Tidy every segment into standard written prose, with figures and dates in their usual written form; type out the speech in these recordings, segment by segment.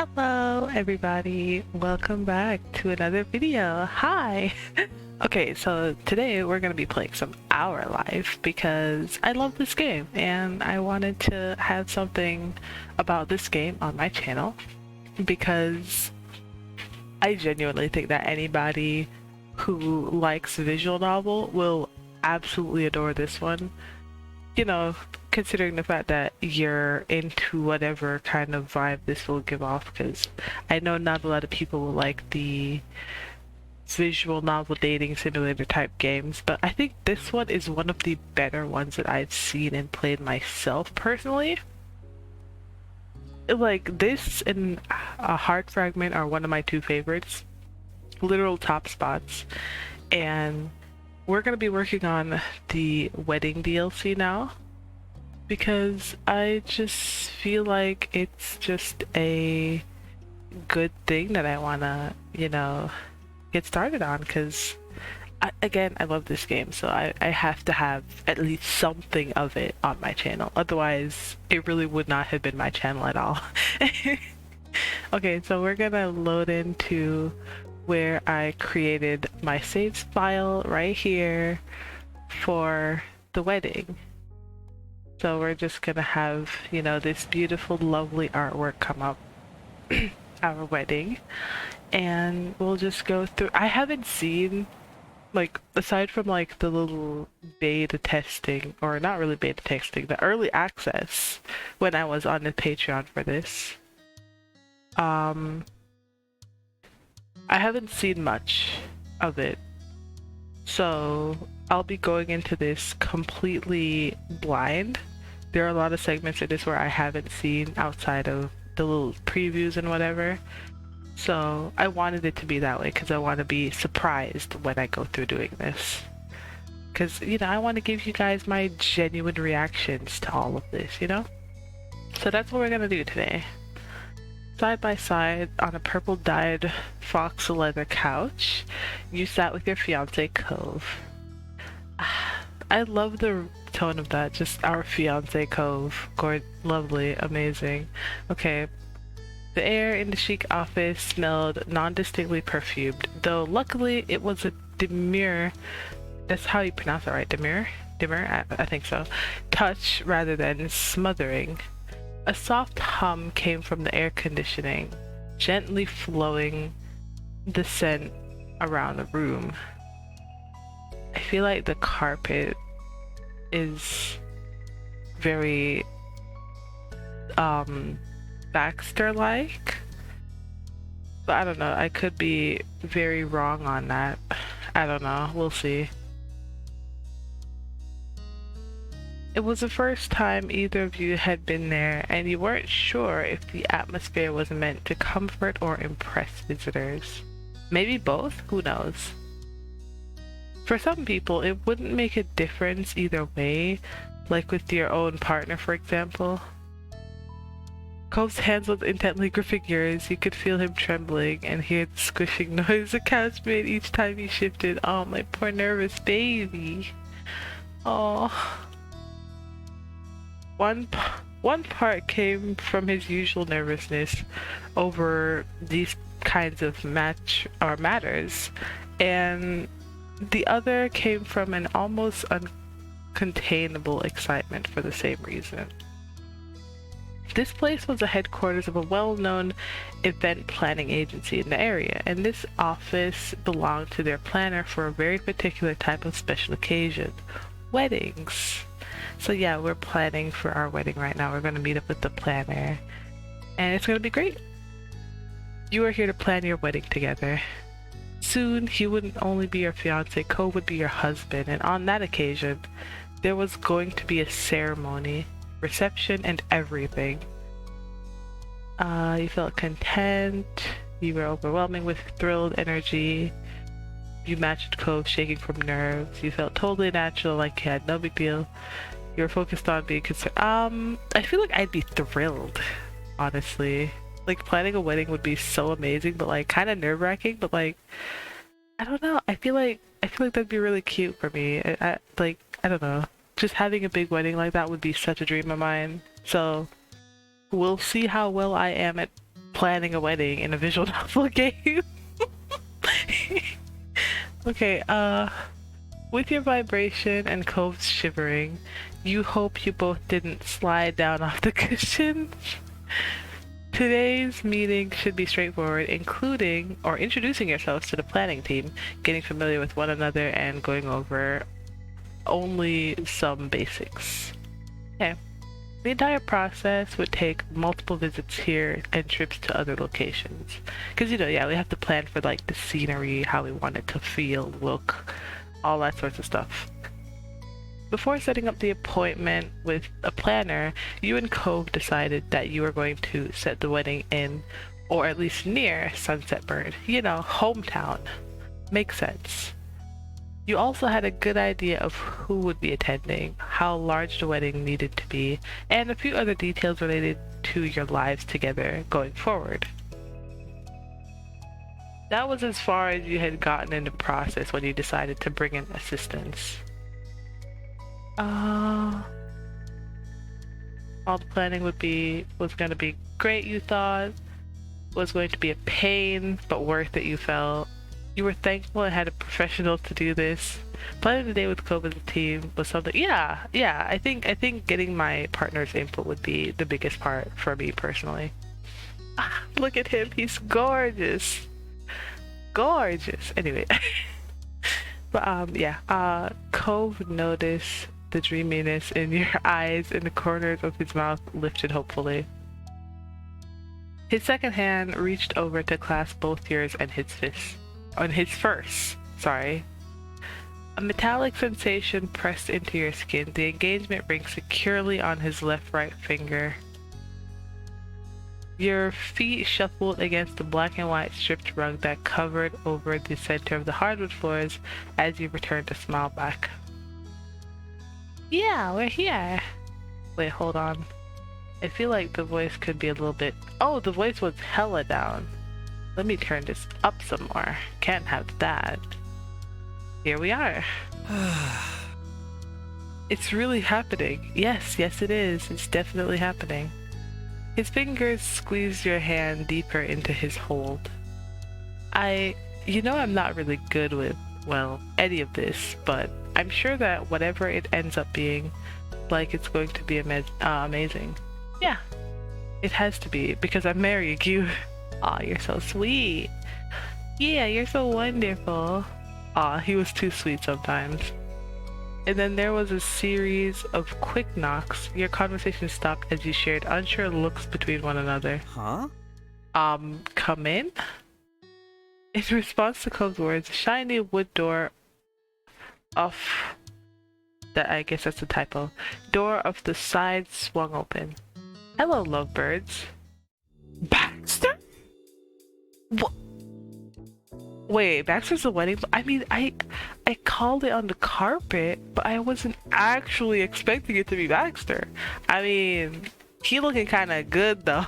Hello everybody, welcome back to another video. Hi! Okay, so today we're gonna be playing some Our Life because I love this game and I wanted to have something about this game on my channel because I genuinely think that anybody who likes visual novel will absolutely adore this one. You know, considering the fact that you're into whatever kind of vibe this will give off, because I know not a lot of people will like the visual novel dating simulator type games, but I think this one is one of the better ones that I've seen and played myself personally. Like this and a Heart Fragment are one of my two favorites, literal top spots, and we're gonna be working on the wedding DLC now because I just feel like it's just a good thing that I wanna, get started on because again, I love this game, so I have to have at least something of it on my channel. Otherwise, it really would not have been my channel at all. Okay, so we're gonna load into where I created my saves file right here for the wedding. So we're just gonna have, this beautiful, lovely artwork come up, our wedding, and we'll just go through. I haven't seen, like, aside from like the little beta testing, or not really beta testing, the early access when I was on the Patreon for this. I haven't seen much of it, so I'll be going into this completely blind. There are a lot of segments of this where I haven't seen outside of the little previews and whatever, so I wanted it to be that way because I want to be surprised when I go through doing this, because I want to give you guys my genuine reactions to all of this, so that's what we're gonna do today. Side by side on a purple dyed fox leather couch, you sat with your fiance Cove. I love the tone of that, just our fiance Cove. Lovely, amazing. Okay, the air in the chic office smelled non-distinctly perfumed, though luckily it was a demure, that's how you pronounce it, right? Demure? I think so. Touch rather than smothering. A soft hum came from the air conditioning, gently flowing the scent around the room. I feel like the carpet is very Baxter-like, but I don't know, I could be very wrong on that. I don't know, we'll see. It was the first time either of you had been there, and you weren't sure if the atmosphere was meant to comfort or impress visitors. Maybe both? Who knows? For some people, it wouldn't make a difference either way, like with your own partner, for example. Cove's hands was intently gripping yours. You could feel him trembling and hear the squishing noise the couch made each time he shifted. Oh, my poor nervous baby. Oh. One part came from his usual nervousness over these kinds of matters, and the other came from an almost uncontainable excitement for the same reason. This place was the headquarters of a well-known event planning agency in the area, and this office belonged to their planner for a very particular type of special occasion: weddings. So yeah, we're planning for our wedding right now. We're going to meet up with the planner, and it's going to be great. You are here to plan your wedding together. Soon, he wouldn't only be your fiance, Cove would be your husband, and on that occasion, there was going to be a ceremony, reception, and everything. You felt content, you were overwhelming with thrilled energy, you matched Cove shaking from nerves, you felt totally natural, like you had no big deal. You're focused on being concerned. I feel like I'd be thrilled, honestly. Like, planning a wedding would be so amazing, but like kind of nerve-wracking. But like, I don't know. I feel like that'd be really cute for me. I don't know. Just having a big wedding like that would be such a dream of mine. So we'll see how well I am at planning a wedding in a visual novel game. Okay, with your vibration and Cove's shivering, you hope you both didn't slide down off the cushion. Today's meeting should be straightforward, including or introducing yourselves to the planning team, getting familiar with one another, and going over only some basics. Okay. The entire process would take multiple visits here and trips to other locations. Because, you know, yeah, we have to plan for, like, the scenery, how we want it to feel, look, all that sorts of stuff. Before setting up the appointment with a planner, you and Cove decided that you were going to set the wedding in, or at least near, Sunset Bird. You know, hometown. Makes sense. You also had a good idea of who would be attending, how large the wedding needed to be, and a few other details related to your lives together going forward. That was as far as you had gotten in the process when you decided to bring in assistance. All the planning was going to be great, you thought, was going to be a pain, but worth it, you felt. You were thankful I had a professional to do this. Planning the day with Cove as a team was something. Yeah. I think getting my partner's input would be the biggest part for me personally. Look at him, he's gorgeous. Gorgeous. Anyway, but Cove noticed the dreaminess in your eyes, and the corners of his mouth lifted hopefully. His second hand reached over to clasp both yours and his fist. On his first, sorry. A metallic sensation pressed into your skin, the engagement ring securely on his left-right finger. Your feet shuffled against the black and white stripped rug that covered over the center of the hardwood floors as you returned to smile back. Yeah, we're here. Wait, hold on. I feel like the voice could be a little bit... Oh, the voice was hella down. Let me turn this up some more. Can't have that. Here we are. It's really happening. Yes, it is. It's definitely happening. His fingers squeezed your hand deeper into his hold. You know I'm not really good with, well, any of this, but I'm sure that whatever it ends up being, like, it's going to be amazing. Yeah, it has to be, because I'm marrying you. Aw, you're so sweet. Yeah, you're so wonderful. Aw, he was too sweet sometimes. And then there was a series of quick knocks. Your conversation stopped as you shared unsure looks between one another. Huh? Come in? In response to Cove's words, a shiny wood door I guess that's a typo. Door of the side swung open. Hello, lovebirds. Baxter? What? Wait, Baxter's the wedding? I mean, I called it on the carpet, but I wasn't actually expecting it to be Baxter. I mean, he looking kind of good though.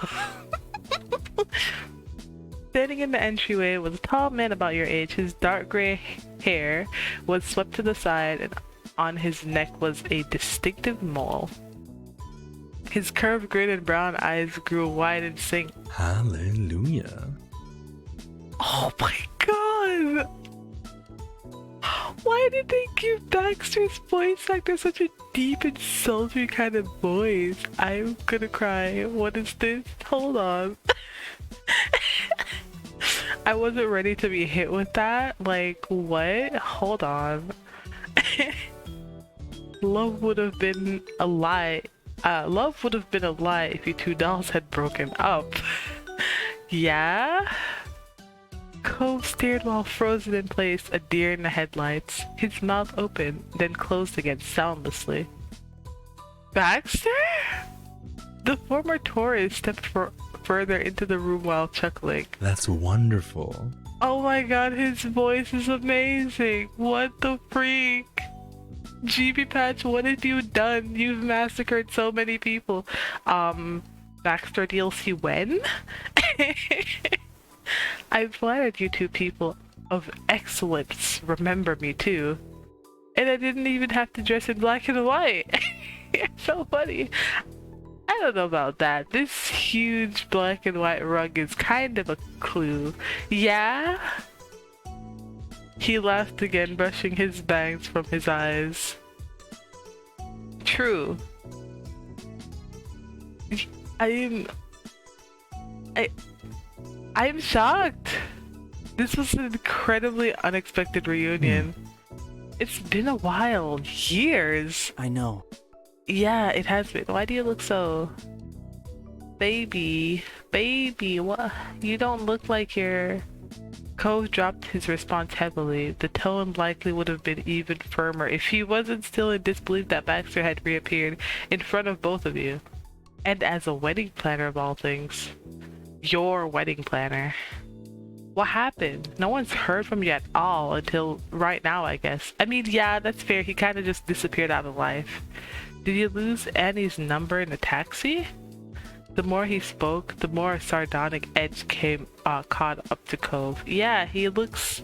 Standing in the entryway was a tall man about your age. His dark gray hair was swept to the side, and on his neck was a distinctive mole. His curved grin and brown eyes grew wide in sync. Hallelujah. Oh my god! Why did they give Baxter's voice actor such a deep and sultry kind of voice? I'm gonna cry. What is this? Hold on. I wasn't ready to be hit with that. Like, what? Hold on. Love would have been a lie. Love would have been a lie if you two dolls had broken up. Yeah? Cove stared while frozen in place, a deer in the headlights. His mouth open, then closed again soundlessly. Baxter? The former tourist stepped further into the room while chuckling. That's wonderful. Oh my god, his voice is amazing. What the freak? GB Patch, what have you done? You've massacred so many people. Baxter DLC when? I flattered you two people of excellence remember me too. And I didn't even have to dress in black and white. It's so funny. I don't know about that. This huge black and white rug is kind of a clue. Yeah? He laughed again, brushing his bangs from his eyes. True. I'm... I'm shocked. This was an incredibly unexpected reunion. It's been a while. Years. I know. Yeah, it has been. Why do you look so... Baby, what? You don't look like you're... Cove dropped his response heavily. The tone likely would have been even firmer if he wasn't still in disbelief that Baxter had reappeared in front of both of you. And as a wedding planner of all things. Your wedding planner. What happened? No one's heard from you at all until right now, I guess. I mean, yeah, that's fair. He kind of just disappeared out of life. Did you lose Annie's number in a taxi? The more he spoke, the more a sardonic edge caught up to Cove. Yeah, he looks...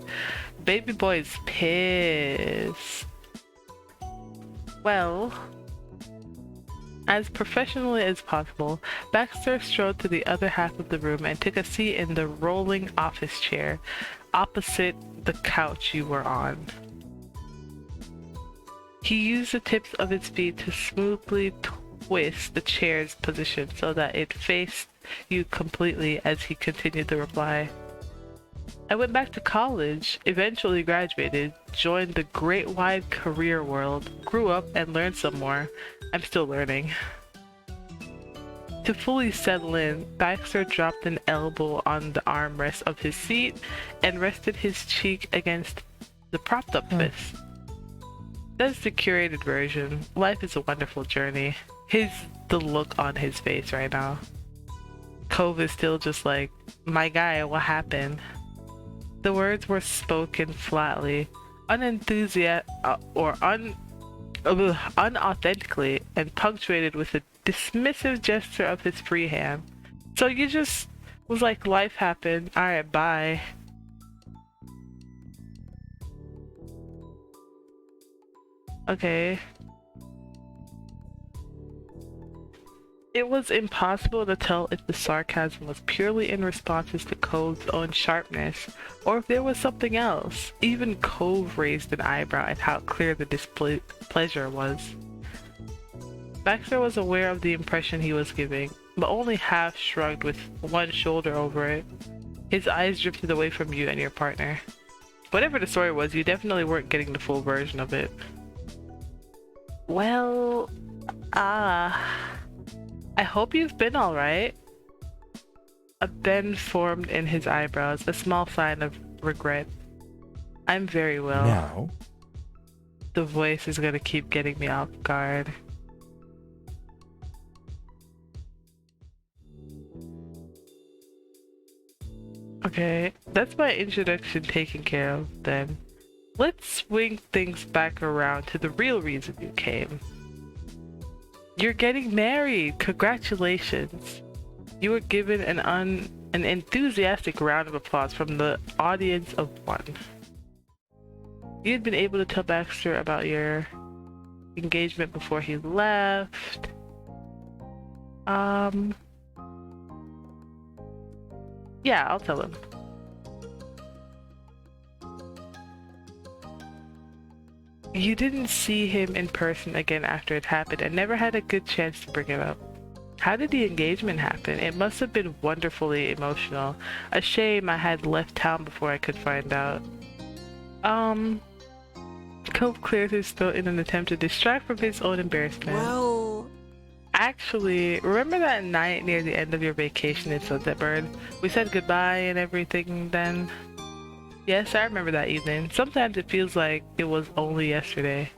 Baby boy's pissed. Well... As professionally as possible, Baxter strode to the other half of the room and took a seat in the rolling office chair opposite the couch you were on. He used the tips of his feet to smoothly twist the chair's position so that it faced you completely as he continued the reply. I went back to college, eventually graduated, joined the great wide career world, grew up and learned some more. I'm still learning. To fully settle in, Baxter dropped an elbow on the armrest of his seat and rested his cheek against the propped up fist. That's the curated version. Life is a wonderful journey. The look on his face right now. Cove is still just like, my guy, what happened? The words were spoken flatly, unauthentically, and punctuated with a dismissive gesture of his free hand. So you just was like, life happened, alright, bye. Okay. It was impossible to tell if the sarcasm was purely in responses to Cove's own sharpness, or if there was something else. Even Cove raised an eyebrow at how clear the displeasure was. Baxter was aware of the impression he was giving, but only half shrugged with one shoulder over it. His eyes drifted away from you and your partner. Whatever the story was, you definitely weren't getting the full version of it. Well, I hope you've been alright. A bend formed in his eyebrows, a small sign of regret. I'm very well. Now? The voice is gonna keep getting me off guard. Okay, that's my introduction taken care of then. Let's swing things back around to the real reason you came. You're getting married! Congratulations! You were given an enthusiastic round of applause from the audience of one. You had been able to tell Baxter about your engagement before he left. Yeah, I'll tell him. You didn't see him in person again after it happened and never had a good chance to bring it up. How did the engagement happen? It must have been wonderfully emotional. A shame I had left town before I could find out. Cove cleared his throat in an attempt to distract from his own embarrassment. Well... Actually, remember that night near the end of your vacation in Sunsetbird? We said goodbye and everything then? Yes, I remember that evening. Sometimes it feels like it was only yesterday.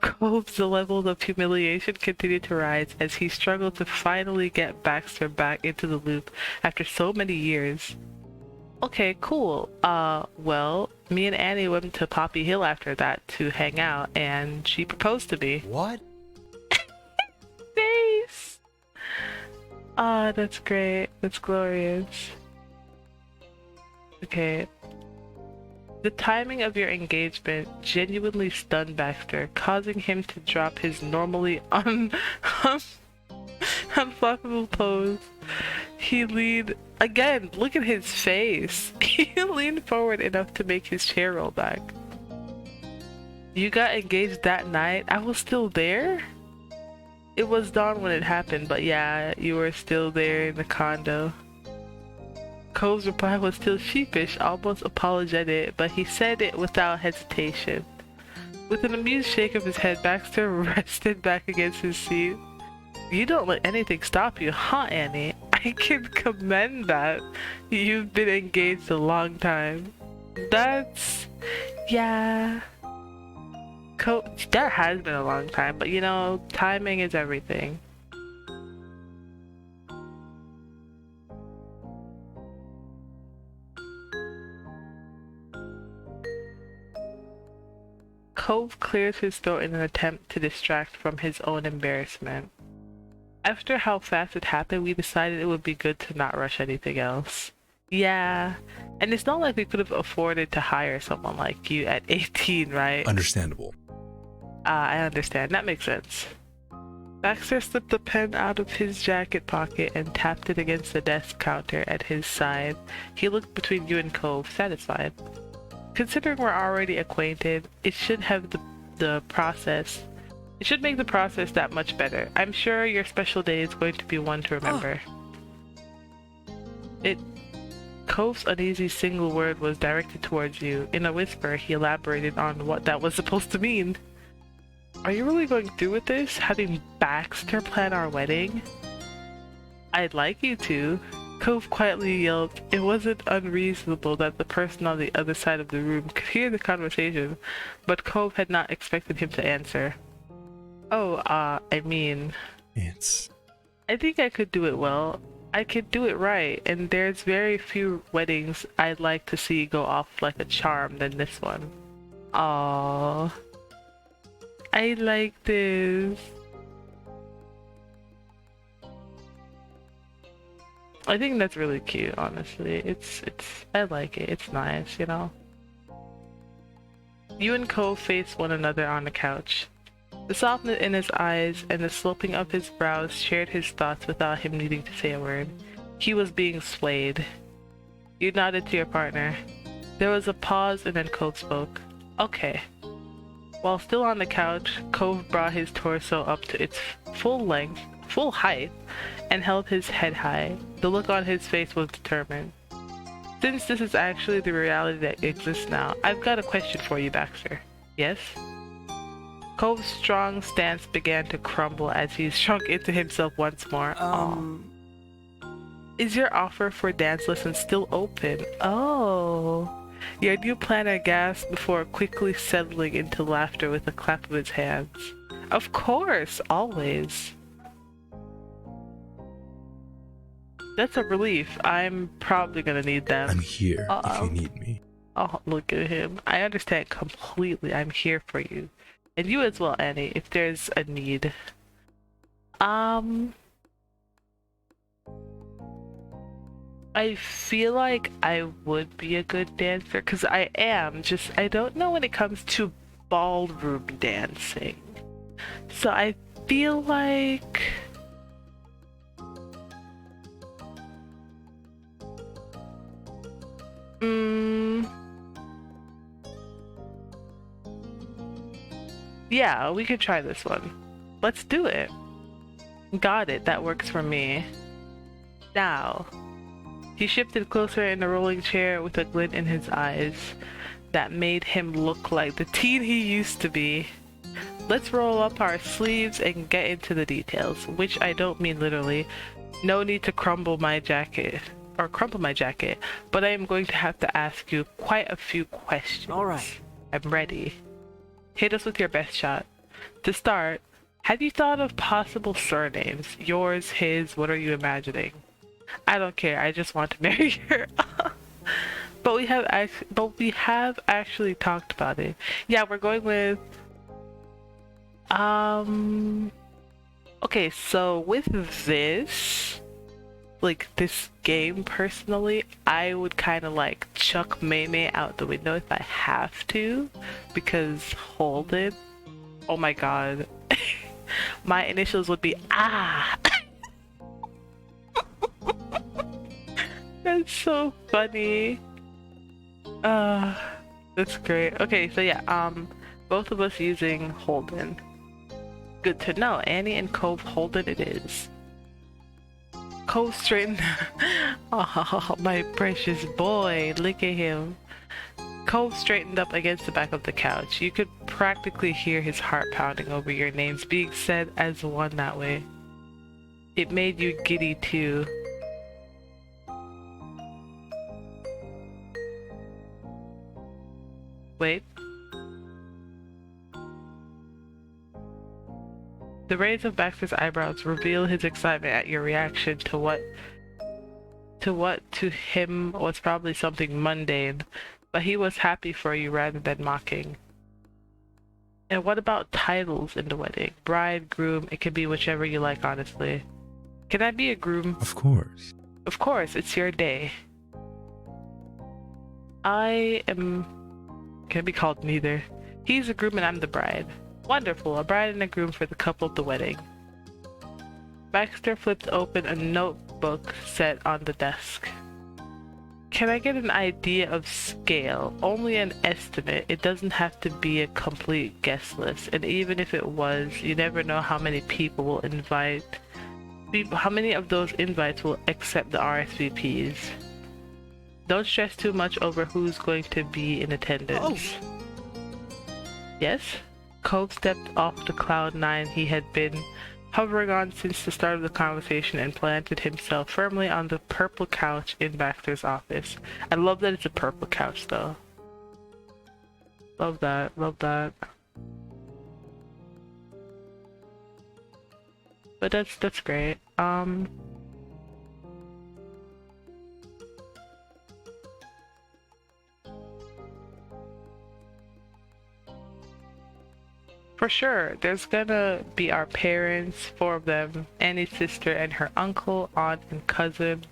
Cove's level of humiliation continued to rise as he struggled to finally get Baxter back into the loop after so many years. Okay, cool. Well, me and Annie went to Poppy Hill after that to hang out, and she proposed to me. What? Face! Ah, that's great. That's glorious. Okay. The timing of your engagement genuinely stunned Baxter, causing him to drop his normally Unflappable pose. He leaned again. Look at his face. He leaned forward enough to make his chair roll back. You got engaged that night? I was still there? It was dawn when it happened, but yeah, you were still there in the condo. Cove's reply was still sheepish, almost apologetic, but he said it without hesitation. With an amused shake of his head, Baxter rested back against his seat. You don't let anything stop you, huh, Annie? I can commend that. You've been engaged a long time. That's... yeah... that has been a long time, but you know, timing is everything. Cove clears his throat in an attempt to distract from his own embarrassment. After how fast it happened, we decided it would be good to not rush anything else. Yeah, and it's not like we could have afforded to hire someone like you at 18, right? Understandable. I understand. That makes sense. Baxter slipped the pen out of his jacket pocket and tapped it against the desk counter at his side. He looked between you and Cove, satisfied. Considering we're already acquainted, it should have the process. It should make the process that much better. I'm sure your special day is going to be one to remember. Cove's uneasy single word was directed towards you. In a whisper, he elaborated on what that was supposed to mean. Are you really going through with this? Having Baxter plan our wedding? I'd like you to. Cove quietly yelled. It wasn't unreasonable that the person on the other side of the room could hear the conversation, but Cove had not expected him to answer. Oh, I mean... I think I could do it well. I could do it right, and there's very few weddings I'd like to see go off like a charm than this one. Aww. I like this. I think that's really cute, honestly. I like it. It's nice, you know? You and Cove faced one another on the couch. The softness in his eyes and the sloping of his brows shared his thoughts without him needing to say a word. He was being swayed. You nodded to your partner. There was a pause and then Cove spoke. Okay. While still on the couch, Cove brought his torso up to its full length, full height, and held his head high. The look on his face was determined. Since this is actually the reality that exists now, I've got a question for you, Baxter. Yes? Cove's strong stance began to crumble as he shrunk into himself once more. Is your offer for dance lessons still open? Oh. Your new planner gasped before quickly settling into laughter with a clap of his hands. Of course, always. That's a relief. I'm probably gonna need them. I'm here if you need me. Oh, look at him. I understand completely. I'm here for you. And you as well, Annie, if there's a need. I feel like I would be a good dancer, because I am, just I don't know when it comes to ballroom dancing. So I feel like... yeah, we could try this one. Let's do it. Got it, that works for me. Now... He shifted closer in the rolling chair with a glint in his eyes that made him look like the teen he used to be. Let's roll up our sleeves and get into the details, which I don't mean literally. No need to crumple my jacket, but I am going to have to ask you quite a few questions. All right. I'm ready. Hit us with your best shot. To start, have you thought of possible surnames? Yours, his, what are you imagining? I don't care. I just want to marry her. But we have actually talked about it. Yeah, we're going with okay, so with this, like this game personally, I would kind of like chuck ImAnnieMeiMei out the window if I have to, because hold it. Oh my god. My initials would be That's so funny. That's great. Okay, so yeah, both of us using Holden. Good to know. Annie and Cove Holden it is. Cove straightened. Oh, my precious boy. Look at him. Cove straightened up against the back of the couch. You could practically hear his heart pounding over your names being said as one that way. It made you giddy too. Wait. The raise of Baxter's eyebrows reveal his excitement at your reaction to what to him was probably something mundane, but he was happy for you rather than mocking. And what about titles in the wedding? Bride, groom, it can be whichever you like, honestly. Can I be a groom? Of course. Of course, it's your day. Can be called neither. He's a groom and I'm the bride. Wonderful, a bride and a groom for the couple of the wedding. Baxter flipped open a notebook set on the desk. Can I get an idea of scale? Only an estimate. It doesn't have to be a complete guest list. And even if it was, you never know how many people will invite. How many of those invites will accept the RSVPs? Don't stress too much over who's going to be in attendance. Oh. Yes? Cove stepped off the cloud nine he had been hovering on since the start of the conversation and planted himself firmly on the purple couch in Baxter's office. I love that it's a purple couch though. Love that, love that. But that's great. For sure, there's gonna be our parents, 4 of them, Annie's sister and her uncle, aunt, and cousin.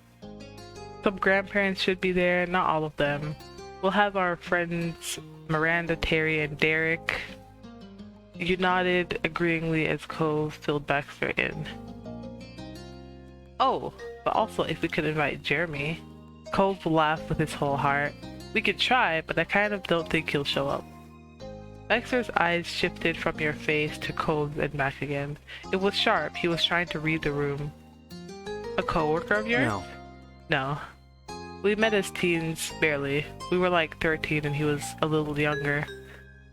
Some grandparents should be there, not all of them. We'll have our friends Miranda, Terry, and Derek. You nodded agreeingly as Cove filled Baxter in. Oh, but also if we could invite Jeremy. Cove laughed with his whole heart. We could try, but I kind of don't think he'll show up. Baxter's eyes shifted from your face to Cove's and back again. It was sharp. He was trying to read the room. A coworker of yours? No. No. We met as teens, barely. We were like 13 and he was a little younger.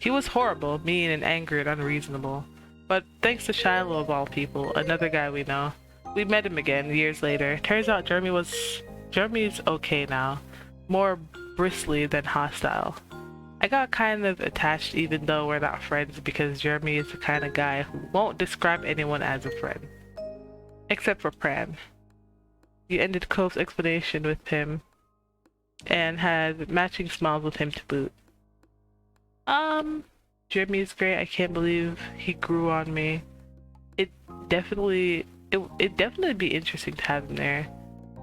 He was horrible, mean, and angry and unreasonable. But thanks to Shiloh of all people, another guy we know. We met him again years later. Turns out Jeremy's okay now. More bristly than hostile. I got kind of attached even though we're not friends because Jeremy is the kind of guy who won't describe anyone as a friend. Except for Pran. You ended Cove's explanation with him and had matching smiles with him to boot. Jeremy is great. I can't believe he grew on me. It'd definitely be interesting to have him there.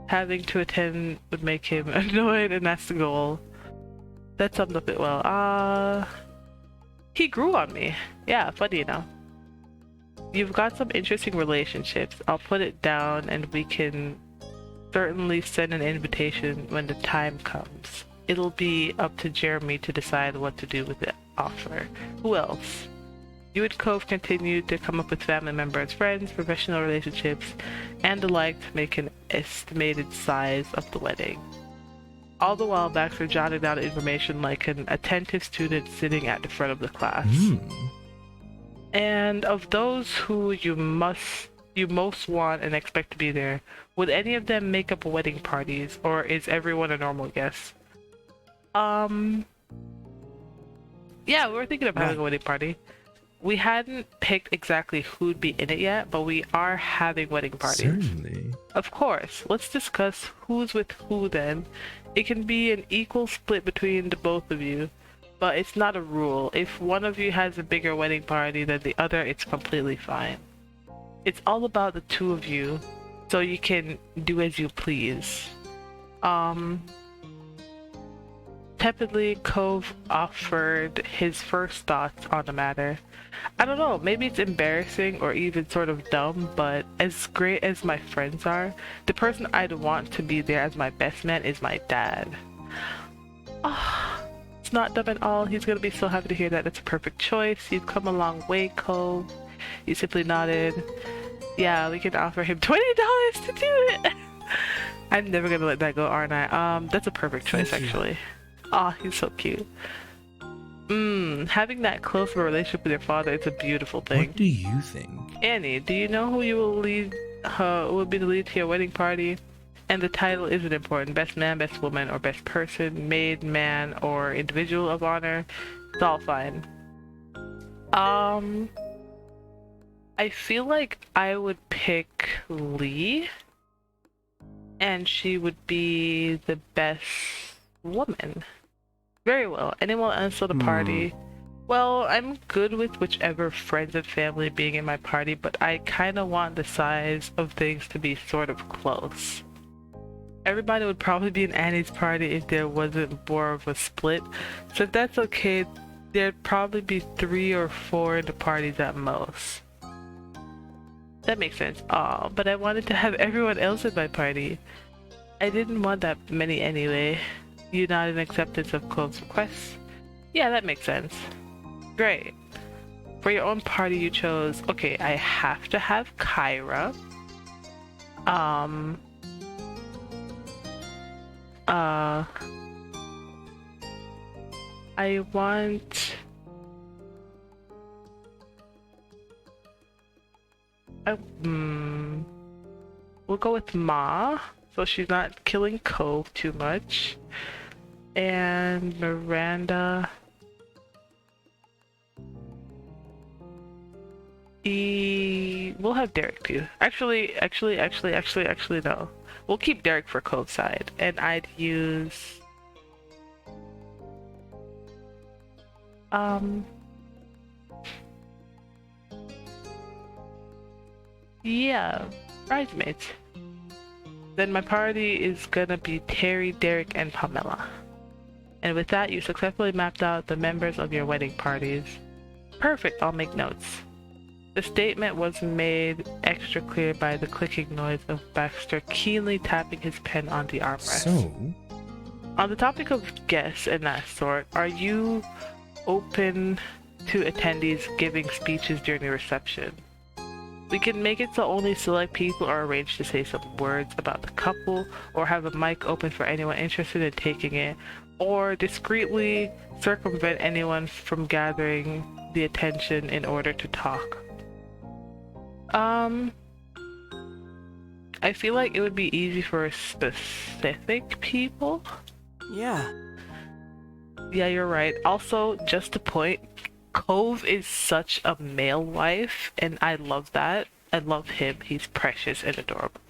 Having to attend would make him annoyed and that's the goal. That summed up it well. He grew on me. Yeah, funny enough. You've got some interesting relationships. I'll put it down and we can certainly send an invitation when the time comes. It'll be up to Jeremy to decide what to do with the offer. Who else? You and Cove continued to come up with family members, friends, professional relationships, and the like to make an estimated size of the wedding. All the while, Baxter jotted down information like an attentive student sitting at the front of the class. And of those who you most want and expect to be there, would any of them make up wedding parties, or is everyone a normal guest? Yeah, we were thinking of having a wedding party. We hadn't picked exactly who'd be in it yet, but we are having wedding parties. Certainly. Of course. Let's discuss who's with who then. It can be an equal split between the both of you, but it's not a rule. If one of you has a bigger wedding party than the other, it's completely fine. It's all about the two of you, so you can do as you please. Tepidly, Cove offered his first thoughts on the matter. I don't know, maybe it's embarrassing or even sort of dumb, but as great as my friends are, the person I'd want to be there as my best man is my dad. Oh, it's not dumb at all. He's gonna be so happy to hear that. It's a perfect choice. You've come a long way, Cove. He simply nodded. Yeah, we can offer him $20 to do it. I'm never gonna let that go, aren't I? That's a perfect choice, actually. Aw, he's so cute. Having that close of a relationship with your father is a beautiful thing. What do you think? Annie, do you know who you will lead, will be the lead to your wedding party? And the title isn't important. Best man, best woman, or best person, maid, man, or individual of honor. It's all fine. I feel like I would pick Lee, and she would be the best woman. Very well. Anyone else at the party? Well, I'm good with whichever friends and family being in my party, but I kind of want the size of things to be sort of close. Everybody would probably be in Annie's party if there wasn't more of a split, so if that's okay, there'd probably be 3 or 4 in the parties at most. That makes sense. Aw, but I wanted to have everyone else in my party. I didn't want that many anyway. You not in acceptance of Cove's requests? Yeah, that makes sense. Great. For your own party you chose, okay, I have to have Kyra. I want... We'll go with Ma, so she's not killing Cove too much. And Miranda... We'll have Derek too. Actually, no. We'll keep Derek for Cove's side, and I'd use... Yeah, bridesmaids. Then my party is gonna be Terry, Derek, and Pamela. And with that, you successfully mapped out the members of your wedding parties. Perfect, I'll make notes. The statement was made extra clear by the clicking noise of Baxter keenly tapping his pen on the armrest. So? On the topic of guests and that sort, are you open to attendees giving speeches during the reception? We can make it so only select people are arranged to say some words about the couple, or have a mic open for anyone interested in taking it, or discreetly circumvent anyone from gathering the attention in order to talk. I feel like it would be easy for specific people. Yeah. Yeah, you're right. Also, just a point, Cove is such a male wife, and I love that. I love him. He's precious and adorable.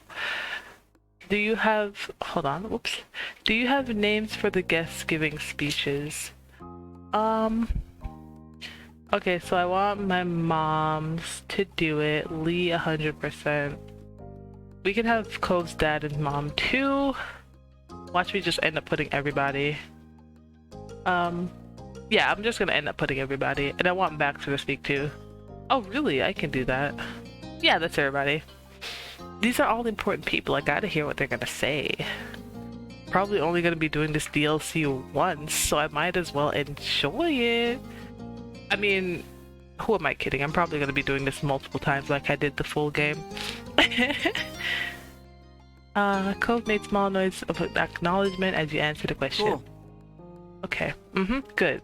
Do you have... Hold on, whoops. Do you have names for the guests giving speeches? Okay, so I want my moms to do it. Lee 100%. We can have Cove's dad and mom too. Watch me just end up putting everybody. Yeah, I'm just gonna end up putting everybody. And I want Baxter to speak too. Oh really? I can do that. Yeah, that's everybody. These are all important people. I gotta hear what they're gonna say. Probably only gonna be doing this DLC once, so I might as well enjoy it. I mean, who am I kidding? I'm probably gonna be doing this multiple times like I did the full game. Cove made small noise of acknowledgement as you answered the question. Cool. Okay, good.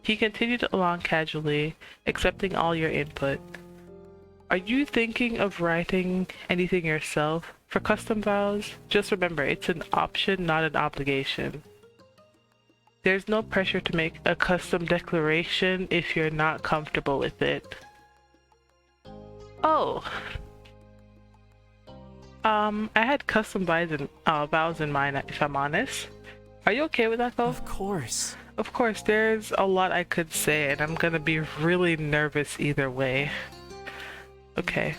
He continued along casually, accepting all your input. Are you thinking of writing anything yourself for custom vows? Just remember, it's an option, not an obligation. There's no pressure to make a custom declaration if you're not comfortable with it. Oh. I had custom vows in mind, if I'm honest. Are you okay with that, though? Of course. Of course, there's a lot I could say, and I'm gonna be really nervous either way. Okay.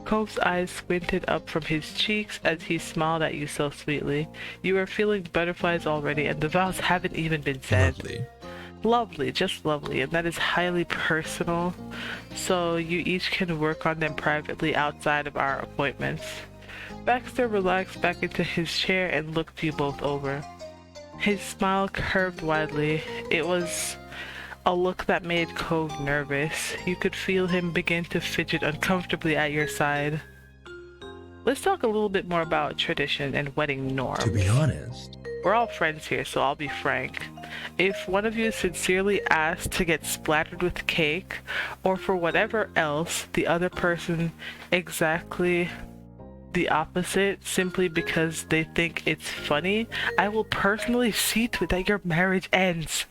Cove's eyes squinted up from his cheeks as he smiled at you so sweetly. You are feeling butterflies already, and the vows haven't even been said. Lovely. Lovely, just lovely, and that is highly personal, so you each can work on them privately outside of our appointments. Baxter relaxed back into his chair and looked you both over. His smile curved widely. It was a look that made Cove nervous. You could feel him begin to fidget uncomfortably at your side. Let's talk a little bit more about tradition and wedding norms. To be honest, We're all friends here, so I'll be frank. If one of you sincerely asked to get splattered with cake, or for whatever else, the other person exactly the opposite simply because they think it's funny, I will personally see to it that your marriage ends.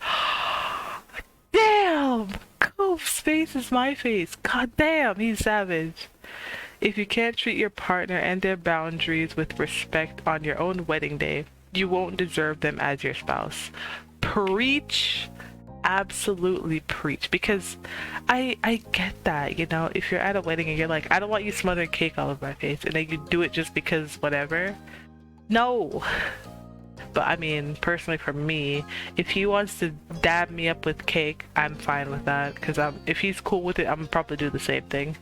Damn! Cove's face is my face. God damn, he's savage. If you can't treat your partner and their boundaries with respect on your own wedding day, you won't deserve them as your spouse. Preach. Absolutely preach. Because I get that, you know, if you're at a wedding and you're like, I don't want you smothering cake all over my face, and then you do it just because whatever. No. But I mean, personally for me, if he wants to dab me up with cake, I'm fine with that. Because if he's cool with it, I'm gonna probably do the same thing.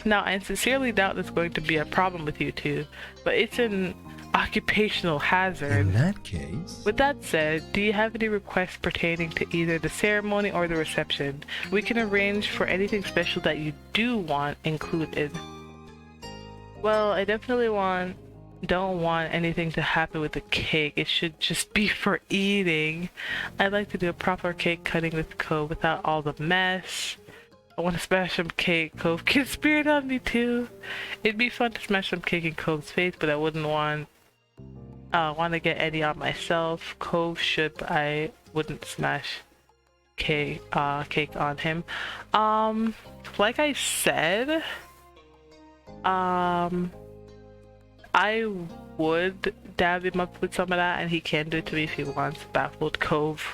Now, I sincerely doubt there's going to be a problem with you two, but it's an occupational hazard. in that case, With that said, do you have any requests pertaining to either the ceremony or the reception? We can arrange for anything special that you do want included. Well, I definitely don't want anything to happen with the cake. It should just be for eating. I'd like to do a proper cake cutting with Cove without all the mess. I want to smash some cake. Cove can spirit on me too. It'd be fun to smash some cake in Cove's face, but I wouldn't want to get any on myself. Cove should, but I wouldn't smash cake on him. Like I said, I would dab him up with some of that, and he can do it to me if he wants. Baffled Cove's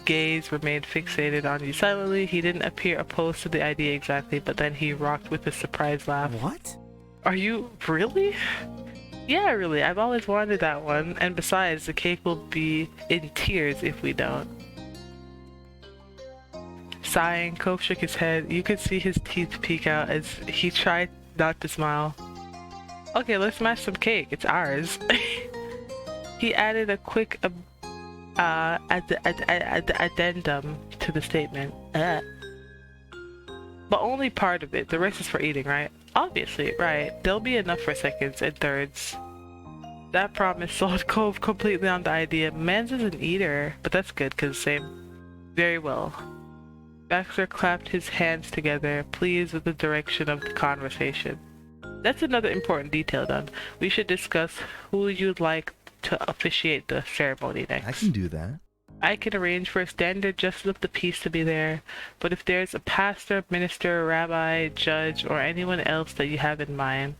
gaze remained fixated on you silently. He didn't appear opposed to the idea exactly, but then he rocked with a surprised laugh. What? Are you really? Yeah, really. I've always wanted that one. And besides, the cake will be in tears if we don't. Sighing, Cove shook his head. You could see his teeth peek out as he tried not to smile. Okay, let's smash some cake. It's ours. He added a quick addendum to the statement. But only part of it. The rest is for eating, right? Obviously, right. There'll be enough for seconds and thirds. That promise sold Cove completely on the idea. Mans is an eater, but that's good, cause same. Very well. Baxter clapped his hands together, pleased with the direction of the conversation. That's another important detail done. We should discuss who you'd like to officiate the ceremony next. I can do that. I can arrange for a standard justice of the peace to be there, but if there's a pastor, minister, rabbi, judge, or anyone else that you have in mind,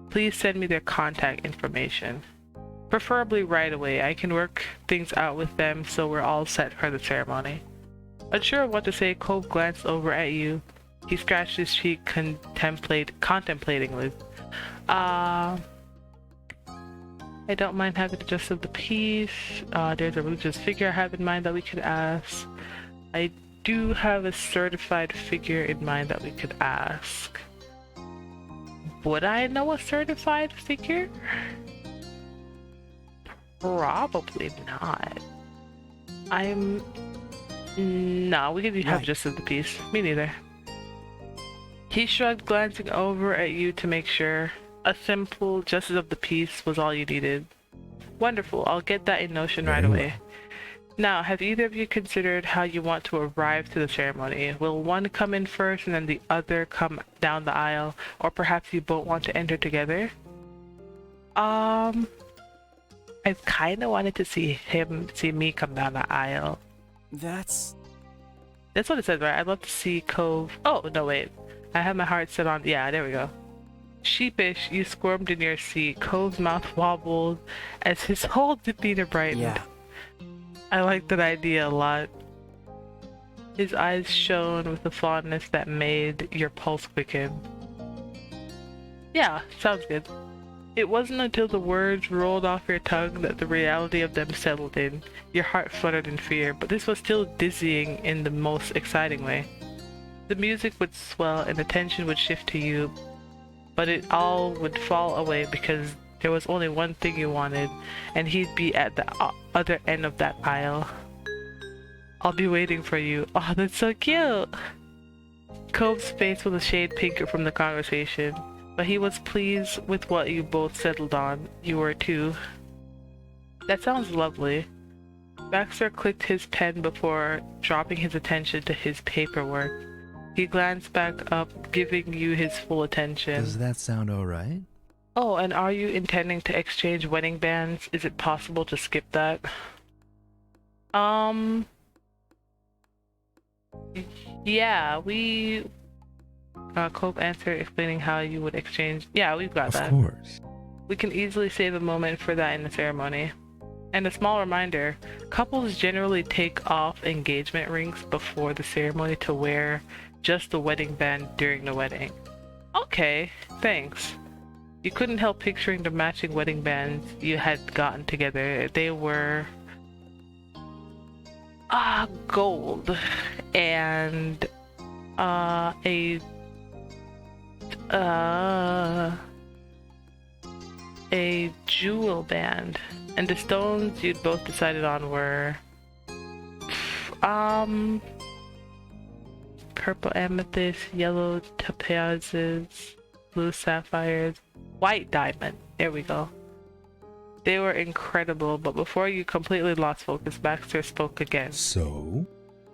please send me their contact information. Preferably right away. I can work things out with them so we're all set for the ceremony. Unsure of what to say, Cove glanced over at you. He scratched his cheek contemplatingly. I don't mind having a justice of the peace. There's a religious figure I have in mind that we could ask. I do have a certified figure in mind that we could ask. Would I know a certified figure? Probably not. No, we could have justice of the peace. Me neither. He shrugged, glancing over at you to make sure. A simple justice of the peace was all you needed. Wonderful, I'll get that in motion right away. Now, have either of you considered how you want to arrive to the ceremony? Will one come in first and then the other come down the aisle? Or perhaps you both want to enter together? I kinda wanted to see me come down the aisle. That's what it says, right? I'd love to see Cove. Oh, no, wait. I have my heart set on. Yeah, there we go. Sheepish, you squirmed in your seat. Cove's mouth wobbled as his whole demeanor brightened. Yeah. I like that idea a lot. His eyes shone with a fondness that made your pulse quicken. Yeah, sounds good. It wasn't until the words rolled off your tongue that the reality of them settled in. Your heart fluttered in fear, but this was still dizzying in the most exciting way. The music would swell and attention would shift to you, but it all would fall away because there was only one thing you wanted, and he'd be at the other end of that aisle. I'll be waiting for you. Oh, that's so cute! Cove's face was a shade pinker from the conversation, but he was pleased with what you both settled on. You were too. That sounds lovely. Baxter clicked his pen before dropping his attention to his paperwork. He glanced back up, giving you his full attention. Does that sound alright? Oh, and are you intending to exchange wedding bands? Is it possible to skip that? Yeah, we... Cove answered, explaining how you would exchange... Yeah, we've got that. Of course. We can easily save a moment for that in the ceremony. And a small reminder, couples generally take off engagement rings before the ceremony to wear just the wedding band during the wedding. Okay, thanks. You couldn't help picturing the matching wedding bands you had gotten together. They were... gold. And... a jewel band, and the stones you'd both decided on were purple amethyst, yellow topazes, blue sapphires, white diamond. There we go. They were incredible, but before you completely lost focus, Baxter spoke again. So,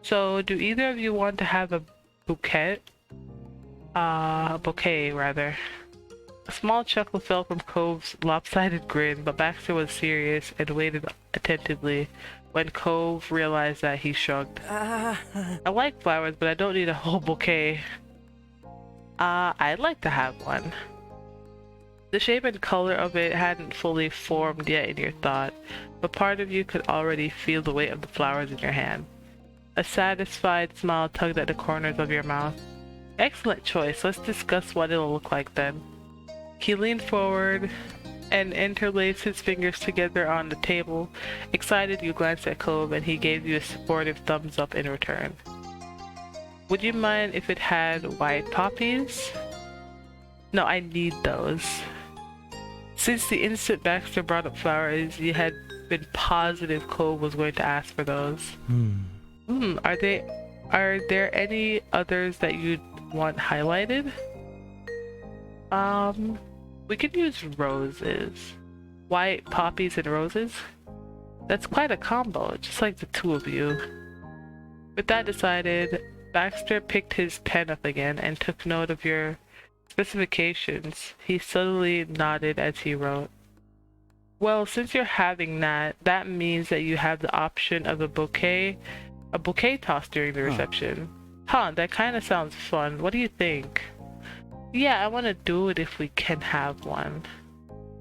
do either of you want to have a bouquet? Bouquet rather. A small chuckle fell from Cove's lopsided grin, but Baxter was serious and waited attentively. When Cove realized that, he shrugged. I like flowers, but I don't need a whole bouquet. I'd like to have one. The shape and color of it hadn't fully formed yet in your thought, but part of you could already feel the weight of the flowers in your hand. A satisfied smile tugged at the corners of your mouth. Excellent choice. Let's discuss what it'll look like then. He leaned forward and interlaced his fingers together on the table. Excited, you glanced at Cove and he gave you a supportive thumbs up in return. Would you mind if it had white poppies? No, I need those. Since the instant Baxter brought up flowers, you had been positive Cove was going to ask for those. Are there any others that you'd want highlighted? We could use roses. White poppies and roses? That's quite a combo, just like the two of you. With that decided, Baxter picked his pen up again and took note of your specifications. He subtly nodded as he wrote. Well, since you're having that, that means that you have the option of a bouquet toss during the reception. That kind of sounds fun. What do you think? Yeah, I want to do it if we can have one.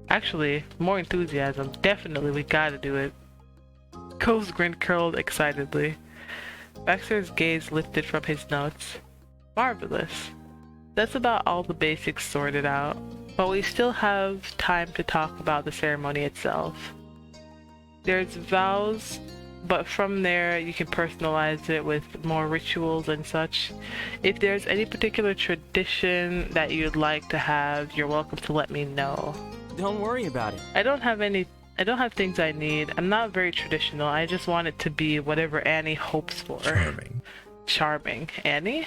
Actually, more enthusiasm. Definitely, we gotta do it. Cove's grin curled excitedly. Baxter's gaze lifted from his notes. Marvelous. That's about all the basics sorted out, but we still have time to talk about the ceremony itself. There's vows, but from there you can personalize it with more rituals and such. If there's any particular tradition that you'd like to have, you're welcome to let me know. Don't worry about it. I don't have things I need. I'm not very traditional. I just want it to be whatever Annie hopes for. Charming. Annie?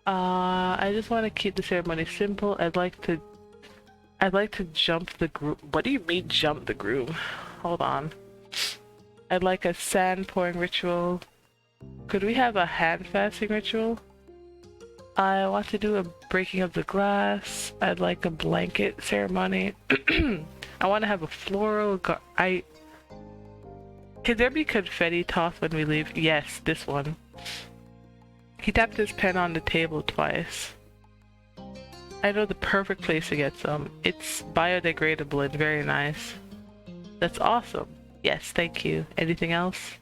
I just want to keep the ceremony simple. I'd like to jump the groom. What do you mean jump the groom? Hold on. I'd like a sand pouring ritual. Could we have a hand fasting ritual? I want to do a breaking of the glass. I'd like a blanket ceremony. I want to have a floral Can there be confetti toss when we leave? Yes, this one. He tapped his pen on the table twice. I know the perfect place to get some. It's biodegradable and very nice. That's awesome. Yes, thank you. Anything else?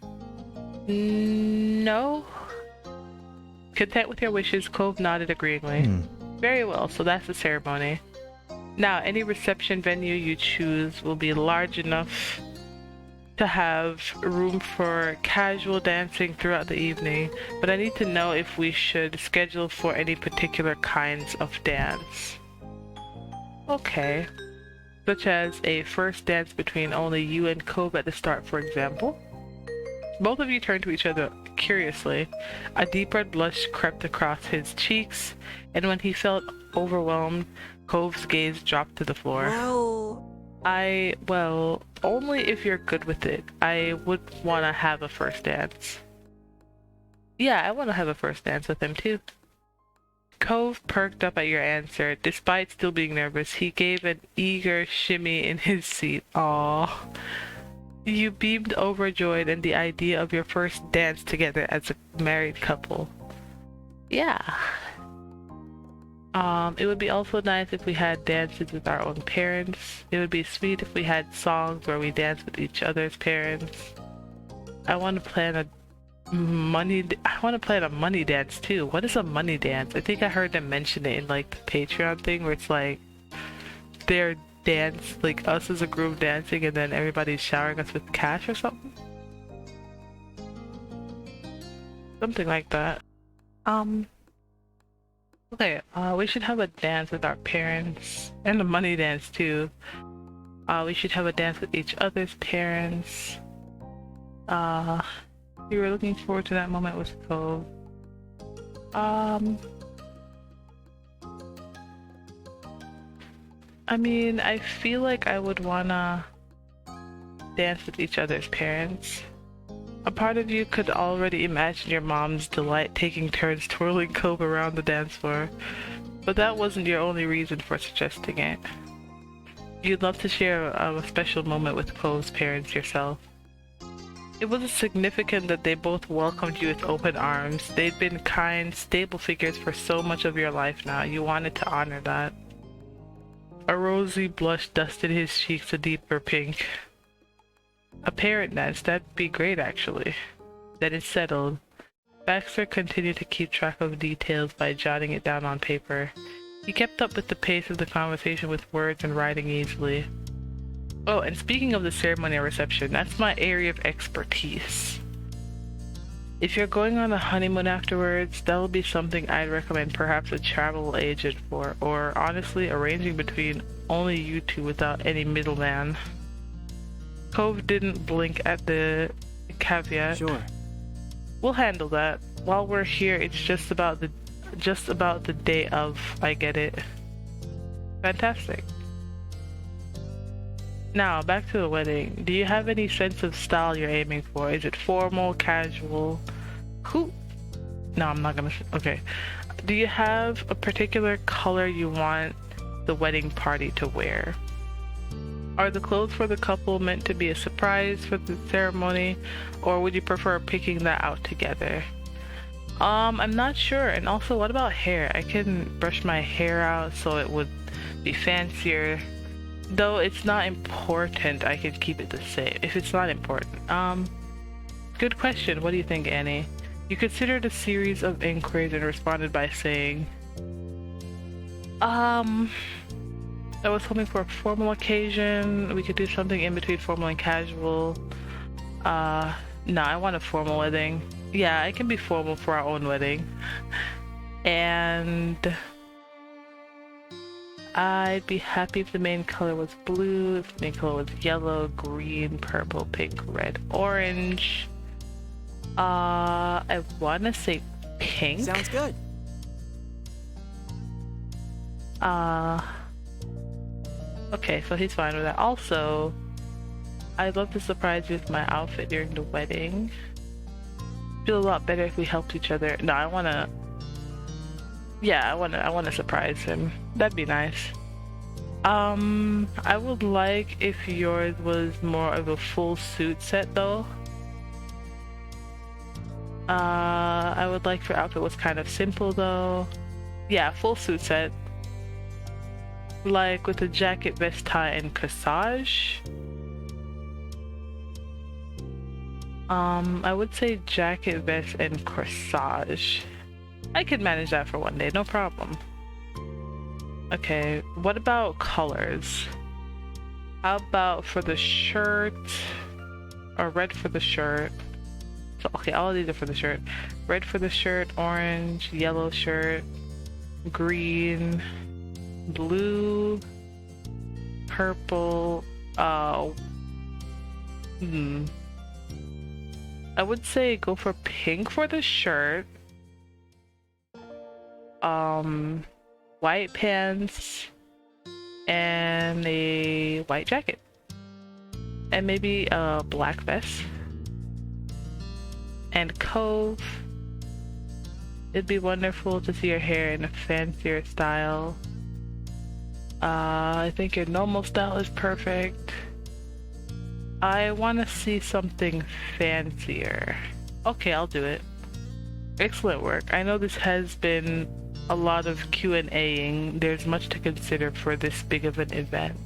No? Content with your wishes, Cove nodded agreeingly. Very well, so that's the ceremony. Now, any reception venue you choose will be large enough to have room for casual dancing throughout the evening, but I need to know if we should schedule for any particular kinds of dance. Okay. Such as a first dance between only you and Cove at the start, for example. Both of you turned to each other curiously. A deep red blush crept across his cheeks, and when he felt overwhelmed, Cove's gaze dropped to the floor. Well, only if you're good with it. I would want to have a first dance. Yeah, I want to have a first dance with him too. Cove perked up at your answer. Despite still being nervous, he gave an eager shimmy in his seat. Aww. You beamed overjoyed in the idea of your first dance together as a married couple. Yeah. It would be also nice if we had dances with our own parents. It would be sweet if we had songs where we dance with each other's parents. I want to plan a money dance too. What is a money dance? I think I heard them mention it in like the Patreon thing where it's like their dance, like us as a group dancing and then everybody's showering us with cash or something. Something like that. Okay, we should have a dance with our parents and a money dance too. We should have a dance with each other's parents. We were looking forward to that moment with Cove. I mean, I feel like I would wanna dance with each other's parents. A part of you could already imagine your mom's delight taking turns twirling Cove around the dance floor, but that wasn't your only reason for suggesting it. You'd love to share a special moment with Cove's parents yourself. It was significant that they both welcomed you with open arms. They'd been kind, stable figures for so much of your life now. You wanted to honor that. A rosy blush dusted his cheeks a deeper pink. A parent dance, that'd be great actually. Then it settled. Baxter continued to keep track of details by jotting it down on paper. He kept up with the pace of the conversation with words and writing easily. Oh, and speaking of the ceremony and reception, that's my area of expertise. If you're going on a honeymoon afterwards, that will be something I'd recommend perhaps a travel agent for, or honestly arranging between only you two without any middleman. Cove didn't blink at the caveat. Sure. We'll handle that. While we're here, it's just about the day of. I get it. Fantastic. Now, back to the wedding. Do you have any sense of style you're aiming for? Is it formal, casual? No, I'm not gonna. Okay. Do you have a particular color you want the wedding party to wear? Are the clothes for the couple meant to be a surprise for the ceremony, or would you prefer picking that out together? I'm not sure. And also, what about hair? I can brush my hair out so it would be fancier. Though it's not important, I can keep it the same. If it's not important. Good question. What do you think, Annie? You considered a series of inquiries and responded by saying, I was hoping for a formal occasion. We could do something in between formal and casual. No, I want a formal wedding. Yeah, it can be formal for our own wedding. And I'd be happy if the main color was blue, if the main color was yellow, green, purple, pink, red, orange. I wanna say pink. Sounds good. Okay, so he's fine with that. Also, I'd love to surprise you with my outfit during the wedding. Feel a lot better if we helped each other. No, I wanna surprise him. That'd be nice. I would like if yours was more of a full suit set though. I would like if your outfit was kind of simple though. Yeah, full suit set. Like with a jacket, vest, tie, and corsage. I would say jacket, vest, and corsage. I could manage that for one day, no problem. Okay, what about colors? How about for the shirt, or red for the shirt? So, okay, all of these are for the shirt. Red for the shirt, orange, yellow shirt, green, blue, purple, I would say go for pink for the shirt. White pants and a white jacket. And maybe a black vest. And Cove. It'd be wonderful to see your hair in a fancier style. I think your normal style is perfect. I want to see something fancier. Okay, I'll do it. Excellent work. I know this has been a lot of Q&A-ing. There's much to consider for this big of an event.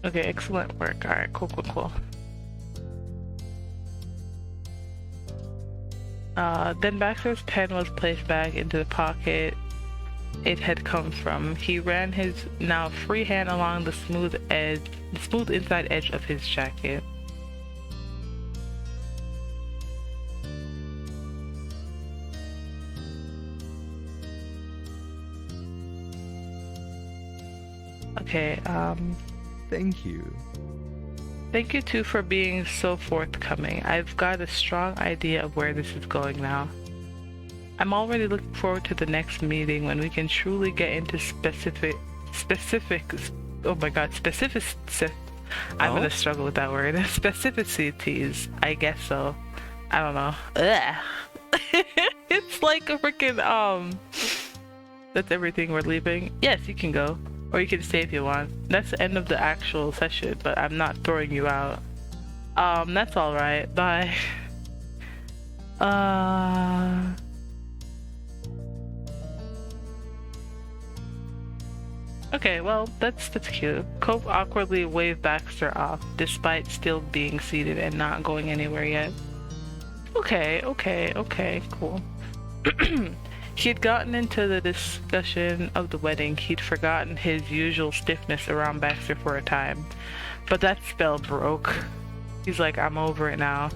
Okay, excellent work. Alright, cool. Then Baxter's pen was placed back into the pocket it had come from. He ran his now free hand along the smooth inside edge of his jacket. Okay, Thank you. Thank you too for being so forthcoming. I've got a strong idea of where this is going now. I'm already looking forward to the next meeting when we can truly get into specifics. Oh my god, I'm gonna struggle with that word. Specificities, I guess so. I don't know. Ugh. It's like a freaking, that's everything, we're leaving. Yes, you can go. Or you can stay if you want. That's the end of the actual session, but I'm not throwing you out. That's alright. Bye. Okay, well, that's cute. Cove awkwardly waved Baxter off, despite still being seated and not going anywhere yet. Okay, cool. He had gotten into the discussion of the wedding. He'd forgotten his usual stiffness around Baxter for a time. But that spell broke. He's like, I'm over it now.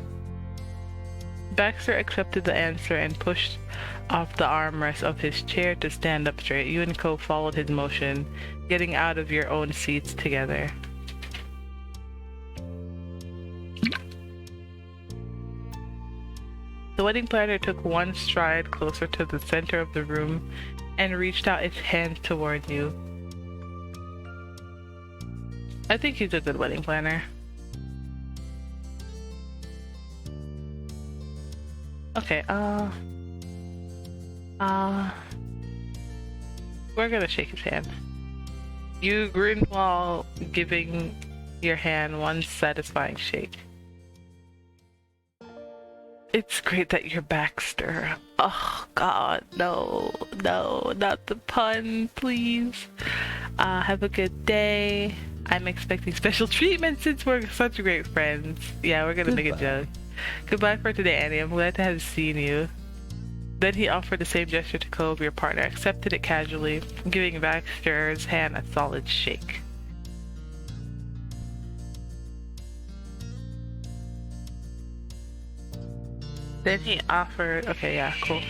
Baxter accepted the answer and pushed off the armrest of his chair to stand up straight. You and Cove followed his motion, getting out of your own seats together. The wedding planner took one stride closer to the center of the room and reached out its hand toward you. I think he's a good wedding planner. Okay, we're gonna shake his hand. You grin while giving your hand one satisfying shake. It's great that you're Baxter. Oh god, no, not the pun, please. Have a good day. I'm expecting special treatment since we're such great friends. Yeah, we're gonna make a joke. Goodbye for today, Annie. I'm glad to have seen you. Then he offered the same gesture to Cove. Your partner accepted it casually, giving Baxter's hand a solid shake. Then he offered, okay, yeah, cool.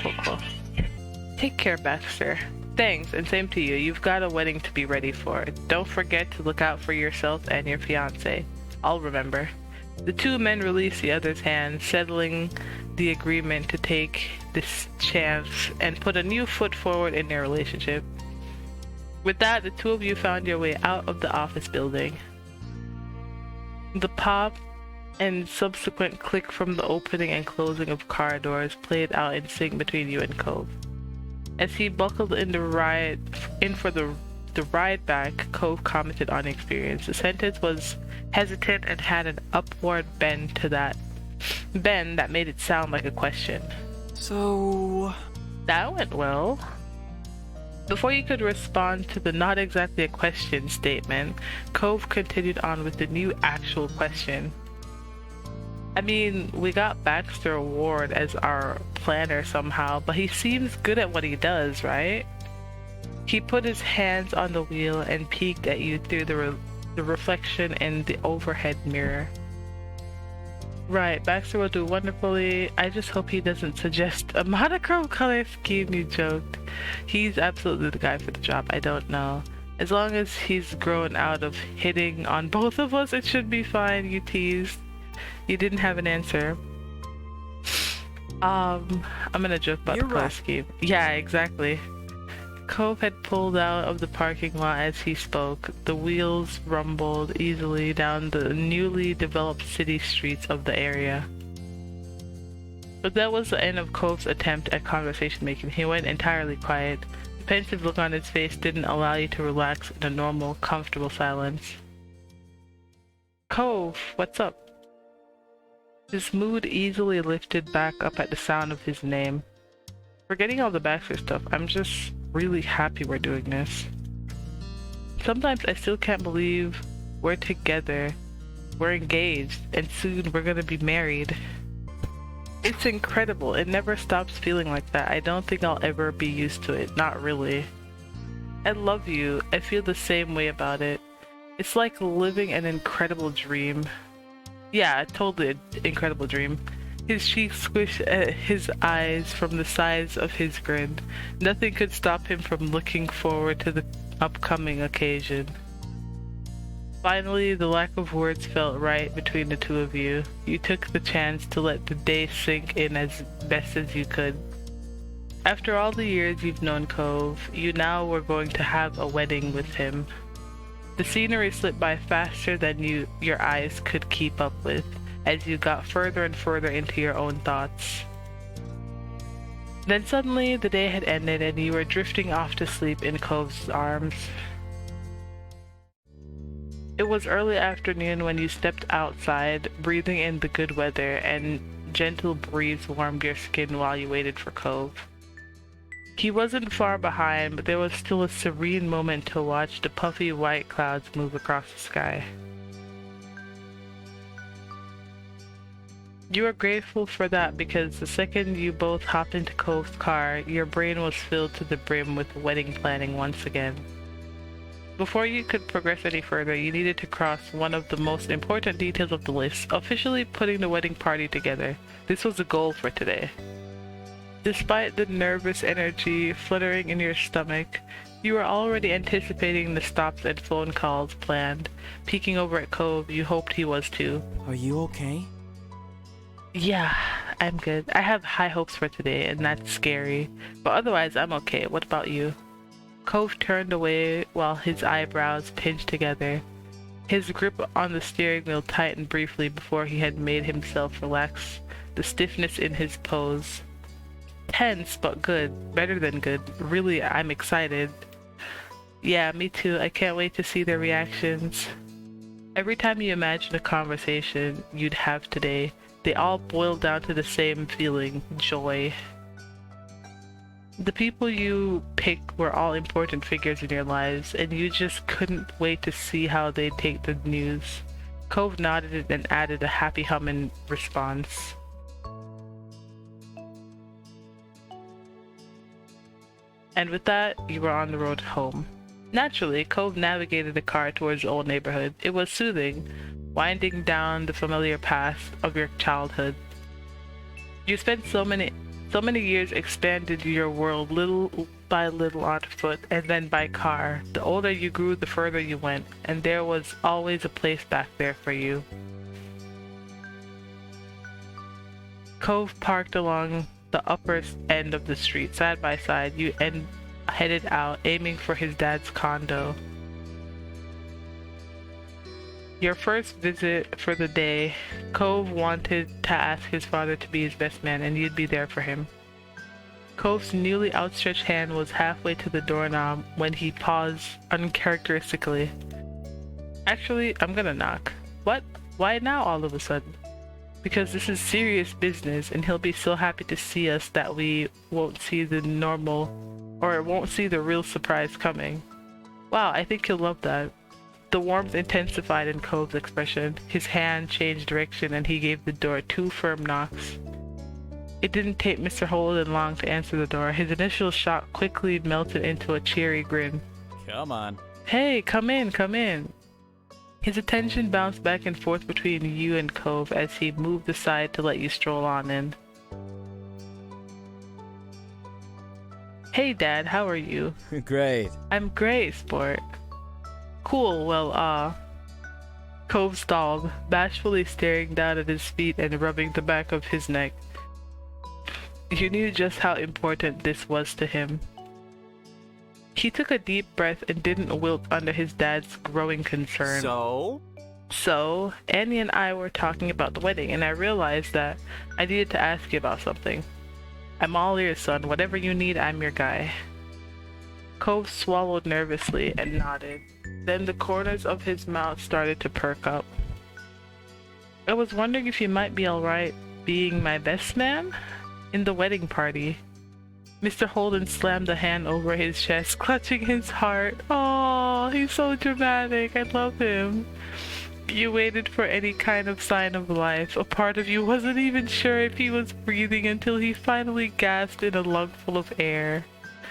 Take care, Baxter. Thanks, and same to you. You've got a wedding to be ready for. Don't forget to look out for yourself and your fiancé. I'll remember. The two men released the other's hand, settling the agreement to take this chance and put a new foot forward in their relationship. With that, the two of you found your way out of the office building. The pop and subsequent click from the opening and closing of car doors played out in sync between you and Cove. As he buckled in for the ride back, Cove commented on the experience. The sentence was hesitant and had an upward bend that made it sound like a question. So... That went well. Before you could respond to the not exactly a question statement, Cove continued on with the new actual question. I mean, we got Baxter Ward as our planner somehow, but he seems good at what he does, right? He put his hands on the wheel and peeked at you through the reflection in the overhead mirror. Right, Baxter will do wonderfully. I just hope he doesn't suggest a monochrome color scheme, you joked. He's absolutely the guy for the job, I don't know. As long as he's grown out of hitting on both of us, it should be fine, you teased. You didn't have an answer. I'm gonna joke about the color scheme. Yeah, exactly. Cove had pulled out of the parking lot as he spoke. The wheels rumbled easily down the newly developed city streets of the area. But that was the end of Cove's attempt at conversation making. He went entirely quiet. The pensive look on his face didn't allow you to relax in a normal, comfortable silence. Cove, what's up? His mood easily lifted back up at the sound of his name. Forgetting all the Baxter stuff, I'm just really happy we're doing this. Sometimes I still can't believe we're together, we're engaged, and soon we're gonna be married. It's incredible. It never stops feeling like that. I don't think I'll ever be used to it. Not really. I love you. I feel the same way about it. It's like living an incredible dream. Yeah, totally an incredible dream. His cheeks squished at his eyes from the size of his grin. Nothing could stop him from looking forward to the upcoming occasion. Finally, the lack of words felt right between the two of you. You took the chance to let the day sink in as best as you could. After all the years you've known Cove, you now were going to have a wedding with him. The scenery slipped by faster than your eyes could keep up with, as you got further and further into your own thoughts. Then suddenly, the day had ended and you were drifting off to sleep in Cove's arms. It was early afternoon when you stepped outside, breathing in the good weather, and gentle breeze warmed your skin while you waited for Cove. He wasn't far behind, but there was still a serene moment to watch the puffy white clouds move across the sky. You are grateful for that because the second you both hopped into Cove's car, your brain was filled to the brim with wedding planning once again. Before you could progress any further, you needed to cross one of the most important details of the list, officially putting the wedding party together. This was the goal for today. Despite the nervous energy fluttering in your stomach, you were already anticipating the stops and phone calls planned. Peeking over at Cove, you hoped he was too. Are you okay? Yeah, I'm good. I have high hopes for today, and that's scary. But otherwise, I'm okay. What about you? Cove turned away while his eyebrows pinched together. His grip on the steering wheel tightened briefly before he had made himself relax the stiffness in his pose. Tense, but good. Better than good. Really, I'm excited. Yeah, me too. I can't wait to see their reactions. Every time you imagine a conversation you'd have today, they all boil down to the same feeling, joy. The people you picked were all important figures in your lives, and you just couldn't wait to see how they'd take the news. Cove nodded and added a happy hum in response. And with that, you were on the road home. Naturally, Cove navigated the car towards the old neighborhood. It was soothing, winding down the familiar path of your childhood. You spent so many years expanded your world little by little on foot and then by car. The older you grew, the further you went, and there was always a place back there for you. Cove parked along the upper end of the street, side by side. You headed out, aiming for his dad's condo. Your first visit for the day, Cove wanted to ask his father to be his best man, and you'd be there for him. Cove's newly outstretched hand was halfway to the doorknob when he paused uncharacteristically. Actually, I'm gonna knock. What? Why now all of a sudden? Because this is serious business, and he'll be so happy to see us that we won't see the real surprise coming. Wow, I think he'll love that. The warmth intensified in Cove's expression. His hand changed direction and he gave the door 2 firm knocks. It didn't take Mr. Holden long to answer the door. His initial shock quickly melted into a cheery grin. Come on. Hey, come in, come in. His attention bounced back and forth between you and Cove as he moved aside to let you stroll on in. Hey Dad, how are you? Great. I'm great, sport. Cool, well, Cove stalled, bashfully staring down at his feet and rubbing the back of his neck. You knew just how important this was to him. He took a deep breath and didn't wilt under his dad's growing concern. So, Annie and I were talking about the wedding, and I realized that I needed to ask you about something. I'm all ears, son. Whatever you need, I'm your guy. Cove swallowed nervously and nodded. Then the corners of his mouth started to perk up. I was wondering if you might be alright being my best man in the wedding party. Mr. Holden slammed a hand over his chest, clutching his heart. Oh, he's so dramatic. I love him. You waited for any kind of sign of life. A part of you wasn't even sure if he was breathing until he finally gasped in a lungful of air.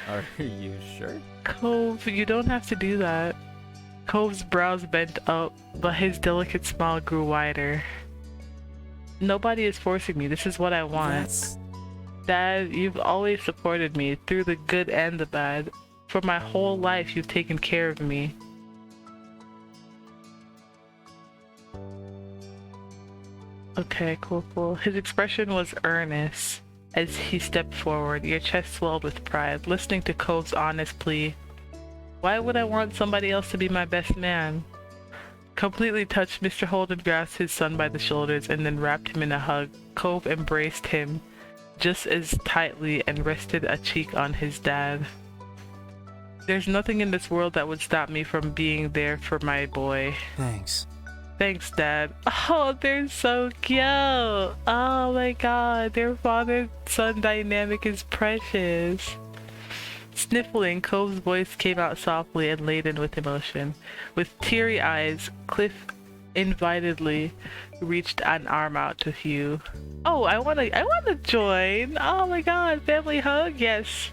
Are you sure? Cove, you don't have to do that. Cove's brows bent up, but his delicate smile grew wider. Nobody is forcing me. This is what I want. Dad, you've always supported me through the good and the bad. For my whole life, you've taken care of me. Okay, cool. His expression was earnest as he stepped forward. Your chest swelled with pride, listening to Cove's honest plea. Why would I want somebody else to be my best man? Completely touched, Mr. Holden grasped his son by the shoulders and then wrapped him in a hug. Cove embraced him just as tightly and rested a cheek on his dad. There's nothing in this world that would stop me from being there for my boy. Thanks. Thanks, Dad. Oh, they're so cute. Oh my god, their father-son dynamic is precious. Sniffling, Cove's voice came out softly and laden with emotion. With teary eyes, Cliff invitedly reached an arm out to Hugh. Oh, I wanna join. Oh my god, family hug, yes.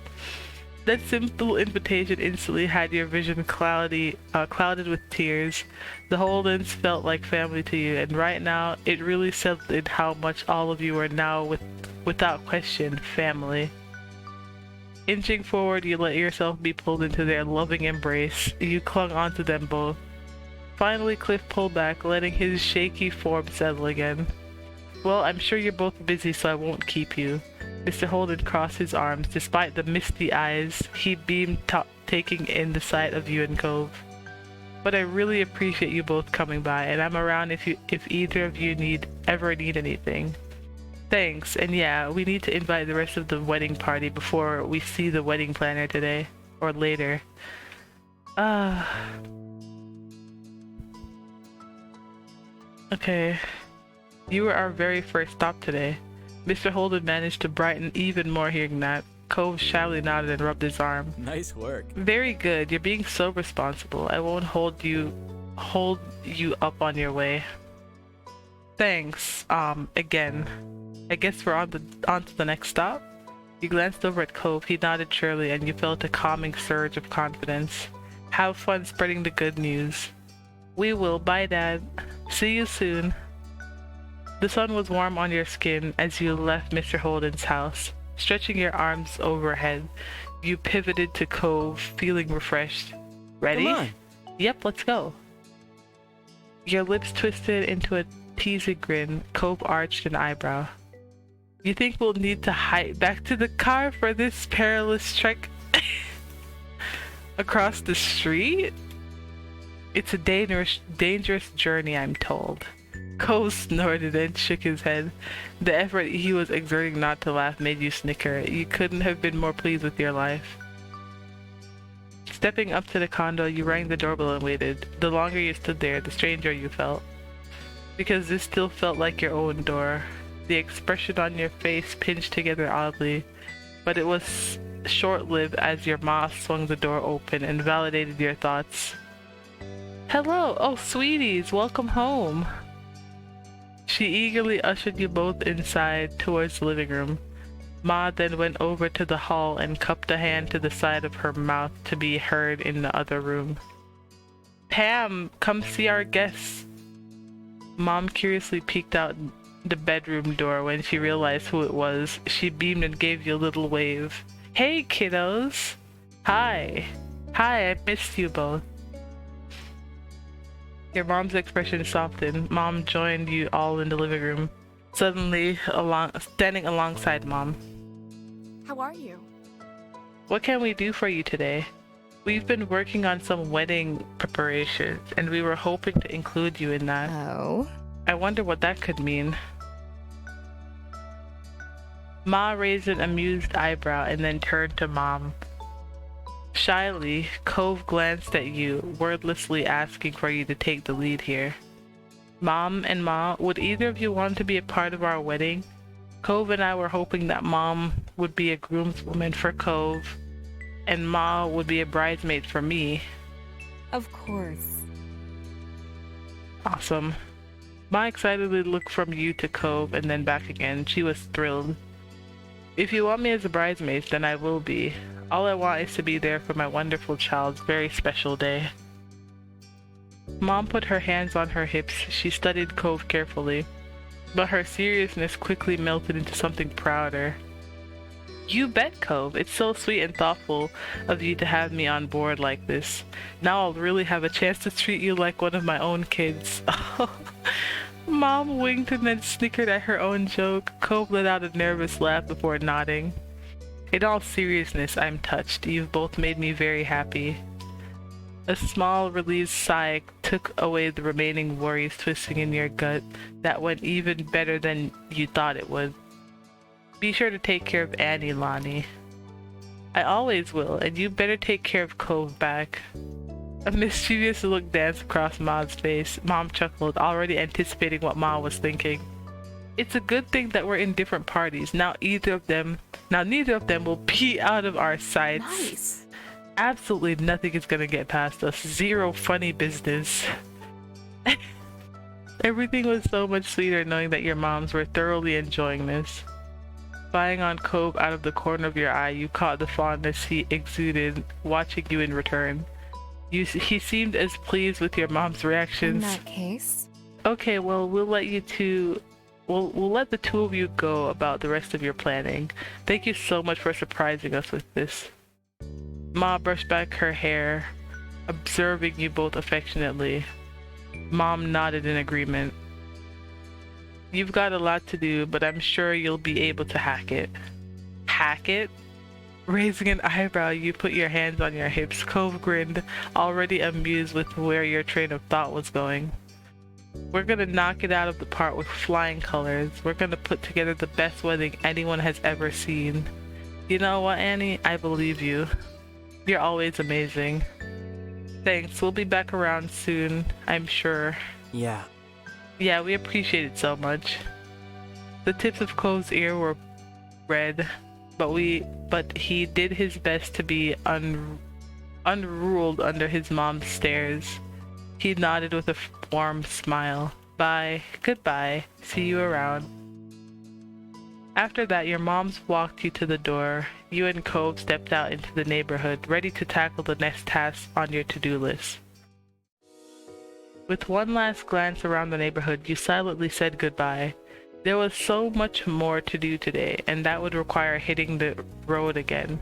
That simple invitation instantly had your vision clouded with tears. The Holdens felt like family to you, and right now it really settled in how much all of you are now, without question, family. Inching forward, you let yourself be pulled into their loving embrace. You clung onto them both. Finally, Cliff pulled back, letting his shaky form settle again. Well, I'm sure you're both busy, so I won't keep you. Mr. Holden crossed his arms. Despite the misty eyes, he beamed, taking in the sight of you and Cove. But I really appreciate you both coming by, and I'm around if either of you ever need anything. Thanks, and yeah, we need to invite the rest of the wedding party before we see the wedding planner today, or later. Okay. You were our very first stop today. Mr. Holden managed to brighten even more hearing that. Cove shyly nodded and rubbed his arm. Nice work. Very good. You're being so responsible. I won't hold you up on your way. Thanks. Again. I guess we're on to the next stop? You glanced over at Cove. He nodded surely, and you felt a calming surge of confidence. Have fun spreading the good news. We will. Bye, Dad. See you soon. The sun was warm on your skin as you left Mr. Holden's house. Stretching your arms overhead, you pivoted to Cove, feeling refreshed. Ready? Come on. Yep, let's go. Your lips twisted into a teasing grin. Cove arched an eyebrow. You think we'll need to hike back to the car for this perilous trek across the street? It's a dangerous journey, I'm told. Cole snorted and shook his head. The effort he was exerting not to laugh made you snicker. You couldn't have been more pleased with your life. Stepping up to the condo, you rang the doorbell and waited. The longer you stood there, the stranger you felt. Because this still felt like your own door. The expression on your face pinched together oddly, but it was short-lived as your ma swung the door open and validated your thoughts. Hello! Oh, sweeties, welcome home! She eagerly ushered you both inside towards the living room. Ma then went over to the hall and cupped a hand to the side of her mouth to be heard in the other room. Pam, come see our guests! Mom curiously peeked out the bedroom door when she realized who it was. She beamed and gave you a little wave. Hey, kiddos! Hi! Hi, I missed you both. Your mom's expression softened. Mom joined you all in the living room, suddenly standing alongside Mom. How are you? What can we do for you today? We've been working on some wedding preparations, and we were hoping to include you in that. Oh? I wonder what that could mean. Ma raised an amused eyebrow and then turned to Mom. Shyly, Cove glanced at you, wordlessly asking for you to take the lead here. Mom and Ma, would either of you want to be a part of our wedding? Cove and I were hoping that Mom would be a groomswoman for Cove, and Ma would be a bridesmaid for me. Of course. Awesome. Ma excitedly looked from you to Cove and then back again. She was thrilled. If you want me as a bridesmaid, then I will be. All I want is to be there for my wonderful child's very special day. Mom put her hands on her hips. She studied Cove carefully, but her seriousness quickly melted into something prouder. You bet, Cove. It's so sweet and thoughtful of you to have me on board like this. Now I'll really have a chance to treat you like one of my own kids. Mom winked and then snickered at her own joke. Cove let out a nervous laugh before nodding. In all seriousness, I'm touched. You've both made me very happy. A small, relieved sigh took away the remaining worries twisting in your gut. That went even better than you thought it would. Be sure to take care of Annie, Lonnie. I always will, and you better take care of Cove back. A mischievous look danced across Ma's face. Mom chuckled, already anticipating what Ma was thinking. It's a good thing that we're in different parties. Now neither of them will be out of our sights. Nice. Absolutely nothing is gonna get past us. Zero funny business. Everything was so much sweeter knowing that your moms were thoroughly enjoying this. Spying on Cove out of the corner of your eye, you caught the fondness he exuded, watching you in return. He seemed as pleased with your mom's reactions. In that case? Okay, well, we'll let the two of you go about the rest of your planning. Thank you so much for surprising us with this. Ma brushed back her hair, observing you both affectionately. Mom nodded in agreement. You've got a lot to do, but I'm sure you'll be able to hack it. Hack it? Raising an eyebrow, you put your hands on your hips. Cove grinned, already amused with where your train of thought was going. We're gonna knock it out of the park with flying colors. We're gonna put together the best wedding anyone has ever seen. You know what, Annie? I believe you. You're always amazing. Thanks, we'll be back around soon, I'm sure. Yeah. Yeah, we appreciate it so much. The tips of Cove's ear were red, but he did his best to be unruled under his mom's stares. He nodded with a warm smile. Bye. Goodbye. See you around. After that, your moms walked you to the door. You and Cove stepped out into the neighborhood, ready to tackle the next task on your to-do list. With one last glance around the neighborhood, you silently said goodbye. There was so much more to do today, and that would require hitting the road again.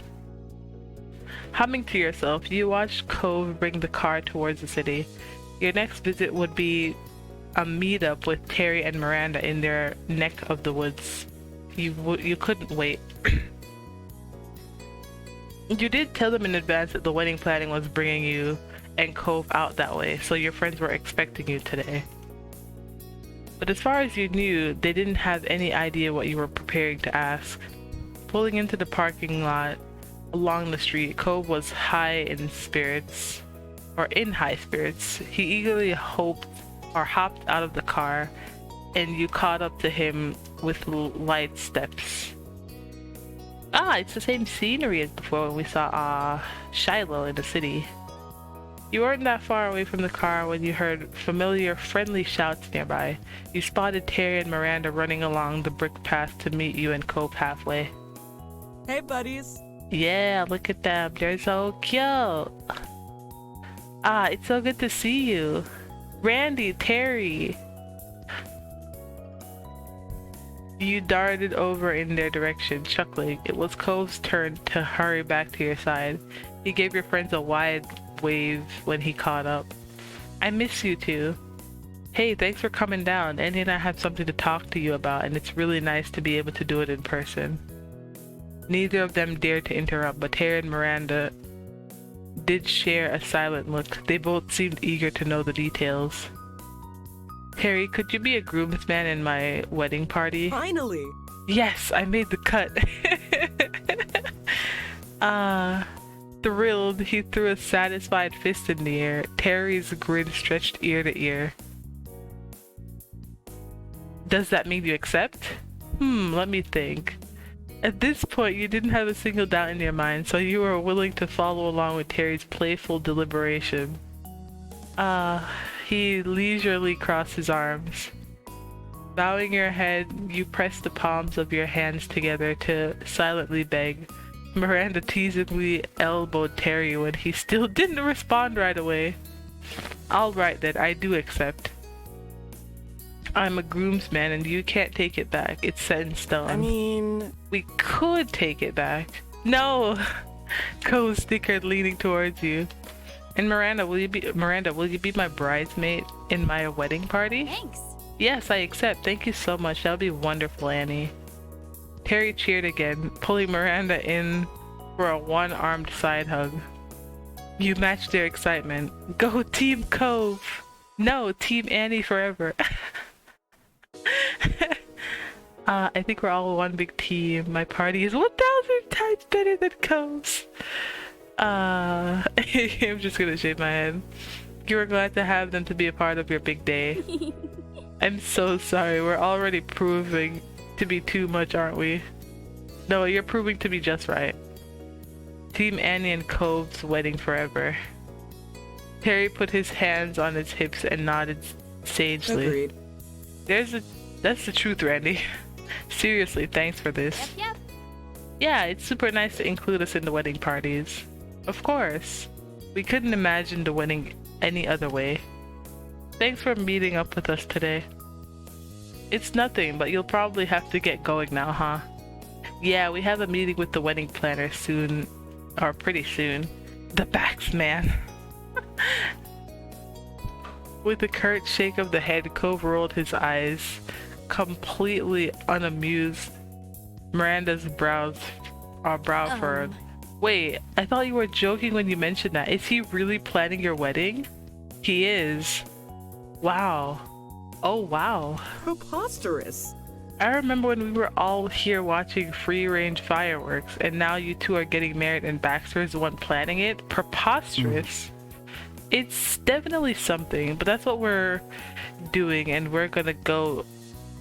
Humming to yourself, you watched Cove bring the car towards the city. Your next visit would be a meetup with Terry and Miranda in their neck of the woods. You couldn't wait. You did tell them in advance that the wedding planning was bringing you and Cove out that way, so your friends were expecting you today. But as far as you knew, they didn't have any idea what you were preparing to ask. Pulling into the parking lot along the street, Cove was in high spirits. He eagerly hopped out of the car, and you caught up to him with light steps. It's the same scenery as before when we saw Shiloh in the city. You weren't that far away from the car when you heard familiar, friendly shouts nearby. You spotted Terry and Miranda running along the brick path to meet you and Cove halfway. Hey, buddies. Yeah, look at them. They're so cute. Ah, it's so good to see you. Randy, Terry. You darted over in their direction, chuckling. It was Cove's turn to hurry back to your side. He gave your friends a wide wave when he caught up. I miss you too. Hey, thanks for coming down. Annie and I have something to talk to you about, and it's really nice to be able to do it in person. Neither of them dared to interrupt, but Terry and Miranda did share a silent look. They both seemed eager to know the details. Terry, could you be a groomsman in my wedding party? Finally! Yes, I made the cut. Thrilled, he threw a satisfied fist in the air. Terry's grin stretched ear to ear. Does that mean you accept? Let me think. At this point, you didn't have a single doubt in your mind, so you were willing to follow along with Terry's playful deliberation. He leisurely crossed his arms. Bowing your head, you pressed the palms of your hands together to silently beg. Miranda teasingly elbowed Terry when he still didn't respond right away. Alright then, I do accept. I'm a groomsman and you can't take it back. It's set in stone. I mean... We could take it back. No! Cove snickered, leaning towards you. And Miranda, will you be my bridesmaid in my wedding party? Thanks. Yes, I accept. Thank you so much. That'll be wonderful, Annie. Terry cheered again, pulling Miranda in for a one-armed side hug. You matched their excitement. Go Team Cove! No, Team Annie forever. I think we're all one big team. My party is 1,000 times better than Cove's. I'm just gonna shake my head. You were glad to have them to be a part of your big day. I'm so sorry. We're already proving to be too much, aren't we? No, you're proving to be just right. Team Annie and Cove's wedding forever. Terry put his hands on his hips and nodded sagely. Agreed. That's the truth, Randy. Seriously, thanks for this. Yep. Yeah, it's super nice to include us in the wedding parties. Of course. We couldn't imagine the wedding any other way. Thanks for meeting up with us today. It's nothing, but you'll probably have to get going now, huh? Yeah, we have a meeting with the wedding planner soon, or pretty soon. The Baxter man. With a curt shake of the head, Cove rolled his eyes, completely unamused. Miranda's brow furrowed. Wait, I thought you were joking when you mentioned that. Is he really planning your wedding? He is. Wow. Oh, wow. Preposterous. I remember when we were all here watching free-range fireworks, and now you two are getting married and Baxter is the one planning it? Preposterous. It's definitely something, but that's what we're doing, and we're gonna go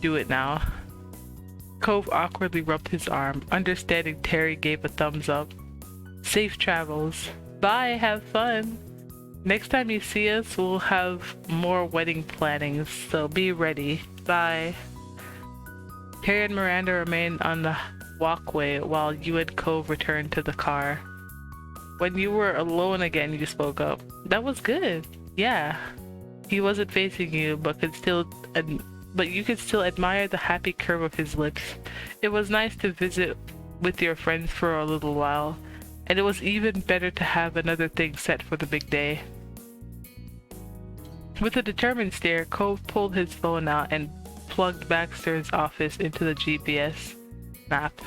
do it now. Cove awkwardly rubbed his arm. Understanding, Terry gave a thumbs up. Safe travels. Bye, have fun. Next time you see us, we'll have more wedding plannings, so be ready. Bye. Terry and Miranda remained on the walkway while you and Cove returned to the car. When you were alone again, you spoke up. That was good. Yeah. He wasn't facing you, but you could still admire the happy curve of his lips. It was nice to visit with your friends for a little while, and it was even better to have another thing set for the big day. With a determined stare, Cove pulled his phone out and plugged Baxter's office into the GPS map.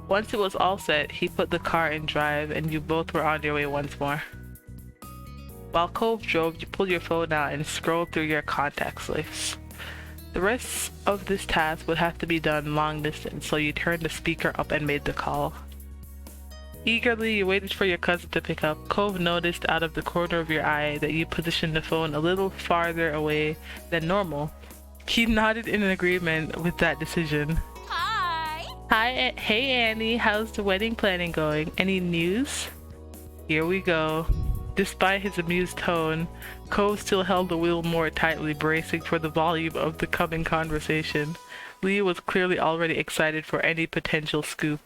Once it was all set, he put the car in drive and you both were on your way once more. While Cove drove, you pulled your phone out and scrolled through your contacts list. The rest of this task would have to be done long distance, so you turned the speaker up and made the call. Eagerly, you waited for your cousin to pick up. Cove noticed out of the corner of your eye that you positioned the phone a little farther away than normal. He nodded in agreement with that decision. Hi, hey Annie, how's the wedding planning going? Any news? Here we go. Despite his amused tone, Cove still held the wheel more tightly, bracing for the volume of the coming conversation. Lee was clearly already excited for any potential scoop.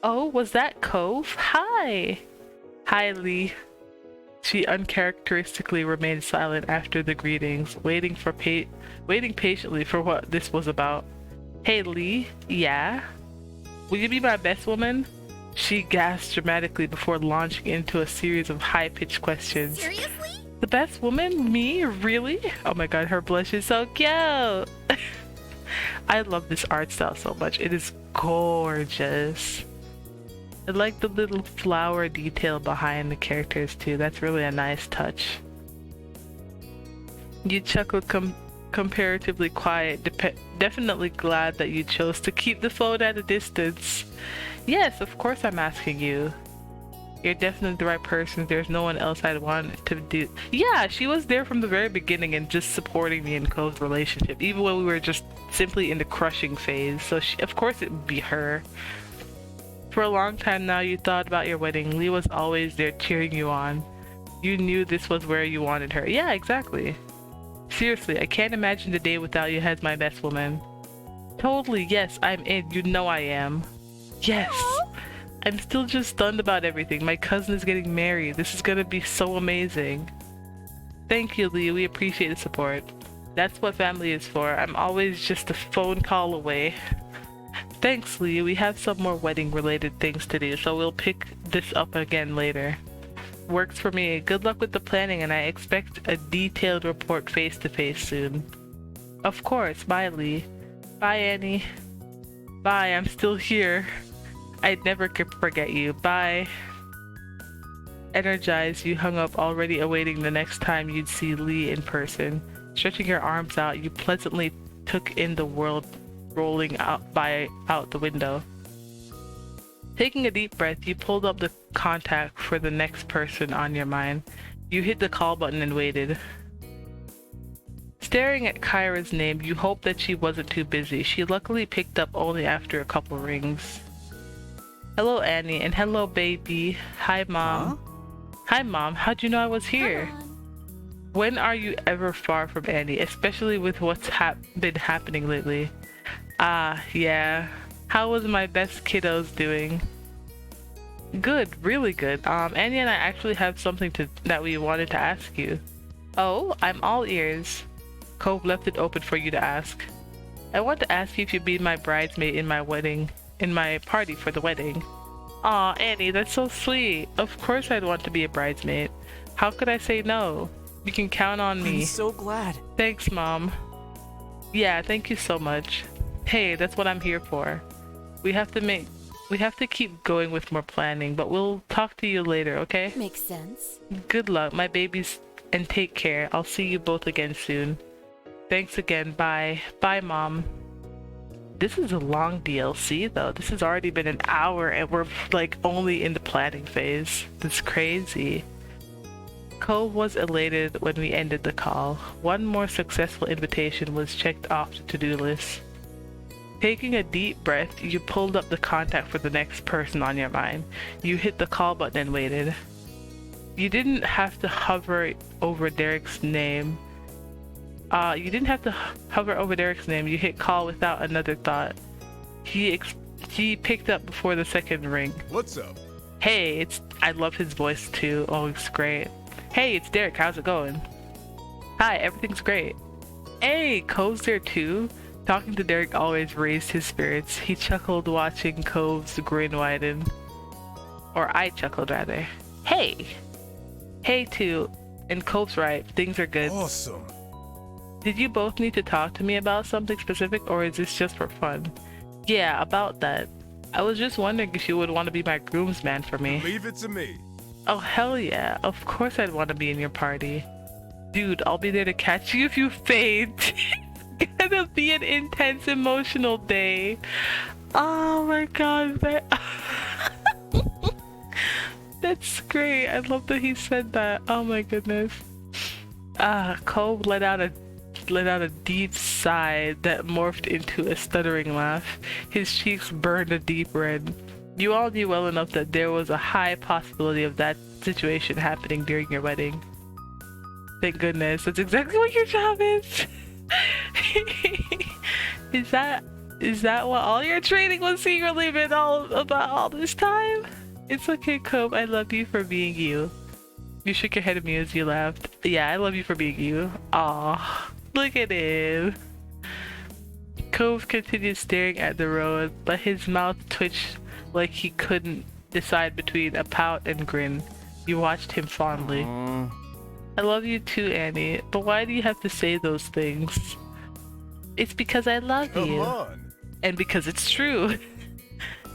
Oh, was that Cove? Hi! Hi, Lee. She uncharacteristically remained silent after the greetings, waiting patiently for what this was about. Hey, Lee. Yeah? Will you be my best woman? She gasped dramatically before launching into a series of high-pitched questions. Seriously? The best woman? Me? Really? Oh my god, her blush is so cute! I love this art style so much. It is gorgeous. I like the little flower detail behind the characters too. That's really a nice touch. You chuckled comparatively quiet, definitely glad that you chose to keep the phone at a distance. Yes, of course I'm asking you. You're definitely the right person. There's no one else I'd want to do. Yeah, she was there from the very beginning and just supporting me in Cove's relationship, even when we were just simply in the crushing phase. So of course it would be her. For a long time now, you thought about your wedding. Lee was always there cheering you on. You knew this was where you wanted her. Yeah, exactly. Seriously, I can't imagine the day without you as my best woman. Totally, yes, I'm in. You know I am. Yes. I'm still just stunned about everything. My cousin is getting married. This is gonna be so amazing. Thank you, Lee. We appreciate the support. That's what family is for. I'm always just a phone call away. Thanks, Lee. We have some more wedding-related things to do, so we'll pick this up again later. Works for me. Good luck with the planning, and I expect a detailed report face-to-face soon. Of course. Bye, Lee. Bye, Annie. Bye, I'm still here. I'd never forget you. Bye. Energized, you hung up, already awaiting the next time you'd see Lee in person. Stretching your arms out, you pleasantly took in the world rolling out the window. Taking a deep breath, you pulled up the contact for the next person on your mind. You hit the call button and waited. Staring at Kyra's name, you hoped that she wasn't too busy. She luckily picked up only after a couple rings. Hello, Annie, and hello, baby. Hi, Mom. Huh? Hi, Mom. How'd you know I was here? When are you ever far from Annie, especially with what's been happening lately? Ah, yeah. How was my best kiddos doing? Good, really good. Annie and I actually have something that we wanted to ask you. Oh, I'm all ears. Cove left it open for you to ask. I want to ask you if you'd be my bridesmaid in my party for the wedding. Aw, Annie, that's so sweet. Of course I'd want to be a bridesmaid. How could I say no? You can count on me. I'm so glad. Thanks, Mom. Yeah, thank you so much. Hey, that's what I'm here for. We have to keep going with more planning, but we'll talk to you later, okay? Makes sense. Good luck, my babies, and take care. I'll see you both again soon. Thanks again. Bye. Bye, Mom. This is a long DLC though. This has already been an hour and we're like only in the planning phase. That's crazy. Cove was elated when we ended the call. One more successful invitation was checked off the to-do list. Taking a deep breath, you pulled up the contact for the next person on your mind. You hit the call button and waited. You didn't have to hover over Derek's name. You hit call without another thought. He picked up before the second ring. What's up? Hey, I love his voice too. Oh, it's great. Hey, it's Derek. How's it going? Hi, everything's great. Hey, Cove's there too. Talking to Derek always raised his spirits. He chuckled watching Cove's grin widen. Or I chuckled rather. Hey! Hey too. And Cove's right. Things are good. Awesome. Did you both need to talk to me about something specific, or is this just for fun? Yeah, about that. I was just wondering if you would want to be my groomsman for me. Leave it to me. Oh, hell yeah. Of course I'd want to be in your party. Dude, I'll be there to catch you if you faint. It's gonna be an intense emotional day. Oh my god. That's great. I love that he said that. Oh my goodness. Cove let out a deep sigh that morphed into a stuttering laugh. His cheeks burned a deep red. You all knew well enough that there was a high possibility of that situation happening during your wedding. Thank goodness. That's exactly what your job is. Is that what all your training was secretly been all about all this time? It's okay, Cove. I love you for being you. You shook your head at me as you laughed. Yeah, I love you for being you. Aw, look at him. Cove continued staring at the road, but his mouth twitched like he couldn't decide between a pout and grin. You watched him fondly. I love you too, Annie, but why do you have to say those things? It's because I love you. Come on. And because it's true.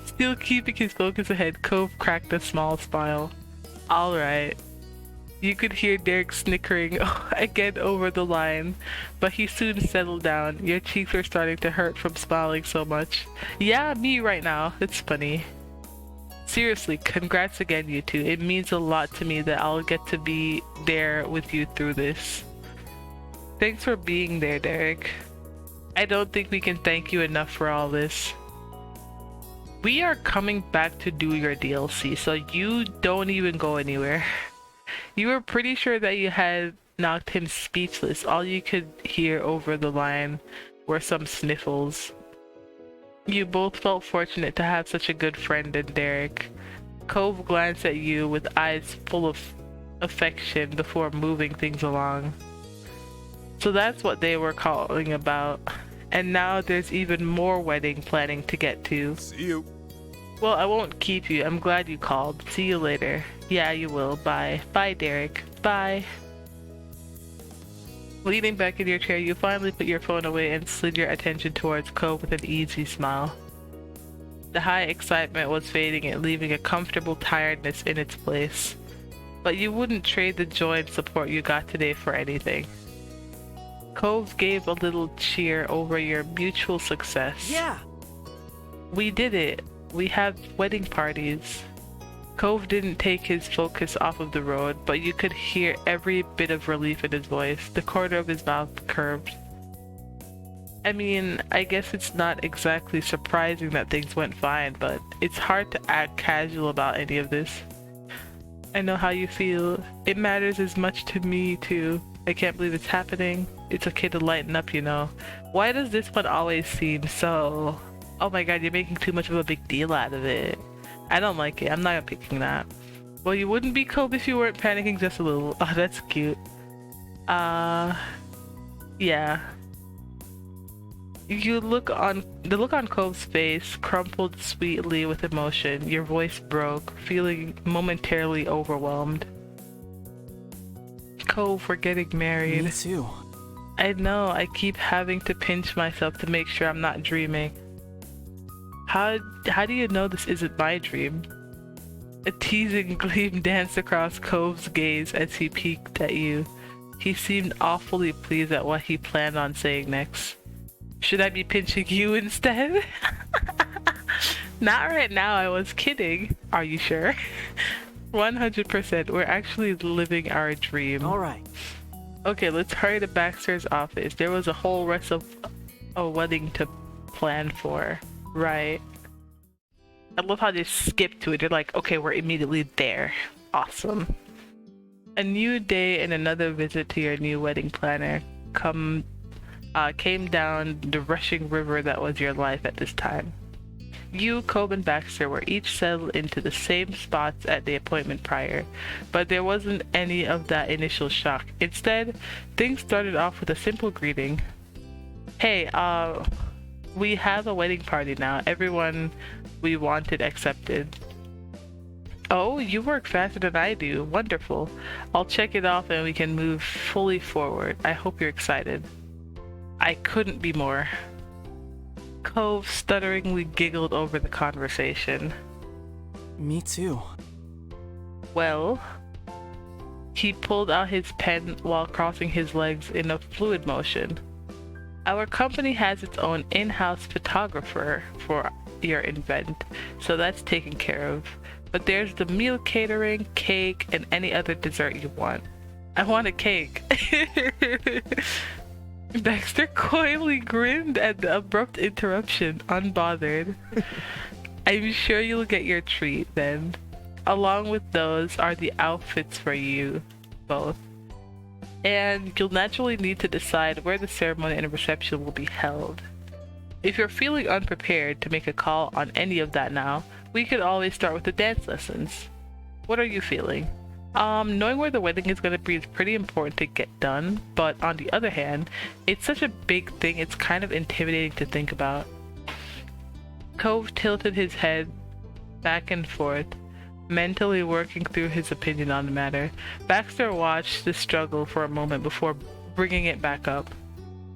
Still keeping his focus ahead, Cove cracked a small smile. Alright. You could hear Derek snickering again over the line, but he soon settled down. Your cheeks were starting to hurt from smiling so much. Yeah, me right now. It's funny. Seriously, congrats again, you two. It means a lot to me that I'll get to be there with you through this. Thanks for being there, Derek. I don't think we can thank you enough for all this. We are coming back to do your DLC, so you don't even go anywhere. You were pretty sure that you had knocked him speechless. All you could hear over the line were some sniffles. You both felt fortunate to have such a good friend in Derek. Cove glanced at you with eyes full of affection before moving things along. So that's what they were calling about. And now there's even more wedding planning to get to. See you. Well, I won't keep you. I'm glad you called. See you later. Yeah, you will. Bye. Bye, Derek. Bye. Leaning back in your chair, you finally put your phone away and slid your attention towards Cove with an easy smile. The high excitement was fading and leaving a comfortable tiredness in its place. But you wouldn't trade the joy and support you got today for anything. Cove gave a little cheer over your mutual success. Yeah. We did it. We have wedding parties. Cove didn't take his focus off of the road, but you could hear every bit of relief in his voice. The corner of his mouth curved. I mean, I guess it's not exactly surprising that things went fine, but it's hard to act casual about any of this. I know how you feel. It matters as much to me, too. I can't believe it's happening. It's okay to lighten up, you know. Why does this one always seem so... Oh my god, you're making too much of a big deal out of it. I don't like it. I'm not picking that. Well, you wouldn't be Cove if you weren't panicking just a little. Oh, that's cute. Yeah. The look on Cove's face crumpled sweetly with emotion. Your voice broke, feeling momentarily overwhelmed. Cove, we're getting married. Me too. I know, I keep having to pinch myself to make sure I'm not dreaming. How do you know this isn't my dream? A teasing gleam danced across Cove's gaze as he peeked at you. He seemed awfully pleased at what he planned on saying next. Should I be pinching you instead? Not right now, I was kidding. Are you sure? 100%, we're actually living our dream. Alright. Okay, let's hurry to Baxter's office. There was a whole rest of a wedding to plan for. Right. I love how they skip to it. They're like, okay, we're immediately there. Awesome. A new day and another visit to your new wedding planner came down the rushing river that was your life at this time. You, Cove, and Baxter were each settled into the same spots at the appointment prior, but there wasn't any of that initial shock. Instead, things started off with a simple greeting. Hey, we have a wedding party now. Everyone we wanted accepted. Oh, you work faster than I do. Wonderful. I'll check it off and we can move fully forward. I hope you're excited. I couldn't be more. Cove stutteringly giggled over the conversation. Me too. Well, he pulled out his pen while crossing his legs in a fluid motion. Our company has its own in-house photographer for your event, so that's taken care of. But there's the meal catering, cake, and any other dessert you want. I want a cake. Baxter coyly grinned at the abrupt interruption, unbothered. I'm sure you'll get your treat then. along with those are the outfits for you both. And you'll naturally need to decide where the ceremony and reception will be held. If you're feeling unprepared to make a call on any of that now, we could always start with the dance lessons. What are you feeling? Knowing where the wedding is going to be is pretty important to get done, but on the other hand, it's such a big thing, it's kind of intimidating to think about. Cove tilted his head back and forth, mentally working through his opinion on the matter. Baxter watched the struggle for a moment before bringing it back up.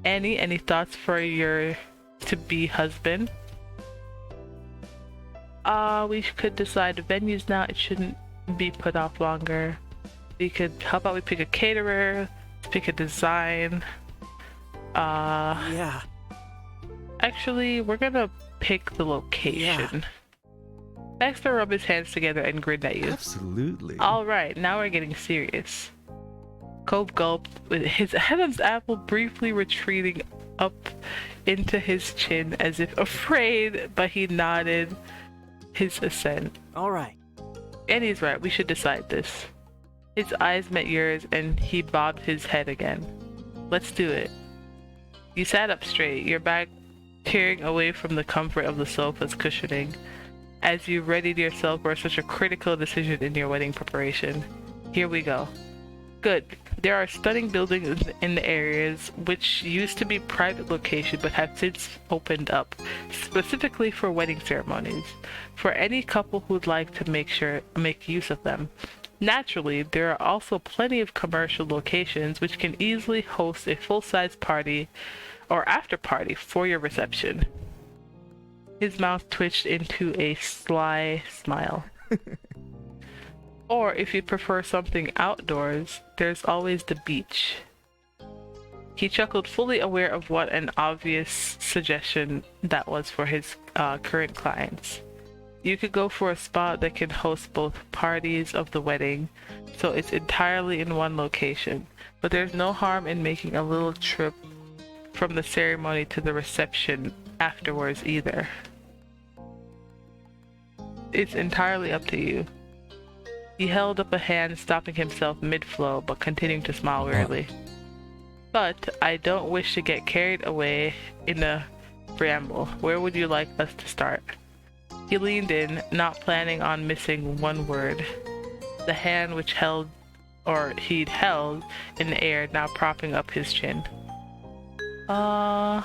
Annie, any thoughts for your to-be husband? We could decide the venues now. It shouldn't be put off longer. How about we pick a caterer, pick a design. Yeah. Actually, we're gonna pick the location. Yeah. Baxter rubbed his hands together and grinned at you. Absolutely. Alright, now we're getting serious. Cove gulped, with his Adam's apple briefly retreating up into his chin as if afraid, but he nodded his assent. All right. And he's right, we should decide this. His eyes met yours and he bobbed his head again. Let's do it. You sat up straight, your back tearing away from the comfort of the sofa's cushioning, as you readied yourself for such a critical decision in your wedding preparation. Here we go. Good. There are stunning buildings in the areas which used to be private locations but have since opened up, specifically for wedding ceremonies, for any couple who'd like to make use of them. Naturally, there are also plenty of commercial locations which can easily host a full-size party or after party for your reception. His mouth twitched into a sly smile. Or if you prefer something outdoors, there's always the beach. He chuckled, fully aware of what an obvious suggestion that was for his current clients. You could go for a spot that can host both parties of the wedding, so it's entirely in one location, but there's no harm in making a little trip from the ceremony to the reception afterwards either. It's entirely up to you. He held up a hand, stopping himself mid-flow, but continuing to smile weirdly. But I don't wish to get carried away in a preamble. Where would you like us to start? He leaned in, not planning on missing one word. The hand which he'd held in the air, now propping up his chin. Can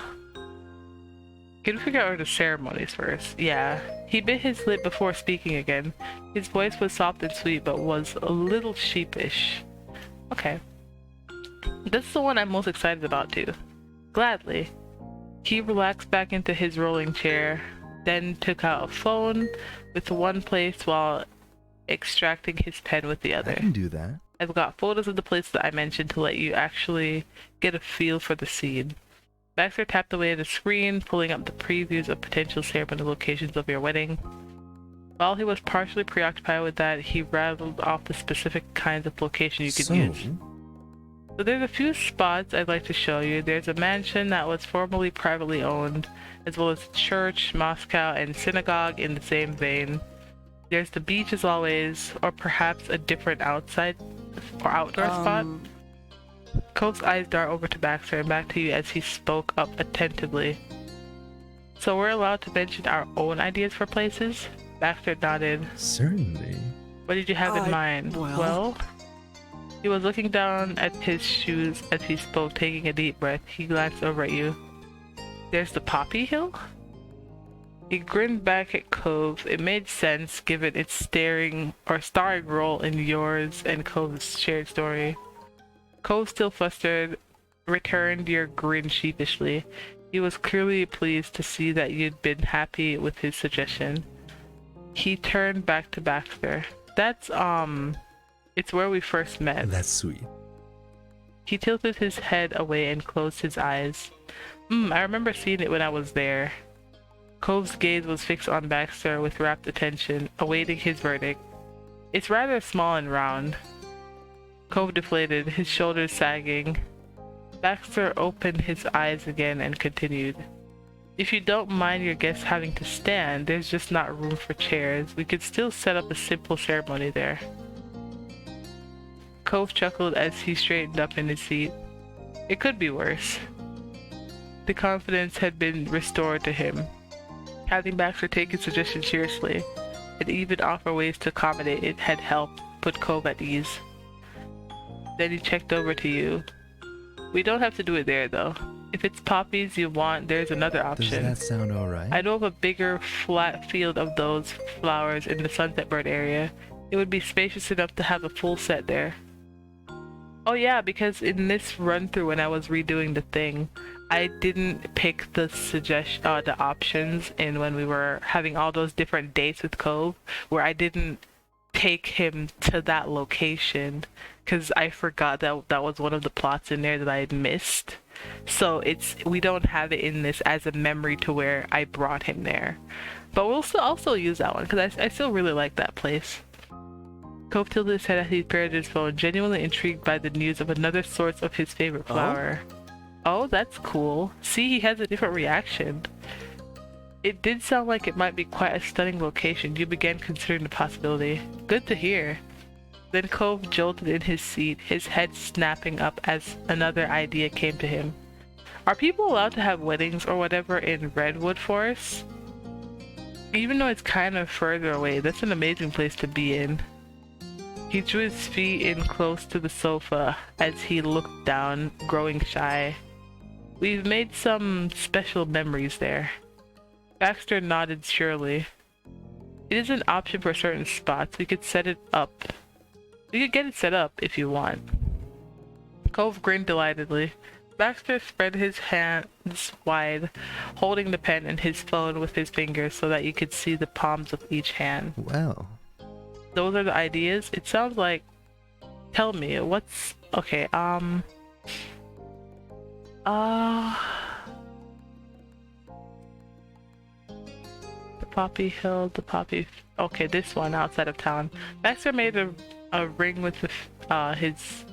we figure out the ceremonies first? Yeah. He bit his lip before speaking again. His voice was soft and sweet, but was a little sheepish. Okay. This is the one I'm most excited about too. Gladly. He relaxed back into his rolling chair, then took out a phone with one place while extracting his pen with the other. I can do that. I've got photos of the places that I mentioned to let you actually get a feel for the scene. Baxter tapped away at the screen, pulling up the previews of potential ceremony locations of your wedding. While he was partially preoccupied with that, he rattled off the specific kinds of locations you could use. So there's a few spots I'd like to show you. There's a mansion that was formerly privately owned, as well as a church, mosque, and synagogue in the same vein. There's the beach as always, or perhaps a different outside or outdoor spot. Cove's eyes dart over to Baxter and back to you as he spoke up attentively. So we're allowed to mention our own ideas for places? Baxter nodded. Certainly. What did you have in mind? Well... He was looking down at his shoes as he spoke, taking a deep breath. He glanced over at you. There's the Poppy Hill? He grinned back at Cove. It made sense given its starring role in yours and Cove's shared story. Cove, still flustered, returned your grin sheepishly. He was clearly pleased to see that you'd been happy with his suggestion. He turned back to Baxter. That's, it's where we first met. That's sweet. He tilted his head away and closed his eyes. I remember seeing it when I was there. Cove's gaze was fixed on Baxter with rapt attention, awaiting his verdict. It's rather small and round. Cove deflated, his shoulders sagging. Baxter opened his eyes again and continued. If you don't mind your guests having to stand, there's just not room for chairs. We could still set up a simple ceremony there. Cove chuckled as he straightened up in his seat. It could be worse. The confidence had been restored to him. Having Baxter take his suggestion seriously and even offer ways to accommodate it had helped put Cove at ease. Then he checked over to you. We don't have to do it there though. If it's poppies you want, there's another option. Does that sound alright? I know of a bigger, flat field of those flowers in the Sunset Bird area. It would be spacious enough to have a full set there. Oh yeah, because in this run-through when I was redoing the thing, I didn't pick the the options in when we were having all those different dates with Cove, where I didn't take him to that location, because I forgot that that was one of the plots in there that I had missed. So we don't have it in this as a memory to where I brought him there. But we'll still also use that one, because I still really like that place. Cove tilted his head as he peered at his phone, genuinely intrigued by the news of another source of his favorite flower. Oh, that's cool. See, he has a different reaction. It did sound like it might be quite a stunning location. You began considering the possibility. Good to hear. Then Cove jolted in his seat, his head snapping up as another idea came to him. Are people allowed to have weddings or whatever in Redwood Forest? Even though it's kind of further away, that's an amazing place to be in. He drew his feet in close to the sofa as he looked down, growing shy. We've made some special memories there. Baxter nodded surely. It is an option for certain spots. We could set it up. We could get it set up if you want. Cove grinned delightedly. Baxter spread his hands wide, holding the pen and his phone with his fingers so that you could see the palms of each hand. Well. Those are the ideas? It sounds like... Tell me, what's... Okay, The Poppy Hill, the Poppy... Okay, this one outside of town. Baxter made a ring with his...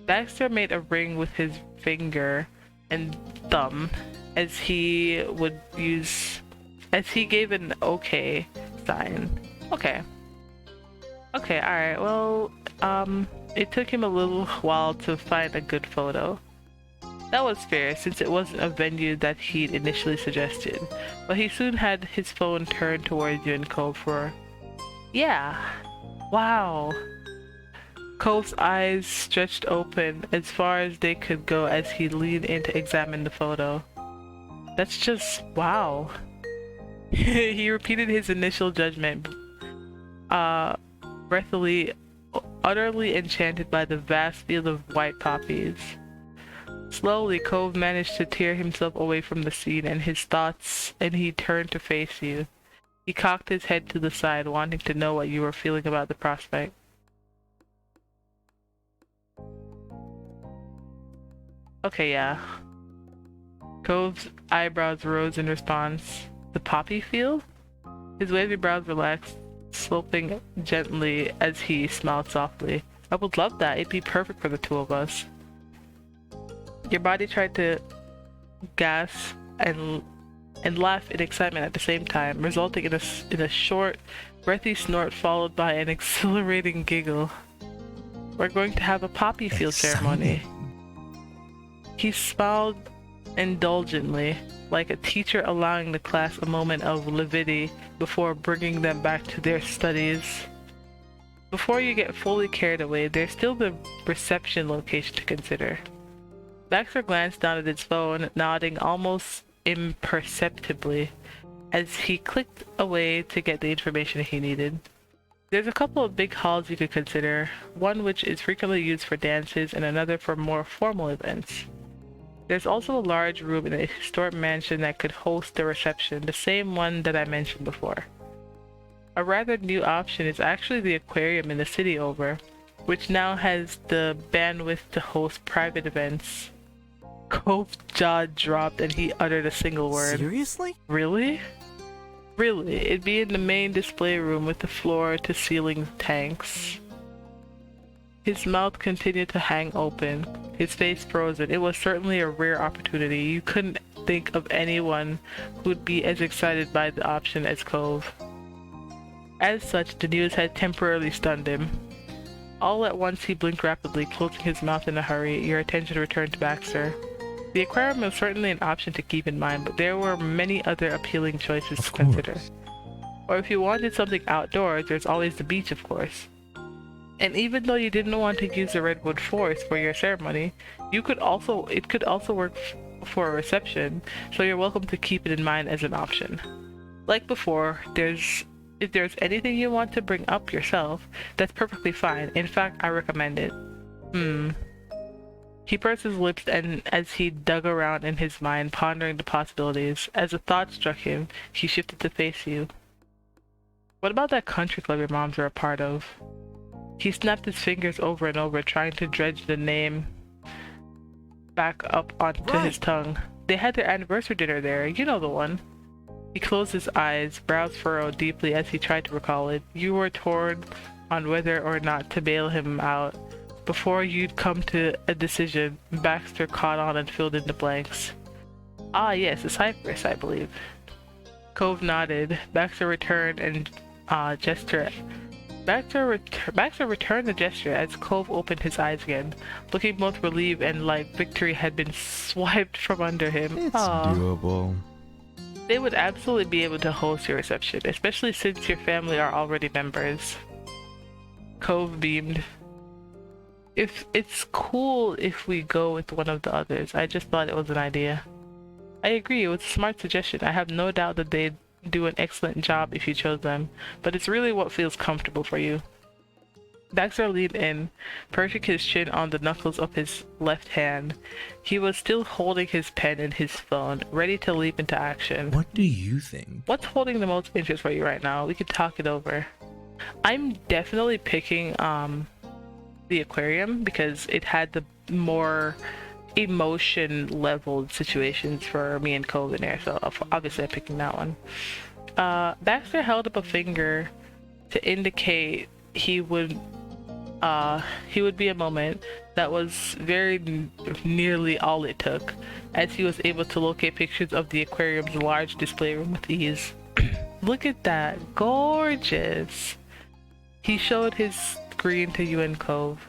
Baxter made a ring with his finger and thumb as he would use... As he gave an okay sign. Okay. Okay, alright, well, it took him a little while to find a good photo. That was fair, since it wasn't a venue that he'd initially suggested, but he soon had his phone turned towards you and Cove for... Yeah! Wow! Cove's eyes stretched open as far as they could go as he leaned in to examine the photo. That's just... wow. He repeated his initial judgment, breathily, utterly enchanted by the vast field of white poppies. Slowly, Cove managed to tear himself away from the scene and his thoughts, and he turned to face you. He cocked his head to the side, wanting to know what you were feeling about the prospect. Okay, yeah. Cove's eyebrows rose in response. The poppy field? His wavy brows relaxed, sloping gently as he smiled softly. I would love that. It'd be perfect for the two of us. Your body tried to gasp and laugh in excitement at the same time, resulting in a short, breathy snort followed by an exhilarating giggle. We're going to have a poppy field ceremony. He smiled indulgently, like a teacher allowing the class a moment of levity before bringing them back to their studies. Before you get fully carried away, there's still the reception location to consider. Baxter glanced down at his phone, nodding almost imperceptibly as he clicked away to get the information he needed. There's a couple of big halls you could consider, one which is frequently used for dances and another for more formal events. There's also a large room in a historic mansion that could host the reception, the same one that I mentioned before. A rather new option is actually the aquarium in the city over, which now has the bandwidth to host private events. Cove's jaw dropped and he uttered a single word. Seriously? Really? Really, it'd be in the main display room with the floor-to-ceiling tanks. His mouth continued to hang open, his face frozen. It was certainly a rare opportunity. You couldn't think of anyone who'd be as excited by the option as Cove. As such, the news had temporarily stunned him. All at once he blinked rapidly, closing his mouth in a hurry. Your attention returned to Baxter. The aquarium was certainly an option to keep in mind, but there were many other appealing choices to consider. Or if you wanted something outdoors, there's always the beach, of course. And even though you didn't want to use the redwood forest for your ceremony, it could also work for a reception, so you're welcome to keep it in mind as an option. Like before, if there's anything you want to bring up yourself, that's perfectly fine. In fact, I recommend it. He pursed his lips and as he dug around in his mind, pondering the possibilities. As a thought struck him, he shifted to face you. What about that country club your moms are a part of? He snapped his fingers over and over, trying to dredge the name back up onto his tongue. They had their anniversary dinner there, you know the one. He closed his eyes, brows furrowed deeply as he tried to recall it. You were torn on whether or not to bail him out. Before you'd come to a decision, Baxter caught on and filled in the blanks. Ah yes, the Cypress, I believe. Cove nodded. Baxter returned and gestured. Baxter returned the gesture as Cove opened his eyes again, looking both relieved and like victory had been swiped from under him. It's doable. They would absolutely be able to host your reception, especially since your family are already members. Cove beamed. It's cool if we go with one of the others. I just thought it was an idea. I agree, it was a smart suggestion. I have no doubt that they'd do an excellent job if you chose them, but it's really what feels comfortable for you. Baxter leaned in, perching his chin on the knuckles of his left hand. He was still holding his pen and his phone, ready to leap into action. What do you think? What's holding the most interest for you right now? We could talk it over. I'm definitely picking the aquarium because it had the more emotion leveled situations for me and Cove in there, so obviously I'm picking that one. Baxter held up a finger to indicate he would be a moment. That was very nearly all it took, as he was able to locate pictures of the aquarium's large display room with ease. Look at that, gorgeous! He showed his screen to you and Cove.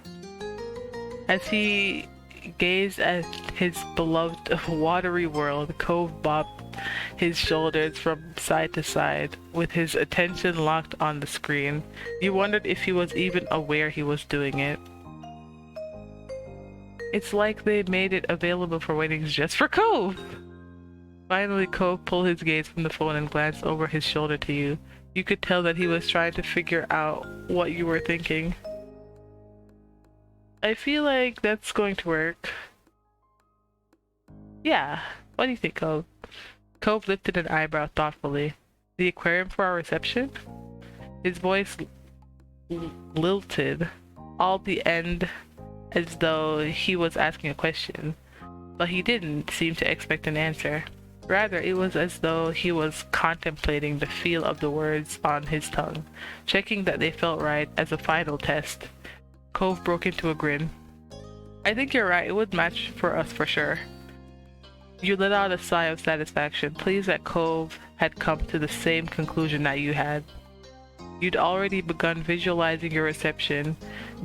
As he gazed at his beloved watery world, Cove bobbed his shoulders from side to side, with his attention locked on the screen. You wondered if he was even aware he was doing it. It's like they made it available for weddings just for Cove! Finally, Cove pulled his gaze from the phone and glanced over his shoulder to you. You could tell that he was trying to figure out what you were thinking. I feel like that's going to work. Yeah, what do you think, Cove? Cove lifted an eyebrow thoughtfully. The aquarium for our reception? His voice lilted, all the end as though he was asking a question, but he didn't seem to expect an answer. Rather, it was as though he was contemplating the feel of the words on his tongue, checking that they felt right as a final test. Cove broke into a grin. I think you're right, it would match for us for sure. You let out a sigh of satisfaction, pleased that Cove had come to the same conclusion that you had. You'd already begun visualizing your reception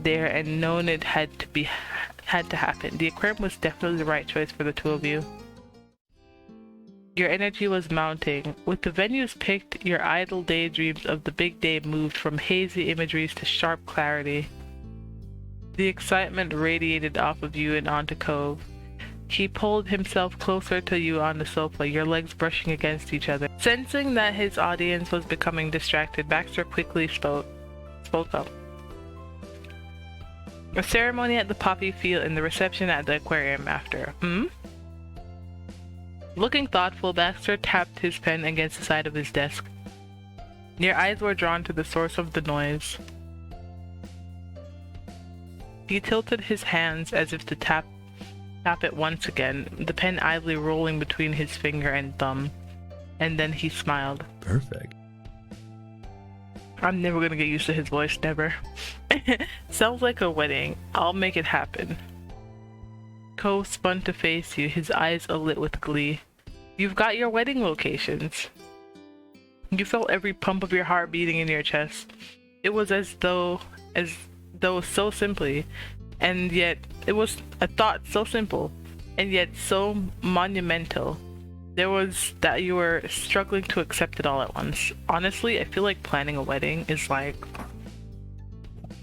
there and known it had to happen. The aquarium was definitely the right choice for the two of you. Your energy was mounting. With the venues picked, your idle daydreams of the big day moved from hazy imageries to sharp clarity. The excitement radiated off of you and onto Cove. He pulled himself closer to you on the sofa, your legs brushing against each other. Sensing that his audience was becoming distracted, Baxter quickly spoke up. A ceremony at the poppy field and the reception at the aquarium after. Looking thoughtful, Baxter tapped his pen against the side of his desk. Your eyes were drawn to the source of the noise. He tilted his hands as if to tap it once again, the pen idly rolling between his finger and thumb. And then he smiled. Perfect. I'm never gonna get used to his voice, never. Sounds like a wedding. I'll make it happen. Cove spun to face you, his eyes alit with glee. You've got your wedding locations. You felt every pump of your heart beating in your chest. It was as though so simply, and yet it was a thought so simple, and yet so monumental. There was that you were struggling to accept it all at once. Honestly, I feel like planning a wedding is like,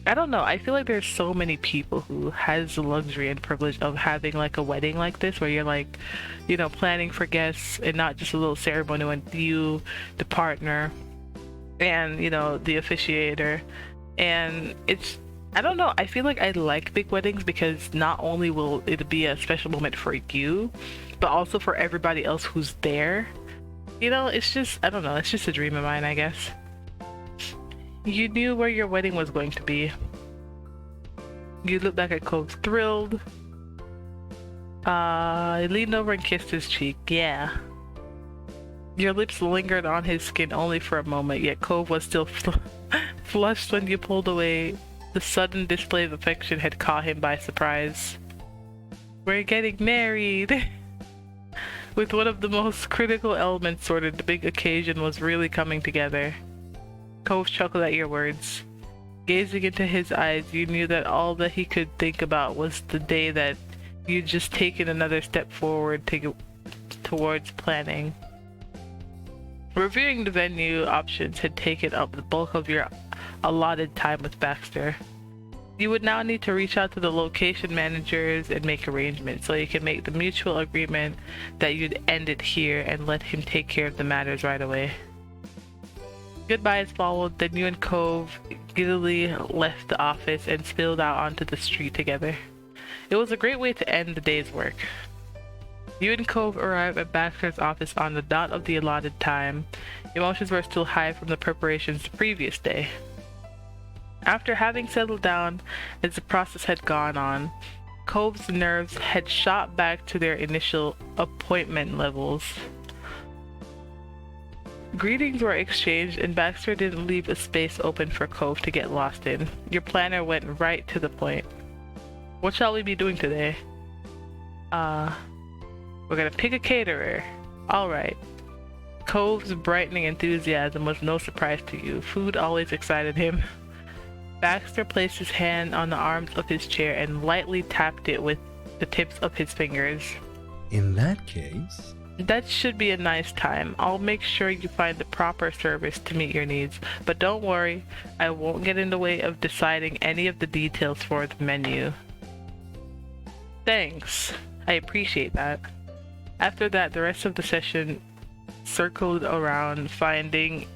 I don't know, I feel like there's so many people who has the luxury and privilege of having like a wedding like this, where you're like, you know, planning for guests and not just a little ceremony with you, the partner, and, you know, the officiator. And it's, I don't know, I feel like I like big weddings because not only will it be a special moment for you, but also for everybody else who's there. You know, it's just, I don't know, it's just a dream of mine, I guess. You knew where your wedding was going to be. You looked back at Cove thrilled. You leaned over and kissed his cheek. Yeah. Your lips lingered on his skin only for a moment, yet Cove was still flushed when you pulled away. The sudden display of affection had caught him by surprise. We're getting married! With one of the most critical elements sorted, the big occasion was really coming together. Cove chuckled at your words. Gazing into his eyes, you knew that all that he could think about was the day that you'd just taken another step forward towards planning. Reviewing the venue options had taken up the bulk of your allotted time with Baxter. You would now need to reach out to the location managers and make arrangements so you can make the mutual agreement that you'd end it here and let him take care of the matters right away. Goodbyes followed, then you and Cove giddily left the office and spilled out onto the street together. It was a great way to end the day's work. You and Cove arrived at Baxter's office on the dot of the allotted time. Emotions were still high from the preparations the previous day. After having settled down as the process had gone on, Cove's nerves had shot back to their initial appointment levels. Greetings were exchanged and Baxter didn't leave a space open for Cove to get lost in. Your planner went right to the point. What shall we be doing today? We're gonna pick a caterer. Alright. Cove's brightening enthusiasm was no surprise to you. Food always excited him. Baxter placed his hand on the arms of his chair and lightly tapped it with the tips of his fingers. In that case... That should be a nice time. I'll make sure you find the proper service to meet your needs. But don't worry, I won't get in the way of deciding any of the details for the menu. Thanks. I appreciate that. After that, the rest of the session circled around finding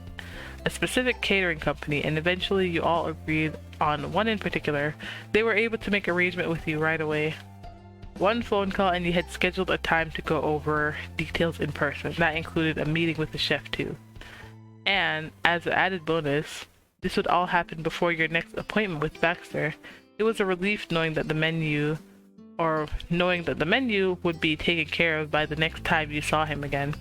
a specific catering company, and eventually you all agreed on one in particular. They were able to make arrangement with you right away. One phone call and you had scheduled a time to go over details in person. That included a meeting with the chef too. And as an added bonus, this would all happen before your next appointment with Baxter. It was a relief knowing that the menu would be taken care of by the next time you saw him again.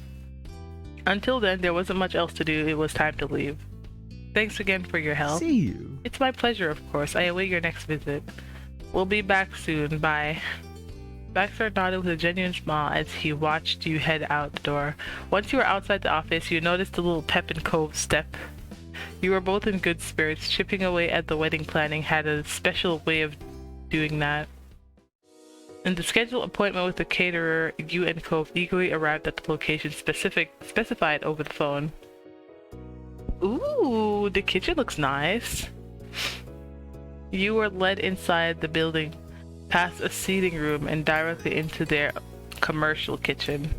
Until then, there wasn't much else to do. It was time to leave. Thanks again for your help. See you. It's my pleasure, of course. I await your next visit. We'll be back soon. Bye. Baxter nodded with a genuine smile as he watched you head out the door. Once you were outside the office, you noticed a little pep in Cove's step. You were both in good spirits. Chipping away at the wedding planning had a special way of doing that. In the scheduled appointment with the caterer, you and Cove eagerly arrived at the location specified over the phone. Ooh, the kitchen looks nice. You were led inside the building, past a seating room, and directly into their commercial kitchen.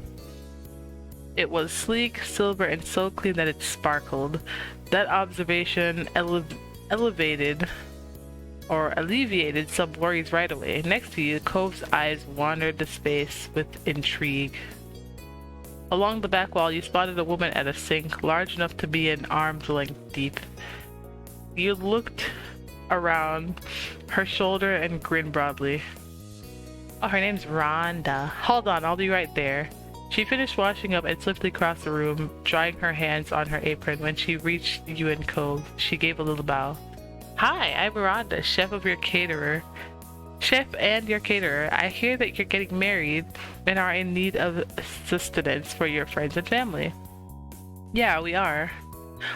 It was sleek, silver, and so clean that it sparkled. That observation alleviated some worries right away. Next to you, Cove's eyes wandered the space with intrigue. Along the back wall, you spotted a woman at a sink, large enough to be an arm's length deep. You looked around her shoulder and grinned broadly. Oh, her name's Rhonda. Hold on, I'll be right there. She finished washing up and swiftly crossed the room, drying her hands on her apron. When she reached you and Cove, she gave a little bow. Hi, I'm Rhonda, chef of your caterer. Chef and your caterer, I hear that you're getting married and are in need of sustenance for your friends and family. Yeah, we are.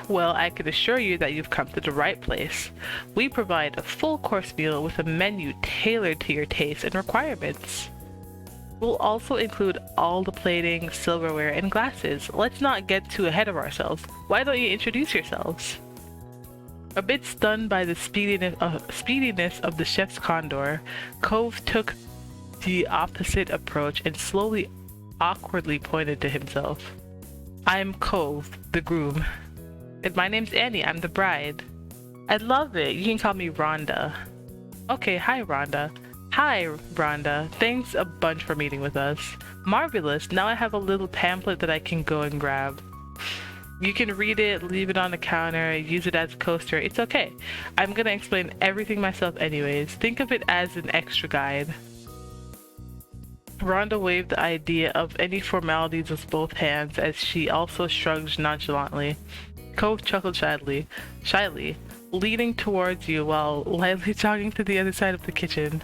Well, I can assure you that you've come to the right place. We provide a full course meal with a menu tailored to your tastes and requirements. We'll also include all the plating, silverware, and glasses. Let's not get too ahead of ourselves. Why don't you introduce yourselves? A bit stunned by the speediness of the chef's condor, Cove took the opposite approach and slowly, awkwardly pointed to himself. I'm Cove, the groom. And my name's Annie, I'm the bride. I love it. You can call me Rhonda. Okay, hi Rhonda. Hi Rhonda. Thanks a bunch for meeting with us. Marvelous. Now I have a little pamphlet that I can go and grab. You can read it, leave it on the counter, use it as a coaster. It's okay. I'm gonna explain everything myself anyways. Think of it as an extra guide. Rhonda waved the idea of any formalities with both hands as she also shrugged nonchalantly. Cove chuckled shyly, leaning towards you while lightly jogging to the other side of the kitchen.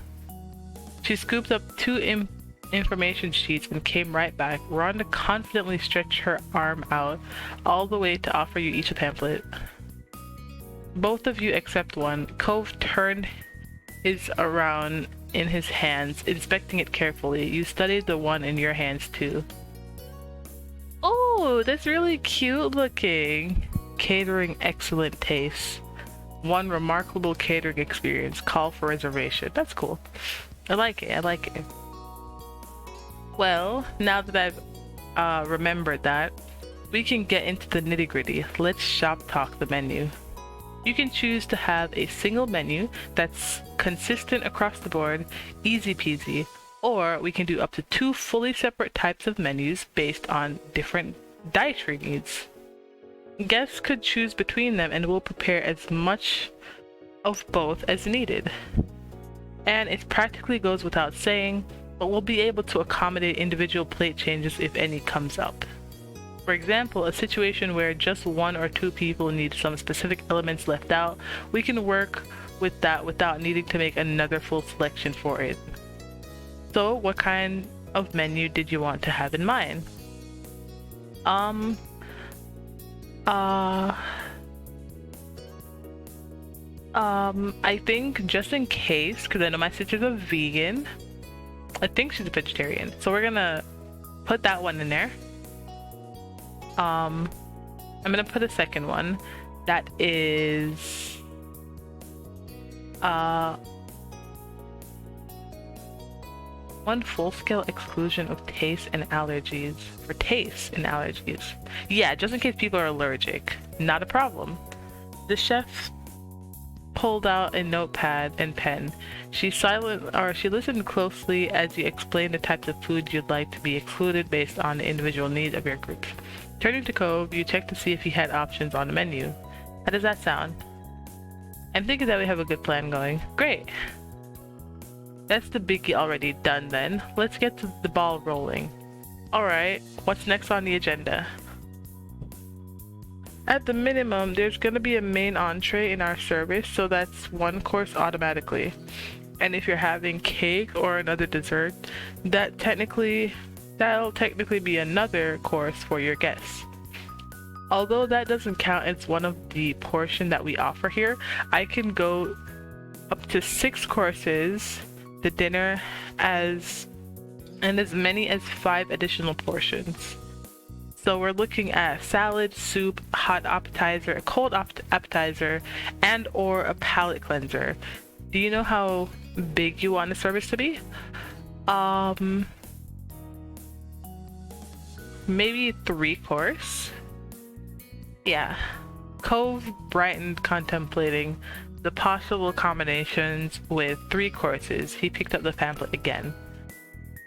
She scooped up two information sheets and came right back. Rhonda confidently stretched her arm out all the way to offer you each a pamphlet. Both of you except one. Cove turned his around in his hands, inspecting it carefully. You studied the one in your hands too. Oh, that's really cute looking. Catering excellent taste. One remarkable catering experience. Call for reservation. That's cool. I like it. I like it. Well, now that I've remembered that, we can get into the nitty-gritty. Let's shop talk the menu. You can choose to have a single menu that's consistent across the board, easy peasy, or we can do up to 2 fully separate types of menus based on different dietary needs. Guests could choose between them and we'll prepare as much of both as needed. And it practically goes without saying, but we'll be able to accommodate individual plate changes if any comes up. For example, a situation where just 1 or 2 people need some specific elements left out, we can work with that without needing to make another full selection for it. So, what kind of menu did you want to have in mind? I think just in case, because I know my sister's a vegan, I think she's a vegetarian, so we're gonna put that one in there. I'm gonna put a second one that is one full-scale exclusion of taste and allergies for taste and allergies. Yeah, just in case people are allergic. Not a problem. The chef pulled out a notepad and pen. She listened closely as you explained the types of food you'd like to be excluded based on the individual needs of your group. Turning to Cove, you checked to see if he had options on the menu. How does that sound? I'm thinking that we have a good plan going. Great. That's the biggie already done then. Let's get the ball rolling. Alright, what's next on the agenda? At the minimum, there's gonna be a main entree in our service, so that's 1 course automatically. And if you're having cake or another dessert, that'll technically be another course for your guests. Although that doesn't count as one of the portion that we offer here, I can go up to 6 courses, the dinner, and as many as 5 additional portions. So we're looking at salad, soup, hot appetizer, a cold appetizer, and or a palate cleanser. Do you know how big you want the service to be? Maybe 3 course? Yeah. Cove brightened contemplating the possible combinations with 3 courses. He picked up the pamphlet again.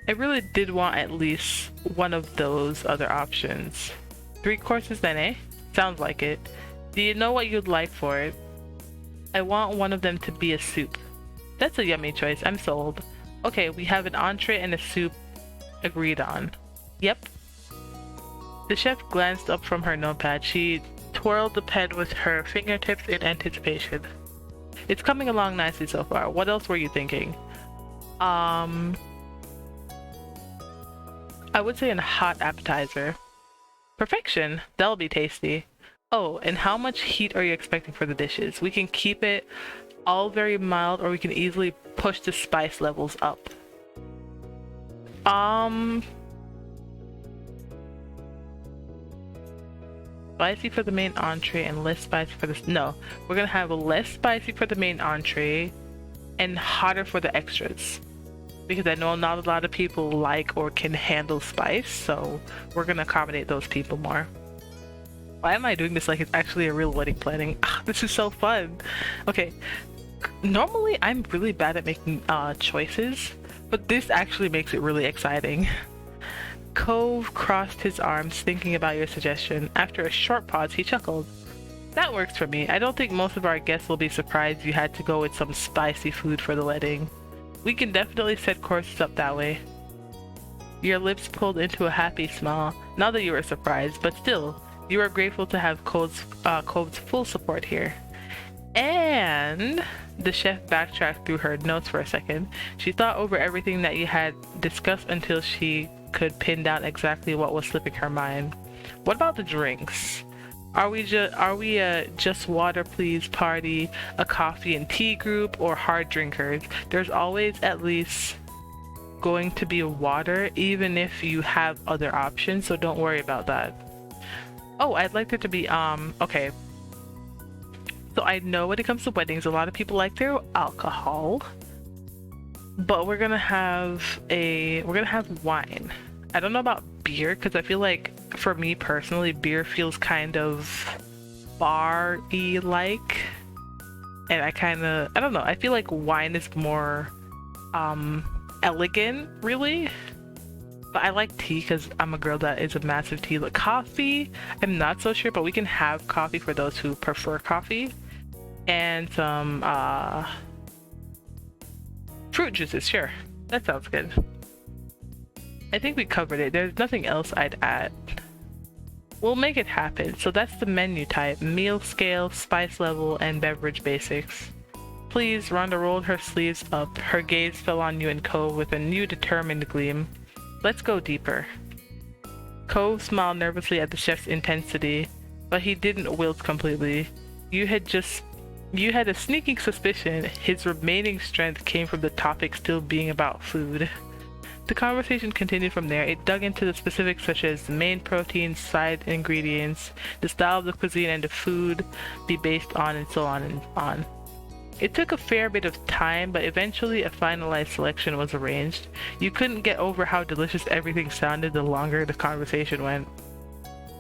I really did want at least one of those other options. 3 courses then, eh? Sounds like it. Do you know what you'd like for it? I want one of them to be a soup. That's a yummy choice. I'm sold. Okay, we have an entree and a soup agreed on. Yep. The chef glanced up from her notepad. She twirled the pen with her fingertips in anticipation. It's coming along nicely so far. What else were you thinking? I would say a hot appetizer. Perfection. That'll be tasty. Oh, and how much heat are you expecting for the dishes? We can keep it all very mild, or we can easily push the spice levels up. Spicy for the main entree and less spicy for the... No, we're gonna have less spicy for the main entree and hotter for the extras. Because I know not a lot of people like or can handle spice, so we're gonna accommodate those people more. Why am I doing this like it's actually a real wedding planning? This is so fun. Okay, normally I'm really bad at making choices, but this actually makes it really exciting. Cove crossed his arms thinking about your suggestion. After a short pause, he chuckled. That works for me. I don't think most of our guests will be surprised you had to go with some spicy food for the wedding. We can definitely set courses up that way. Your lips pulled into a happy smile. Not that you were surprised, but still, you are grateful to have Cove's full support here. And the chef backtracked through her notes for a second. She thought over everything that you had discussed until she could pin down exactly what was slipping her mind. What about the drinks? Are we a just water please party, a coffee and tea group, or hard drinkers? There's always at least going to be water, even if you have other options, so don't worry about that. Oh, I'd like there to be okay. So I know when it comes to weddings, a lot of people like their alcohol, but we're gonna have wine. I don't know about beer, because I feel like for me personally, beer feels kind of bar-y like, and I don't know, I feel like wine is more elegant, really. But I like tea because I'm a girl that is a massive tea. Like coffee, I'm not so sure, but we can have coffee for those who prefer coffee, and some fruit juices. Sure, that sounds good. I think we covered it. There's nothing else I'd add. We'll make it happen. So that's the menu type: meal scale, spice level, and beverage basics. Please. Rhonda rolled her sleeves up. Her gaze fell on you and Cove with a new determined gleam. Let's go deeper. Cove smiled nervously at the chef's intensity, but he didn't wilt completely. You had a sneaking suspicion his remaining strength came from the topic still being about food. The conversation continued from there. It dug into the specifics such as the main proteins, side ingredients, the style of the cuisine and the food be based on, and so on and on. It took a fair bit of time, but eventually a finalized selection was arranged. You couldn't get over how delicious everything sounded the longer the conversation went.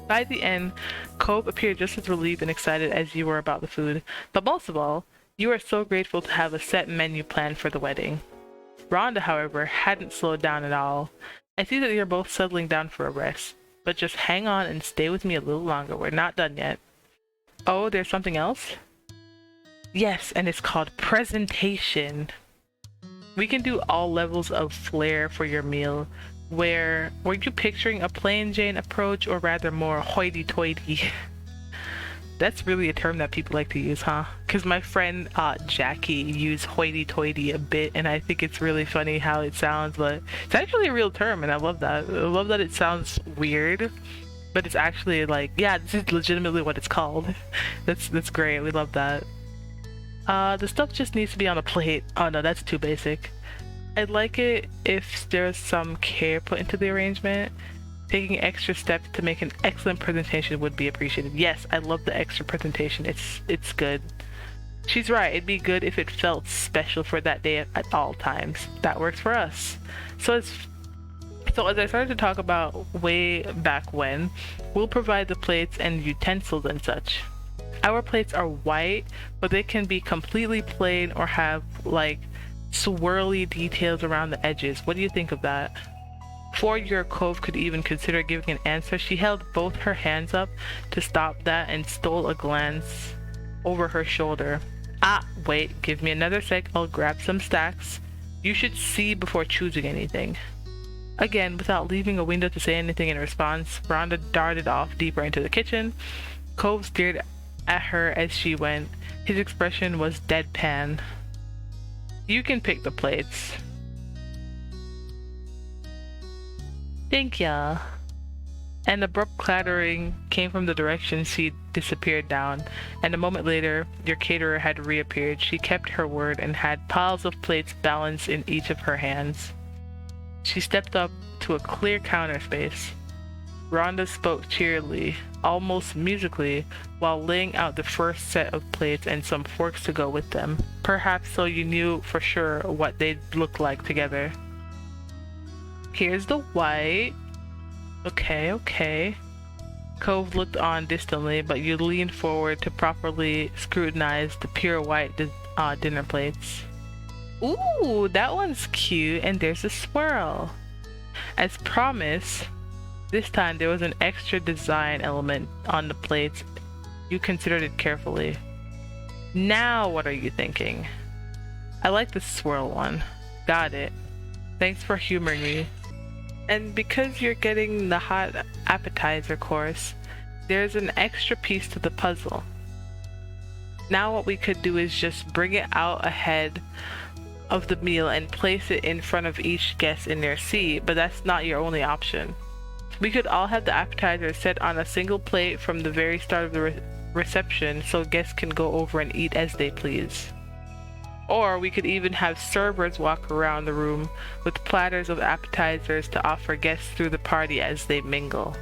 By the end, Cove appeared just as relieved and excited as you were about the food, but most of all, you are so grateful to have a set menu planned for the wedding. Rhonda, however, hadn't slowed down at all. I see that you're both settling down for a rest, but just hang on and stay with me a little longer. We're not done yet. Oh, there's something else? Yes, and it's called presentation. We can do all levels of flair for your meal. Were you picturing a plain Jane approach, or rather more hoity-toity? That's really a term that people like to use, huh? Because my friend Jackie used hoity-toity a bit, and I think it's really funny how it sounds, but it's actually a real term, and I love that. I love that it sounds weird, but it's actually like, yeah, this is legitimately what it's called. That's great. We love that. The stuff just needs to be on a plate. Oh no, that's too basic. I'd like it if there's some care put into the arrangement. Taking extra steps to make an excellent presentation would be appreciated. Yes, I love the extra presentation. It's good. She's right. It'd be good if it felt special for that day at all times. That works for us. So as I started to talk about way back when, we'll provide the plates and utensils and such. Our plates are white, but they can be completely plain or have like swirly details around the edges. What do you think of that? Before your Cove could even consider giving an answer, she held both her hands up to stop that and stole a glance over her shoulder. Wait, give me another sec. I'll grab some stacks. You should see before choosing anything. Again, without leaving a window to say anything in response, Rhonda darted off deeper into the kitchen. Cove stared at her as she went. His expression was deadpan. You can pick the plates. Thank ya. An abrupt clattering came from the direction she disappeared down, and a moment later, your caterer had reappeared. She kept her word and had piles of plates balanced in each of her hands. She stepped up to a clear counter space. Rhonda spoke cheerily, almost musically, while laying out the first set of plates and some forks to go with them, perhaps so you knew for sure what they'd look like together. Here's the white. Okay. Cove looked on distantly, but you leaned forward to properly scrutinize the pure white dinner plates. Ooh, that one's cute, and there's a swirl. As promised, this time there was an extra design element on the plates. You considered it carefully. Now what are you thinking? I like the swirl one. Got it. Thanks for humoring me. And because you're getting the hot appetizer course, there's an extra piece to the puzzle. Now what we could do is just bring it out ahead of the meal and place it in front of each guest in their seat, but that's not your only option. We could all have the appetizer set on a single plate from the very start of the reception so guests can go over and eat as they please. Or we could even have servers walk around the room with platters of appetizers to offer guests through the party as they mingle.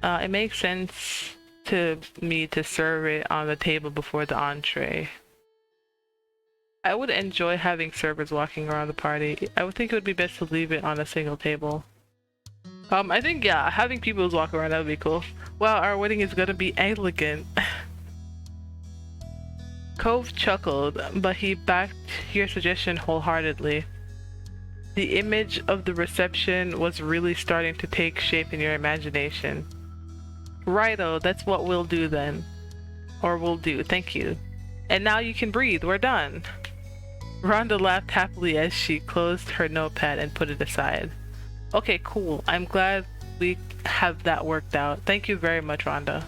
It makes sense to me to serve it on the table before the entree. I would enjoy having servers walking around the party. I would think it would be best to leave it on a single table. I think, yeah, having people walk around, that would be cool. Well, our wedding is gonna be elegant. Cove chuckled, but he backed your suggestion wholeheartedly. The image of the reception was really starting to take shape in your imagination. Righto, that's what we'll do then. Or we'll do, thank you. And now you can breathe, we're done. Rhonda laughed happily as she closed her notepad and put it aside. Okay, cool. I'm glad we have that worked out. Thank you very much, Rhonda.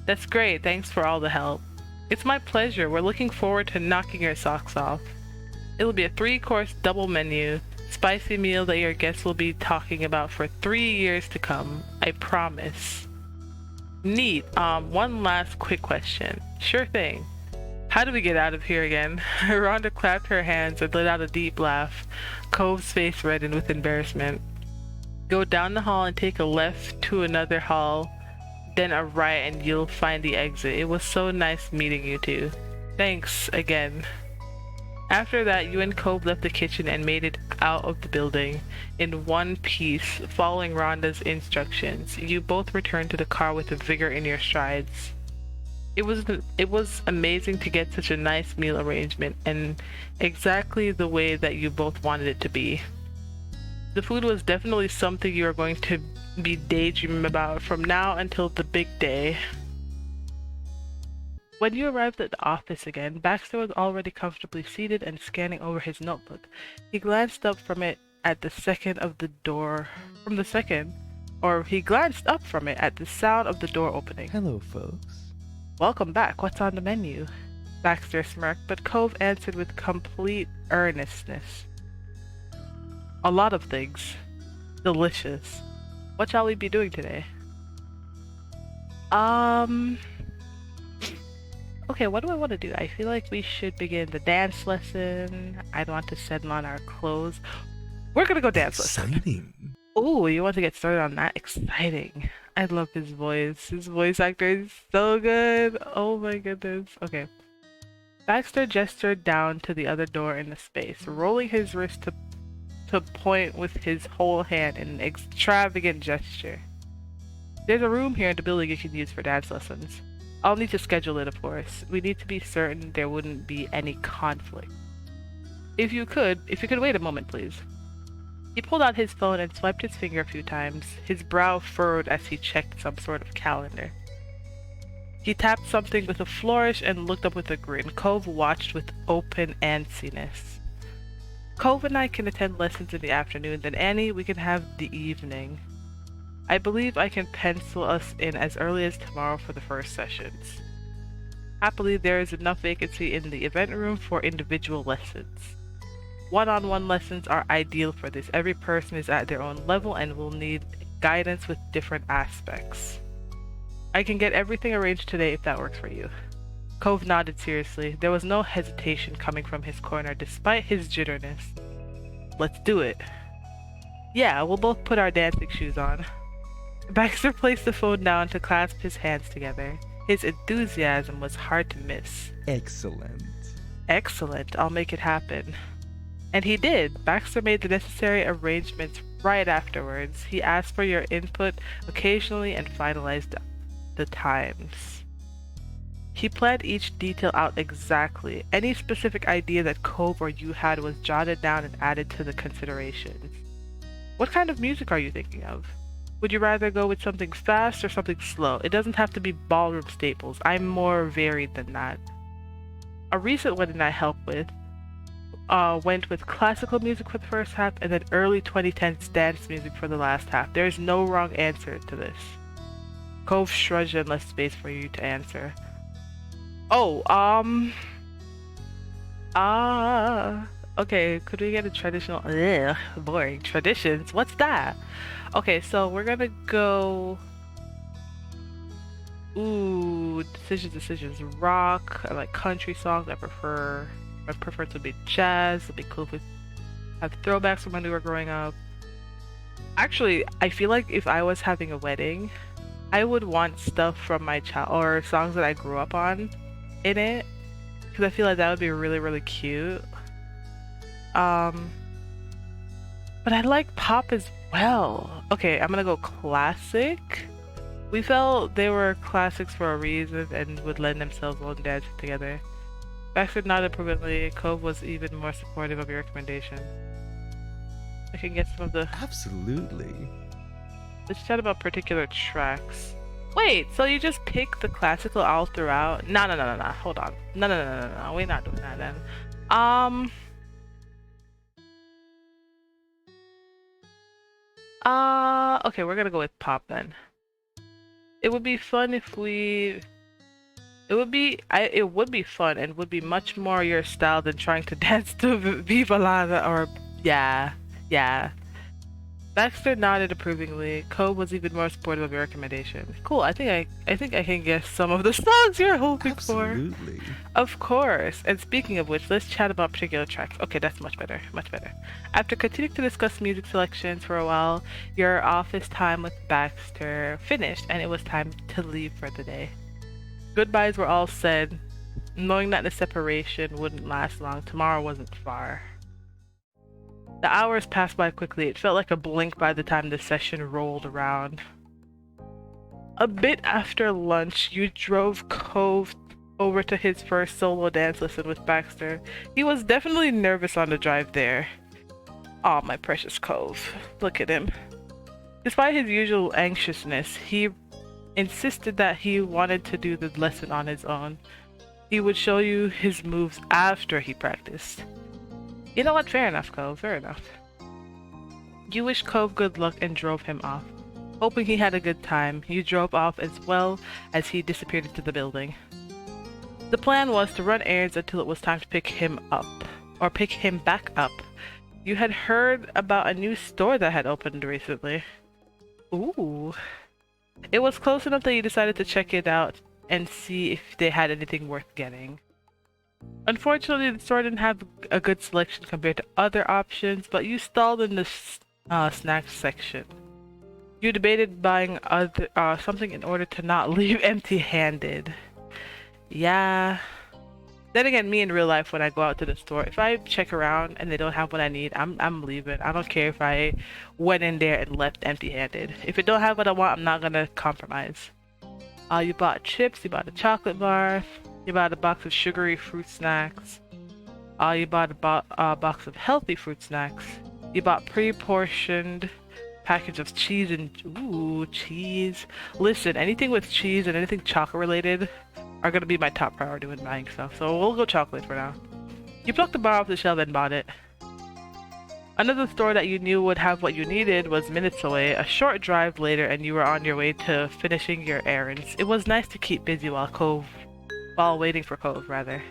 That's great, thanks for all the help. It's my pleasure. We're looking forward to knocking your socks off. It'll be a 3-course double menu, spicy meal that your guests will be talking about for 3 years to come. I promise. Neat. One last quick question. Sure thing. How do we get out of here again? Rhonda clapped her hands and let out a deep laugh. Cove's face reddened with embarrassment. Go down the hall and take a left to another hall, then a right and you'll find the exit. It was so nice meeting you two. Thanks again. After that, you and Cove left the kitchen and made it out of the building in one piece, following Rhonda's instructions. You both returned to the car with a vigor in your strides. It was amazing to get such a nice meal arrangement and exactly the way that you both wanted it to be. The food was definitely something you are going to be daydreaming about from now until the big day. When you arrived at the office again, Baxter was already comfortably seated and scanning over his notebook. He glanced up from it at the second of the door. He glanced up from it at the sound of the door opening. Hello, folks. Welcome back. What's on the menu? Baxter smirked, but Cove answered with complete earnestness. A lot of things. Delicious. What shall we be doing today? Okay, what do I want to do? I feel like we should begin the dance lesson. I don't want to settle on our clothes. We're gonna go dance lesson. Exciting. Oh, you want to get started on that? Exciting. I love his voice. His voice actor is so good. Oh my goodness. Okay. Baxter gestured down to the other door in the space, rolling his wrist to point with his whole hand in an extravagant gesture. There's a room here in the building you can use for dance lessons. I'll need to schedule it, of course. We need to be certain there wouldn't be any conflict. If you could wait a moment, please. He pulled out his phone and swiped his finger a few times, his brow furrowed as he checked some sort of calendar. He tapped something with a flourish and looked up with a grin. Cove watched with open antsiness. Cove and I can attend lessons in the afternoon, then Annie, we can have the evening. I believe I can pencil us in as early as tomorrow for the first sessions. Happily, there is enough vacancy in the event room for individual lessons. One-on-one lessons are ideal for this. Every person is at their own level and will need guidance with different aspects. I can get everything arranged today if that works for you. Cove nodded seriously. There was no hesitation coming from his corner despite his jitterness. Let's do it. Yeah, we'll both put our dancing shoes on. Baxter placed the phone down to clasp his hands together. His enthusiasm was hard to miss. Excellent. Excellent, I'll make it happen. And he did. Baxter made the necessary arrangements right afterwards. He asked for your input occasionally and finalized the times. He planned each detail out exactly. Any specific idea that Cove or you had was jotted down and added to the considerations. What kind of music are you thinking of? Would you rather go with something fast or something slow? It doesn't have to be ballroom staples. I'm more varied than that. A recent wedding I helped with went with classical music for the first half and then early 2010s dance music for the last half. There is no wrong answer to this. Cove shrugged and left space for you to answer. Okay, could we get a traditional, boring, traditions? What's that? Okay, so we're gonna go, decisions, rock, I like country songs, my preference would be jazz. It'd be cool if we have throwbacks from when we were growing up. Actually, I feel like if I was having a wedding, I would want stuff from my child or songs that I grew up on in it, because I feel like that would be really, really cute. But I like pop as well. Okay, I'm gonna go classic. We felt they were classics for a reason and would lend themselves well to dancing together. Baxter nodded approvingly. Cove was even more supportive of your recommendation. I can get some of the... Absolutely. Let's chat about particular tracks. Wait, so you just pick the classical all throughout? No. Hold on. No. We're not doing that then. Okay, we're gonna go with pop then. It would be fun if we... It would be fun and would be much more your style than trying to dance to Viva Lana or... Yeah. Baxter nodded approvingly. Cove was even more supportive of your recommendation. Cool, I think I can guess some of the songs you're hoping for. Absolutely. Of course. And speaking of which, let's chat about particular tracks. Okay, that's much better. After continuing to discuss music selections for a while, your office time with Baxter finished and it was time to leave for the day. Goodbyes were all said, knowing that the separation wouldn't last long. Tomorrow wasn't far. The hours passed by quickly. It felt like a blink by the time the session rolled around. A bit after lunch, you drove Cove over to his first solo dance lesson with Baxter. He was definitely nervous on the drive there. Aw, my precious Cove. Look at him. Despite his usual anxiousness, he insisted that he wanted to do the lesson on his own. He would show you his moves after he practiced. You know what? Fair enough, Cove. Fair enough. You wished Cove good luck and drove him off. Hoping he had a good time, you drove off as well as he disappeared into the building. The plan was to run errands until it was time to pick him back up. You had heard about a new store that had opened recently. Ooh. It was close enough that you decided to check it out and see if they had anything worth getting. Unfortunately, the store didn't have a good selection compared to other options, but you stalled in the snacks section. You debated buying something in order to not leave empty-handed. Yeah. Then again, me in real life, when I go out to the store, if I check around and they don't have what I need, I'm leaving. I don't care if I went in there and left empty-handed. If it don't have what I want, I'm not gonna compromise. You bought chips, you bought a chocolate bar, you bought a box of sugary fruit snacks. You bought a box of healthy fruit snacks. You bought pre-portioned package of cheese and... Ooh, cheese. Listen, anything with cheese and anything chocolate related are gonna be my top priority when buying stuff. So we'll go chocolate for now. You plucked the bar off the shelf and bought it. Another store that you knew would have what you needed was minutes away, a short drive later, and you were on your way to finishing your errands. It was nice to keep busy while waiting for Cove, rather.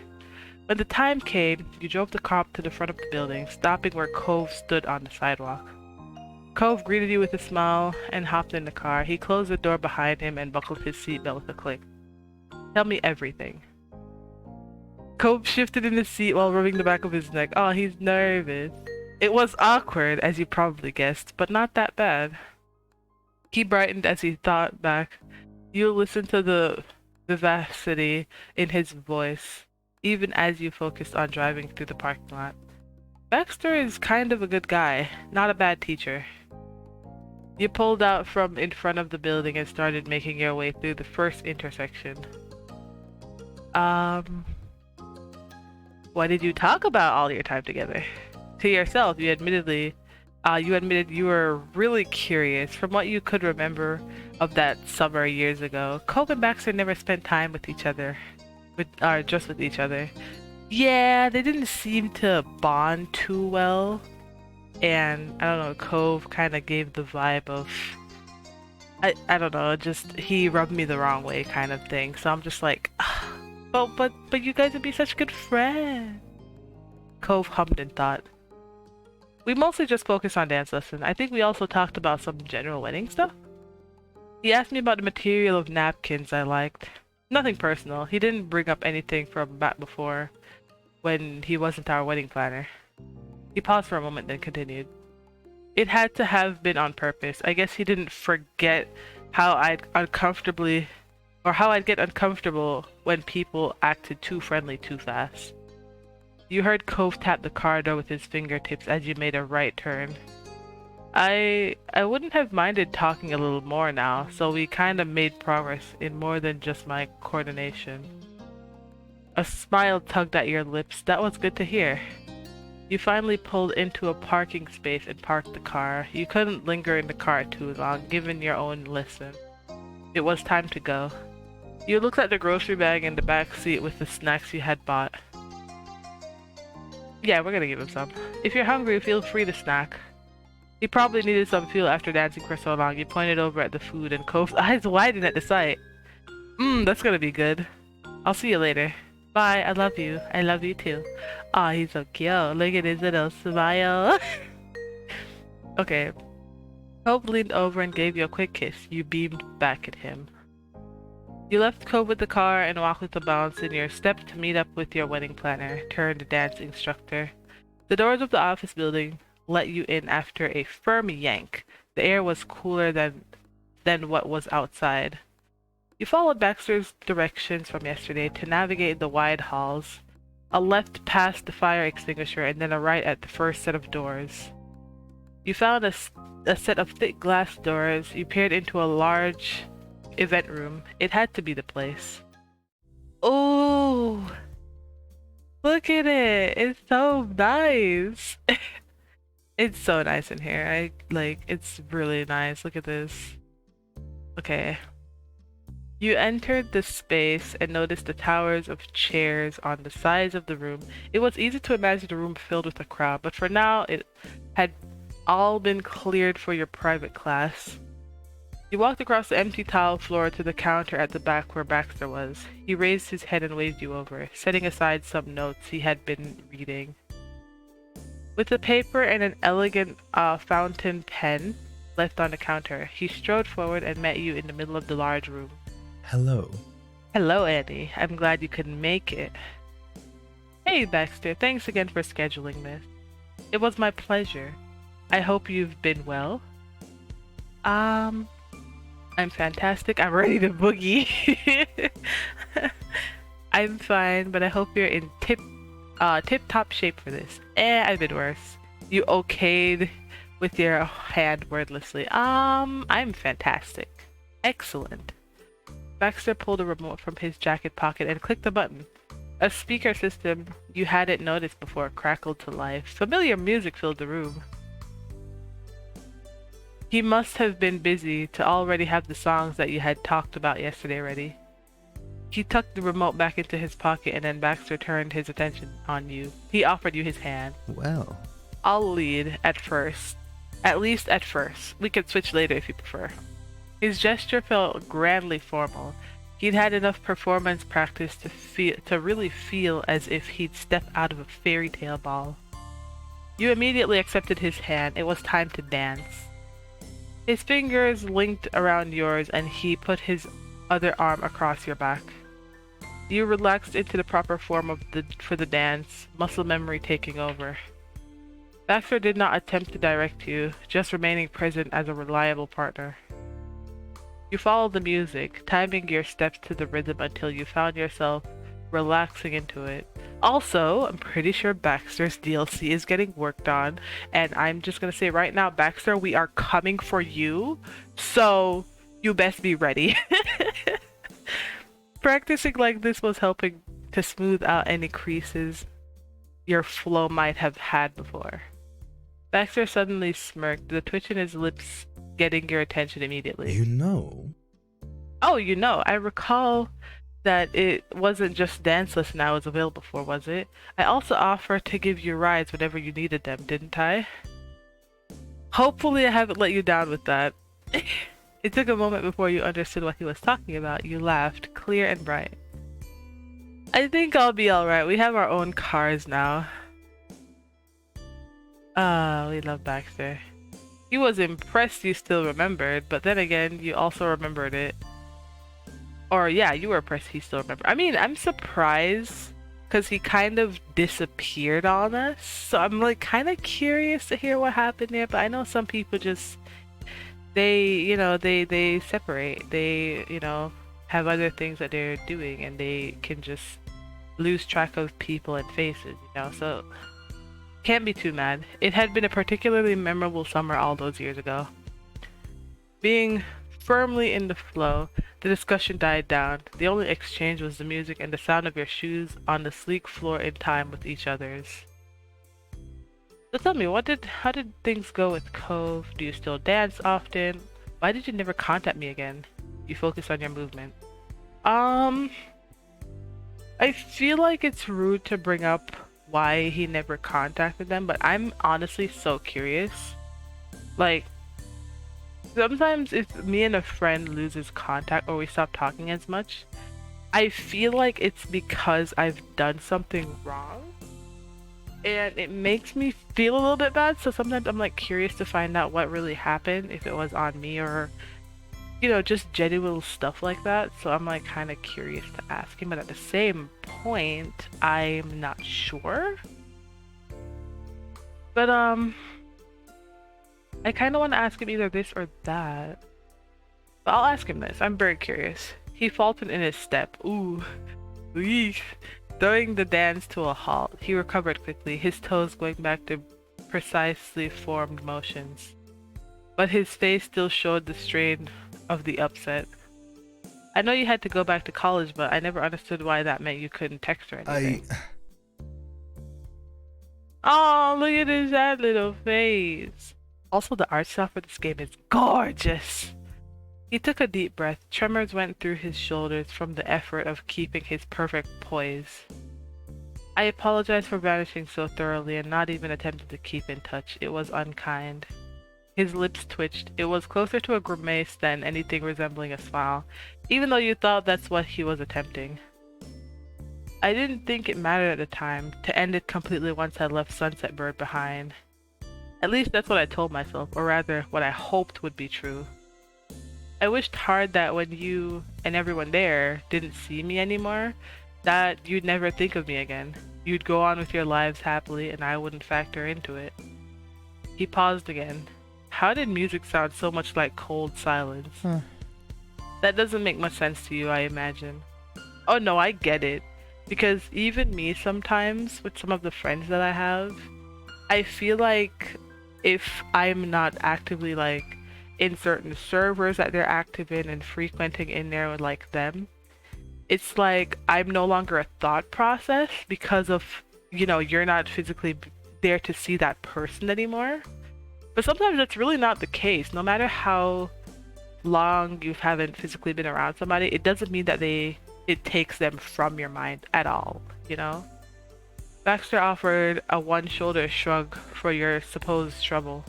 When the time came, you drove the car up to the front of the building, stopping where Cove stood on the sidewalk. Cove greeted you with a smile and hopped in the car. He closed the door behind him and buckled his seatbelt with a click. Tell me everything. Cove shifted in the seat while rubbing the back of his neck. Oh, he's nervous. It was awkward, as you probably guessed, but not that bad. He brightened as he thought back. You listened to the vivacity in his voice, even as you focused on driving through the parking lot. Baxter is kind of a good guy, not a bad teacher. You pulled out from in front of the building and started making your way through the first intersection. What did you talk about all your time together? To yourself, you admitted you were really curious. From what you could remember of that summer years ago, Cove and Baxter never spent time with each other, just with each other. Yeah, they didn't seem to bond too well, and I don't know, Cove kind of gave the vibe of, I don't know, just he rubbed me the wrong way kind of thing. So I'm just like, but you guys would be such good friends. Cove hummed and thought. We mostly just focused on dance lesson. I think we also talked about some general wedding stuff. He asked me about the material of napkins I liked. Nothing personal. He didn't bring up anything from back before when he wasn't our wedding planner. He paused for a moment, then continued. It had to have been on purpose. I guess he didn't forget how I'd get uncomfortable when people acted too friendly too fast. You heard Cove tap the car door with his fingertips as you made a right turn. I wouldn't have minded talking a little more now, so we kind of made progress in more than just my coordination. A smile tugged at your lips. That was good to hear. You finally pulled into a parking space and parked the car. You couldn't linger in the car too long, given your own lesson. It was time to go. You looked at the grocery bag in the back seat with the snacks you had bought. Yeah, we're gonna give him some. If you're hungry, feel free to snack. He probably needed some fuel after dancing for so long. You pointed over at the food and Cove's eyes widened at the sight. That's gonna be good. I'll see you later. Bye, I love you. I love you too. Aw, he's so cute. Look at his little smile. Okay. Cove leaned over and gave you a quick kiss. You beamed back at him. You left Cove with the car and walked with a bounce in your step to meet up with your wedding planner, turned dance instructor. The doors of the office building let you in after a firm yank. The air was cooler than what was outside. You followed Baxter's directions from yesterday to navigate the wide halls, a left past the fire extinguisher and then a right at the first set of doors. You found a set of thick glass doors. You peered into a large event room. It had to be the place. Oh, look at it. It's so nice. It's so nice in here. It's really nice. Look at this. Okay. You entered the space and noticed the towers of chairs on the sides of the room. It was easy to imagine the room filled with a crowd, but for now it had all been cleared for your private class. You walked across the empty tile floor to the counter at the back where Baxter was. He raised his head and waved you over, setting aside some notes he had been reading. With a paper and an elegant fountain pen left on the counter, he strode forward and met you in the middle of the large room. Hello. Hello, Annie. I'm glad you could make it. Hey, Baxter. Thanks again for scheduling this. It was my pleasure. I hope you've been well. I'm fantastic. I'm ready to boogie. I'm fine, but I hope you're in tip-top shape for this. I've been worse. You okayed with your hand wordlessly. I'm fantastic. Excellent. Baxter pulled a remote from his jacket pocket and clicked the button. A speaker system you hadn't noticed before crackled to life. Familiar music filled the room. He must have been busy to already have the songs that you had talked about yesterday ready. He tucked the remote back into his pocket and then Baxter turned his attention on you. He offered you his hand. Well, I'll lead at first. At least at first. We can switch later if you prefer. His gesture felt grandly formal. He'd had enough performance practice to really feel as if he'd stepped out of a fairy tale ball. You immediately accepted his hand. It was time to dance. His fingers linked around yours and he put his other arm across your back. You relaxed into the proper form for the dance, muscle memory taking over. Baxter did not attempt to direct you, just remaining present as a reliable partner. You followed the music, timing your steps to the rhythm until you found yourself relaxing into it. Also, I'm pretty sure Baxter's DLC is getting worked on, and I'm just gonna say right now, Baxter, we are coming for you, so you best be ready. Practicing like this was helping to smooth out any creases your flow might have had before. Baxter suddenly smirked, the twitch in his lips getting your attention immediately. You know? Oh, you know, I recall that it wasn't just dance lesson I was available for, was it? I also offered to give you rides whenever you needed them, didn't I? Hopefully I haven't let you down with that. It took a moment before you understood what he was talking about. You laughed, clear and bright. I think I'll be alright. We have our own cars now. Ah, we love Baxter. He was impressed you still remembered, but then again, you also remembered it. Or yeah, you were impressed he still remembered. I mean, I'm surprised because he kind of disappeared on us. So I'm like kind of curious to hear what happened there, but I know some people just they separate. They, have other things that they're doing and they can just lose track of people and faces, so can't be too mad. It had been a particularly memorable summer all those years ago. Being firmly in the flow, the discussion died down. The only exchange was the music and the sound of your shoes on the sleek floor in time with each other's. So tell me, how did things go with Cove? Do you still dance often? Why did you never contact me again? You focus on your movement. I feel like it's rude to bring up why he never contacted them, but I'm honestly so curious. Like, sometimes if me and a friend loses contact or we stop talking as much, I feel like it's because I've done something wrong. And it makes me feel a little bit bad, so sometimes I'm like curious to find out what really happened, if it was on me or, just genuine stuff like that. So I'm like kind of curious to ask him, but at the same point, I'm not sure. But I kind of want to ask him either this or that. But I'll ask him this. I'm very curious. He faltered in his step. Ooh. Eesh. Throwing the dance to a halt, he recovered quickly, his toes going back to precisely formed motions. But his face still showed the strain of the upset. I know you had to go back to college, but I never understood why that meant you couldn't text or anything. Oh, look at his sad little face. Also, the art style for this game is gorgeous. He took a deep breath. Tremors went through his shoulders from the effort of keeping his perfect poise. I apologize for vanishing so thoroughly and not even attempting to keep in touch. It was unkind. His lips twitched. It was closer to a grimace than anything resembling a smile, even though you thought that's what he was attempting. I didn't think it mattered at the time, to end it completely once I left Sunset Bird behind. At least that's what I told myself, or rather, what I hoped would be true. I wished hard that when you and everyone there didn't see me anymore, that you'd never think of me again. You'd go on with your lives happily and I wouldn't factor into it. He paused again. How did music sound so much like cold silence? That doesn't make much sense to you, I imagine. Oh no, I get it. Because even me sometimes, with some of the friends that I have, I feel like if I'm not actively in certain servers that they're active in and frequenting in there with them, it's like I'm no longer a thought process because of, you're not physically there to see that person anymore. But sometimes that's really not the case. No matter how long you haven't physically been around somebody, it doesn't mean that it takes them from your mind at all, Baxter offered a one-shoulder shrug for your supposed trouble.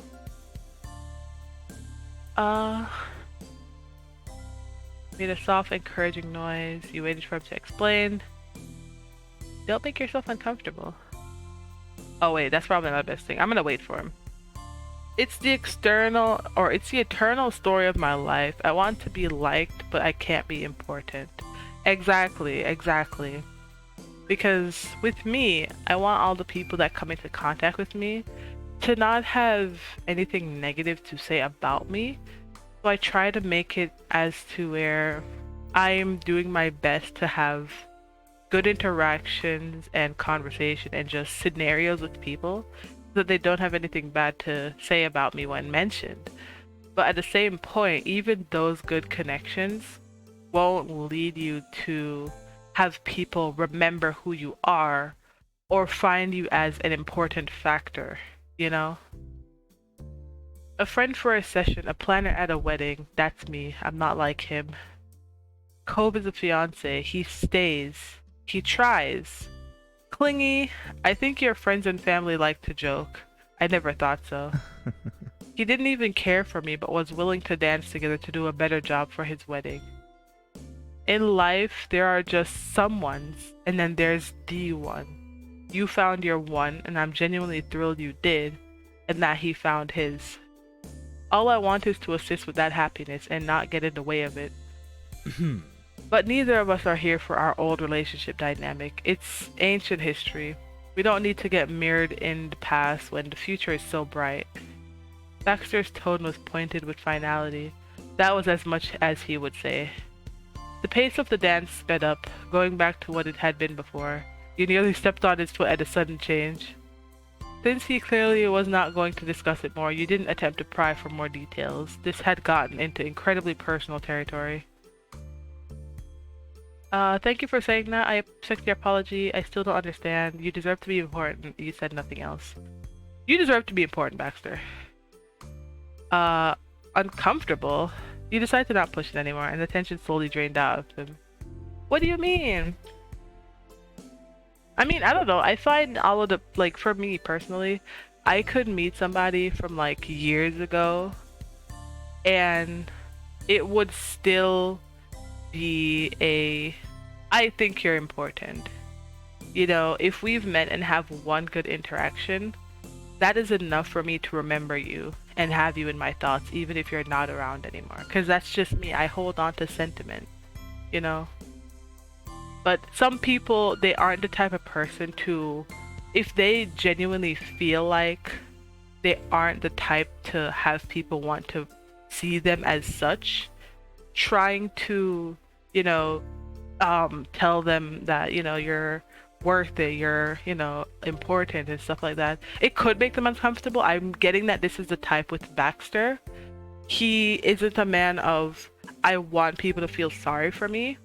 Made a soft, encouraging noise. You waited for him to explain. Don't make yourself uncomfortable. Oh wait, that's probably not the best thing. I'm gonna wait for him. It's the eternal story of my life. I want to be liked, but I can't be important. Exactly. Because with me, I want all the people that come into contact with me to not have anything negative to say about me. So I try to make it as to where I am doing my best to have good interactions and conversation and just scenarios with people so that they don't have anything bad to say about me when mentioned. But at the same point, even those good connections won't lead you to have people remember who you are or find you as an important factor, you know? A friend for a session, a planner at a wedding, that's me. I'm not like him. Cove is a fiance. He stays. He tries. Clingy. I think your friends and family like to joke. I never thought so. He didn't even care for me but was willing to dance together to do a better job for his wedding. In life, there are just some ones, and then there's the one. You found your one, and I'm genuinely thrilled you did, and that he found his. All I want is to assist with that happiness and not get in the way of it. But neither of us are here for our old relationship dynamic. It's ancient history. We don't need to get mirrored in the past when the future is so bright. Baxter's tone was pointed with finality. That was as much as he would say. The pace of the dance sped up, going back to what it had been before. You nearly stepped on his foot at a sudden change. Since he clearly was not going to discuss it more, you didn't attempt to pry for more details. This had gotten into incredibly personal territory. Thank you for saying that. I accept your apology. I still don't understand. You deserve to be important. You said nothing else. You deserve to be important, Baxter. Uncomfortable? You decide to not push it anymore, and the tension slowly drained out of him. What do you mean? I mean, I don't know. I find all of the, like, for me personally, I could meet somebody from, like, years ago, and it would still be I think you're important. You know, if we've met and have one good interaction, that is enough for me to remember you and have you in my thoughts, even if you're not around anymore. Because that's just me. I hold on to sentiment, you know? But some people, they aren't the type of person to, if they genuinely feel like they aren't the type to have people want to see them as such, trying to, you know, tell them that, you know, you're worth it, you're, you know, important and stuff like that. It could make them uncomfortable. I'm getting that this is the type with Baxter. He isn't a man of, I want people to feel sorry for me.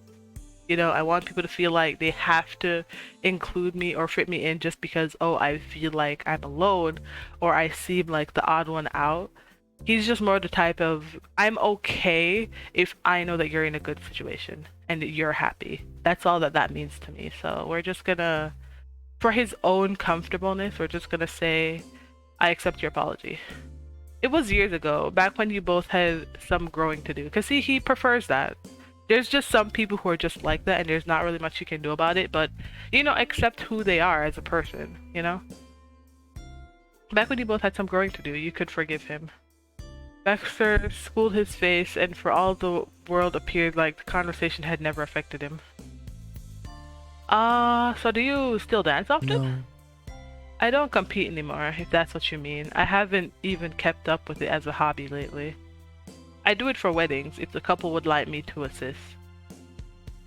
You know, I want people to feel like they have to include me or fit me in just because, oh, I feel like I'm alone or I seem like the odd one out. He's just more the type of, I'm okay if I know that you're in a good situation and that you're happy. That's all that that means to me. So we're just gonna, for his own comfortableness, we're just gonna say, I accept your apology. It was years ago, back when you both had some growing to do. Because see, he prefers that. There's just some people who are just like that and there's not really much you can do about it. But, you know, accept who they are as a person, you know? Back when you both had some growing to do, you could forgive him. Baxter schooled his face, and for all the world appeared like the conversation had never affected him. So do you still dance often? No. I don't compete anymore, if that's what you mean. I haven't even kept up with it as a hobby lately. I do it for weddings, if the couple would like me to assist.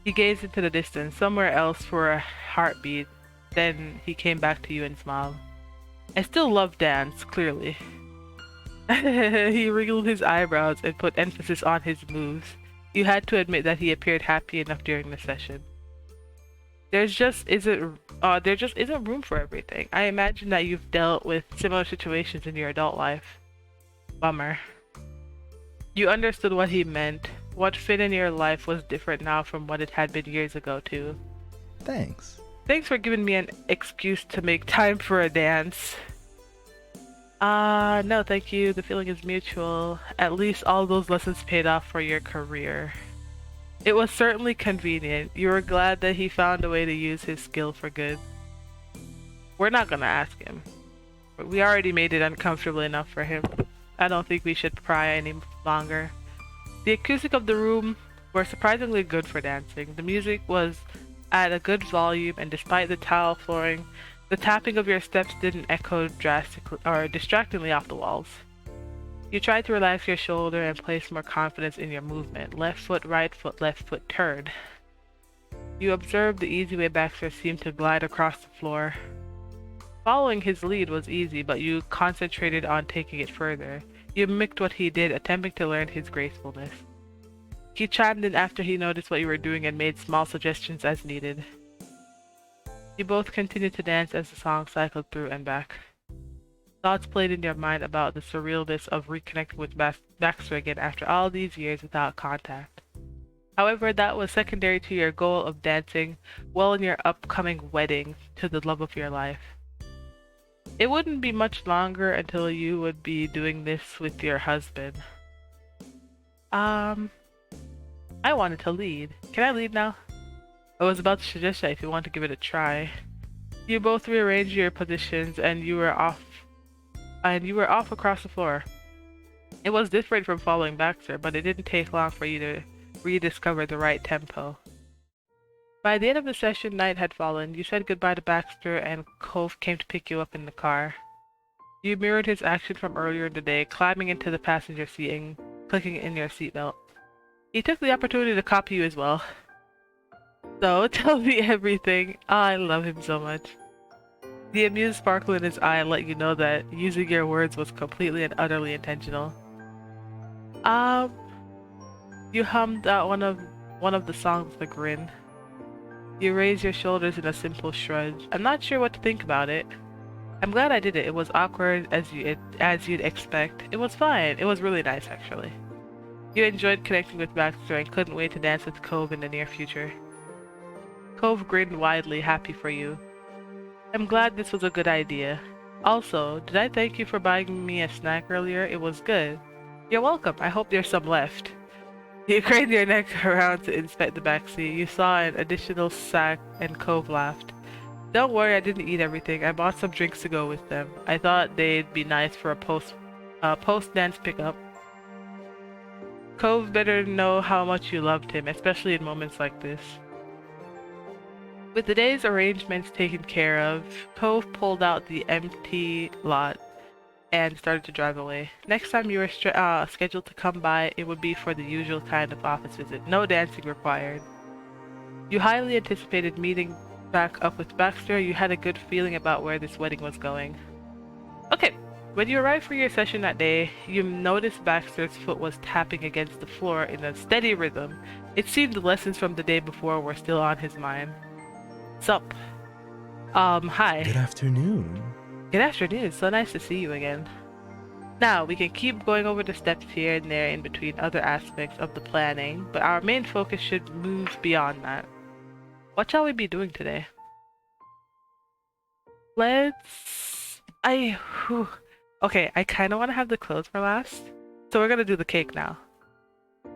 He gazed into the distance, somewhere else for a heartbeat, then he came back to you and smiled. I still love dance, clearly. He wriggled his eyebrows and put emphasis on his moves. You had to admit that he appeared happy enough during the session. There just isn't room for everything. I imagine that you've dealt with similar situations in your adult life. Bummer. You understood what he meant. What fit in your life was different now from what it had been years ago, too. Thanks. Thanks for giving me an excuse to make time for a dance. No thank you. The feeling is mutual. At least all those lessons paid off for your career. It was certainly convenient. You were glad that he found a way to use his skill for good. We're not gonna ask him. We already made it uncomfortable enough for him. I don't think we should pry any longer. The acoustic of the room were surprisingly good for dancing. The music was at a good volume, and despite the tile flooring, the tapping of your steps didn't echo drastically or distractingly off the walls. You tried to relax your shoulder and place more confidence in your movement. Left foot, left foot, turn. You observed the easy way Baxter seemed to glide across the floor. Following his lead was easy, but you concentrated on taking it further. You mimicked what he did, attempting to learn his gracefulness. He chimed in after he noticed what you were doing and made small suggestions as needed. You both continued to dance as the song cycled through and back. Thoughts played in your mind about the surrealness of reconnecting with Baxter again after all these years without contact. However, that was secondary to your goal of dancing well in your upcoming wedding to the love of your life. It wouldn't be much longer until you would be doing this with your husband. I wanted to lead. Can I lead now? I was about to suggest that if you want to give it a try. You both rearranged your positions and you were off across the floor. It was different from following Baxter, but it didn't take long for you to rediscover the right tempo. By the end of the session, night had fallen. You said goodbye to Baxter and Cove came to pick you up in the car. You mirrored his action from earlier in the day, climbing into the passenger seat and clicking in your seatbelt. He took the opportunity to copy you as well. So, tell me everything. Oh, I love him so much. The amused sparkle in his eye let you know that using your words was completely and utterly intentional. You hummed out one of the songs with a grin. You raised your shoulders in a simple shrug. I'm not sure what to think about it. I'm glad I did it. It was awkward as you'd expect. It was fine. It was really nice, actually. You enjoyed connecting with Baxter and couldn't wait to dance with Cove in the near future. Cove grinned widely, happy for you. I'm glad this was a good idea. Also, did I thank you for buying me a snack earlier? It was good. You're welcome. I hope there's some left. You craned your neck around to inspect the backseat. You saw an additional sack and Cove laughed. Don't worry, I didn't eat everything. I bought some drinks to go with them. I thought they'd be nice for a post-dance pickup. Cove better know how much you loved him, especially in moments like this. With the day's arrangements taken care of, Cove pulled out the empty lot and started to drive away. Next time you were scheduled to come by, it would be for the usual kind of office visit. No dancing required. You highly anticipated meeting back up with Baxter. You had a good feeling about where this wedding was going. Okay, when you arrived for your session that day, you noticed Baxter's foot was tapping against the floor in a steady rhythm. It seemed the lessons from the day before were still on his mind. Sup? Hi. Good afternoon. Good afternoon. So nice to see you again. Now, we can keep going over the steps here and there in between other aspects of the planning, but our main focus should move beyond that. What shall we be doing today? Okay, I kind of want to have the clothes for last, so we're gonna do the cake now.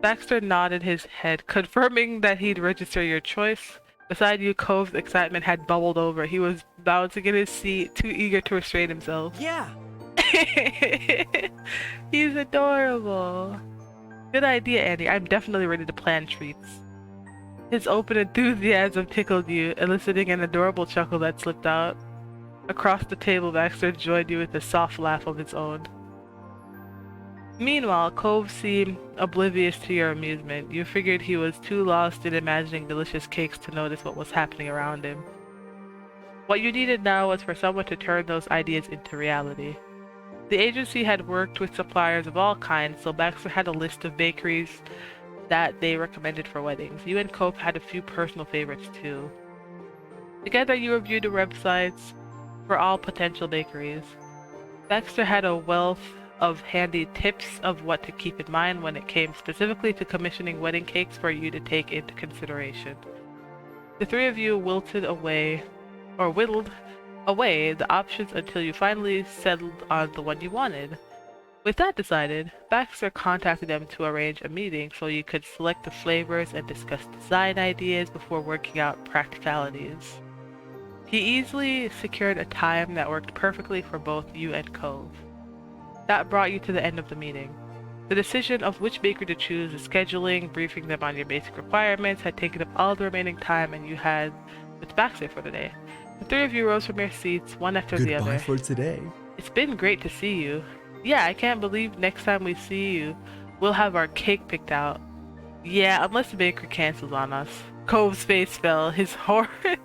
Baxter nodded his head, confirming that he'd register your choice. Beside you, Cove's excitement had bubbled over. He was bouncing in his seat, too eager to restrain himself. Yeah! He's adorable. Good idea, Annie. I'm definitely ready to plan treats. His open enthusiasm tickled you, eliciting an adorable chuckle that slipped out. Across the table, Baxter joined you with a soft laugh of its own. Meanwhile, Cove seemed oblivious to your amusement. You figured he was too lost in imagining delicious cakes to notice what was happening around him. What you needed now was for someone to turn those ideas into reality. The agency had worked with suppliers of all kinds, so Baxter had a list of bakeries that they recommended for weddings. You and Cove had a few personal favorites too. Together you reviewed the websites for all potential bakeries. Baxter had a wealth of handy tips of what to keep in mind when it came specifically to commissioning wedding cakes for you to take into consideration. The three of you whittled away the options until you finally settled on the one you wanted. With that decided, Baxter contacted them to arrange a meeting so you could select the flavors and discuss design ideas before working out practicalities. He easily secured a time that worked perfectly for both you and Cove. That brought you to the end of the meeting. The decision of which bakery to choose, the scheduling, briefing them on your basic requirements had taken up all the remaining time and you had with Baxter for the day. The three of you rose from your seats, one after the Goodbye other. for today. It's been great to see you. Yeah, I can't believe next time we see you, we'll have our cake picked out. Yeah, unless the bakery cancels on us. Cove's face fell. His horrified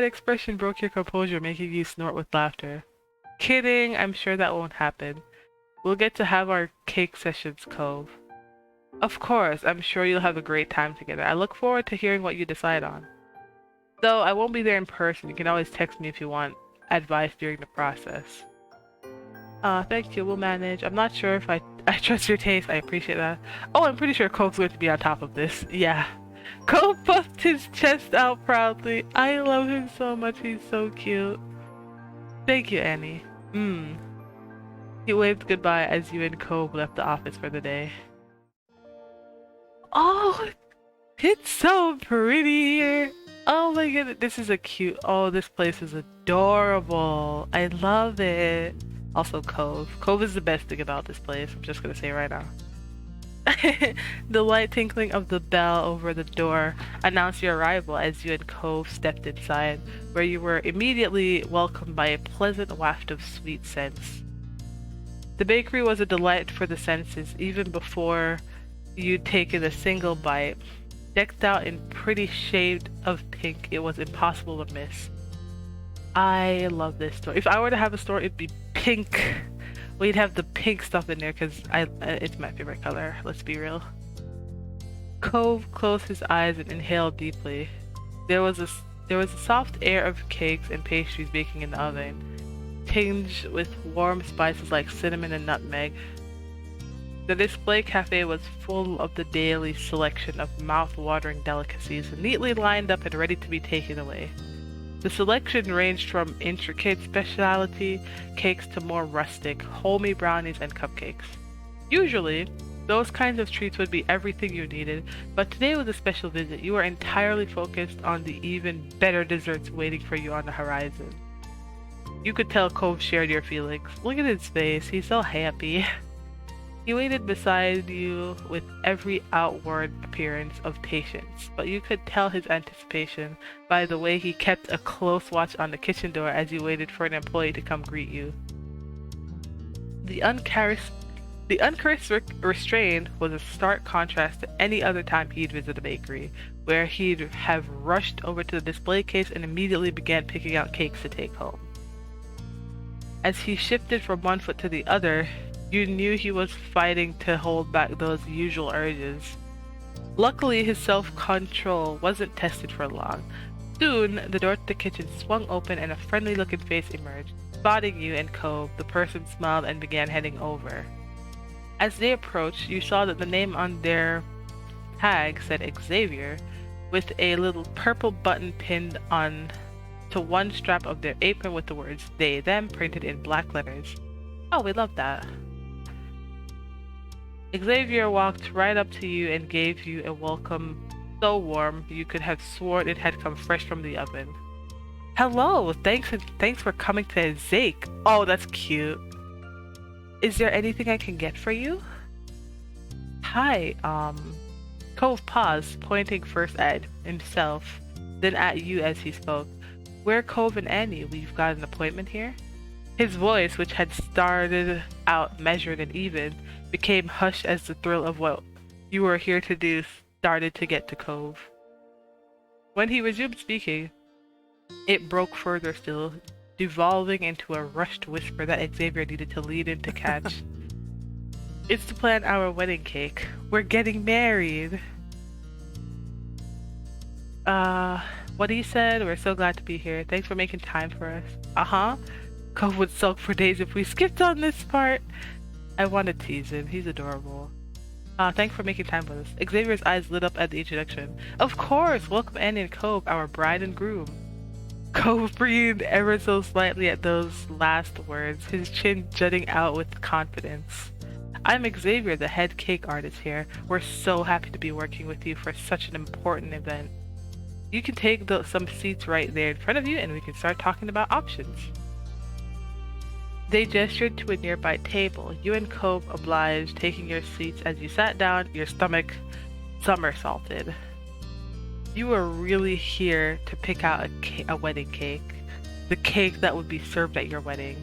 expression broke your composure, making you snort with laughter. Kidding, I'm sure that won't happen. We'll get to have our cake sessions, Cove. Of course, I'm sure you'll have a great time together. I look forward to hearing what you decide on. Though I won't be there in person, you can always text me if you want advice during the process. Thank you, we'll manage. I'm not sure if I trust your taste, I appreciate that. Oh, I'm pretty sure Cove's going to be on top of this. Yeah. Cove puffed his chest out proudly. I love him so much, he's so cute. Thank you, Annie. He waved goodbye as you and Cove left the office for the day. Oh, it's so pretty here. Oh my goodness, this is a cute, oh, this place is adorable. I love it. Also Cove. Cove is the best thing about this place, I'm just gonna say it right now. The light tinkling of the bell over the door announced your arrival as you and Cove stepped inside, where you were immediately welcomed by a pleasant waft of sweet scents. The bakery was a delight for the senses even before you'd taken a single bite. Decked out in pretty shade of pink, it was impossible to miss. I love this store. If I were to have a store, it'd be pink. We'd have the pink stuff in there because it's my favorite color, let's be real. Cove closed his eyes and inhaled deeply. There was a soft air of cakes and pastries baking in the oven, tinged with warm spices like cinnamon and nutmeg. The display cafe was full of the daily selection of mouth-watering delicacies, neatly lined up and ready to be taken away. The selection ranged from intricate specialty cakes to more rustic, homey brownies and cupcakes. Usually, those kinds of treats would be everything you needed, but today was a special visit. You were entirely focused on the even better desserts waiting for you on the horizon. You could tell Cove shared your feelings. Look at his face, he's so happy. He waited beside you with every outward appearance of patience, but you could tell his anticipation by the way he kept a close watch on the kitchen door as you waited for an employee to come greet you. The uncharacteristic restraint was a stark contrast to any other time he'd visit the bakery, where he'd have rushed over to the display case and immediately began picking out cakes to take home. As he shifted from one foot to the other, you knew he was fighting to hold back those usual urges. Luckily, his self-control wasn't tested for long. Soon, the door to the kitchen swung open and a friendly-looking face emerged. Spotting you and Cove, the person smiled and began heading over. As they approached, you saw that the name on their tag said Xavier, with a little purple button pinned on to one strap of their apron with the words "they, them" printed in black letters. Oh, we love that. Xavier walked right up to you and gave you a welcome so warm you could have sworn it had come fresh from the oven. Hello, thanks for coming to Zake. Oh, that's cute. Is there anything I can get for you? Hi, Cove paused, pointing first at himself, then at you as he spoke. We're Cove and Annie. We've got an appointment here? His voice, which had started out measured and even, became hushed as the thrill of what you were here to do started to get to Cove. When he resumed speaking, it broke further still, devolving into a rushed whisper that Xavier needed to lead in to catch. It's to plan our wedding cake. We're getting married. What he said, we're so glad to be here. Thanks for making time for us. Uh-huh. Cove would sulk for days if we skipped on this part. I want to tease him. He's adorable. Thanks for making time with us. Xavier's eyes lit up at the introduction. Of course! Welcome Annie and Cove, our bride and groom. Cove breathed ever so slightly at those last words, his chin jutting out with confidence. I'm Xavier, the head cake artist here. We're so happy to be working with you for such an important event. You can take some seats right there in front of you and we can start talking about options. They gestured to a nearby table. You and Cove obliged, taking your seats. As you sat down, your stomach somersaulted. You were really here to pick out a wedding cake. The cake that would be served at your wedding.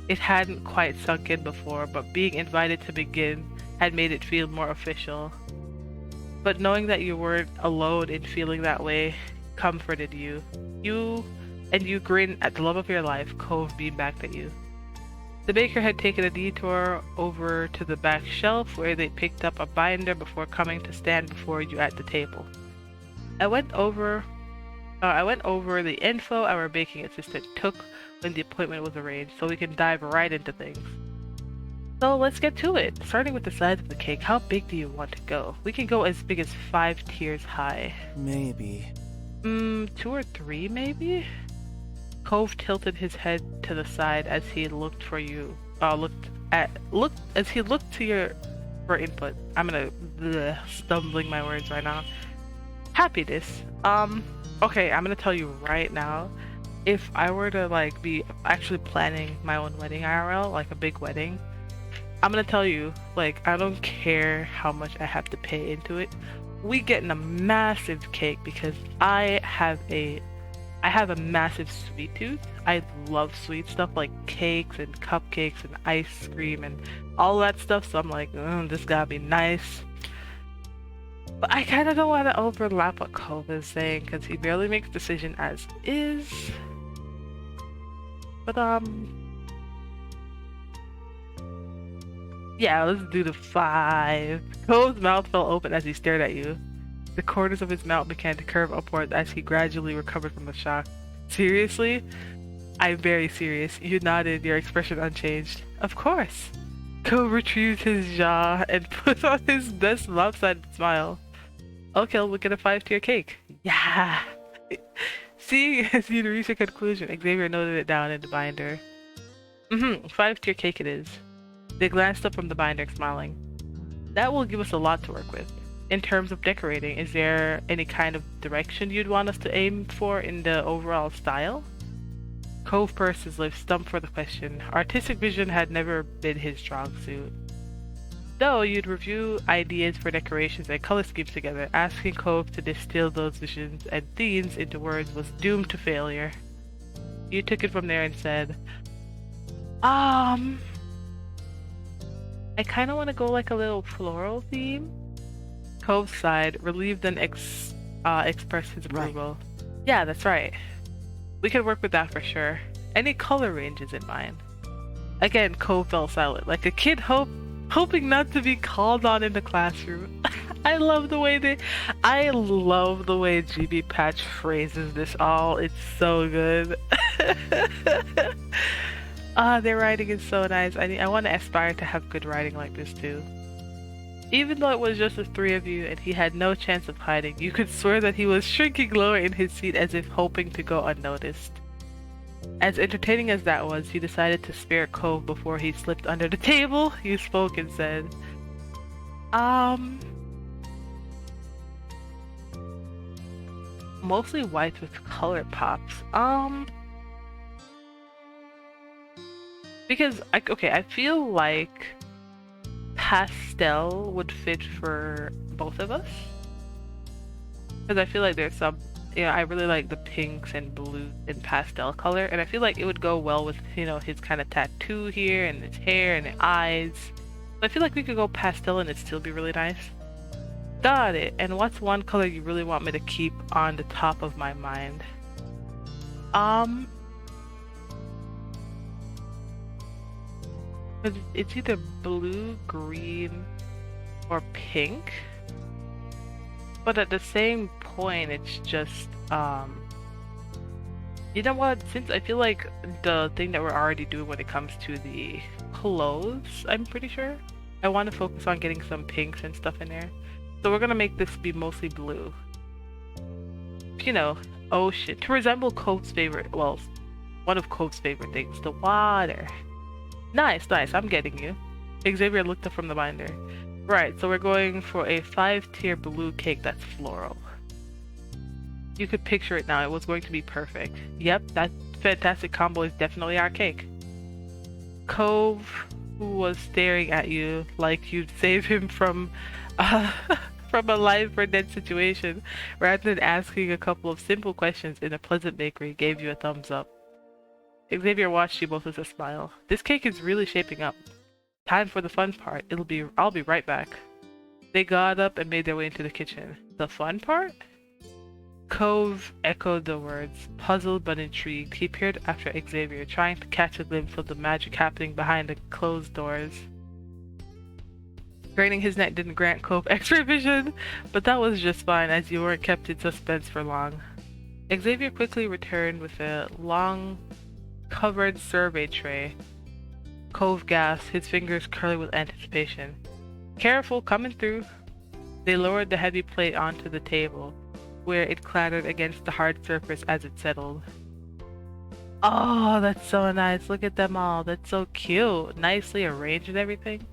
It hadn't quite sunk in before, but being invited to begin had made it feel more official. But knowing that you weren't alone in feeling that way comforted you. You grinned at the love of your life. Cove beamed back at you. The baker had taken a detour over to the back shelf where they picked up a binder before coming to stand before you at the table. I went over the info our baking assistant took when the appointment was arranged, so we can dive right into things. So let's get to it. Starting with the size of the cake, how big do you want to go? We can go as big as 5 tiers high. Maybe. 2 or 3 maybe? Cove tilted his head to the side as he looked for you. As he looked to your for input. I'm gonna stumbling my words right now. Happiness. Okay, I'm gonna tell you right now, if I were to like be actually planning my own wedding IRL, like a big wedding, I'm gonna tell you, like, I don't care how much I have to pay into it. We getting a massive cake because I have a massive sweet tooth. I love sweet stuff like cakes and cupcakes and ice cream and all that stuff. So I'm like, this gotta be nice. But I kind of don't want to overlap what Cove is saying because he barely makes decision as is. But yeah, let's do the 5. Cove's mouth fell open as he stared at you. The corners of his mouth began to curve upward as he gradually recovered from the shock. Seriously? I'm very serious. You nodded, your expression unchanged. Of course. Cove retrieved his jaw and put on his best lopsided smile. Okay, we'll get a 5-tier cake. Yeah! Seeing as you'd reached a conclusion, Xavier noted it down in the binder. 5-tier cake it is. They glanced up from the binder, smiling. That will give us a lot to work with. In terms of decorating, is there any kind of direction you'd want us to aim for in the overall style? Cove pursed his lips, stumped for the question. Artistic vision had never been his strong suit. Though you'd review ideas for decorations and color schemes together, asking Cove to distill those visions and themes into words was doomed to failure. You took it from there and said, I kind of want to go like a little floral theme. Cove sighed, relieved, and expressed his approval. Right. Yeah, that's right. We can work with that for sure. Any color ranges in mind? Again, Cove fell silent, like a kid hoping not to be called on in the classroom. I love the way GB Patch phrases this all. It's so good. Their writing is so nice. I want to aspire to have good writing like this too. Even though it was just the 3 of you and he had no chance of hiding, you could swear that he was shrinking lower in his seat as if hoping to go unnoticed. As entertaining as that was, you decided to spare Cove before he slipped under the table. You spoke and said, mostly white with color pops. Because, I feel like pastel would fit for both of us. Because I feel like there's some, I really like the pinks and blues and pastel color. And I feel like it would go well with, his kind of tattoo here and his hair and his eyes. So I feel like we could go pastel and it'd still be really nice. Got it. And what's one color you really want me to keep on the top of my mind? It's either blue, green, or pink. But at the same point, it's just, you know what? Since I feel like the thing that we're already doing when it comes to the clothes, I'm pretty sure, I want to focus on getting some pinks and stuff in there. So we're gonna make this be mostly blue. ocean to resemble Cove's favorite, well, one of Cove's favorite things, the water. Nice, nice, I'm getting you. Xavier looked up from the binder. Right, so we're going for a 5-tier blue cake that's floral. You could picture it now, it was going to be perfect. Yep, that fantastic combo is definitely our cake. Cove, who was staring at you like you'd save him from from a life or dead situation, rather than asking a couple of simple questions in a pleasant bakery, gave you a thumbs up. Xavier watched you both with a smile. This cake is really shaping up. Time for the fun part. I'll be right back. They got up and made their way into the kitchen. The fun part? Cove echoed the words, puzzled but intrigued. He peered after Xavier, trying to catch a glimpse of the magic happening behind the closed doors. Craning his neck didn't grant Cove X-ray vision, but that was just fine as you weren't kept in suspense for long. Xavier quickly returned with a long, covered survey tray. Cove gasped, his fingers curling with anticipation. Careful, coming through. They lowered the heavy plate onto the table, where it clattered against the hard surface as it settled. Oh, that's so nice. Look at them all. That's so cute. Nicely arranged and everything.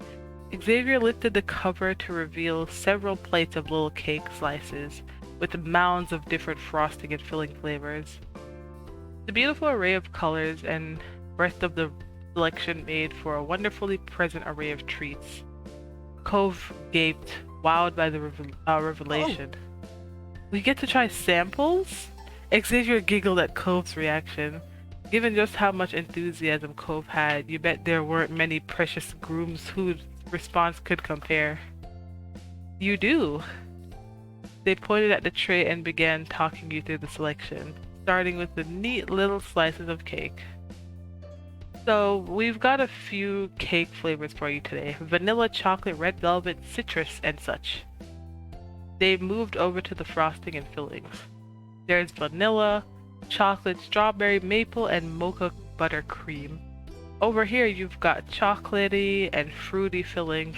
Xavier lifted the cover to reveal several plates of little cake slices, with mounds of different frosting and filling flavors. The beautiful array of colors and breadth of the selection made for a wonderfully present array of treats. Cove gaped, wowed by the revelation. We get to try samples? Xavier giggled at Cove's reaction. Given just how much enthusiasm Cove had, you bet there weren't many precious grooms whose response could compare. You do. They pointed at the tray and began talking you through the selection, starting with the neat little slices of cake. So, we've got a few cake flavors for you today. Vanilla, chocolate, red velvet, citrus, and such. They moved over to the frosting and fillings. There's vanilla, chocolate, strawberry, maple, and mocha buttercream. Over here you've got chocolatey and fruity fillings,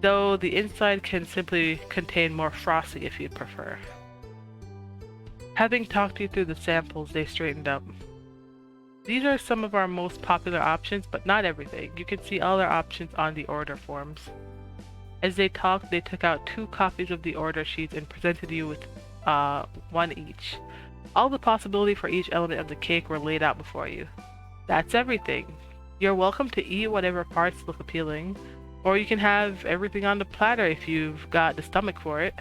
though the inside can simply contain more frosting if you'd prefer. Having talked you through the samples, they straightened up. These are some of our most popular options, but not everything. You can see all our options on the order forms. As they talked, they took out 2 copies of the order sheets and presented you with one each. All the possibility for each element of the cake were laid out before you. That's everything. You're welcome to eat whatever parts look appealing, or you can have everything on the platter if you've got the stomach for it.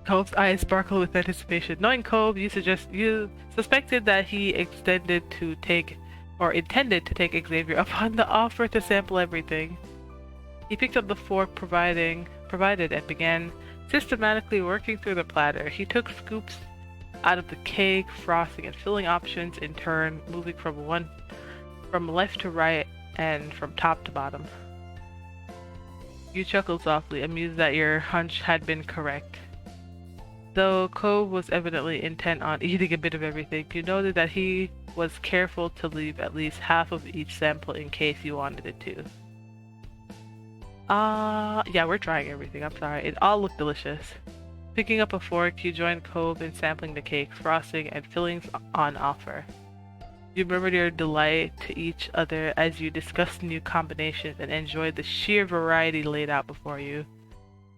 Cove's eyes sparkled with anticipation. Knowing Cove, you suspected that he intended to take Xavier up on the offer to sample everything. He picked up the fork provided and began systematically working through the platter. He took scoops out of the cake, frosting, and filling options in turn, moving from left to right and from top to bottom. You chuckled softly, amused that your hunch had been correct. Though Cove was evidently intent on eating a bit of everything, you noted that he was careful to leave at least half of each sample in case you wanted it to. Yeah, we're trying everything, I'm sorry. It all looked delicious. Picking up a fork, you joined Cove in sampling the cakes, frosting, and fillings on offer. You murmured your delight to each other as you discussed new combinations and enjoyed the sheer variety laid out before you.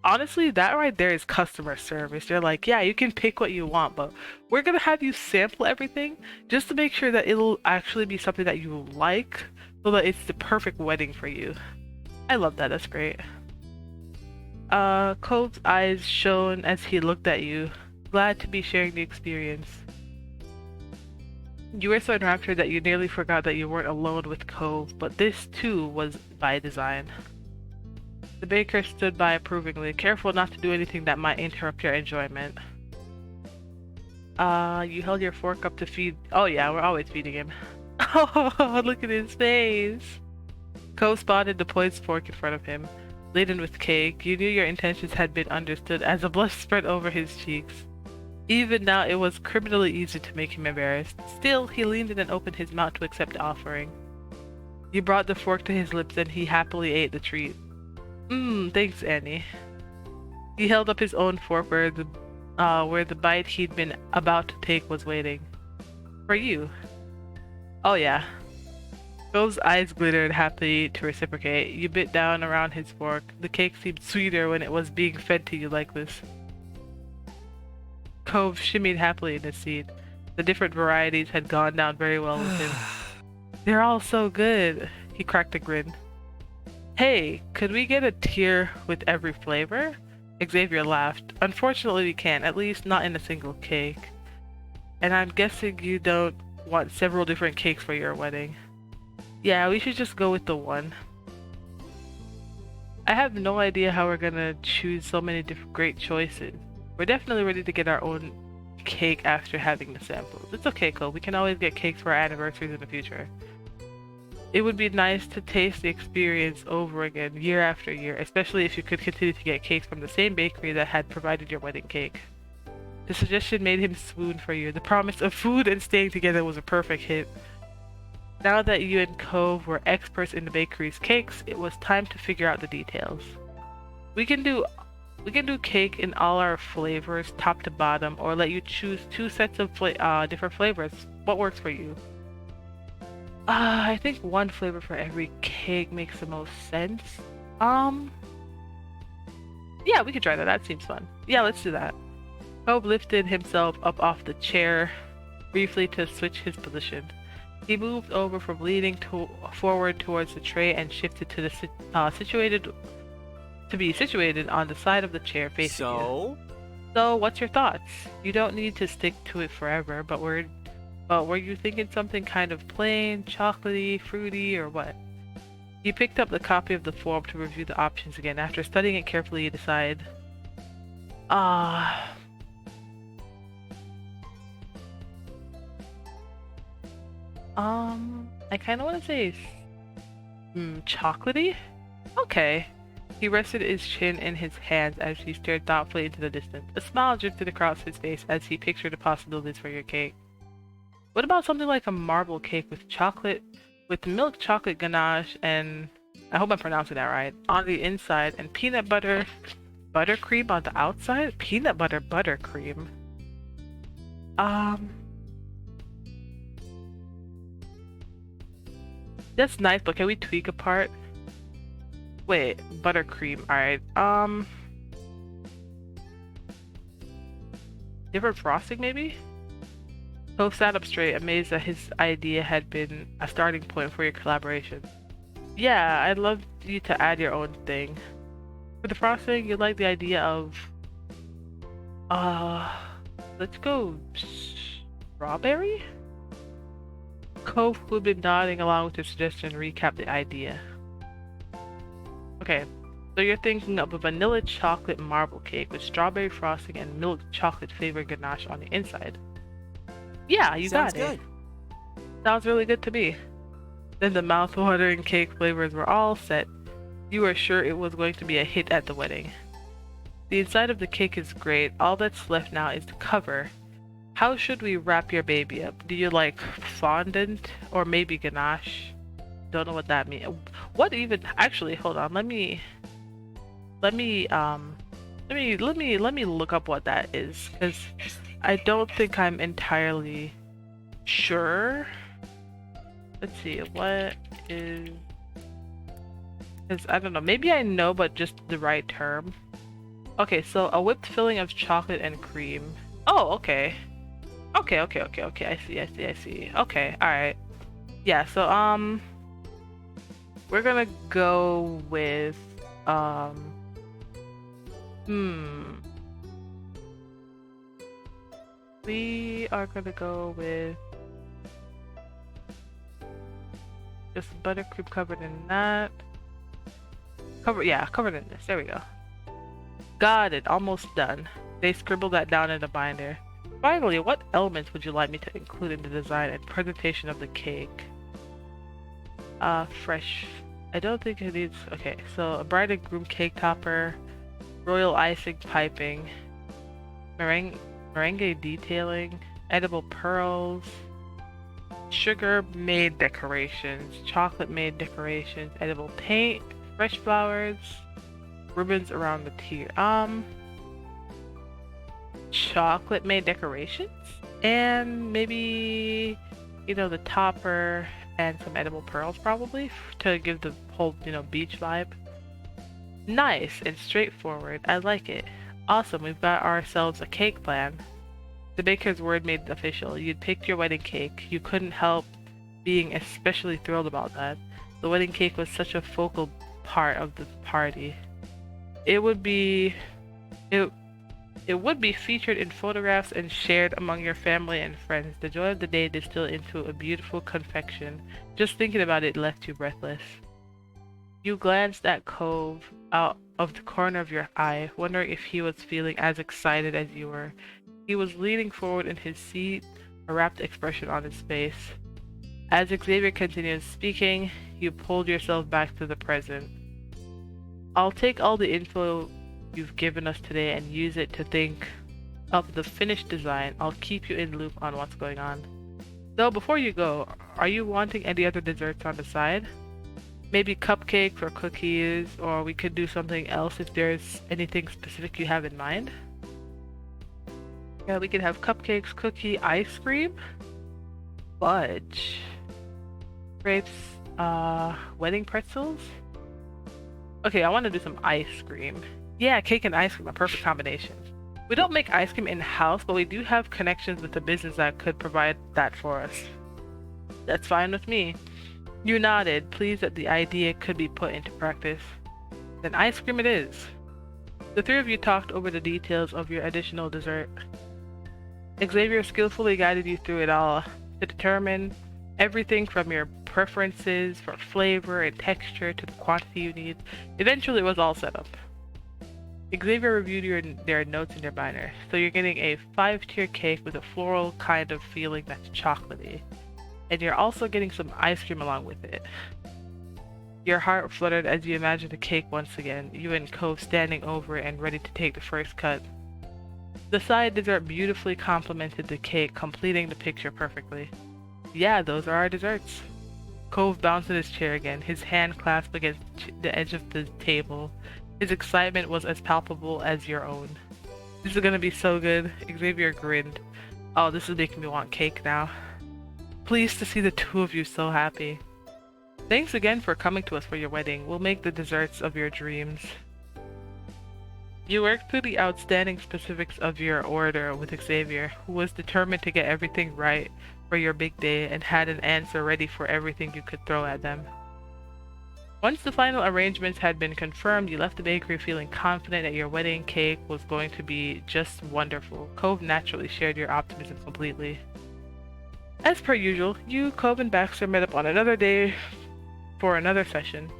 Honestly, that right there is customer service. They're like, yeah, you can pick what you want, but we're gonna have you sample everything just to make sure that it'll actually be something that you like, so that it's the perfect wedding for you. I love that, that's great. Cove's eyes shone as he looked at you, glad to be sharing the experience. You were so enraptured that you nearly forgot that you weren't alone with Cove, but this too was by design. The baker stood by approvingly, careful not to do anything that might interrupt your enjoyment. You held your fork up to feed— oh yeah, we're always feeding him. Oh, look at his face! Cove spotted the poised fork in front of him, laden with cake. You knew your intentions had been understood as a blush spread over his cheeks. Even now, it was criminally easy to make him embarrassed. Still, he leaned in and opened his mouth to accept the offering. You brought the fork to his lips and he happily ate the treat. Thanks, Annie. He held up his own fork where the where the bite he'd been about to take was waiting. For you. Oh yeah. Cove's eyes glittered happily to reciprocate. You bit down around his fork. The cake seemed sweeter when it was being fed to you like this. Cove shimmied happily in his seat. The different varieties had gone down very well with him. They're all so good. He cracked a grin. Hey, could we get a tier with every flavor? Xavier laughed. Unfortunately we can't, at least not in a single cake. And I'm guessing you don't want several different cakes for your wedding. Yeah, we should just go with the one. I have no idea how we're gonna choose so many different great choices. We're definitely ready to get our own cake after having the samples. It's okay, Cole. We can always get cakes for our anniversaries in the future. It would be nice to taste the experience over again, year after year, especially if you could continue to get cakes from the same bakery that had provided your wedding cake. The suggestion made him swoon for you. The promise of food and staying together was a perfect hit. Now that you and Cove were experts in the bakery's cakes, it was time to figure out the details. We can do cake in all our flavors, top to bottom, or let you choose 2 sets of different flavors. What works for you? I think 1 flavor for every cake makes the most sense. Yeah, we could try that. That seems fun. Yeah, let's do that. Cove lifted himself up off the chair briefly to switch his position. He moved over from leaning forward towards the tray and shifted to the situated on the side of the chair facing you. So, what's your thoughts? You don't need to stick to it forever, but were you thinking something kind of plain, chocolatey, fruity, or what? You picked up the copy of the form to review the options again. After studying it carefully, you decide, I kind of want to say, chocolatey? Okay. He rested his chin in his hands as he stared thoughtfully into the distance. A smile drifted across his face as he pictured the possibilities for your cake. What about something like a marble cake with milk chocolate ganache and, I hope I'm pronouncing that right, on the inside, and peanut butter buttercream on the outside? Peanut butter buttercream. That's nice, but can we tweak a part? Wait, buttercream, alright. Different frosting, maybe? Cove sat up straight, amazed that his idea had been a starting point for your collaboration. Yeah, I'd love you to add your own thing. For the frosting, you like the idea of... let's go... strawberry? Cove, who had been nodding along with your suggestion, recapped the idea. Okay, so you're thinking of a vanilla chocolate marble cake with strawberry frosting and milk chocolate flavored ganache on the inside. Yeah, you got it. Sounds good. Sounds really good to me. Then the mouth-watering cake flavors were all set. You were sure it was going to be a hit at the wedding. The inside of the cake is great. All that's left now is the cover. How should we wrap your baby up? Do you like fondant or maybe ganache? Don't know what that means. What even? Actually, hold on. Let me look up what that is, because I don't think I'm entirely sure. Let's see. What is? Because I don't know. Maybe I know, but just the right term. Okay, so a whipped filling of chocolate and cream. Oh, okay. Okay. I see. Okay, alright. Yeah, so, we're gonna go with, we are gonna go with just buttercream covered in that. Covered in this. There we go. Got it. Almost done. They scribbled that down in the binder. Finally, what elements would you like me to include in the design and presentation of the cake? Fresh. I don't think it needs... Okay, so a bride and groom cake topper, royal icing piping, merengue detailing, edible pearls, sugar-made decorations, chocolate-made decorations, edible paint, fresh flowers, ribbons around the tier. chocolate made decorations and maybe, the topper and some edible pearls probably to give the whole, beach vibe. Nice and straightforward. I like it. Awesome, we've got ourselves a cake plan. The baker's word made it official. You'd picked your wedding cake. You couldn't help being especially thrilled about that. The wedding cake was such a focal part of the party. It would be featured in photographs and shared among your family and friends. The joy of the day distilled into a beautiful confection. Just thinking about it left you breathless. You glanced at Cove out of the corner of your eye, wondering if he was feeling as excited as you were. He was leaning forward in his seat, a rapt expression on his face. As Xavier continued speaking, you pulled yourself back to the present. I'll take all the info you've given us today and use it to think up the finished design. I'll keep you in loop on what's going on. Though before you go, are you wanting any other desserts on the side? Maybe cupcakes or cookies, or we could do something else if there's anything specific you have in mind. Yeah, we could have cupcakes, cookie, ice cream, fudge, grapes, wedding pretzels. Okay, I want to do some ice cream. Yeah, cake and ice cream, a perfect combination. We don't make ice cream in-house, but we do have connections with a business that could provide that for us. That's fine with me. You nodded, pleased that the idea could be put into practice. Then ice cream it is. The three of you talked over the details of your additional dessert. Xavier skillfully guided you through it all to determine everything from your preferences for flavor and texture to the quantity you need. Eventually it was all set up. Xavier reviewed their notes in your binder, so you're getting a 5-tier cake with a floral kind of feeling that's chocolatey. And you're also getting some ice cream along with it. Your heart fluttered as you imagined the cake once again, you and Cove standing over it and ready to take the first cut. The side dessert beautifully complemented the cake, completing the picture perfectly. Yeah, those are our desserts. Cove bounced in his chair again, his hand clasped against the edge of the table. His excitement was as palpable as your own. This is gonna be so good. Xavier grinned. Oh, this is making me want cake now. Pleased to see the two of you so happy. Thanks again for coming to us for your wedding. We'll make the desserts of your dreams. You worked through the outstanding specifics of your order with Xavier, who was determined to get everything right for your big day and had an answer ready for everything you could throw at them. Once the final arrangements had been confirmed, you left the bakery feeling confident that your wedding cake was going to be just wonderful. Cove naturally shared your optimism completely. As per usual, you, Cove, and Baxter met up on another day for another session.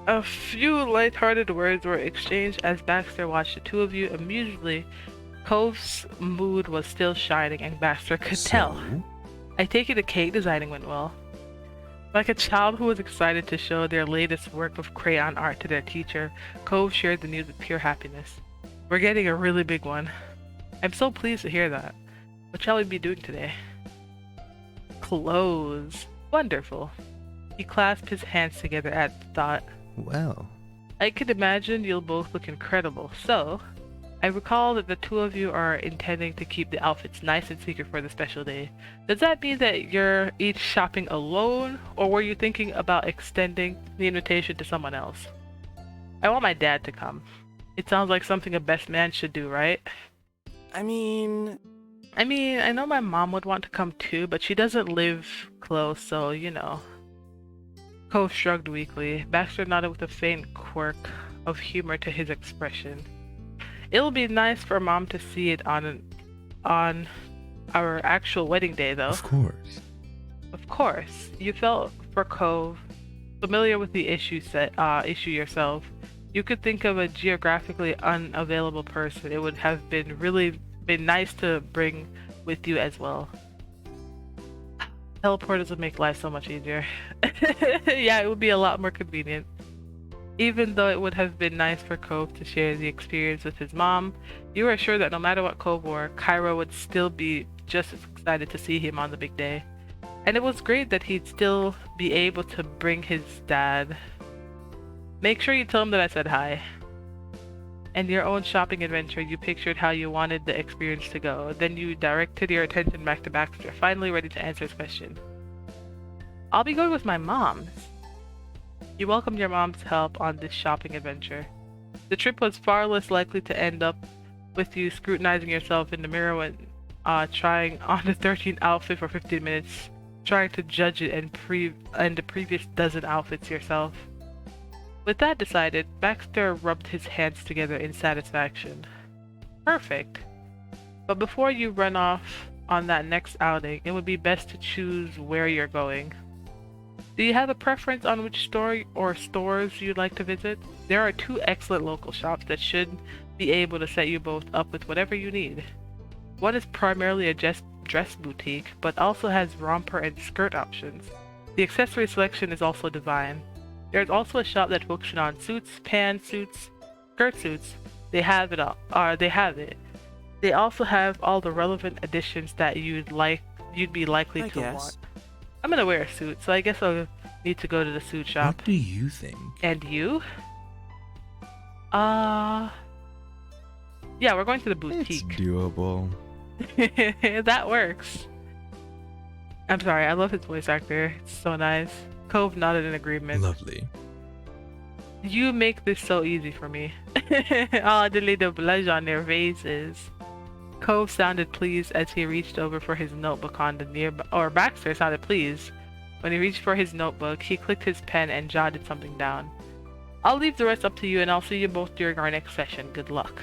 A few light-hearted words were exchanged as Baxter watched the two of you amusedly. Cove's mood was still shining, and Baxter could tell. I take it the cake designing went well. Like a child who was excited to show their latest work of crayon art to their teacher, Cove shared the news with pure happiness. We're getting a really big one. I'm so pleased to hear that. What shall we be doing today? Clothes. Wonderful. He clasped his hands together at the thought. Well, I could imagine you'll both look incredible, so I recall that the two of you are intending to keep the outfits nice and secret for the special day. Does that mean that you're each shopping alone, or were you thinking about extending the invitation to someone else? I want my dad to come. It sounds like something a best man should do, right? I mean, I know my mom would want to come too, but she doesn't live close, so, Cove shrugged weakly. Baxter nodded with a faint quirk of humor to his expression. It'll be nice for Mom to see it on our actual wedding day, though. of course. Of course. You felt for Cove, familiar with the issue yourself. You could think of a geographically unavailable person. It would have been nice to bring with you as well. Teleporters would make life so much easier. Yeah, it would be a lot more convenient. Even though it would have been nice for Cove to share the experience with his mom, you were sure that no matter what Cove wore, Kyra would still be just as excited to see him on the big day. And it was great that he'd still be able to bring his dad. Make sure you tell him that I said hi. and your own shopping adventure, you pictured how you wanted the experience to go. Then you directed your attention back to Baxter, finally ready to answer his question. I'll be going with my mom's. You welcomed your mom's help on this shopping adventure. The trip was far less likely to end up with you scrutinizing yourself in the mirror when trying on the 13th outfit for 15 minutes, trying to judge it and the previous dozen outfits yourself. With that decided, Baxter rubbed his hands together in satisfaction. Perfect. But before you run off on that next outing, it would be best to choose where you're going. Do you have a preference on which store or stores you'd like to visit? There are 2 excellent local shops that should be able to set you both up with whatever you need. One is primarily a dress boutique, but also has romper and skirt options. The accessory selection is also divine. There's also a shop that focuses on suits, pantsuits, skirt suits. They have it all. They have it. They also have all the relevant additions that you'd be likely to want. I'm gonna wear a suit, so I guess I'll need to go to the suit shop. What do you think? And you? Yeah, we're going to the boutique. It's doable. That works. I'm sorry, I love his voice actor. It's so nice. Cove nodded in agreement. Lovely. You make this so easy for me. Oh, the little blush on their faces. Cove sounded pleased as he reached over for his notebook on the nearby, or Baxter sounded pleased. When he reached for his notebook, he clicked his pen and jotted something down. I'll leave the rest up to you and I'll see you both during our next session. Good luck.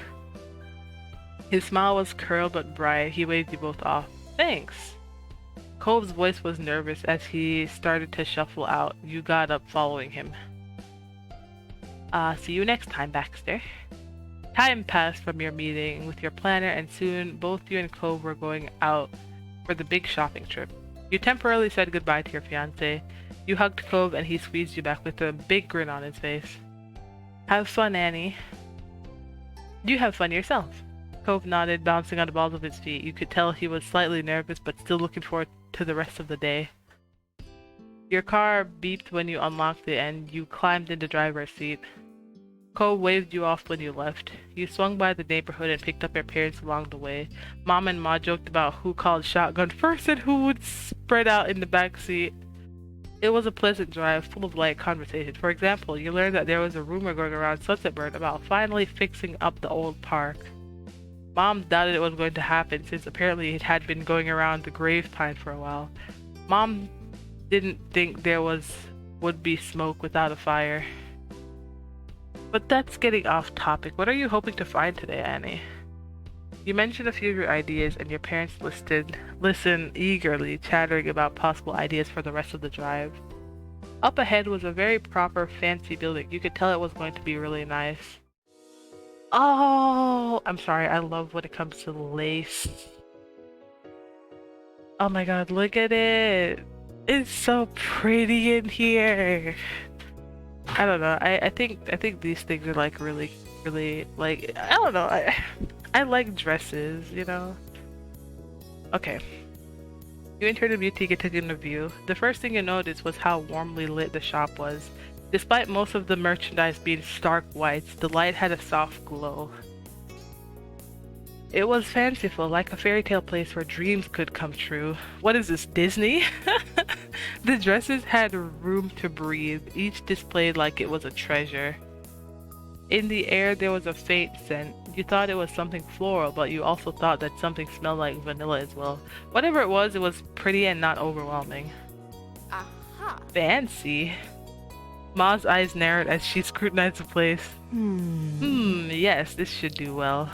His smile was curled but bright. He waved you both off. Thanks. Cove's voice was nervous as he started to shuffle out. You got up following him. See you next time, Baxter. Time passed from your meeting with your planner, and soon both you and Cove were going out for the big shopping trip. You temporarily said goodbye to your fiancé. You hugged Cove and he squeezed you back with a big grin on his face. Have fun, Annie. You have fun yourself. Cove nodded, bouncing on the balls of his feet. You could tell he was slightly nervous, but still looking forward to the rest of the day. Your car beeped when you unlocked it, and you climbed in the driver's seat. Cove waved you off when you left. You swung by the neighborhood and picked up your parents along the way. Mom and Ma joked about who called shotgun first and who would spread out in the back seat. It was a pleasant drive, full of light conversation. For example, you learned that there was a rumor going around Sunsetburn about finally fixing up the old park. Mom doubted it was going to happen since apparently it had been going around the grave pine for a while. Mom didn't think there would be smoke without a fire. But that's getting off topic. What are you hoping to find today, Annie? You mentioned a few of your ideas and your parents listened eagerly, chattering about possible ideas for the rest of the drive. Up ahead was a very proper, fancy building. You could tell it was going to be really nice. Oh, I'm sorry. I love when it comes to lace. Oh my god, look at it. It's so pretty in here. I don't know. I think these things are like really like, I don't know. I like dresses, you know. Okay. You entered the boutique and took in a view. The first thing you noticed was how warmly lit the shop was. Despite most of the merchandise being stark whites, the light had a soft glow. It was fanciful, like a fairy tale place where dreams could come true. What is this, Disney? The dresses had room to breathe, each displayed like it was a treasure. In the air there was a faint scent. You thought it was something floral, but you also thought that something smelled like vanilla as well. Whatever it was pretty and not overwhelming. Aha. Fancy. Ma's eyes narrowed as she scrutinized the place. Yes, this should do well.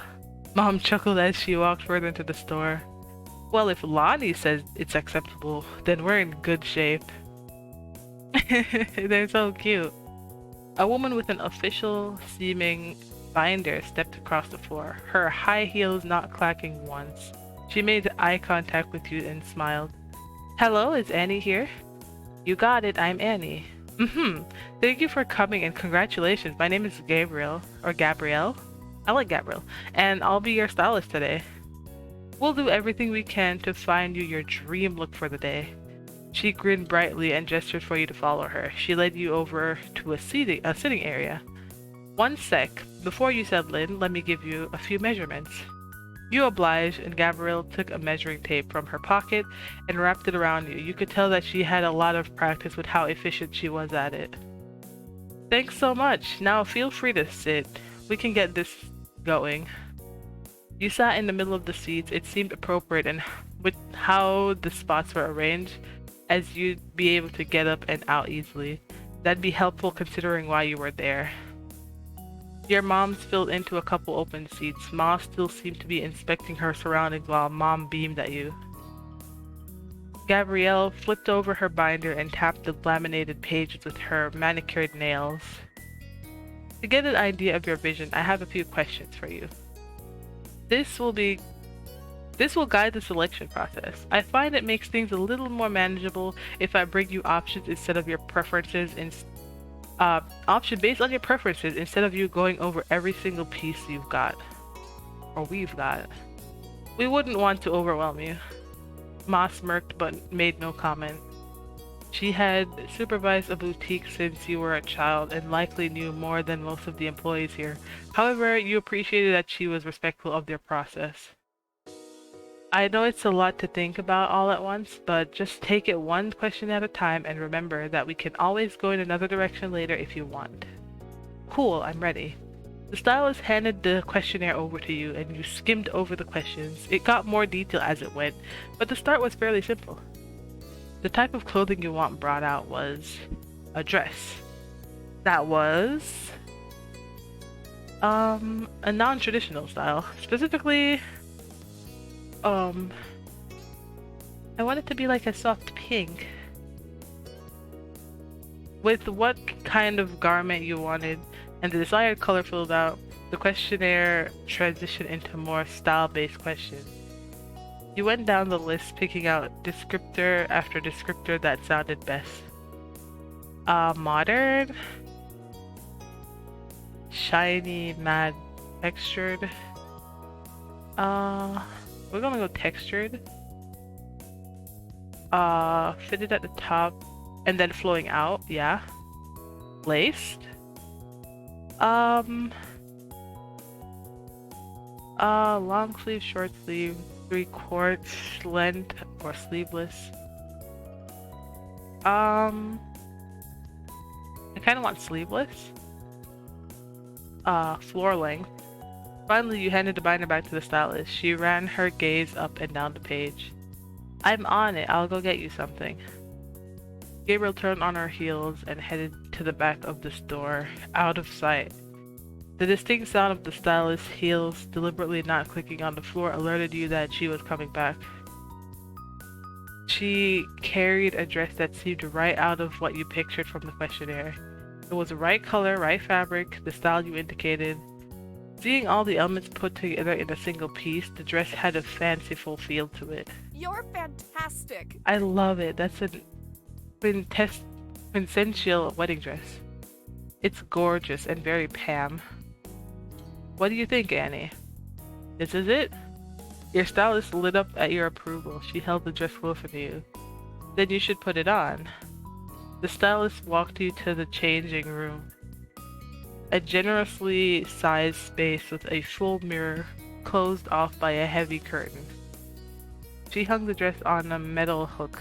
Mom chuckled as she walked further into the store. Well, if Lonnie says it's acceptable, then we're in good shape. They're so cute. A woman with an official-seeming binder stepped across the floor, her high heels not clacking once. She made eye contact with you and smiled. Hello, is Annie here? You got it, I'm Annie. Thank you for coming and congratulations. My name is Gabrielle. I like Gabrielle. And I'll be your stylist today. We'll do everything we can to find you your dream look for the day. She grinned brightly and gestured for you to follow her. She led you over to a sitting area. One sec. Before you settle in, let me give you a few measurements. You obliged, and Gabrielle took a measuring tape from her pocket and wrapped it around you. You could tell that she had a lot of practice with how efficient she was at it. Thanks so much. Now feel free to sit. We can get this going. You sat in the middle of the seats. It seemed appropriate and with how the spots were arranged, as you'd be able to get up and out easily. That'd be helpful considering why you were there. Your mom spilled into a couple open seats. Ma still seemed to be inspecting her surroundings while Mom beamed at you. Gabrielle flipped over her binder and tapped the laminated pages with her manicured nails. To get an idea of your vision, I have a few questions for you. This will guide the selection process. I find it makes things a little more manageable if I bring you options instead of your preferences option based on your preferences instead of you going over every single piece you've got. Or we've got. We wouldn't want to overwhelm you. Ma smirked but made no comment. She had supervised a boutique since you were a child and likely knew more than most of the employees here. However, you appreciated that she was respectful of their process. I know it's a lot to think about all at once, but just take it one question at a time and remember that we can always go in another direction later if you want. Cool, I'm ready. The stylist handed the questionnaire over to you and you skimmed over the questions. It got more detail as it went, but the start was fairly simple. The type of clothing you want brought out was a dress. That was a non-traditional style. Specifically, I want it to be like a soft pink. With what kind of garment you wanted and the desired color filled out, the questionnaire transitioned into more style-based questions. You went down the list picking out descriptor after descriptor that sounded best. Modern, shiny, matte, textured. We're gonna go textured. Fitted at the top and then flowing out, yeah. Laced. Long sleeve, short sleeve, 3/4 length or sleeveless. I kind of want sleeveless. Floor length. Finally, you handed the binder back to the stylist. She ran her gaze up and down the page. I'm on it. I'll go get you something. Gabriel turned on her heels and headed to the back of the store, out of sight. The distinct sound of the stylist's heels deliberately not clicking on the floor alerted you that she was coming back. She carried a dress that seemed right out of what you pictured from the questionnaire. It was the right color, right fabric, the style you indicated. Seeing all the elements put together in a single piece, the dress had a fanciful feel to it. You're fantastic. I love it. That's a quintessential wedding dress. It's gorgeous and very Pam. What do you think, Annie? This is it? Your stylist lit up at your approval. She held the dress closer to you. Then you should put it on. The stylist walked you to the changing room. A generously sized space with a full mirror closed off by a heavy curtain. She hung the dress on a metal hook.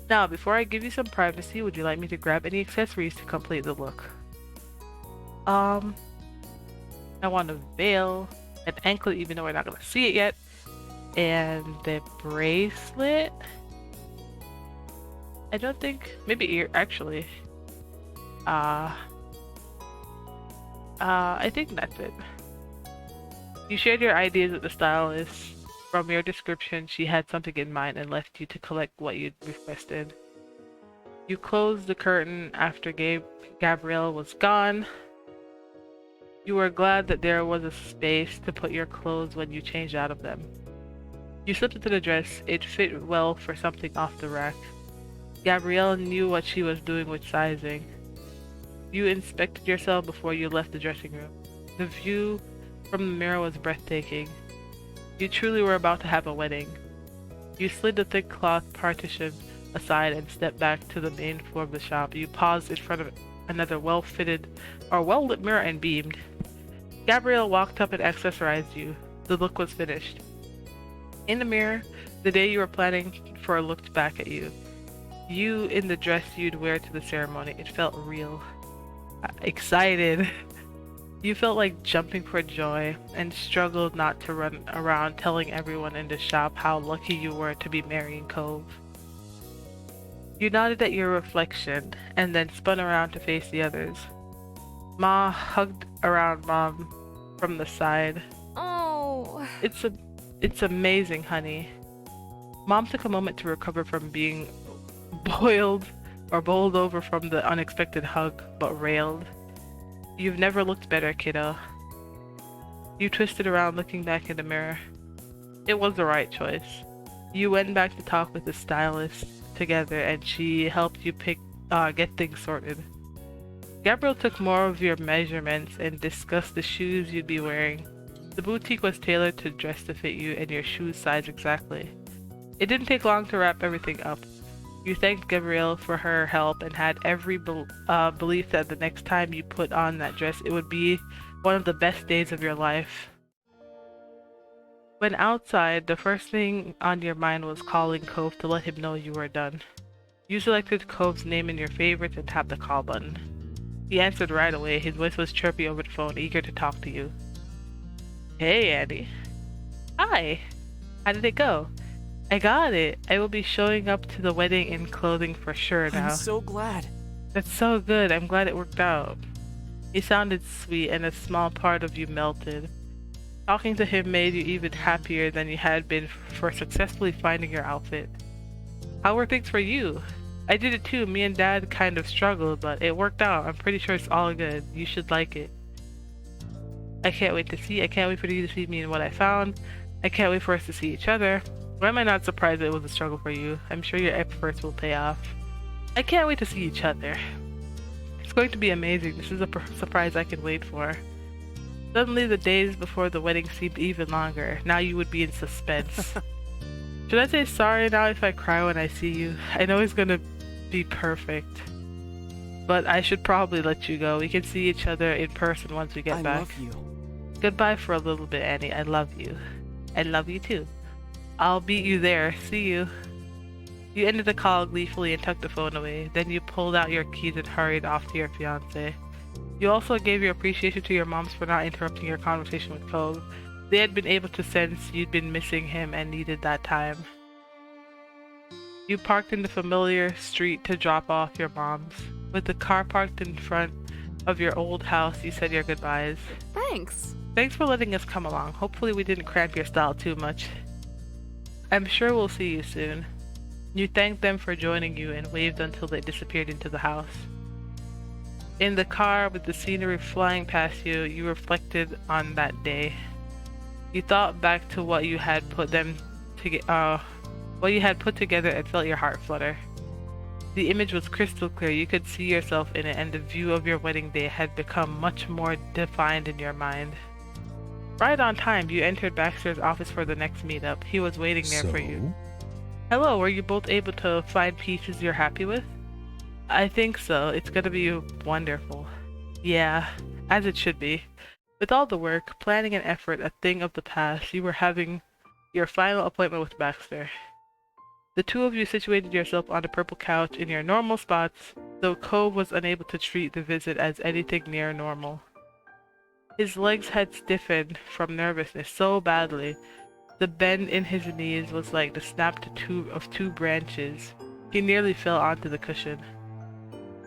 Now, before I give you some privacy, would you like me to grab any accessories to complete the look? I want a veil, an anklet even though we're not gonna see it yet, and the bracelet. I don't think, maybe ear, actually. I think that's it. You shared your ideas with the stylist. From your description, she had something in mind and left you to collect what you'd requested. You closed the curtain after Gabrielle was gone. You were glad that there was a space to put your clothes when you changed out of them. You slipped into the dress. It fit well for something off the rack. Gabrielle knew what she was doing with sizing. You inspected yourself before you left the dressing room. The view from the mirror was breathtaking. You truly were about to have a wedding. You slid the thick cloth partition aside and stepped back to the main floor of the shop. You paused in front of another well-lit mirror and beamed. Gabrielle walked up and accessorized you. The look was finished. In the mirror, the day you were planning for looked back at you. You in the dress you'd wear to the ceremony. It felt real. Excited. You felt like jumping for joy and struggled not to run around telling everyone in the shop how lucky you were to be marrying Cove. You nodded at your reflection and then spun around to face the others. Ma hugged around Mom from the side. Oh. It's amazing, honey. Mom took a moment to recover from being bowled over from the unexpected hug, but railed. You've never looked better, kiddo. You twisted around looking back in the mirror. It was the right choice. You went back to talk with the stylist together and she helped you get things sorted. Gabrielle took more of your measurements and discussed the shoes you'd be wearing. The boutique was tailored to dress to fit you and your shoe size exactly. It didn't take long to wrap everything up. You thanked Gabrielle for her help and had every belief that the next time you put on that dress it would be one of the best days of your life. When outside, the first thing on your mind was calling Cove to let him know you were done. You selected Cove's name in your favorites and tapped the call button. He answered right away. His voice was chirpy over the phone, eager to talk to you. Hey, Annie. Hi. How did it go? I got it. I will be showing up to the wedding in clothing for sure now. I'm so glad. That's so good. I'm glad it worked out. He sounded sweet and a small part of you melted. Talking to him made you even happier than you had been for successfully finding your outfit. How were things for you? I did it too. Me and Dad kind of struggled, but it worked out. I'm pretty sure it's all good. You should like it. I can't wait for you to see me and what I found. I can't wait for us to see each other. Why am I not surprised that it was a struggle for you? I'm sure your efforts will pay off. I can't wait to see each other. It's going to be amazing. This is a surprise I can wait for. Suddenly the days before the wedding seemed even longer. Now you would be in suspense. Should I say sorry now if I cry when I see you? I know it's gonna be perfect. But I should probably let you go. We can see each other in person once we get back. I love you. Goodbye for a little bit, Annie. I love you. I love you too. I'll beat you there. See you. You ended the call gleefully and tucked the phone away. Then you pulled out your keys and hurried off to your fiancé. You also gave your appreciation to your moms for not interrupting your conversation with Cove. They had been able to sense you'd been missing him and needed that time. You parked in the familiar street to drop off your moms. With the car parked in front of your old house, you said your goodbyes. Thanks. Thanks for letting us come along. Hopefully we didn't cramp your style too much. I'm sure we'll see you soon. You thanked them for joining you and waved until they disappeared into the house. In the car, with the scenery flying past you, you reflected on that day. You thought back to what you had put together and felt your heart flutter. The image was crystal clear. You could see yourself in it, and the view of your wedding day had become much more defined in your mind. Right on time, you entered Baxter's office for the next meetup. He was waiting there for you. Hello, were you both able to find pieces you're happy with? I think so. It's gonna be wonderful. Yeah, as it should be. With all the work, planning, and effort a thing of the past, you were having your final appointment with Baxter. The two of you situated yourself on a purple couch in your normal spots, though Cove was unable to treat the visit as anything near normal. His legs had stiffened from nervousness so badly, the bend in his knees was like the snap of two branches. He nearly fell onto the cushion.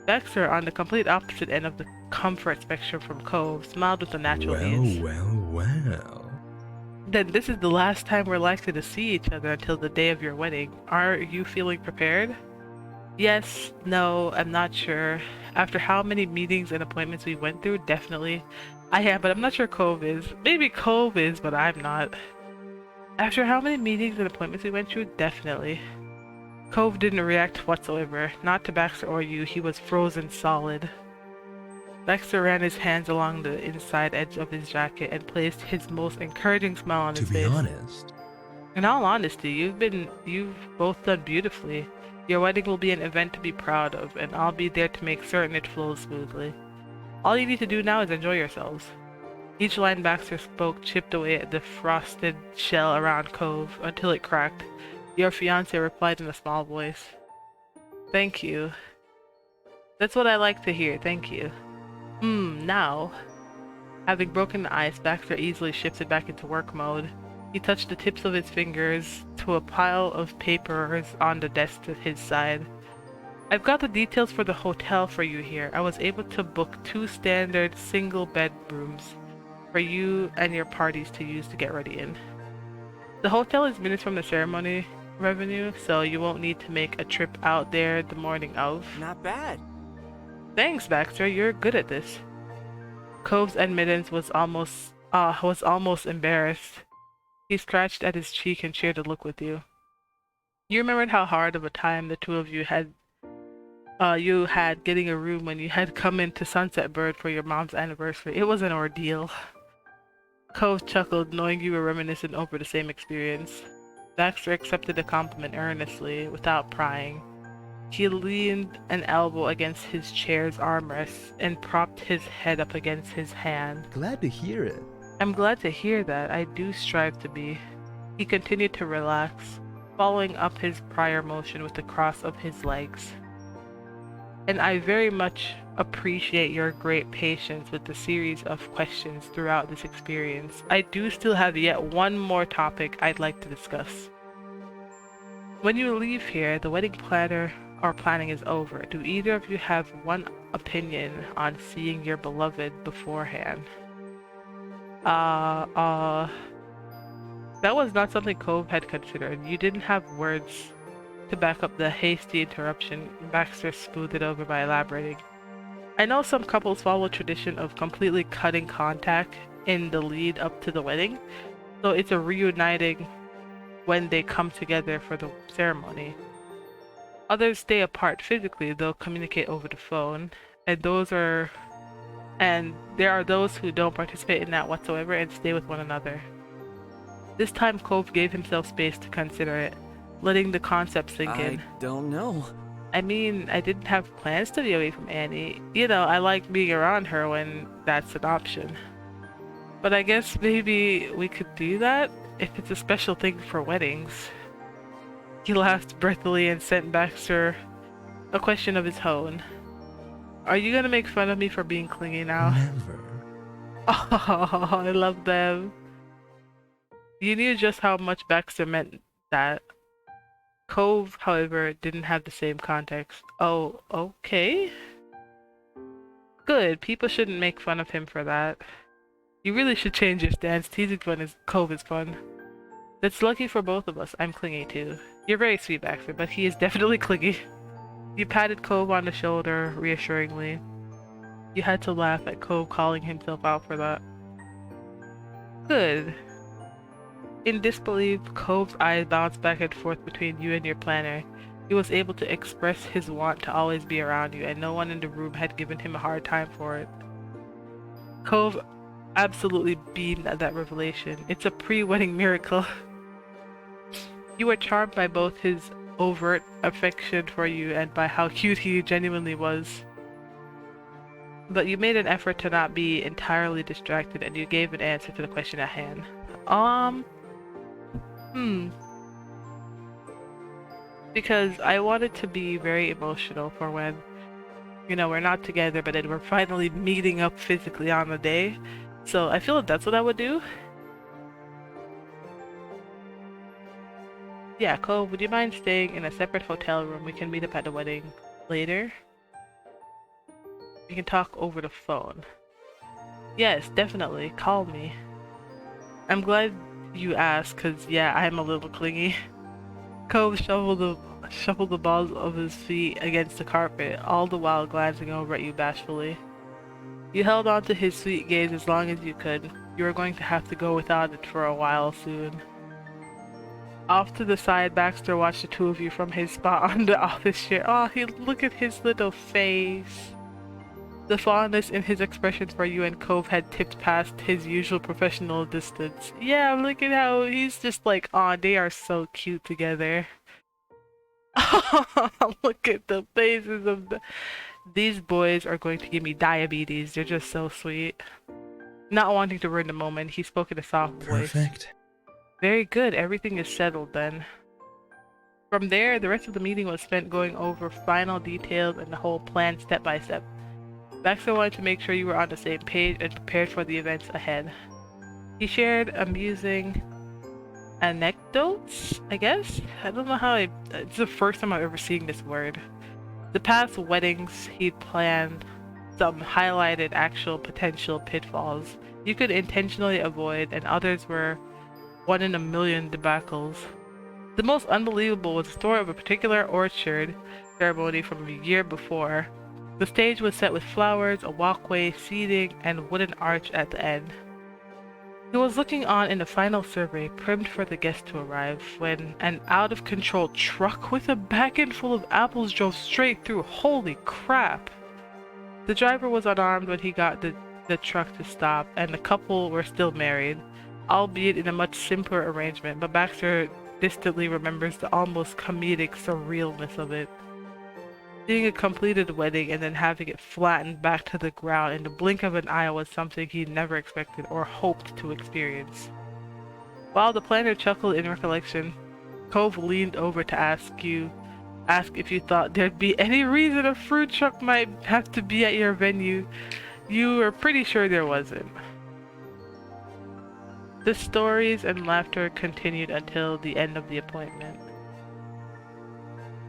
Baxter, on the complete opposite end of the comfort spectrum from Cove, smiled with a natural ease. Well. Then this is the last time we're likely to see each other until the day of your wedding. Are you feeling prepared? Yes, no, I'm not sure. After how many meetings and appointments we went through, definitely. I am, but I'm not sure Cove is. Maybe Cove is, but I'm not. After how many meetings and appointments we went through, definitely. Cove didn't react whatsoever. Not to Baxter or you, he was frozen solid. Baxter ran his hands along the inside edge of his jacket and placed his most encouraging smile on his face. To be honest, In all honesty, you've both done beautifully. Your wedding will be an event to be proud of, and I'll be there to make certain it flows smoothly. All you need to do now is enjoy yourselves. Each line Baxter spoke chipped away at the frosted shell around Cove until it cracked. Your fiancé replied in a small voice. Thank you. That's what I like to hear, thank you. Now. Having broken the ice, Baxter easily shifted back into work mode. He touched the tips of his fingers to a pile of papers on the desk to his side. I've got the details for the hotel for you here. I was able to book 2 standard single bedrooms for you and your parties to use to get ready in. The hotel is minutes from the ceremony revenue, so you won't need to make a trip out there the morning of. Not bad. Thanks, Baxter. You're good at this. Cove's admittance was almost embarrassed. He scratched at his cheek and shared a look with you. You remembered how hard of a time the two of you had getting a room when you had come into Sunset Bird for your mom's anniversary. It was an ordeal. Cove chuckled, knowing you were reminiscent over the same experience. Baxter accepted the compliment earnestly, without prying. He leaned an elbow against his chair's armrest and propped his head up against his hand. Glad to hear it. I'm glad to hear that. I do strive to be. He continued to relax, following up his prior motion with the cross of his legs. And I very much appreciate your great patience with the series of questions throughout this experience. I do still have yet one more topic I'd like to discuss. When you leave here, the wedding planning is over. Do either of you have one opinion on seeing your beloved beforehand? That was not something Cove had considered. You didn't have words to back up the hasty interruption. Baxter smoothed it over by elaborating. I know some couples follow tradition of completely cutting contact in the lead up to the wedding, so it's a reuniting when they come together for the ceremony. Others stay apart physically, they'll communicate over the phone, and there are those who don't participate in that whatsoever and stay with one another. This time Cove gave himself space to consider it, letting the concept sink in. I don't know. I mean, I didn't have plans to be away from Annie. You know, I like being around her when that's an option. But I guess maybe we could do that if it's a special thing for weddings. He laughed breathily and sent Baxter a question of his own. Are you gonna make fun of me for being clingy now? Never. Oh, I love them. You knew just how much Baxter meant that. Cove, however, didn't have the same context. Oh, okay. Good, people shouldn't make fun of him for that. You really should change your stance. Teasing Cove is fun. That's lucky for both of us. I'm clingy too. You're very sweet, Baxter, but he is definitely clingy. You patted Cove on the shoulder reassuringly. You had to laugh at Cove calling himself out for that. Good. In disbelief, Cove's eyes bounced back and forth between you and your planner. He was able to express his want to always be around you, and no one in the room had given him a hard time for it. Cove absolutely beamed at that revelation. It's a pre-wedding miracle. You were charmed by both his overt affection for you and by how cute he genuinely was. But you made an effort to not be entirely distracted, and you gave an answer to the question at hand. Because I wanted to be very emotional for when, you know, we're not together, but then we're finally meeting up physically on the day. So I feel like that's what I would do. Yeah, Cole, would you mind staying in a separate hotel room? We can meet up at the wedding later. We can talk over the phone. Yes, definitely. Call me. I'm glad you asked, cause yeah, I'm a little clingy. Cove shuffled the balls of his feet against the carpet, all the while glancing over at you bashfully. You held on to his sweet gaze as long as you could. You were going to have to go without it for a while soon. Off to the side, Baxter watched the two of you from his spot on the office chair. Oh, look at his little face. The fondness in his expression for you and Cove had tipped past his usual professional distance. Yeah, look at how he's just like, aw, they are so cute together. Look at the faces of these boys are going to give me diabetes. They're just so sweet. Not wanting to ruin the moment, he spoke in a soft voice. Perfect. Very good. Everything is settled then. From there, the rest of the meeting was spent going over final details and the whole plan step by step. Baxter wanted to make sure you were on the same page and prepared for the events ahead. He shared amusing anecdotes, I guess? I don't know how it's the first time I've ever seen this word. The past weddings he'd planned, some highlighted actual potential pitfalls you could intentionally avoid, and others were one in a million debacles. The most unbelievable was the story of a particular orchard ceremony from a year before. The stage was set with flowers, a walkway, seating, and a wooden arch at the end. He was looking on in the final survey, primed for the guests to arrive, when an out-of-control truck with a back-end full of apples drove straight through. Holy crap! The driver was unarmed when he got the truck to stop, and the couple were still married, albeit in a much simpler arrangement, but Baxter distantly remembers the almost comedic surrealness of it. Seeing a completed wedding and then having it flattened back to the ground in the blink of an eye was something he never expected or hoped to experience. While the planner chuckled in recollection, Cove leaned over to ask if you thought there'd be any reason a fruit truck might have to be at your venue. You were pretty sure there wasn't. The stories and laughter continued until the end of the appointment.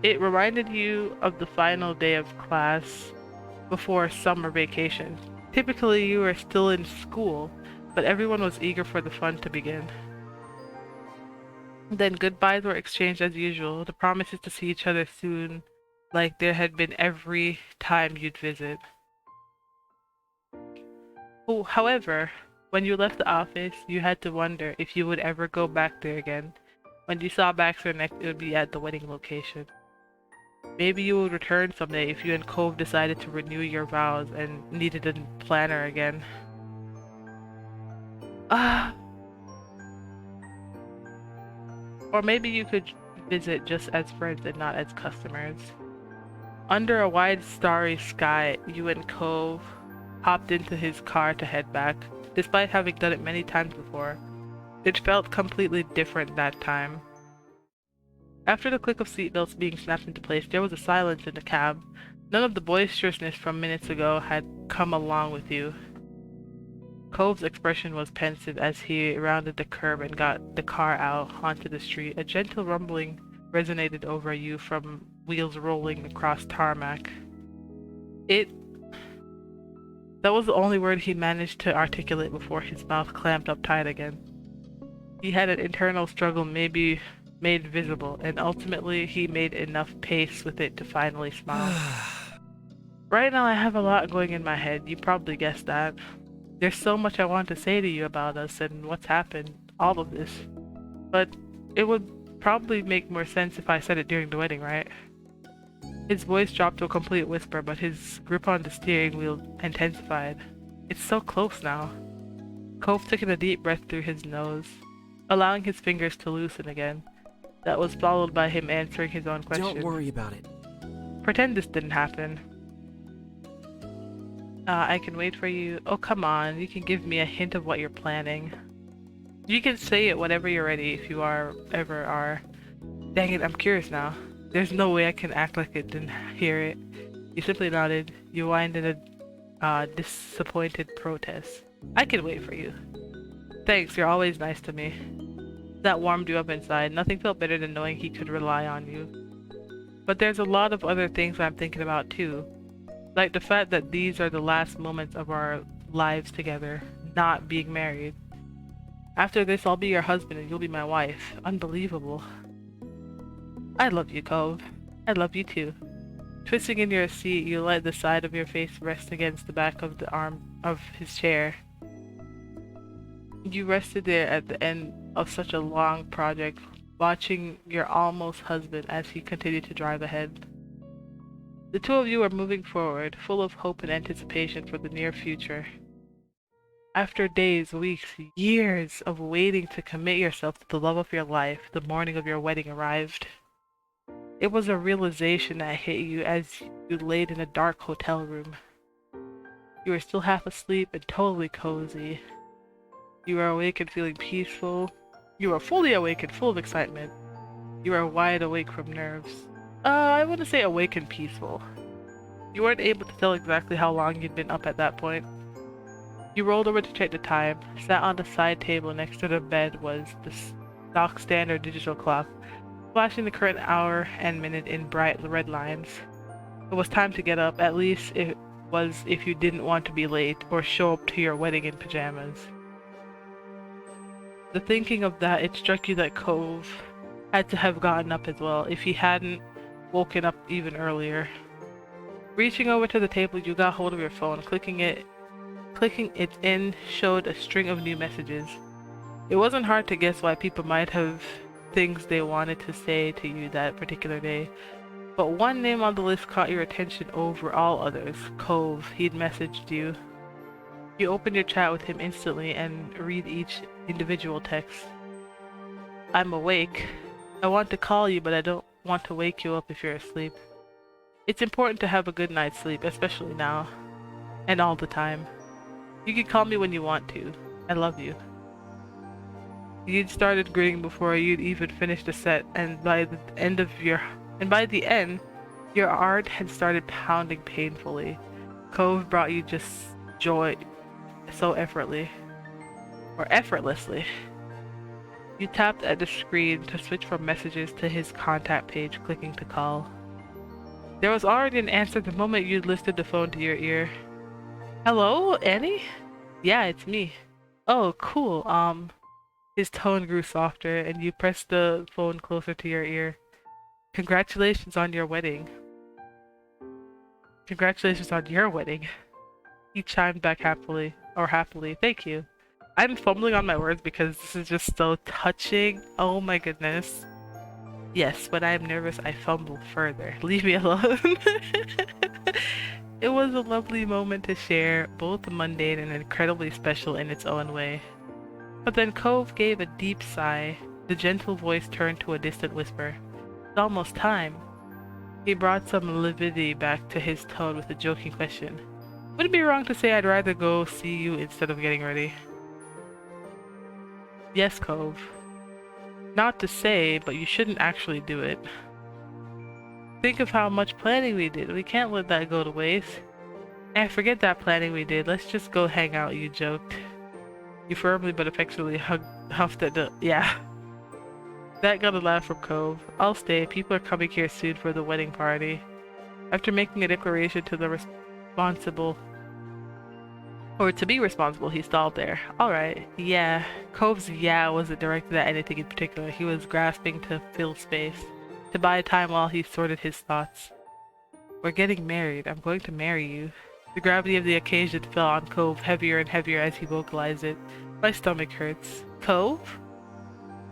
It reminded you of the final day of class before summer vacation. Typically, you were still in school, but everyone was eager for the fun to begin. Then goodbyes were exchanged as usual, the promises to see each other soon, like there had been every time you'd visit. Oh, however, when you left the office, you had to wonder if you would ever go back there again. When you saw Baxter next, it would be at the wedding location. Maybe you would return someday if you and Cove decided to renew your vows and needed a planner again. Or maybe you could visit just as friends and not as customers. Under a wide starry sky, you and Cove hopped into his car to head back. Despite having done it many times before, it felt completely different that time. After the click of seatbelts being snapped into place, there was a silence in the cab. None of the boisterousness from minutes ago had come along with you. Cove's expression was pensive as he rounded the curb and got the car out onto the street. A gentle rumbling resonated over you from wheels rolling across tarmac. That was the only word he managed to articulate before his mouth clamped up tight again. He had an internal struggle maybe made visible, and ultimately he made enough pace with it to finally smile. Right now I have a lot going in my head, you probably guessed that. There's so much I want to say to you about us and what's happened, all of this. But it would probably make more sense if I said it during the wedding, right? His voice dropped to a complete whisper, but his grip on the steering wheel intensified. It's so close now. Cove took in a deep breath through his nose, allowing his fingers to loosen again. That was followed by him answering his own question. Don't worry about it. Pretend this didn't happen. I can wait for you. Oh, come on. You can give me a hint of what you're planning. You can say it whenever you're ready, if you ever are. Dang it, I'm curious now. There's no way I can act like I didn't hear it. You simply nodded. You whined in a disappointed protest. I can wait for you. Thanks, you're always nice to me. That warmed you up inside. Nothing felt better than knowing he could rely on you. But there's a lot of other things I'm thinking about too. Like the fact that these are the last moments of our lives together, not being married. After this, I'll be your husband and you'll be my wife. Unbelievable. I love you, Cove. I love you too. Twisting in your seat, you let the side of your face rest against the back of the arm of his chair. You rested there at the end of such a long project, watching your almost husband as he continued to drive ahead. The two of you are moving forward, full of hope and anticipation for the near future. After days, weeks, years of waiting to commit yourself to the love of your life, the morning of your wedding arrived. It was a realization that hit you as you laid in a dark hotel room. You were still half asleep and totally cozy. You were awake and feeling peaceful. You were fully awake and full of excitement. You were wide awake from nerves. I wouldn't say awake and peaceful. You weren't able to tell exactly how long you'd been up at that point. You rolled over to check the time. Sat on the side table next to the bed was the stock standard digital clock, flashing the current hour and minute in bright red lines. It was time to get up, at least it was if you didn't want to be late or show up to your wedding in pajamas. The thinking of that, it struck you that Cove had to have gotten up as well if he hadn't woken up even earlier. Reaching over to the table, you got hold of your phone. Clicking it in showed a string of new messages. It wasn't hard to guess why people might have things they wanted to say to you that particular day, but one name on the list caught your attention over all others. Cove. He'd messaged you. You opened your chat with him instantly and read each individual text. I'm awake. I want to call you, but I don't want to wake you up if you're asleep. It's important to have a good night's sleep, especially now. And all the time. You can call me when you want to. I love you. You'd started grinning before you'd even finished the set, and by the end, your heart had started pounding painfully. Cove brought you just joy so effortlessly. You tapped at the screen to switch from messages to his contact page, clicking to call. There was already an answer the moment you'd lifted the phone to your ear. Hello, Annie? Yeah, it's me. Oh, cool. His tone grew softer, and you pressed the phone closer to your ear. Congratulations on your wedding. Congratulations on your wedding. He chimed back happily. Thank you. I'm fumbling on my words because this is just so touching. Oh my goodness. Yes, when I am nervous, I fumble further. Leave me alone. It was a lovely moment to share, both mundane and incredibly special in its own way. But then Cove gave a deep sigh. The gentle voice turned to a distant whisper. It's almost time. He brought some levity back to his tone with a joking question. Would it be wrong to say I'd rather go see you instead of getting ready? Yes, Cove. Not to say, but you shouldn't actually do it. Think of how much planning we did. We can't let that go to waste. And forget that planning we did. Let's just go hang out, you joked. You firmly but affectionately huffed at the... Yeah. That got a laugh from Cove. I'll stay. People are coming here soon for the wedding party. After making a declaration to the to be responsible, he stalled there. Alright, yeah. Cove's yeah wasn't directed at anything in particular. He was grasping to fill space, to buy time while he sorted his thoughts. We're getting married. I'm going to marry you. The gravity of the occasion fell on Cove heavier and heavier as he vocalized it. My stomach hurts. Cove?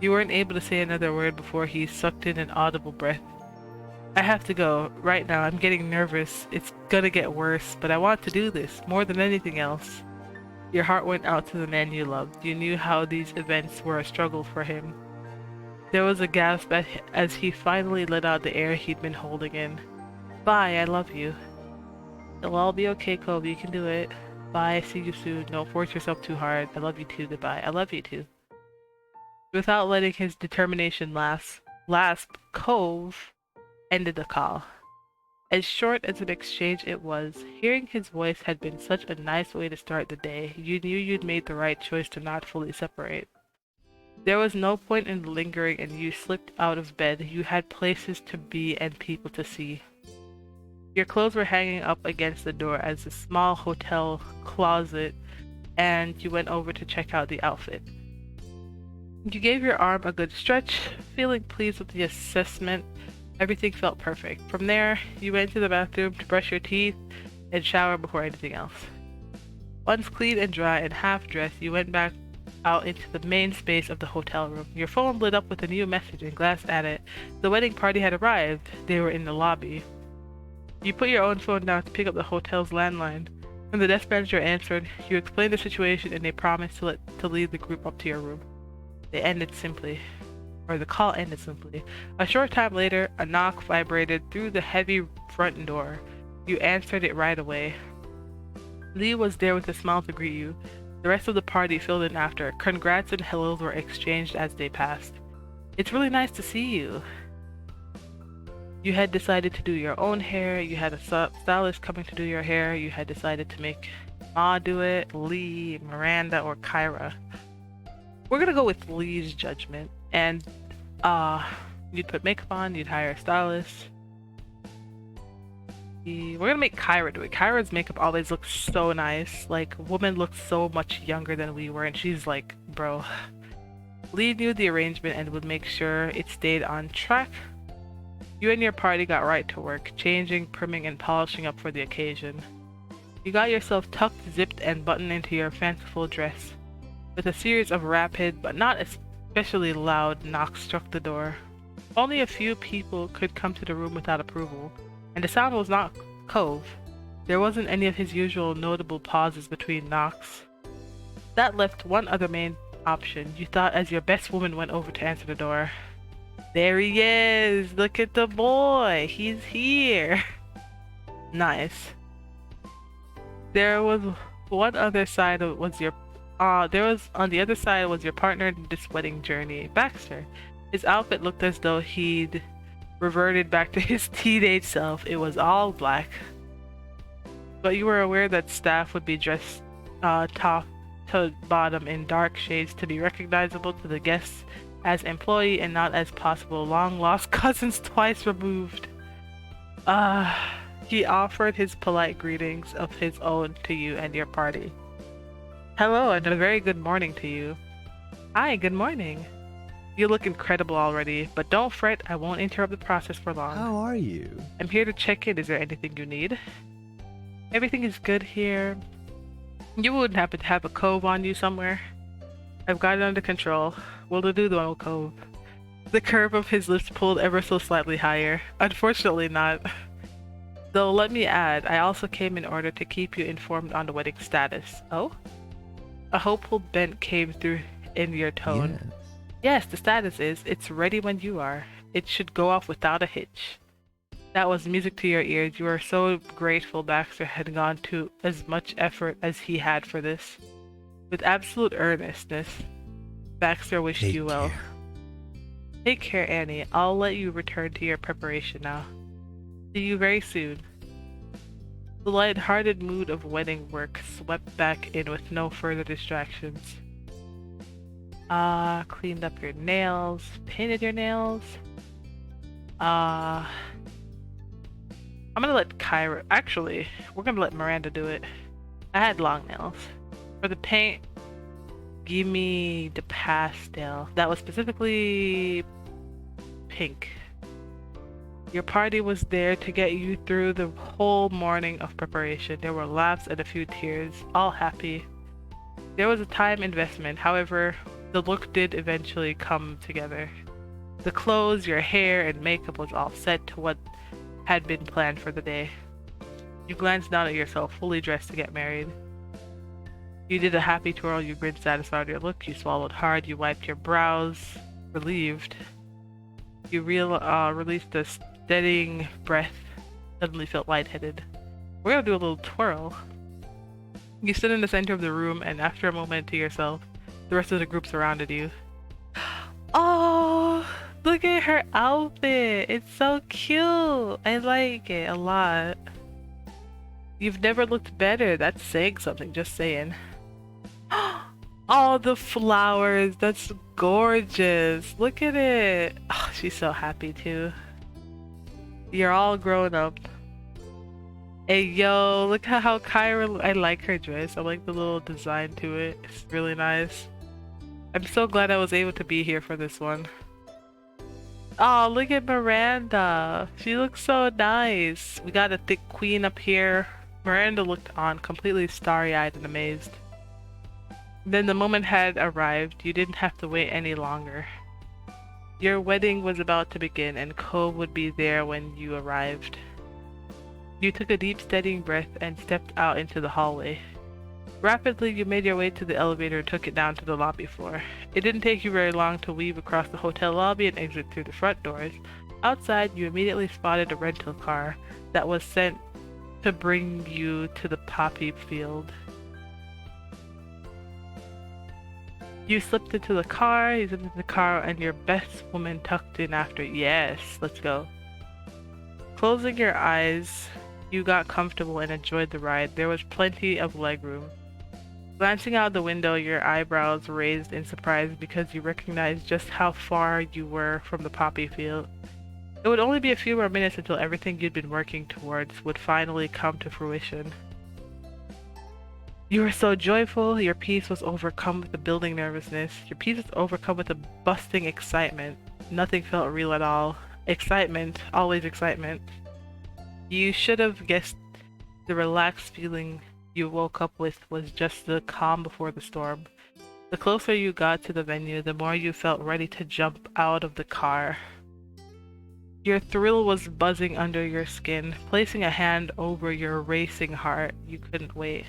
You weren't able to say another word before he sucked in an audible breath. I have to go. Right now, I'm getting nervous. It's gonna get worse, but I want to do this, more than anything else. Your heart went out to the man you loved. You knew how these events were a struggle for him. There was a gasp as he finally let out the air he'd been holding in. Bye, I love you. It'll all be okay, Cove. You can do it. Bye, see you soon. Don't force yourself too hard. I love you too. Goodbye. I love you too. Without letting his determination last, Cove ended the call. As short as an exchange it was, hearing his voice had been such a nice way to start the day. You knew you'd made the right choice to not fully separate. There was no point in lingering, and you slipped out of bed. You had places to be and people to see. Your clothes were hanging up against the door as a small hotel closet, and you went over to check out the outfit. You gave your arm a good stretch, feeling pleased with the assessment. Everything felt perfect. From there, you went to the bathroom to brush your teeth and shower before anything else. Once clean and dry and half dressed, you went back out into the main space of the hotel room. Your phone lit up with a new message and glanced at it. The wedding party had arrived. They were in the lobby. You put your own phone down to pick up the hotel's landline. When the desk manager answered, you explained the situation and they promised to lead the group up to your room. They ended simply. or the call ended simply. A short time later, a knock vibrated through the heavy front door. You answered it right away. Lee was there with a smile to greet you. The rest of the party filled in after. Congrats and hellos were exchanged as they passed. It's really nice to see you. You had decided to do your own hair. You had a stylist coming to do your hair. You had decided to make Ma do it, Lee, Miranda, or Kyra. We're gonna go with Lee's judgment. And you'd put makeup on, you'd hire a stylist. We're gonna make Kyra do it. Kyra's makeup always looks so nice. Like, woman looks so much younger than we were, and she's like, bro. Lee knew the arrangement and would make sure it stayed on track. You and your party got right to work, changing, primming, and polishing up for the occasion. You got yourself tucked, zipped, and buttoned into your fanciful dress. With a series of rapid, but not especially loud, knocks struck the door. Only a few people could come to the room without approval, and the sound was not Cove. There wasn't any of his usual notable pauses between knocks. That left one other main option, you thought, as your best woman went over to answer the door. There he is! Look at the boy! He's here! Nice. There was one other side of on the other side was your partner in this wedding journey, Baxter. His outfit looked as though he'd reverted back to his teenage self. It was all black. But you were aware that staff would be dressed top to bottom in dark shades to be recognizable to the guests as employee and not as possible long-lost cousins twice removed. He offered his polite greetings of his own to you and your party. Hello, and a very good morning to you. Hi, good morning. You look incredible already, but don't fret, I won't interrupt the process for long. How are you? I'm here to check in. Is there anything you need? Everything is good here. You wouldn't happen to have a Cove on you somewhere? I've got it under control. Will do the one with Cove. The curve of his lips pulled ever so slightly higher. Unfortunately not. Though let me add, I also came in order to keep you informed on the wedding status. Oh? A hopeful bent came through in your tone. Yes. Yes, the status is, it's ready when you are. It should go off without a hitch. That was music to your ears. You are so grateful Baxter had gone to as much effort as he had for this. With absolute earnestness, Baxter wished Take you well. care. Take care, Annie. I'll let you return to your preparation now. See you very soon. The light-hearted mood of wedding work swept back in with no further distractions. Cleaned up your nails, painted your nails. I'm gonna let Kyra, actually, we're gonna let Miranda do it. I had long nails. For the paint, give me the pastel. That was specifically pink. Your party was there to get you through the whole morning of preparation. There were laughs and a few tears, all happy. There was a time investment, however, the look did eventually come together. The clothes, your hair, and makeup was all set to what had been planned for the day. You glanced down at yourself, fully dressed to get married. You did a happy twirl, you grinned satisfied with your look, you swallowed hard, you wiped your brows, relieved. You released a steadying breath, suddenly felt lightheaded. We're gonna do a little twirl. You stood in the center of the room, and after a moment to yourself, the rest of the group surrounded you. Oh, look at her outfit! It's so cute! I like it a lot. You've never looked better. That's saying something, just saying. Oh, the flowers! That's gorgeous! Look at it! Oh, she's so happy too. You're all grown up. Hey yo, look at how Kyra, I like her dress. I like the little design to it. It's really nice. I'm so glad I was able to be here for this one. Oh, look at Miranda. She looks so nice. We got a thick queen up here. Miranda looked on, completely starry-eyed and amazed. Then the moment had arrived. You didn't have to wait any longer. Your wedding was about to begin, and Cove would be there when you arrived. You took a deep, steadying breath and stepped out into the hallway. Rapidly, you made your way to the elevator and took it down to the lobby floor. It didn't take you very long to weave across the hotel lobby and exit through the front doors. Outside, you immediately spotted a rental car that was sent to bring you to the poppy field. You slipped into the car, and your best woman tucked in after. Yes, let's go. Closing your eyes, you got comfortable and enjoyed the ride. There was plenty of legroom. Glancing out the window, your eyebrows raised in surprise because you recognized just how far you were from the poppy field. It would only be a few more minutes until everything you'd been working towards would finally come to fruition. You were so joyful, your peace was overcome with the building nervousness. Your peace was overcome with a busting excitement. Nothing felt real at all. Excitement, always excitement. You should have guessed the relaxed feeling you woke up with was just the calm before the storm. The closer you got to the venue, the more you felt ready to jump out of the car. Your thrill was buzzing under your skin. Placing a hand over your racing heart, you couldn't wait.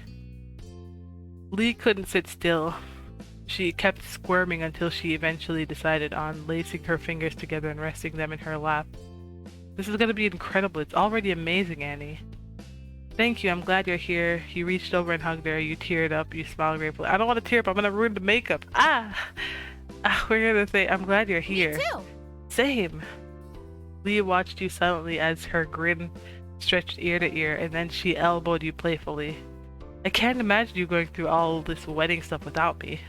Lee couldn't sit still. She kept squirming until she eventually decided on lacing her fingers together and resting them in her lap. This is gonna be incredible. It's already amazing, Annie. Thank you, I'm glad you're here. You reached over and hugged her. You teared up. You smiled gratefully. I don't want to tear up. I'm gonna ruin the makeup. We're gonna say, I'm glad you're here. Me too. Same. Lee watched you silently as her grin stretched ear to ear, and then she elbowed you playfully. I can't imagine you going through all this wedding stuff without me.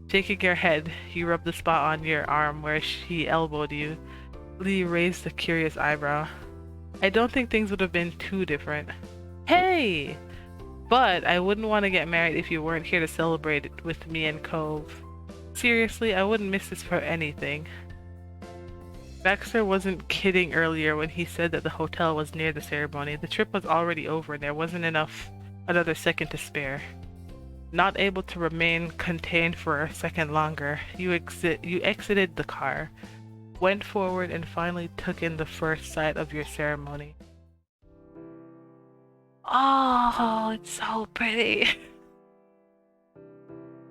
Shaking your head, you rubbed the spot on your arm where she elbowed you. Lee raised a curious eyebrow. I don't think things would have been too different. Hey! But I wouldn't want to get married if you weren't here to celebrate it with me and Cove. Seriously, I wouldn't miss this for anything. Baxter wasn't kidding earlier when he said that the hotel was near the ceremony. The trip was already over and there wasn't another second to spare. Not able to remain contained for a second longer, you exited the car, went forward, and finally took in the first sight of your ceremony. Oh, it's so pretty.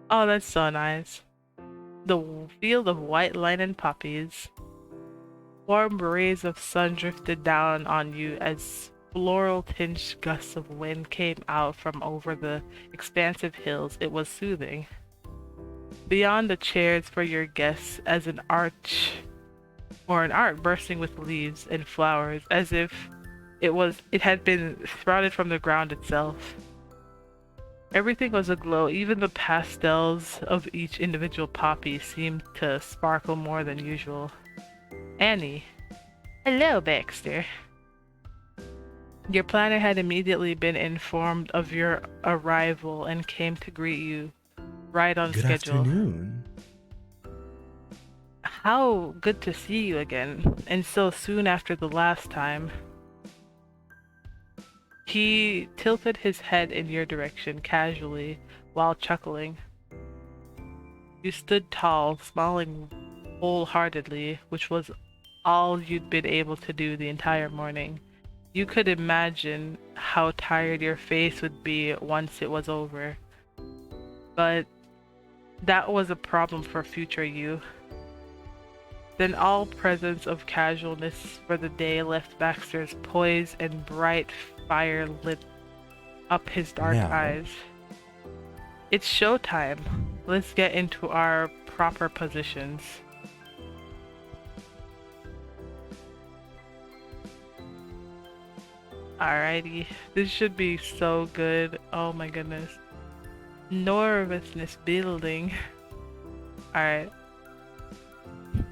Oh, that's so nice. The field of white linen poppies. Warm rays of sun drifted down on you as floral-tinged gusts of wind came out from over the expansive hills. It was soothing. Beyond the chairs for your guests, as an art bursting with leaves and flowers, as if it had been sprouted from the ground itself. Everything was aglow. Even the pastels of each individual poppy seemed to sparkle more than usual. Annie. Hello, Baxter. Your planner had immediately been informed of your arrival and came to greet you right on Good schedule. afternoon. How good to see you again, and so soon after the last time. He tilted his head in your direction casually while chuckling. You stood tall, smiling wholeheartedly, which was all you'd been able to do the entire morning. You could imagine how tired your face would be once it was over. But that was a problem for future you. Then all presence of casualness for the day left Baxter's poise, and bright fire lit up his dark Now. eyes. It's showtime. Let's get into our proper positions. Alrighty, this should be so good. Oh my goodness. Nervousness building. Alright.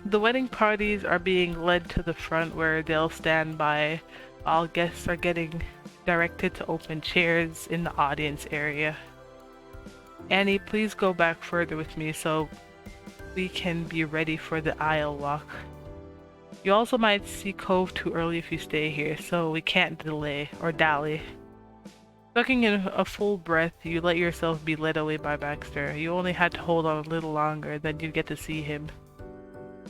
The wedding parties are being led to the front where they'll stand by. All guests are getting directed to open chairs in the audience area. Annie, please go back further with me so we can be ready for the aisle walk. You also might see Cove too early if you stay here, so we can't delay or dally. Sucking in a full breath, you let yourself be led away by Baxter. You only had to hold on a little longer, then you'd get to see him.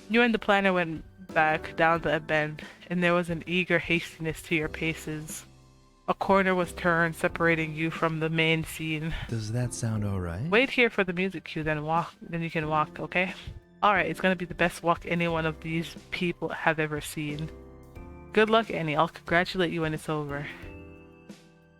You and the planner went back down the bend, and there was an eager hastiness to your paces. A corner was turned, separating you from the main scene. Does that sound alright? Wait here for the music cue, then walk. Then you can walk, okay? Alright, it's gonna be the best walk any one of these people have ever seen. Good luck, Annie. I'll congratulate you when it's over.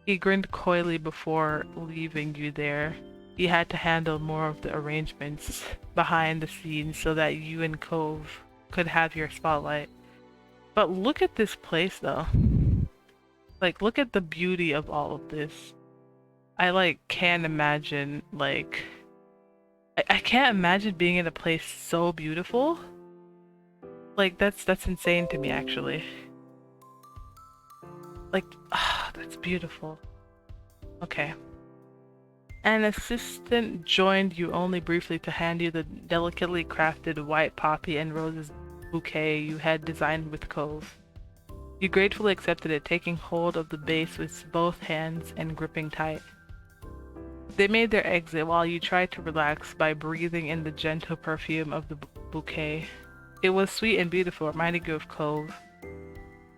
He grinned coyly before leaving you there. He had to handle more of the arrangements behind the scenes so that you and Cove could have your spotlight. But look at this place though. Like, look at the beauty of all of this. I like can't imagine like I can't imagine being in a place so beautiful. Like that's insane to me actually. Like, that's beautiful. Okay. An assistant joined you only briefly to hand you the delicately crafted white poppy and roses bouquet you had designed with Cove. You gratefully accepted it, taking hold of the base with both hands and gripping tight. They made their exit while you tried to relax by breathing in the gentle perfume of the bouquet. It was sweet and beautiful, reminding you of Cove.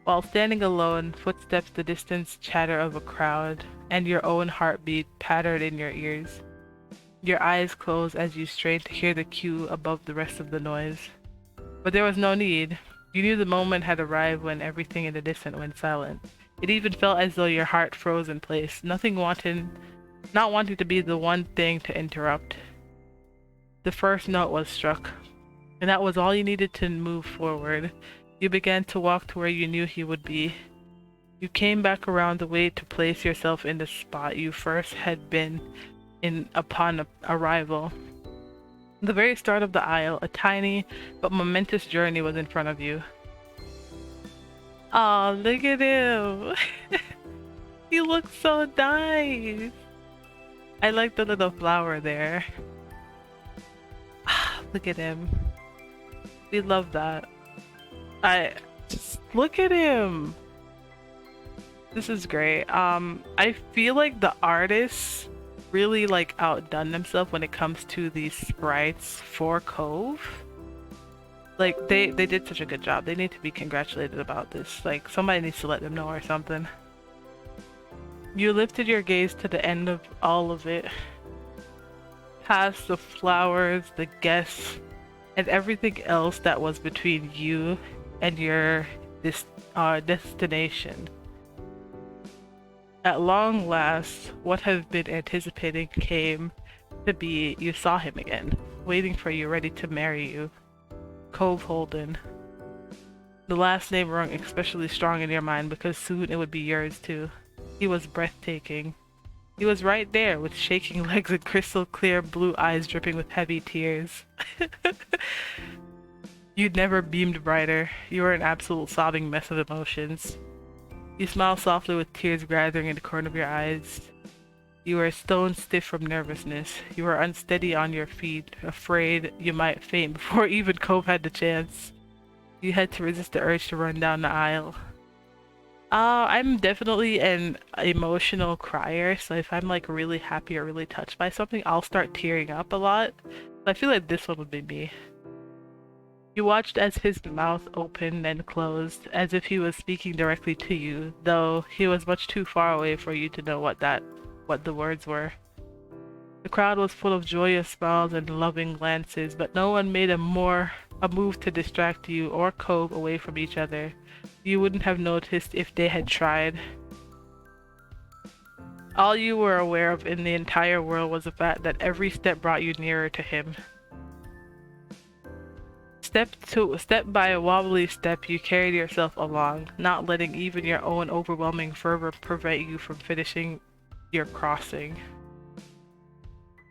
While standing alone, footsteps, the distant chatter of a crowd, and your own heartbeat pattered in your ears. Your eyes closed as you strained to hear the cue above the rest of the noise. But there was no need. You knew the moment had arrived when everything in the distance went silent. It even felt as though your heart froze in place, not wanting to be the one thing to interrupt. The first note was struck, and that was all you needed to move forward. You began to walk to where you knew he would be. You came back around the way to place yourself in the spot you first had been in upon arrival. The very start of the aisle, a tiny but momentous journey was in front of you. Oh, look at him! He looks so nice! I like the little flower there. Look at him. We love that. Just look at him. This is great. I feel like the artists really like outdone themselves when it comes to these sprites for Cove. Like they did such a good job. They need to be congratulated about this. Like somebody needs to let them know or something. You lifted your gaze to the end of all of it. Past the flowers, the guests, and everything else that was between you and your destination. At long last, what have been anticipating came to be. You saw him again, waiting for you, ready to marry you. Cove Holden. The last name rung especially strong in your mind because soon it would be yours too. He was breathtaking. He was right there with shaking legs and crystal clear blue eyes dripping with heavy tears. You'd never beamed brighter. You were an absolute sobbing mess of emotions. You smiled softly with tears gathering in the corner of your eyes. You were stone stiff from nervousness. You were unsteady on your feet, afraid you might faint before even Cove had the chance. You had to resist the urge to run down the aisle. I'm definitely an emotional crier, so if I'm like really happy or really touched by something, I'll start tearing up a lot. I feel like this one would be me. You watched as his mouth opened and closed, as if he was speaking directly to you, though he was much too far away for you to know what the words were. The crowd was full of joyous smiles and loving glances, but no one made a move to distract you or Cove away from each other. You wouldn't have noticed if they had tried. All you were aware of in the entire world was the fact that every step brought you nearer to him. Step by a wobbly step, you carried yourself along, not letting even your own overwhelming fervor prevent you from finishing your crossing.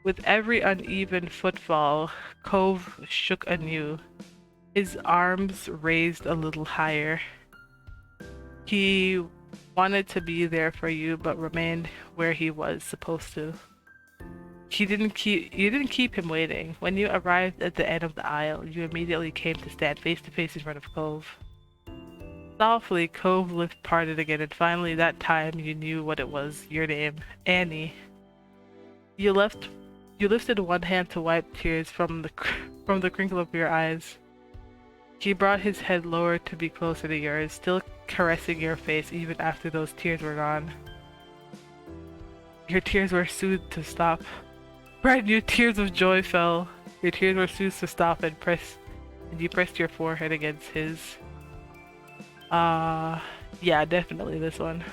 With every uneven footfall, Cove shook anew, his arms raised a little higher. He wanted to be there for you, but remained where he was supposed to. You didn't keep him waiting. When you arrived at the end of the aisle, you immediately came to stand face to face in front of Cove. Softly, Cove lips parted again, and finally that time you knew what it was, your name, Annie. You lifted one hand to wipe tears from the crinkle of your eyes. He brought his head lower to be closer to yours, still caressing your face even after those tears were gone. Your tears were soothed to stop. Brand new tears of joy fell. Your tears were soothed to stop and you pressed your forehead against his. Yeah, definitely this one.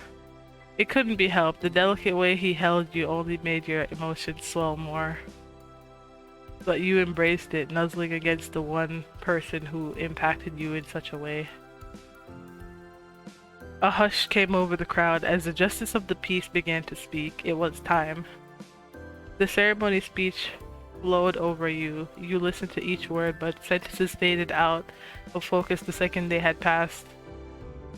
It couldn't be helped. The delicate way he held you only made your emotions swell more. But you embraced it, nuzzling against the one person who impacted you in such a way. A hush came over the crowd as the justice of the peace began to speak. It was time. The ceremony speech flowed over you. You listened to each word, but sentences faded out of focus the second they had passed.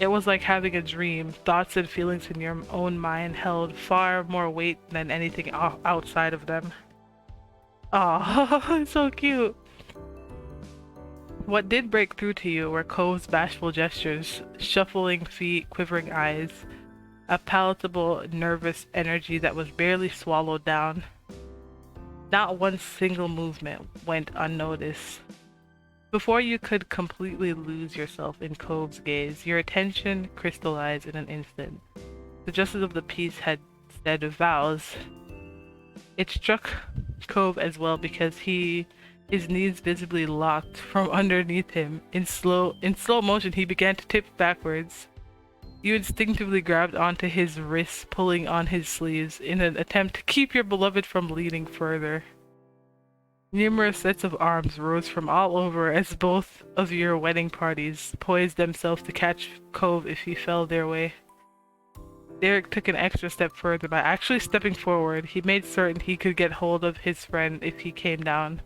It was like having a dream. Thoughts and feelings in your own mind held far more weight than anything outside of them. Aw, so cute. What did break through to you were Cove's bashful gestures, shuffling feet, quivering eyes, a palatable, nervous energy that was barely swallowed down. Not one single movement went unnoticed. Before you could completely lose yourself in Cove's gaze, your attention crystallized in an instant. The justice of the peace had said Vows. It struck Cove as well because his knees visibly locked from underneath him. In slow motion, he began to tip backwards. You instinctively grabbed onto his wrists, pulling on his sleeves in an attempt to keep your beloved from leaning further. Numerous sets of arms rose from all over as both of your wedding parties poised themselves to catch Cove if he fell their way. Derek took an extra step further by actually stepping forward. He made certain he could get hold of his friend if he came down.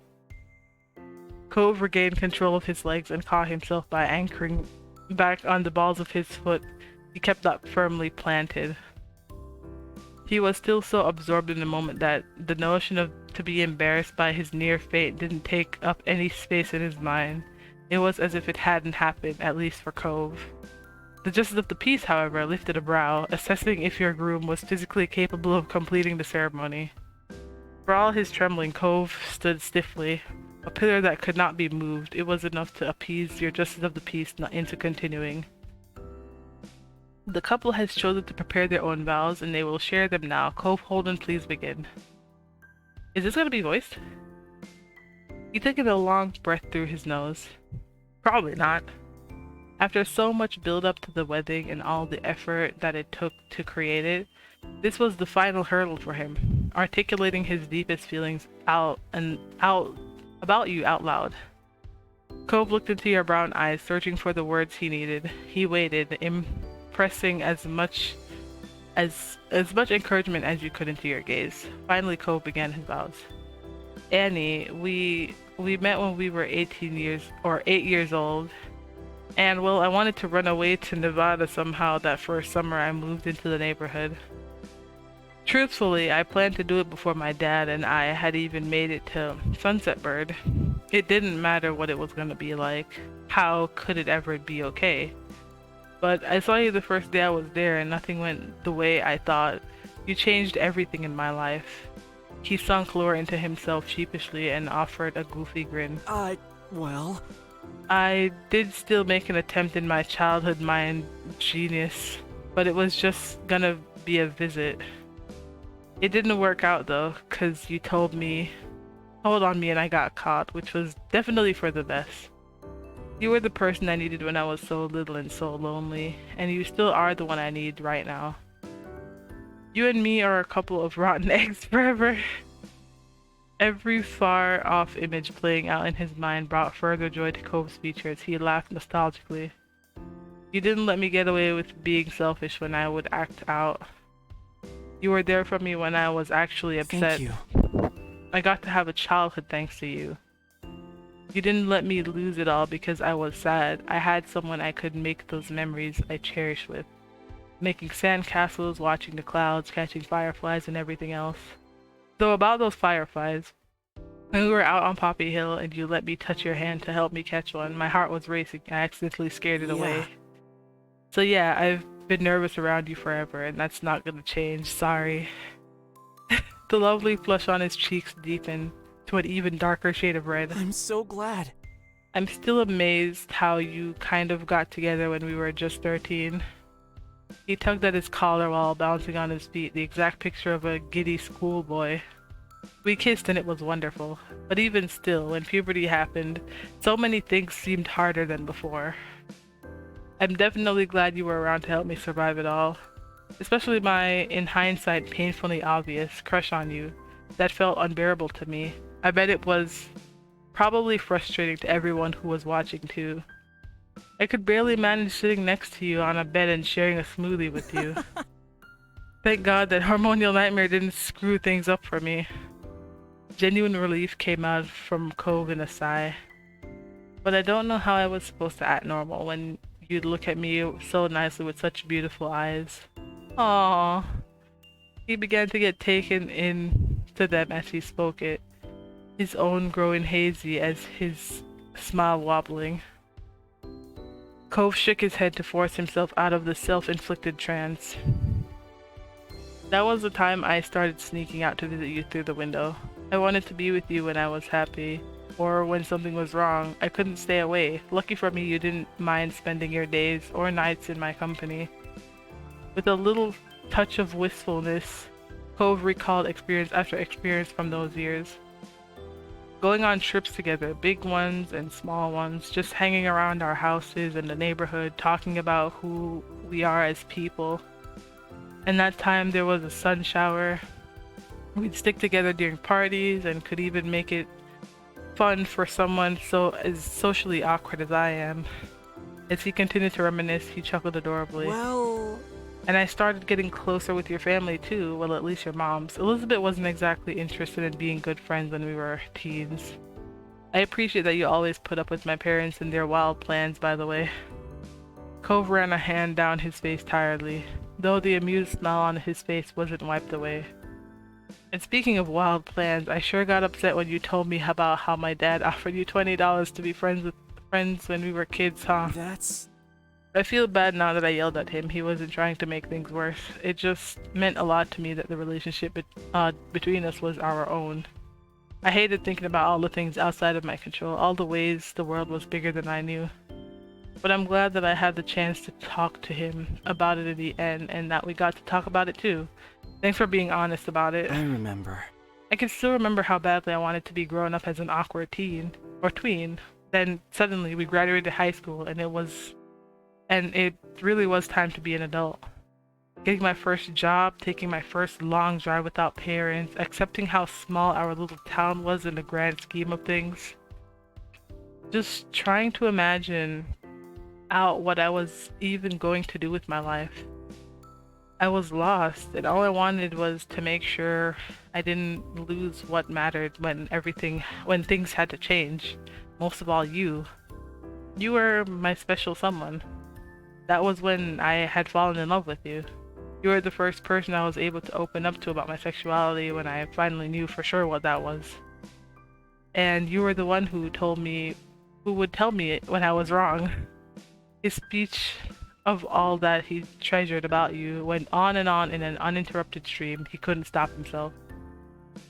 Cove regained control of his legs and caught himself by anchoring back on the balls of his foot. He kept that firmly planted. He was still so absorbed in the moment that the notion of to be embarrassed by his near fate didn't take up any space in his mind. It was as if it hadn't happened, at least for Cove. The justice of the peace, however, lifted a brow, assessing if your groom was physically capable of completing the ceremony. For all his trembling, Cove stood stiffly, a pillar that could not be moved. It was enough to appease your justice of the peace into continuing. The couple has chosen to prepare their own vows, and they will share them now. Cove Holden, please begin. Is this going to be voiced? He took in a long breath through his nose. Probably not. After so much build-up to the wedding and all the effort that it took to create it, this was the final hurdle for him, articulating his deepest feelings out about you out loud. Cove looked into your brown eyes, searching for the words he needed. He waited, impressing as much encouragement as you could into your gaze. Finally, Cove began his vows. Annie, we met when we were 8 years old. And well, I wanted to run away to Nevada somehow that first summer I moved into the neighborhood. Truthfully, I planned to do it before my dad and I had even made it to Sunset Bird. It didn't matter what it was gonna be like. How could it ever be okay? But I saw you the first day I was there and nothing went the way I thought. You changed everything in my life. He sunk lower into himself sheepishly and offered a goofy grin. Well... I did still make an attempt in my childhood mind, genius, but it was just gonna be a visit. It didn't work out though, cause you told on me and I got caught, which was definitely for the best. You were the person I needed when I was so little and so lonely, and you still are the one I need right now. You and me are a couple of rotten eggs forever. Every far-off image playing out in his mind brought further joy to Cove's features. He laughed nostalgically. You didn't let me get away with being selfish when I would act out. You were there for me when I was actually upset. Thank you. I got to have a childhood thanks to you. You didn't let me lose it all because I was sad. I had someone I could make those memories I cherish with. Making sandcastles, watching the clouds, catching fireflies, and everything else. Though about those fireflies, when we were out on Poppy Hill and you let me touch your hand to help me catch one, my heart was racing. I accidentally scared it away. So yeah, I've been nervous around you forever, and that's not gonna change. Sorry. The lovely flush on his cheeks deepened to an even darker shade of red. I'm so glad. I'm still amazed how you kind of got together when we were just 13. He tugged at his collar while bouncing on his feet, the exact picture of a giddy schoolboy. We kissed and it was wonderful, but even still, when puberty happened, so many things seemed harder than before. I'm definitely glad you were around to help me survive it all, especially my, in hindsight, painfully obvious crush on you. That felt unbearable to me. I bet it was probably frustrating to everyone who was watching too. I could barely manage sitting next to you on a bed and sharing a smoothie with you. Thank God that hormonal nightmare didn't screw things up for me. Genuine relief came out from Cove in a sigh. But I don't know how I was supposed to act normal when you'd look at me so nicely with such beautiful eyes. Aww. He began to get taken in to them as he spoke it, his own growing hazy as his smile wobbling. Cove shook his head to force himself out of the self-inflicted trance. That was the time I started sneaking out to visit you through the window. I wanted to be with you when I was happy, or when something was wrong. I couldn't stay away. Lucky for me, you didn't mind spending your days or nights in my company. With a little touch of wistfulness, Cove recalled experience after experience from those years. Going on trips together, big ones and small ones, just hanging around our houses and the neighborhood, talking about who we are as people. And that time there was a sun shower. We'd stick together during parties and could even make it fun for someone so as socially awkward as I am. As he continued to reminisce, he chuckled adorably. Well... And I started getting closer with your family too, well, at least your mom's. Elizabeth wasn't exactly interested in being good friends when we were teens. I appreciate that you always put up with my parents and their wild plans, by the way. Cove ran a hand down his face tiredly, though the amused smile on his face wasn't wiped away. And speaking of wild plans, I sure got upset when you told me about how my dad offered you $20 to be friends when we were kids, huh? That's... I feel bad now that I yelled at him. He wasn't trying to make things worse. It just meant a lot to me that the relationship between us was our own. I hated thinking about all the things outside of my control, all the ways the world was bigger than I knew. But I'm glad that I had the chance to talk to him about it in the end, and that we got to talk about it too. Thanks for being honest about it. I remember. I can still remember how badly I wanted to be grown up as an awkward teen, or tween. Then suddenly we graduated high school and it really was time to be an adult. Getting my first job, taking my first long drive without parents, accepting how small our little town was in the grand scheme of things. Just trying to imagine out what I was even going to do with my life. I was lost, and all I wanted was to make sure I didn't lose what mattered when things had to change. Most of all, you. You were my special someone. That was when I had fallen in love with you. You were the first person I was able to open up to about my sexuality when I finally knew for sure what that was. And you were the one who would tell me it when I was wrong. His speech of all that he treasured about you went on in an uninterrupted stream. He couldn't stop himself.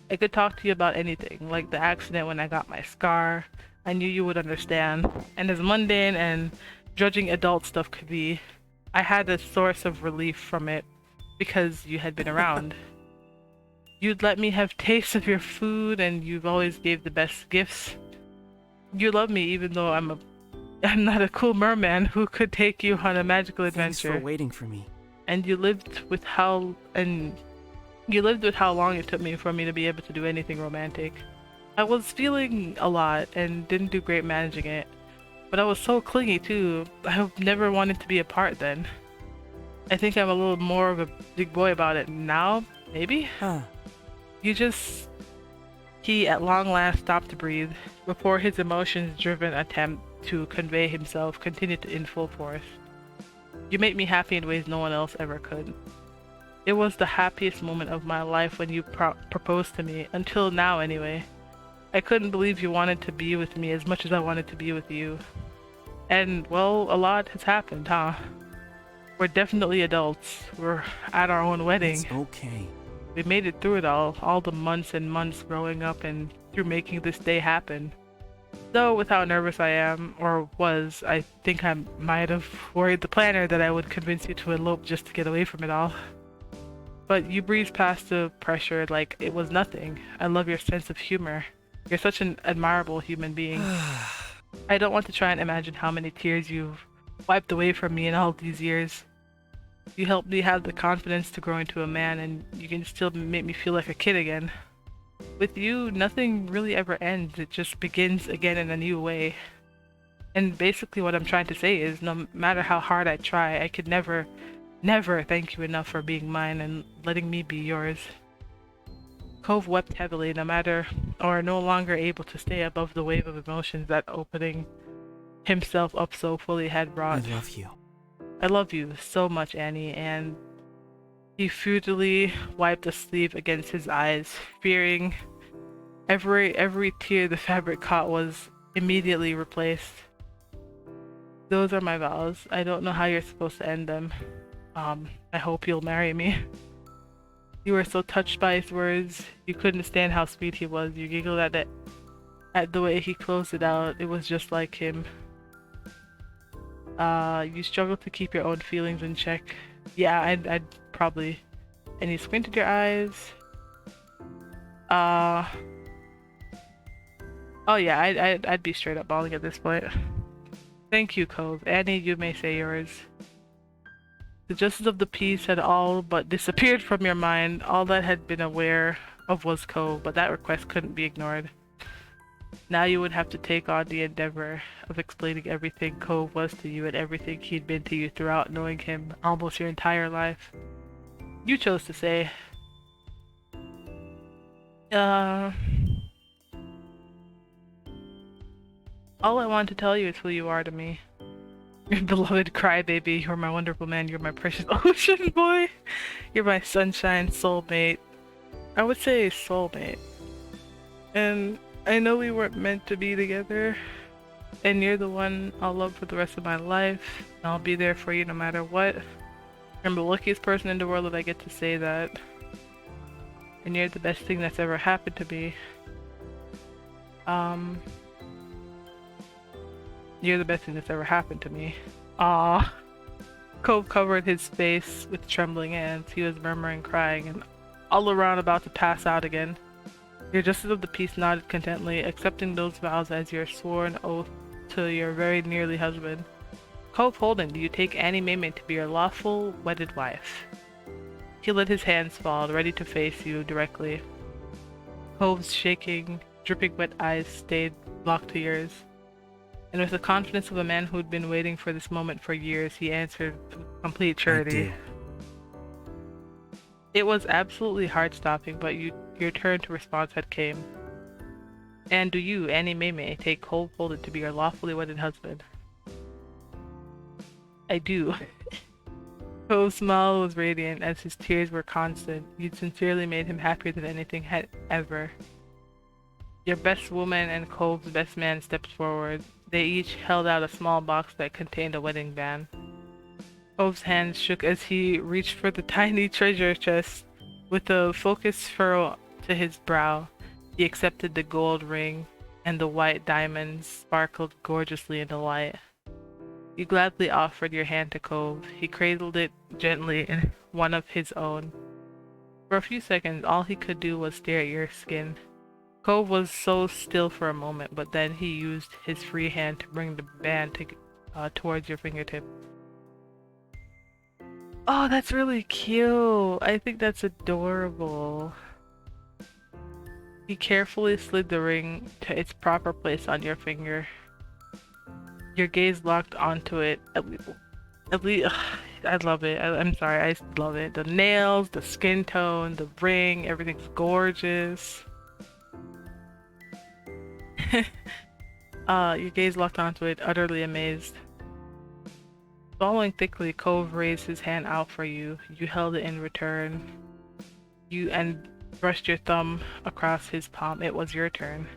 I could talk to you about anything, like the accident when I got my scar. I knew you would understand. And as mundane and judging adult stuff could be, I had a source of relief from it because you had been around. You'd let me have tastes of your food, and you've always gave the best gifts. You love me even though I'm not a cool merman who could take you on a magical adventure. Thanks for waiting for me. And you lived with how long it took me for me to be able to do anything romantic. I was feeling a lot and didn't do great managing it. But I was so clingy too. I've never wanted to be apart then. I think I'm a little more of a big boy about it now, maybe? Huh. He at long last stopped to breathe before his emotions-driven attempt to convey himself continued in full force. You made me happy in ways no one else ever could. It was the happiest moment of my life when you proposed to me, until now anyway. I couldn't believe you wanted to be with me as much as I wanted to be with you. And, well, a lot has happened, huh? We're definitely adults. We're at our own wedding. It's okay. We made it through it all the months and months growing up and through making this day happen. Though with how nervous I am, or was, I think I might have worried the planner that I would convince you to elope just to get away from it all. But you breezed past the pressure like it was nothing. I love your sense of humor. You're such an admirable human being. I don't want to try and imagine how many tears you've wiped away from me in all these years. You helped me have the confidence to grow into a man, and you can still make me feel like a kid again. With you, nothing really ever ends. It just begins again in a new way. And basically what I'm trying to say is no matter how hard I try, I could never, never thank you enough for being mine and letting me be yours. Cove wept heavily, no longer able to stay above the wave of emotions that opening himself up so fully had I brought. love you. I love you so much, Annie, and he futilely wiped a sleeve against his eyes, fearing every tear the fabric caught was immediately replaced. Those are my vows. I don't know how you're supposed to end them. I hope you'll marry me. You were so touched by his words. You couldn't stand how sweet he was. You giggled at it, at the way he closed it out. It was just like him. You struggled to keep your own feelings in check. Yeah, I'd probably. And you squinted your eyes. Oh yeah, I'd be straight up bawling at this point. Thank you, Cove. Annie, you may say yours. The justice of the peace had all but disappeared from your mind. All that had been aware of was Cove, but that request couldn't be ignored. Now you would have to take on the endeavor of explaining everything Cove was to you and everything he'd been to you throughout knowing him almost your entire life. You chose to say, all I want to tell you is who you are to me. Your beloved crybaby, you're my wonderful man, you're my precious ocean boy. You're my sunshine soulmate. I would say soulmate. And I know we weren't meant to be together. And you're the one I'll love for the rest of my life. And I'll be there for you no matter what. I'm the luckiest person in the world that I get to say that. And you're the best thing that's ever happened to me. You're the best thing that's ever happened to me. Ah. Cove covered his face with trembling hands. He was murmuring, crying, and all around about to pass out again. Your justice of the peace nodded contently, accepting those vows as your sworn oath to your very nearly husband. Cove Holden, do you take ImAnnieMeiMei to be your lawful wedded wife? He let his hands fall, ready to face you directly. Cove's shaking, dripping wet eyes stayed locked to yours. And with the confidence of a man who'd been waiting for this moment for years, he answered with complete surety. I do. It was absolutely heart-stopping, but your turn to response had came. And do you, ImAnnieMeiMei, take Cove Holden to be your lawfully wedded husband? I do. Cove's smile was radiant as his tears were constant. You'd sincerely made him happier than anything had ever. Your best woman and Cove's best man stepped forward. They each held out a small box that contained a wedding band. Cove's hands shook as he reached for the tiny treasure chest. With a focused furrow to his brow, he accepted the gold ring, and the white diamonds sparkled gorgeously in the light. You gladly offered your hand to Cove. He cradled it gently in one of his own. For a few seconds, all he could do was stare at your skin. Cove was so still for a moment, but then he used his free hand to bring the band towards your fingertip. Oh, that's really cute. I think that's adorable. He carefully slid the ring to its proper place on your finger. Your gaze locked onto it. At least, I love it. I'm sorry, I love it. The nails, the skin tone, the ring, everything's gorgeous. Your gaze locked onto it, utterly amazed. Swallowing thickly, Cove raised his hand out for you. You held it in return. And brushed your thumb across his palm. It was your turn.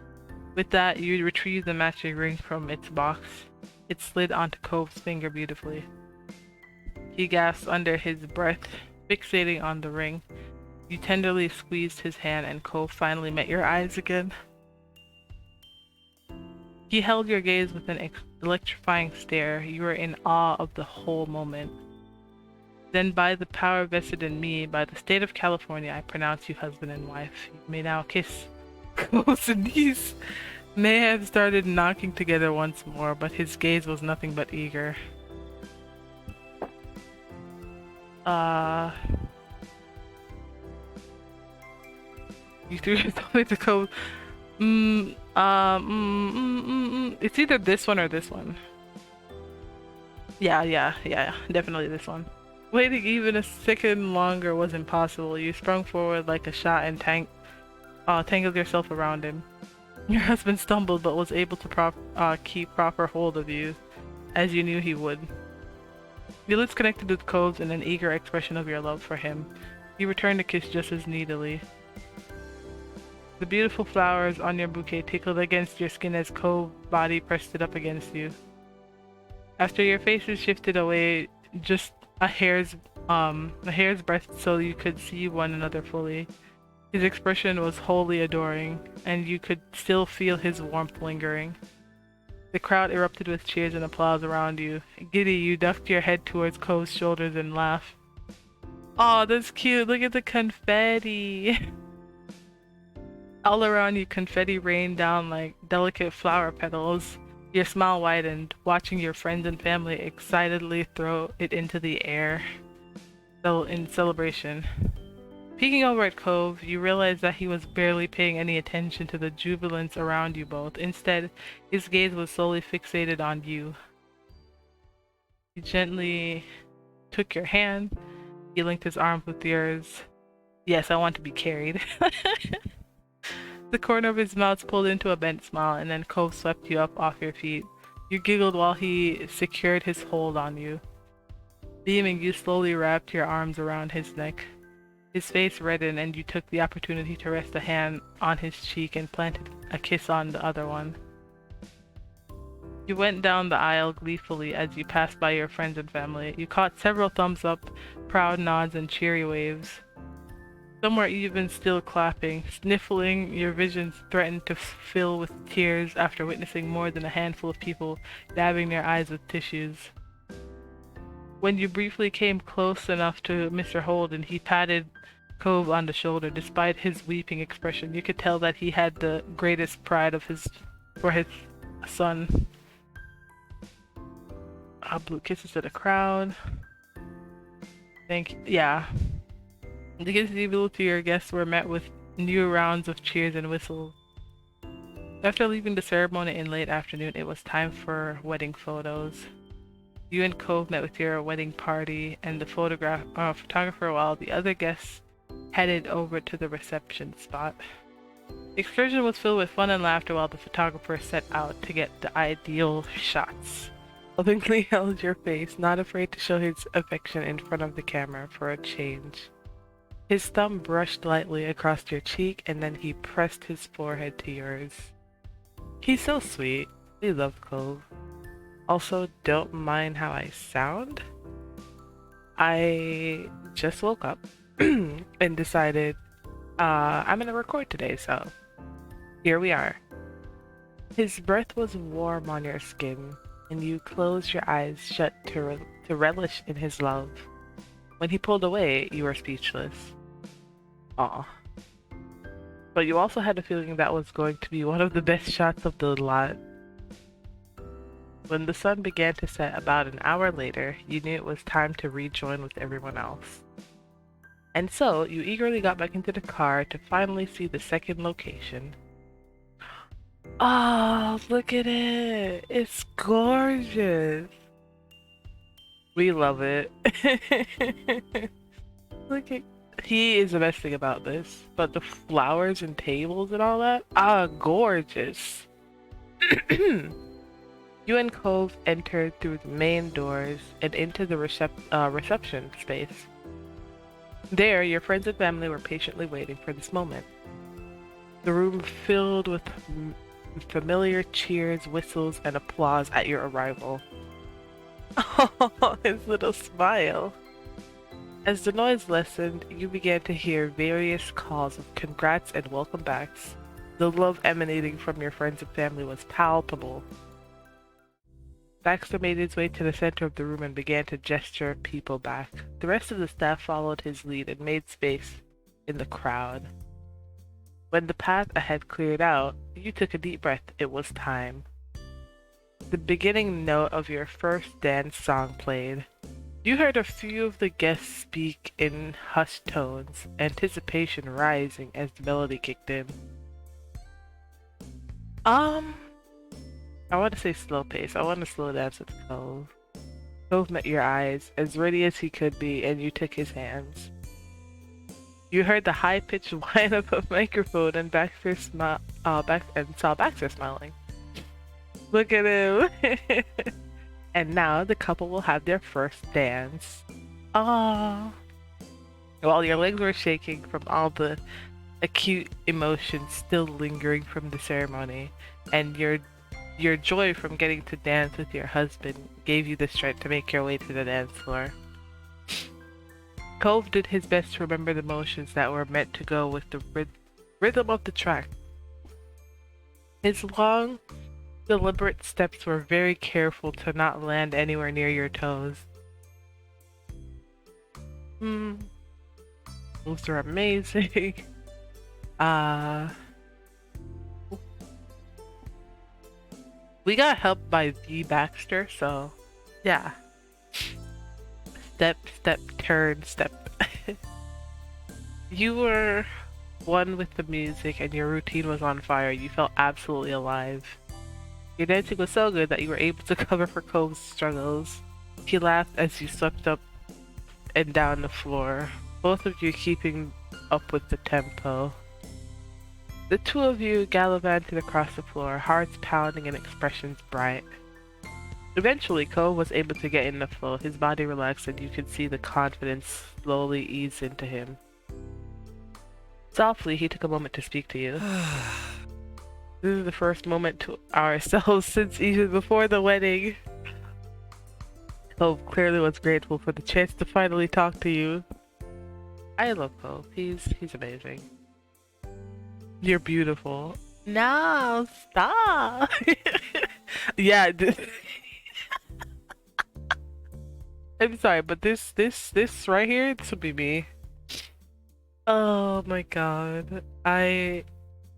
With that, you retrieved the matching ring from its box. It slid onto Cove's finger beautifully. He gasped under his breath, fixating on the ring. You tenderly squeezed his hand and Cove finally met your eyes again. He held your gaze with an electrifying stare. You were in awe of the whole moment. Then by the power vested in me, by the state of California, I pronounce you husband and wife. You may now kiss. Cove's knees may have started knocking together once more, but his gaze was nothing but eager. You threw yourself into Cove. It's either this one or this one. Yeah, definitely this one. Waiting even a second longer was impossible. You sprung forward like a shot and tangled yourself around him. Your husband stumbled but was able to keep proper hold of you, as you knew he would. Your lips connected with Cove's in an eager expression of your love for him. You returned the kiss just as needily. The beautiful flowers on your bouquet tickled against your skin as Cove's body pressed it up against you. After your faces shifted away just a hair's breadth so you could see one another fully, his expression was wholly adoring, and you could still feel his warmth lingering. The crowd erupted with cheers and applause around you. Giddy, you ducked your head towards Cove's shoulders and laughed. Aw, that's cute. Look at the confetti. All around you, confetti rained down like delicate flower petals. Your smile widened, watching your friends and family excitedly throw it into the air in celebration. Peeking over at Cove, you realized that he was barely paying any attention to the jubilance around you both. Instead, his gaze was solely fixated on you. He gently took your hand. He linked his arms with yours. Yes, I want to be carried. The corner of his mouth pulled into a bent smile, and then Cove swept you up off your feet. You giggled while he secured his hold on you. Beaming, you slowly wrapped your arms around his neck. His face reddened, and you took the opportunity to rest a hand on his cheek and planted a kiss on the other one. You went down the aisle gleefully as you passed by your friends and family. You caught several thumbs up, proud nods, and cheery waves. Some were even still clapping. Sniffling, your vision threatened to fill with tears after witnessing more than a handful of people dabbing their eyes with tissues. When you briefly came close enough to Mr. Holden, he patted Cove on the shoulder. Despite his weeping expression, you could tell that he had the greatest pride for his son. Blue kisses to the crowd. Yeah. The kisses you blew to your guests were met with new rounds of cheers and whistles. After leaving the ceremony in late afternoon, it was time for wedding photos. You and Cove met with your wedding party and the photographer, while the other guests headed over to the reception spot. The excursion was filled with fun and laughter while the photographer set out to get the ideal shots. Lovingly held your face, not afraid to show his affection in front of the camera for a change. His thumb brushed lightly across your cheek, and then he pressed his forehead to yours. He's so sweet. We love Cove. Also, don't mind how I sound. I just woke up and decided I'm gonna record today, so here we are. His breath was warm on your skin, and you closed your eyes shut to relish in his love. When he pulled away, you were speechless. Aw. But you also had a feeling that was going to be one of the best shots of the lot. When the sun began to set about an hour later, you knew it was time to rejoin with everyone else. And so, you eagerly got back into the car to finally see the second location. Oh, look at it! It's gorgeous! We love it. He is the best thing about this. But the flowers and tables and all that? Gorgeous! You and Cove entered through the main doors and into the reception space. There, your friends and family were patiently waiting for this moment. The room filled with familiar cheers, whistles, and applause at your arrival. Oh, his little smile. As the noise lessened, you began to hear various calls of congrats and welcome backs. The love emanating from your friends and family was palpable. Baxter made his way to the center of the room and began to gesture people back. The rest of the staff followed his lead and made space in the crowd. When the path ahead cleared out, you took a deep breath. It was time. The beginning note of your first dance song played. You heard a few of the guests speak in hushed tones, anticipation rising as the melody kicked in. I want to say slow pace. I want to slow dance with Cove. Cove met your eyes, as ready as he could be, and you took his hands. You heard the high-pitched whine of a microphone and saw Baxter smiling. Look at him! And now the couple will have their first dance. Ah! While your legs were shaking from all the acute emotions still lingering from the ceremony, and your joy from getting to dance with your husband gave you the strength to make your way to the dance floor. Cove did his best to remember the motions that were meant to go with the rhythm of the track. His long, deliberate steps were very careful to not land anywhere near your toes. Moves are amazing. We got helped by the Baxter, so yeah. Step, step, turn, step. You were one with the music and your routine was on fire. You felt absolutely alive. Your dancing was so good that you were able to cover for Cove's struggles. He laughed as you swept up and down the floor, both of you keeping up with the tempo. The two of you gallivanted across the floor, hearts pounding and expressions bright. Eventually, Cove was able to get in the flow. His body relaxed and you could see the confidence slowly ease into him. Softly, he took a moment to speak to you. This is the first moment to ourselves since even before the wedding. Cove clearly was grateful for the chance to finally talk to you. I love Cove. He's amazing. You're beautiful. No, stop. Yeah. I'm sorry, but this right here, this would be me. Oh my god.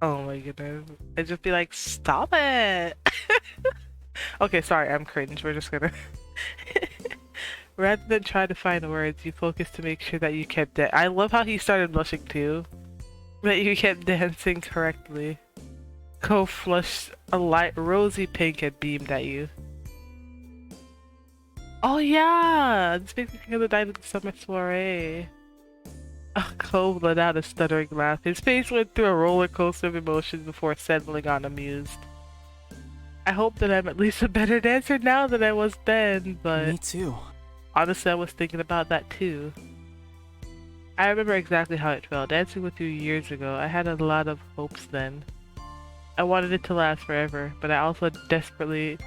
Oh my goodness. I'd just be like, stop it. Okay, sorry, I'm cringe. We're just gonna. Rather than try to find words, you focused to make sure that you kept it. I love how he started blushing too. That you kept dancing correctly. Cove flushed a light rosy pink and beamed at you. Oh yeah! This makes me think of the night of the summer soiree. Cove let out a stuttering laugh. His face went through a roller coaster of emotions before settling on amused. I hope that I'm at least a better dancer now than I was then, but... Me too. Honestly, I was thinking about that too. I remember exactly how it felt. Dancing with you years ago, I had a lot of hopes then. I wanted it to last forever, but I also desperately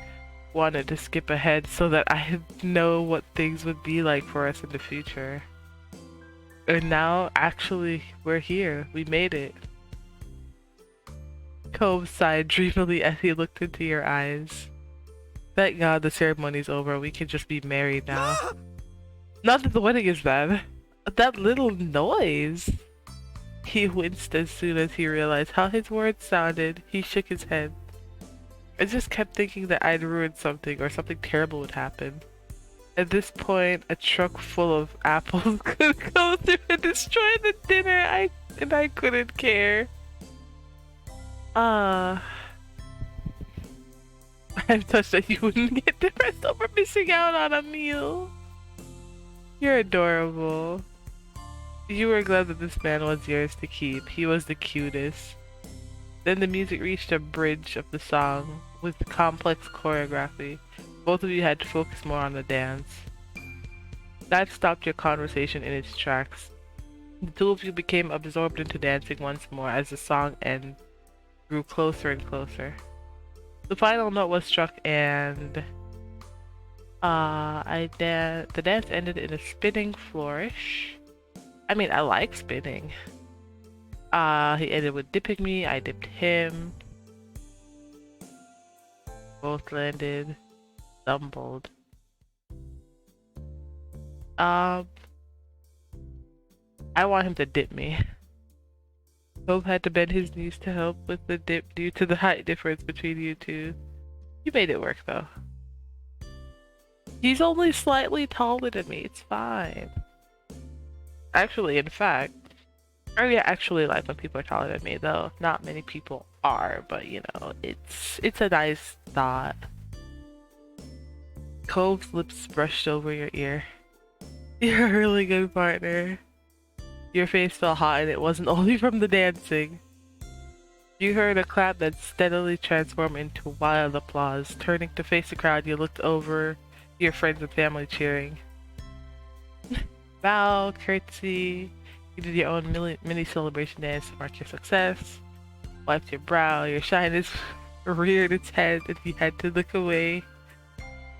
wanted to skip ahead so that I know what things would be like for us in the future. And now, actually, we're here. We made it. Cove sighed dreamily as he looked into your eyes. Thank God the ceremony's over. We can just be married now. Not that the wedding is bad. That little noise! He winced as soon as he realized how his words sounded. He shook his head. I just kept thinking that I'd ruined something or something terrible would happen. At this point, a truck full of apples could go through and destroy the dinner, and I couldn't care. I'm touched that you wouldn't get depressed over missing out on a meal. You're adorable. You were glad that this man was yours to keep. He was the cutest. Then the music reached a bridge of the song with complex choreography. Both of you had to focus more on the dance. That stopped your conversation in its tracks. The two of you became absorbed into dancing once more as the song end grew closer and closer. The final note was struck and the dance ended in a spinning flourish. I mean, I like spinning. He ended with dipping me. I dipped him. Both landed. Stumbled. I want him to dip me. Cove had to bend his knees to help with the dip due to the height difference between you two. You made it work though. He's only slightly taller than me. It's fine. Actually, in fact, I really actually like when people are taller than me, though not many people are. But you know, it's a nice thought. Cove's lips brushed over your ear. You're a really good partner. Your face felt hot, and it wasn't only from the dancing. You heard a clap that steadily transformed into wild applause. Turning to face the crowd, you looked over your friends and family cheering. Bow, curtsy. You did your own mini celebration dance to mark your success. Wiped your brow, your shyness reared its head, and you had to look away.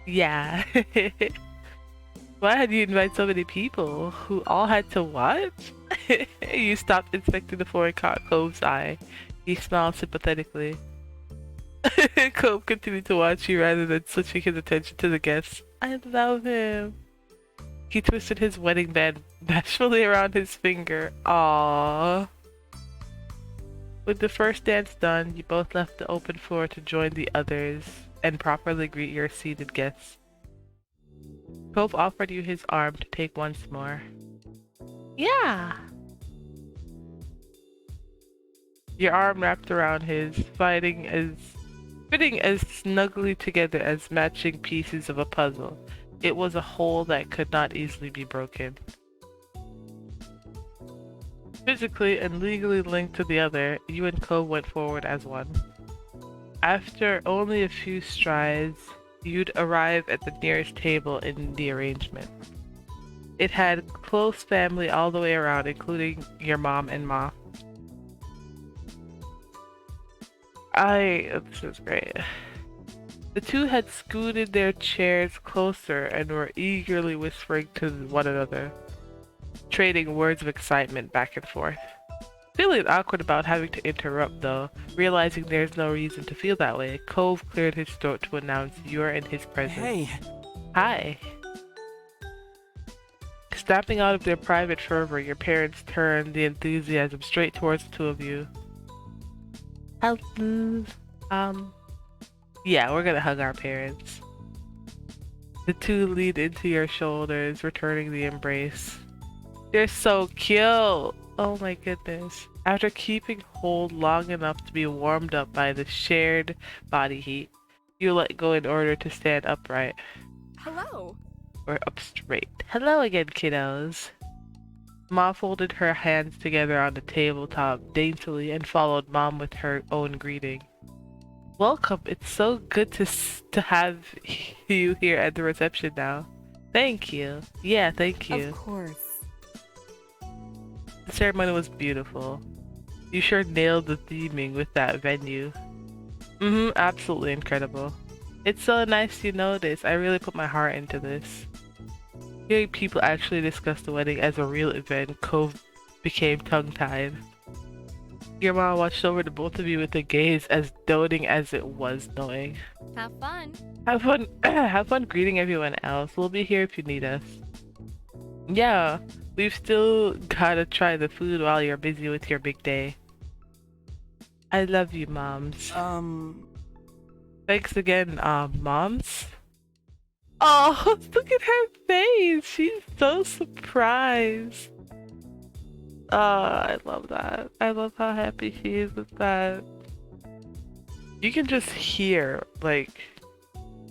Yeah. Why had you invite so many people who all had to watch? You stopped inspecting the floor and caught Cove's eye. He smiled sympathetically. Cove continued to watch you rather than switching his attention to the guests. I love him. He twisted his wedding band bashfully around his finger. Aww. With the first dance done, you both left the open floor to join the others and properly greet your seated guests. Cove offered you his arm to take once more. Yeah. Your arm wrapped around his, fitting as snugly together as matching pieces of a puzzle. It was a whole that could not easily be broken. Physically and legally linked to the other, you and Cove went forward as one. After only a few strides, you'd arrive at the nearest table in the arrangement. It had close family all the way around, including your mom and ma. This is great. The two had scooted their chairs closer and were eagerly whispering to one another, trading words of excitement back and forth. Feeling awkward about having to interrupt though, realizing there's no reason to feel that way, Cove cleared his throat to announce you're in his presence. Hey. Hi. Snapping out of their private fervor, your parents turned the enthusiasm straight towards the two of you. Hello. Yeah, we're gonna hug our parents. The two leaned into your shoulders, returning the embrace. They're so cute! Oh my goodness. After keeping hold long enough to be warmed up by the shared body heat, you let go in order to stand upright. Hello. Or up straight. Hello again, kiddos. Ma folded her hands together on the tabletop daintily and followed Mom with her own greeting. Welcome. It's so good to have you here at the reception now. Thank you. Yeah, thank you. Of course. The ceremony was beautiful. You sure nailed the theming with that venue. Absolutely incredible. It's so nice you noticed. I really put my heart into this. Hearing people actually discuss the wedding as a real event, Cove became tongue-tied. Your mom watched over the both of you with a gaze as doting as it was knowing. Have fun. Have fun, have fun greeting everyone else. We'll be here if you need us. Yeah, we've still gotta try the food while you're busy with your big day. I love you, moms. Thanks again, moms. Oh, look at her face. She's so surprised. Oh, I love that. I love how happy she is with that. You can just hear, like,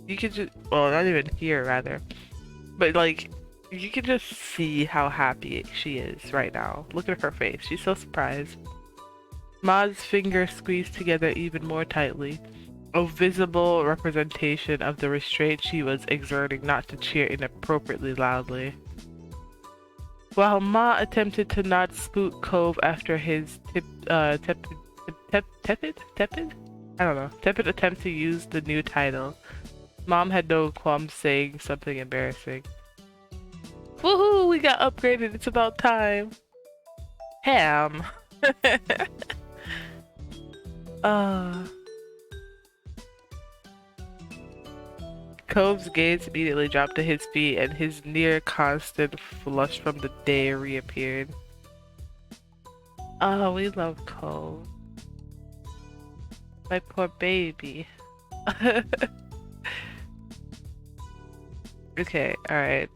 you can just, well, not even hear, rather. But, like, you can just see how happy she is right now. Look at her face. She's so surprised. Ma's fingers squeezed together even more tightly. A visible representation of the restraint she was exerting not to cheer inappropriately loudly. While Ma attempted to not spook Cove after his tepid attempt to use the new title, Mom had no qualms saying something embarrassing. Woohoo! We got upgraded. It's about time. Ham. uh, Cove's gaze immediately dropped to his feet, and his near constant flush from the day reappeared. Oh, we love Cove. My poor baby. Okay, alright.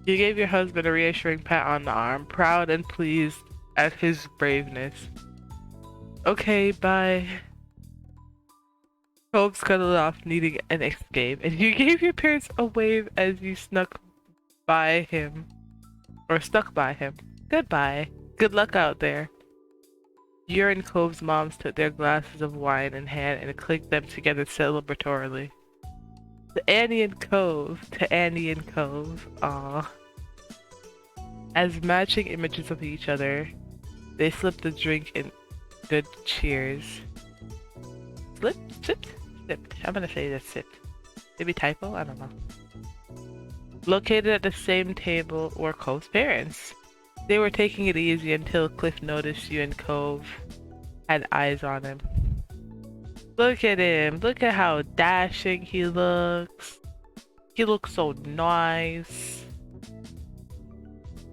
You gave your husband a reassuring pat on the arm, proud and pleased at his braveness. Okay, bye. Cove scuttled off, needing an escape, and you gave your parents a wave as you snuck by him. Or stuck by him. Goodbye. Good luck out there. You and Cove's moms took their glasses of wine in hand and clinked them together celebratorily. To Annie and Cove. To Annie and Cove. Aww. As matching images of each other, they slipped the drink in good cheers. Sipped? I'm gonna say that sipped. Maybe typo? I don't know. Located at the same table were Cove's parents. They were taking it easy until Cliff noticed you and Cove had eyes on him. Look at him. Look at how dashing he looks. He looks so nice.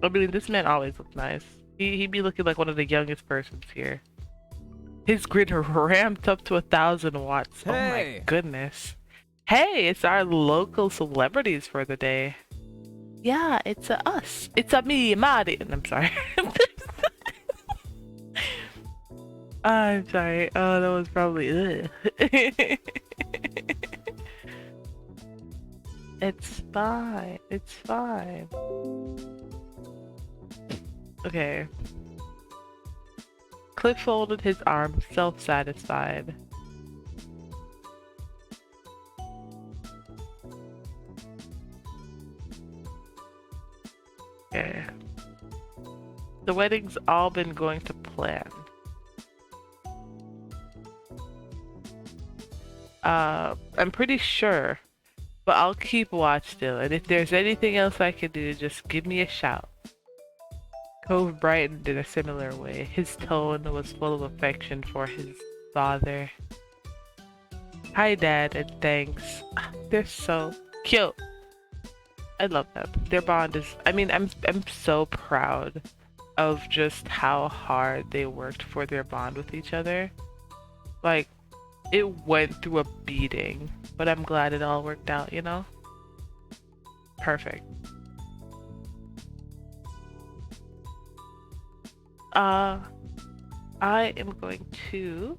I mean, this man always looks nice. He'd be looking like one of the youngest persons here. His grin ramped up to 1,000 watts. Oh my goodness. Hey, it's our local celebrities for the day. Yeah, it's us. It's a me, Maddie. I'm sorry. I'm sorry. Oh, that was probably It's fine. It's fine. Okay. Cliff folded his arms, self-satisfied. Okay. The wedding's all been going to plan. I'm pretty sure, but I'll keep watch still, and if there's anything else I can do, just give me a shout. Cove brightened in a similar way. His tone was full of affection for his father. Hi, Dad, and thanks. They're so cute. I love them. Their bond is, I mean, I'm so proud of just how hard they worked for their bond with each other. Like, it went through a beating, but I'm glad it all worked out, you know? Perfect. I am going to...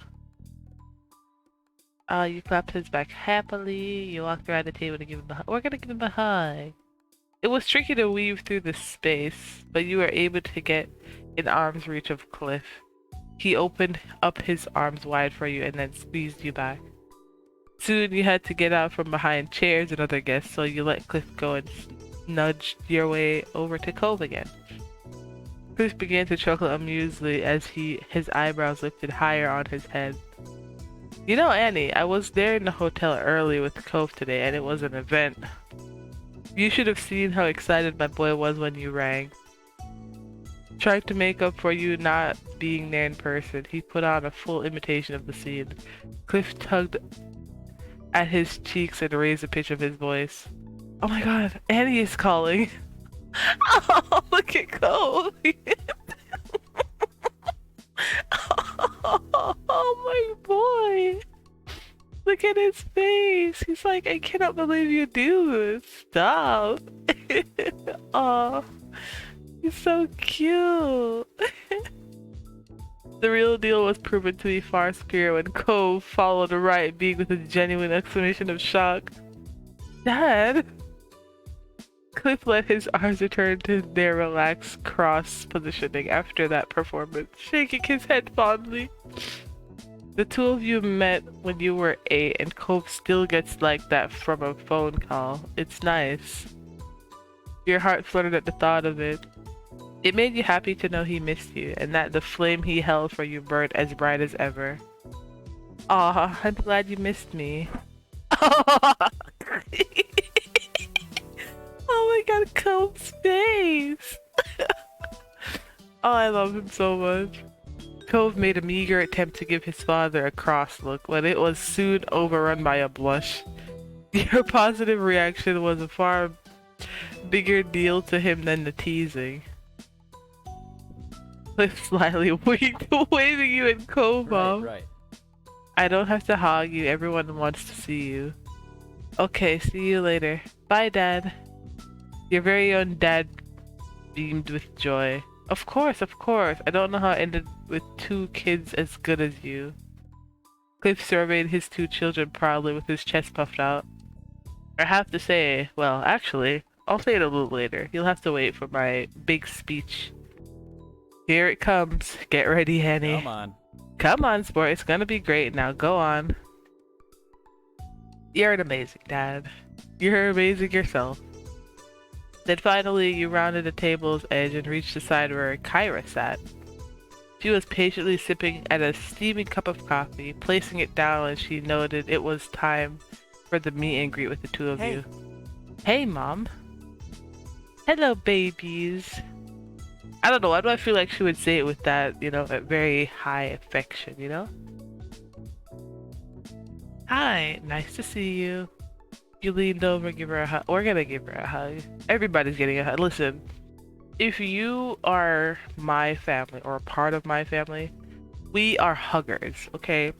you clapped his back happily, you walked around the table to give him a hug. We're gonna give him a hug. It was tricky to weave through the space, but you were able to get in arm's reach of Cliff. He opened up his arms wide for you and then squeezed you back. Soon you had to get out from behind chairs and other guests, so you let Cliff go and nudged your way over to Cove again. Cliff began to chuckle amusedly as his eyebrows lifted higher on his head. You know, Annie, I was there in the hotel early with Cove today, and it was an event. You should have seen how excited my boy was when you rang. Trying to make up for you not being there in person, he put on a full imitation of the scene. Cliff tugged at his cheeks and raised the pitch of his voice. Oh my god, Annie is calling. Oh, look at Cove. Oh my boy. Look at his face. He's like, I cannot believe you do this. Stop. Oh, he's so cute. The real deal was proven to be far superior when Cove followed a right beat with a genuine exclamation of shock. Dad? Cliff let his arms return to their relaxed cross positioning after that performance, shaking his head fondly. The two of you met when you were 8, and Cove still gets like that from a phone call. It's nice. Your heart fluttered at the thought of it. It made you happy to know he missed you, and that the flame he held for you burned as bright as ever. Aw, I'm glad you missed me. Oh my god, Cove's face! Oh, I love him so much. Cove made a meager attempt to give his father a cross look, but it was soon overrun by a blush. Your positive reaction was a far bigger deal to him than the teasing. Cliff slyly winked, waving you and Cove off. Right. I don't have to hog you, everyone wants to see you. Okay, see you later. Bye, Dad. Your very own dad beamed with joy. Of course, of course. I don't know how it ended with 2 kids as good as you. Cliff surveyed his 2 children proudly with his chest puffed out. I have to say, well, actually, I'll say it a little later. You'll have to wait for my big speech. Here it comes. Get ready, Annie. Come on. Come on, sport. It's gonna be great. Now go on. You're an amazing dad. You're amazing yourself. Then finally, you rounded the table's edge and reached the side where Kyra sat. She was patiently sipping at a steaming cup of coffee, placing it down as she noted it was time for the meet and greet with the 2 of you. Hey, Mom. Hello, babies. I don't know, why do I feel like she would say it with that, you know, a very high affection, you know? Hi, nice to see you. You leaned over, give her a hug. We're gonna give her a hug. Everybody's getting a hug. Listen, if you are my family or a part of my family, we are huggers, okay?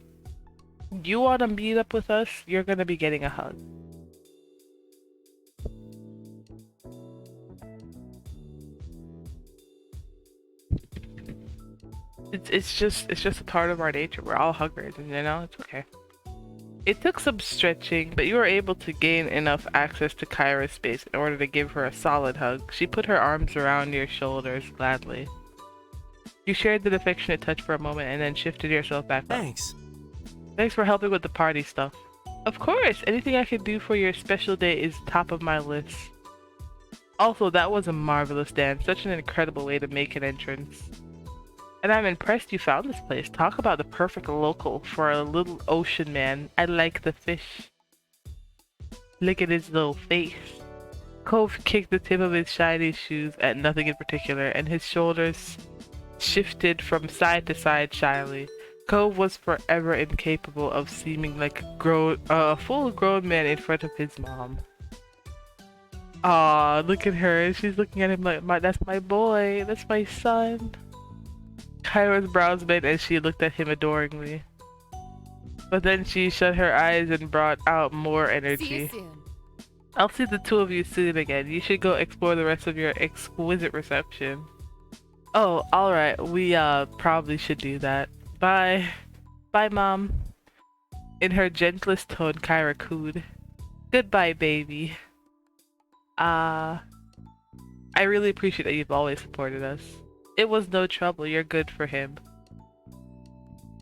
You wanna meet up with us, you're gonna be getting a hug. It's just a part of our nature. We're all huggers, and you know, it's okay. It took some stretching, but you were able to gain enough access to Kyra's space in order to give her a solid hug. She put her arms around your shoulders gladly. You shared that affectionate touch for a moment and then shifted yourself back up. Thanks. Thanks for helping with the party stuff. Of course, anything I can do for your special day is top of my list. Also, that was a marvelous dance. Such an incredible way to make an entrance. And I'm impressed you found this place. Talk about the perfect local for a little ocean man. I like the fish. Look at his little face. Cove kicked the tip of his shiny shoes at nothing in particular, and his shoulders shifted from side to side shyly. Cove was forever incapable of seeming like a full-grown man in front of his mom. Aw, look at her. She's looking at him like, that's my boy. That's my son. Kyra's brows bent as she looked at him adoringly. But then she shut her eyes and brought out more energy. See you soon. I'll see the 2 of you soon again. You should go explore the rest of your exquisite reception. Oh, alright. We probably should do that. Bye. Bye, Mom. In her gentlest tone, Kyra cooed. Goodbye, baby. I really appreciate that you've always supported us. It was no trouble, you're good for him.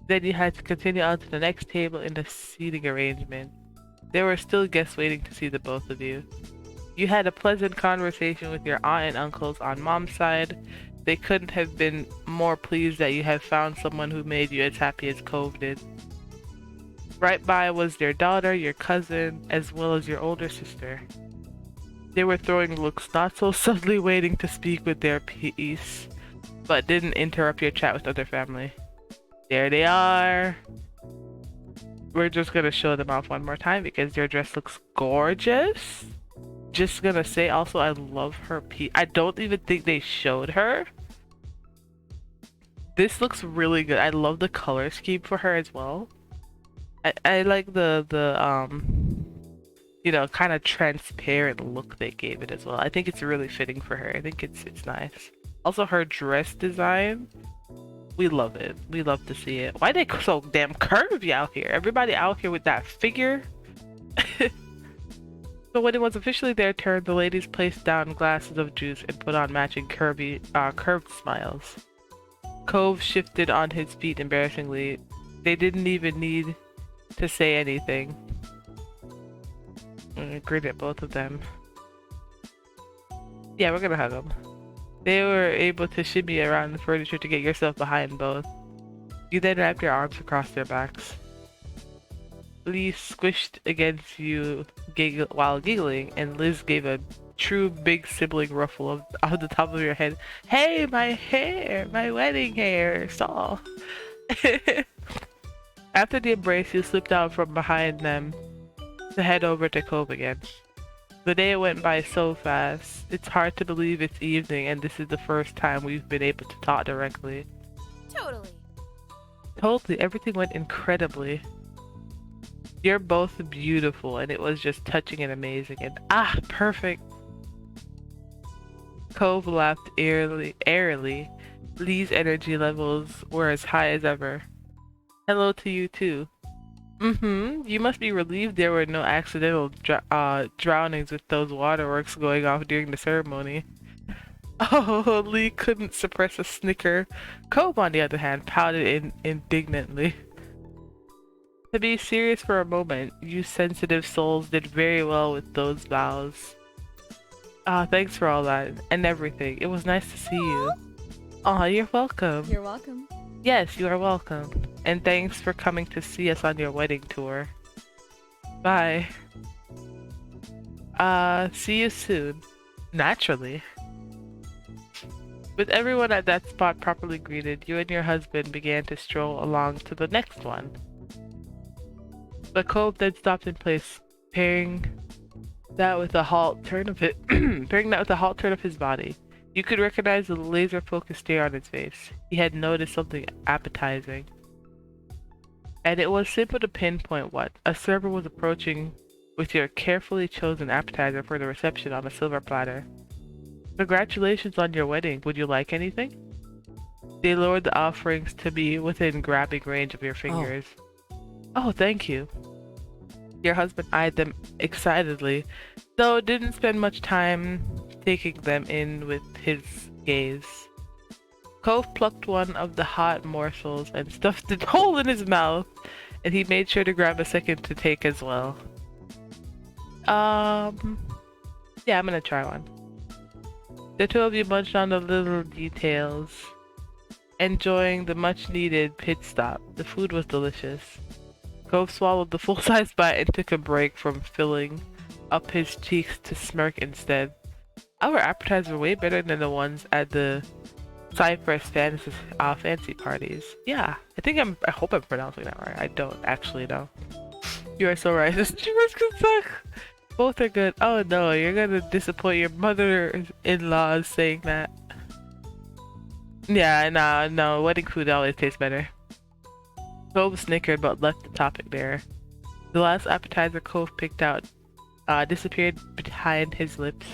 Then you had to continue on to the next table in the seating arrangement. There were still guests waiting to see the both of you. You had a pleasant conversation with your aunt and uncles on Mom's side. They couldn't have been more pleased that you had found someone who made you as happy as Cove did. Right by was their daughter, your cousin, as well as your older sister. They were throwing looks, not so subtly waiting to speak with their piece, but didn't interrupt your chat with other family. There they are. We're just gonna show them off one more time because their dress looks gorgeous. Just gonna say also, I love her piece. I don't even think they showed her. This looks really good. I love the color scheme for her as well. I like the you know, kind of transparent look they gave it as well. I think it's really fitting for her. I think it's nice. Also, her dress design, we love it. We love to see it. Why are they so damn curvy out here? Everybody out here with that figure. So when it was officially their turn, the ladies placed down glasses of juice and put on matching curved smiles. Cove shifted on his feet embarrassingly. They didn't even need to say anything. I grinned at both of them. Yeah, we're gonna hug them. They were able to shimmy around the furniture to get yourself behind both. You then wrapped your arms across their backs. Lee squished against you while giggling, and Liz gave a true big sibling ruffle of the top of your head. Hey, my hair, my wedding hair, Saul. After the embrace, you slipped out from behind them to head over to Cove again. The day went by so fast. It's hard to believe it's evening and this is the first time we've been able to talk directly. Totally. Totally, everything went incredibly. You're both beautiful and it was just touching and amazing and perfect. Cove laughed airily. Lee's energy levels were as high as ever. Hello to you too. You must be relieved there were no accidental drownings with those waterworks going off during the ceremony. Oh, Lee couldn't suppress a snicker. Cove, on the other hand, pouted indignantly. To be serious for a moment, you sensitive souls did very well with those vows. Thanks for all that and everything. It was nice to see you. Aw, you're welcome. You're welcome. Yes, you are welcome. And thanks for coming to see us on your wedding tour. Bye. See you soon. Naturally. With everyone at that spot properly greeted, you and your husband began to stroll along to the next one. The Cove then stopped in place, pairing that with a halt turn of his body. You could recognize the laser-focused stare on his face. He had noticed something appetizing. And it was simple to pinpoint what. A server was approaching with your carefully chosen appetizer for the reception on a silver platter. Congratulations on your wedding. Would you like anything? They lowered the offerings to be within grabbing range of your fingers. Oh, thank you. Your husband eyed them excitedly, though didn't spend much time taking them in with his gaze. Cove plucked one of the hot morsels and stuffed it whole in his mouth, and he made sure to grab a second to take as well. Yeah, I'm gonna try one. The two of you munched on the little details, enjoying the much-needed pit stop. The food was delicious. Cove swallowed the full-size bite and took a break from filling up his cheeks to smirk instead. Our appetizers were way better than the ones at the Cypress fancy parties. Yeah, I hope I'm pronouncing that right. I don't actually know. You are so right. This cheers can suck. Both are good. Oh no, you're gonna disappoint your mother-in-law saying that. Yeah, no, wedding food always tastes better. Cove snickered but left the topic there. The last appetizer Cove picked out disappeared behind his lips.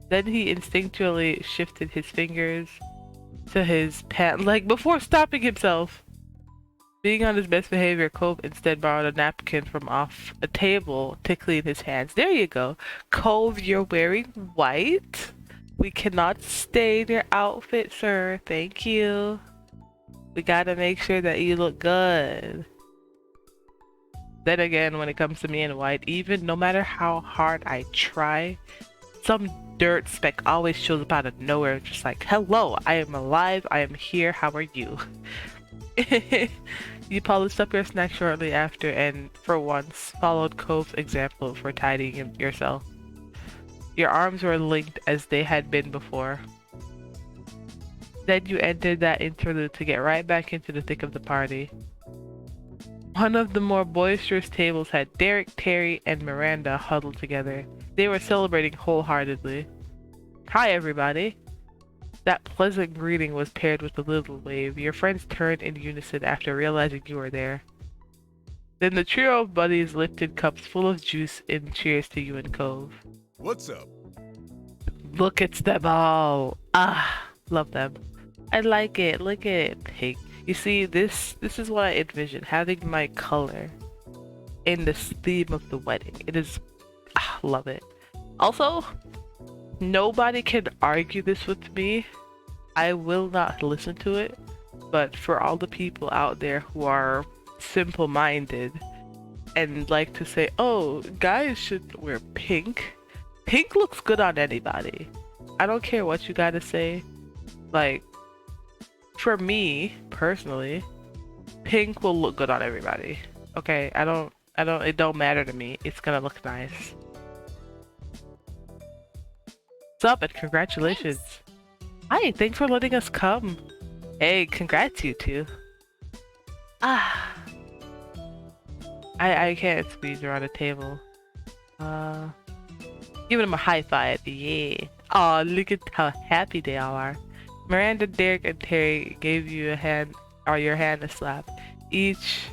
Then he instinctually shifted his fingers to his pant leg before stopping himself. Being on his best behavior, Cove instead borrowed a napkin from off a table to clean his hands. There you go. Cove, you're wearing white? We cannot stain your outfit, sir. Thank you. We gotta make sure that you look good. Then again, when it comes to me in white, even no matter how hard I try, some dirt speck always shows up out of nowhere, just like, hello, I am alive, I am here, how are you? You polished up your snack shortly after and, for once, followed Cove's example for tidying yourself. Your arms were linked as they had been before. Then you entered that interlude to get right back into the thick of the party. One of the more boisterous tables had Derek, Terry, and Miranda huddled together. They were celebrating wholeheartedly. Hi, everybody. That pleasant greeting was paired with a little wave. Your friends turned in unison after realizing you were there. Then the trio of buddies lifted cups full of juice in cheers to you and Cove. What's up? Look at them all. Love them. I like it. Look at it. Pink. You see, this is what I envision, having my color in this theme of the wedding. It is, love it. Also, nobody can argue this with me. I will not listen to it. But for all the people out there who are simple-minded and like to say, oh, guys should wear pink. Pink looks good on anybody. I don't care what you gotta say. Like, for me, personally, pink will look good on everybody. Okay, it don't matter to me. It's gonna look nice. What's up and congratulations. Hi, thanks for letting us come. Hey, congrats you two. Ah. I can't squeeze around a table. Giving them a high five. Yeah. Aw, look at how happy they all are. Miranda, Derek, and Terry gave you a hand, or your hand a slap. Each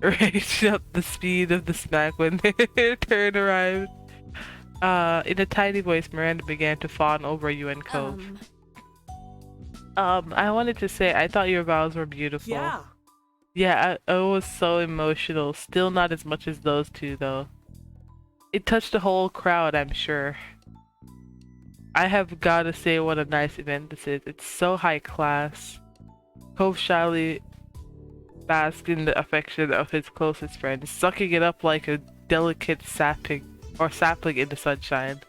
raised up the speed of the smack when their turn arrived. In a tiny voice, Miranda began to fawn over you and Cove. I wanted to say I thought your vows were beautiful. Yeah. Yeah, I was so emotional. Still not as much as those two, though. It touched the whole crowd, I'm sure. I have gotta say what a nice event this is. It's so high class. Cove shyly basked in the affection of his closest friend, sucking it up like a delicate sapling in the sunshine.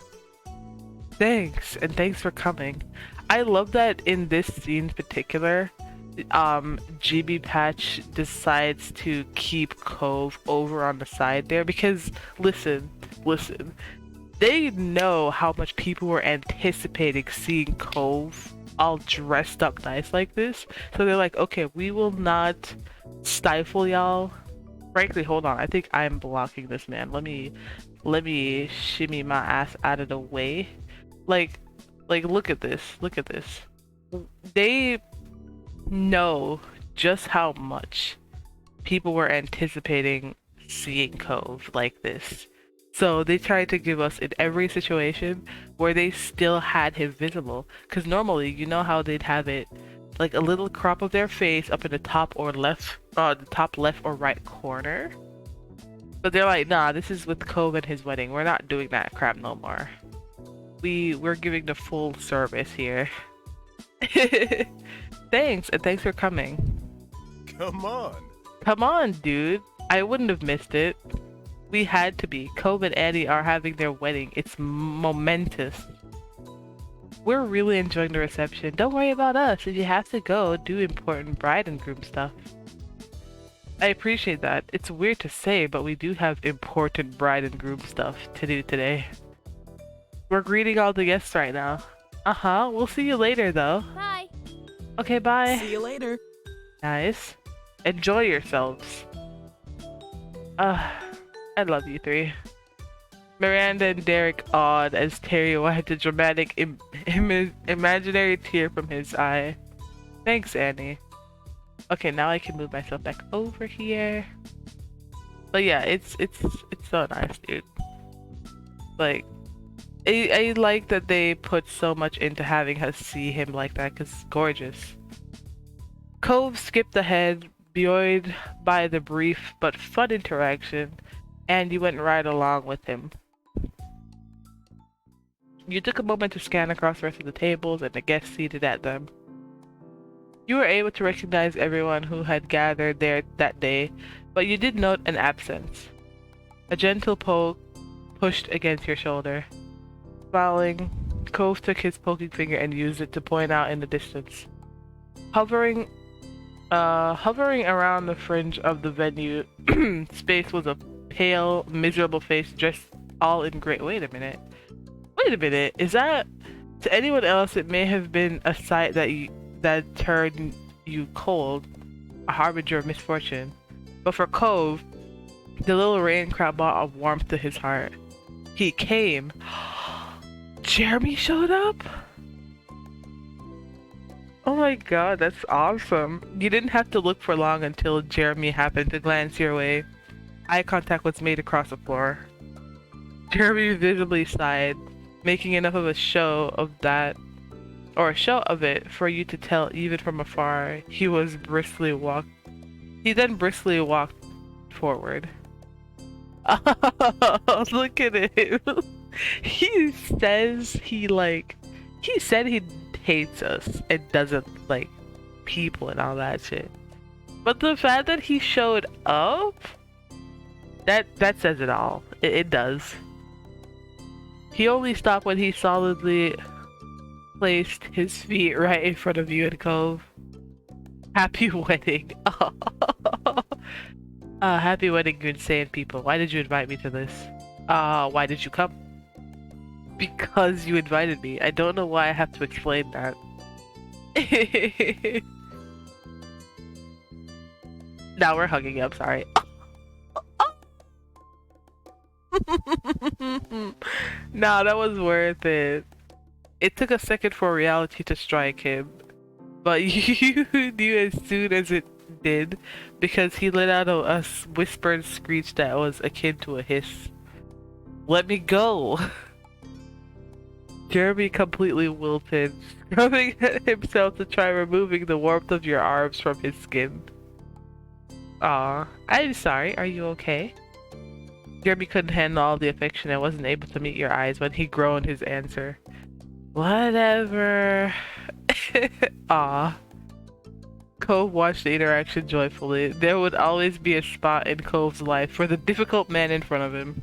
Thanks, and thanks for coming. I love that in this scene in particular, GB Patch decides to keep Cove over on the side there because listen, they know how much people were anticipating seeing Cove all dressed up nice like this, so they're like, okay, we will not stifle y'all. Frankly, hold on, I think I'm blocking this man. Let me shimmy my ass out of the way. Like look at this, they know just how much people were anticipating seeing Cove like this. So they tried to give us in every situation where they still had him visible. Because normally, you know how they'd have it like a little crop of their face up in the top or left, the top left or right corner. But they're like, nah, this is with Cove and his wedding. We're not doing that crap no more. We're giving the full service here. Thanks, and thanks for coming. Come on. Come on, dude. I wouldn't have missed it. We had to be. Cove and Annie are having their wedding. It's momentous. We're really enjoying the reception. Don't worry about us. If you have to go, do important bride and groom stuff. I appreciate that. It's weird to say, but we do have important bride and groom stuff to do today. We're greeting all the guests right now. Uh-huh. We'll see you later, though. Bye. Okay, bye. See you later. Nice. Enjoy yourselves. I love you three. Miranda and Derek awed as Terry wiped a dramatic imaginary tear from his eye. Thanks, Annie. Okay, now I can move myself back over here. But yeah, it's so nice, dude. Like, I like that they put so much into having us see him like that, because it's gorgeous. Cove skipped ahead, buoyed by the brief but fun interaction, and you went right along with him. You took a moment to scan across the rest of the tables and the guests seated at them. You were able to recognize everyone who had gathered there that day, but you did note an absence. A gentle poke pushed against your shoulder. Smiling, Cove took his poking finger and used it to point out in the distance. Hovering around the fringe of the venue space was a pale, miserable face dressed all in gray. Wait a minute. Is that, to anyone else, it may have been a sight that turned you cold, a harbinger of misfortune. But for Cove, the little rain cloud brought a warmth to his heart. He came. Jeremy showed up? Oh my god, that's awesome. You didn't have to look for long until Jeremy happened to glance your way. Eye contact was made across the floor. Jeremy visibly sighed, making enough of a show of it for you to tell even from afar. He then briskly walked forward. Oh, look at him. He said he hates us and doesn't like people and all that shit. But the fact that he showed up, that says it all. It does. He only stopped when he solidly placed his feet right in front of you and Cove. Happy wedding. Happy wedding, you insane people. Why did you invite me to this? Why did you come? Because you invited me. I don't know why I have to explain that. Now we're hugging up, sorry. Nah, that was worth it. It took a second for reality to strike him, but you knew as soon as it did, because he let out a whispered screech that was akin to a hiss. Let me go! Jeremy completely wilted, scrubbing at himself to try removing the warmth of your arms from his skin. Aw, I'm sorry, are you okay? Jeremy couldn't handle all the affection and wasn't able to meet your eyes when he groaned his answer. Whatever. Aw. Cove watched the interaction joyfully. There would always be a spot in Cove's life for the difficult man in front of him.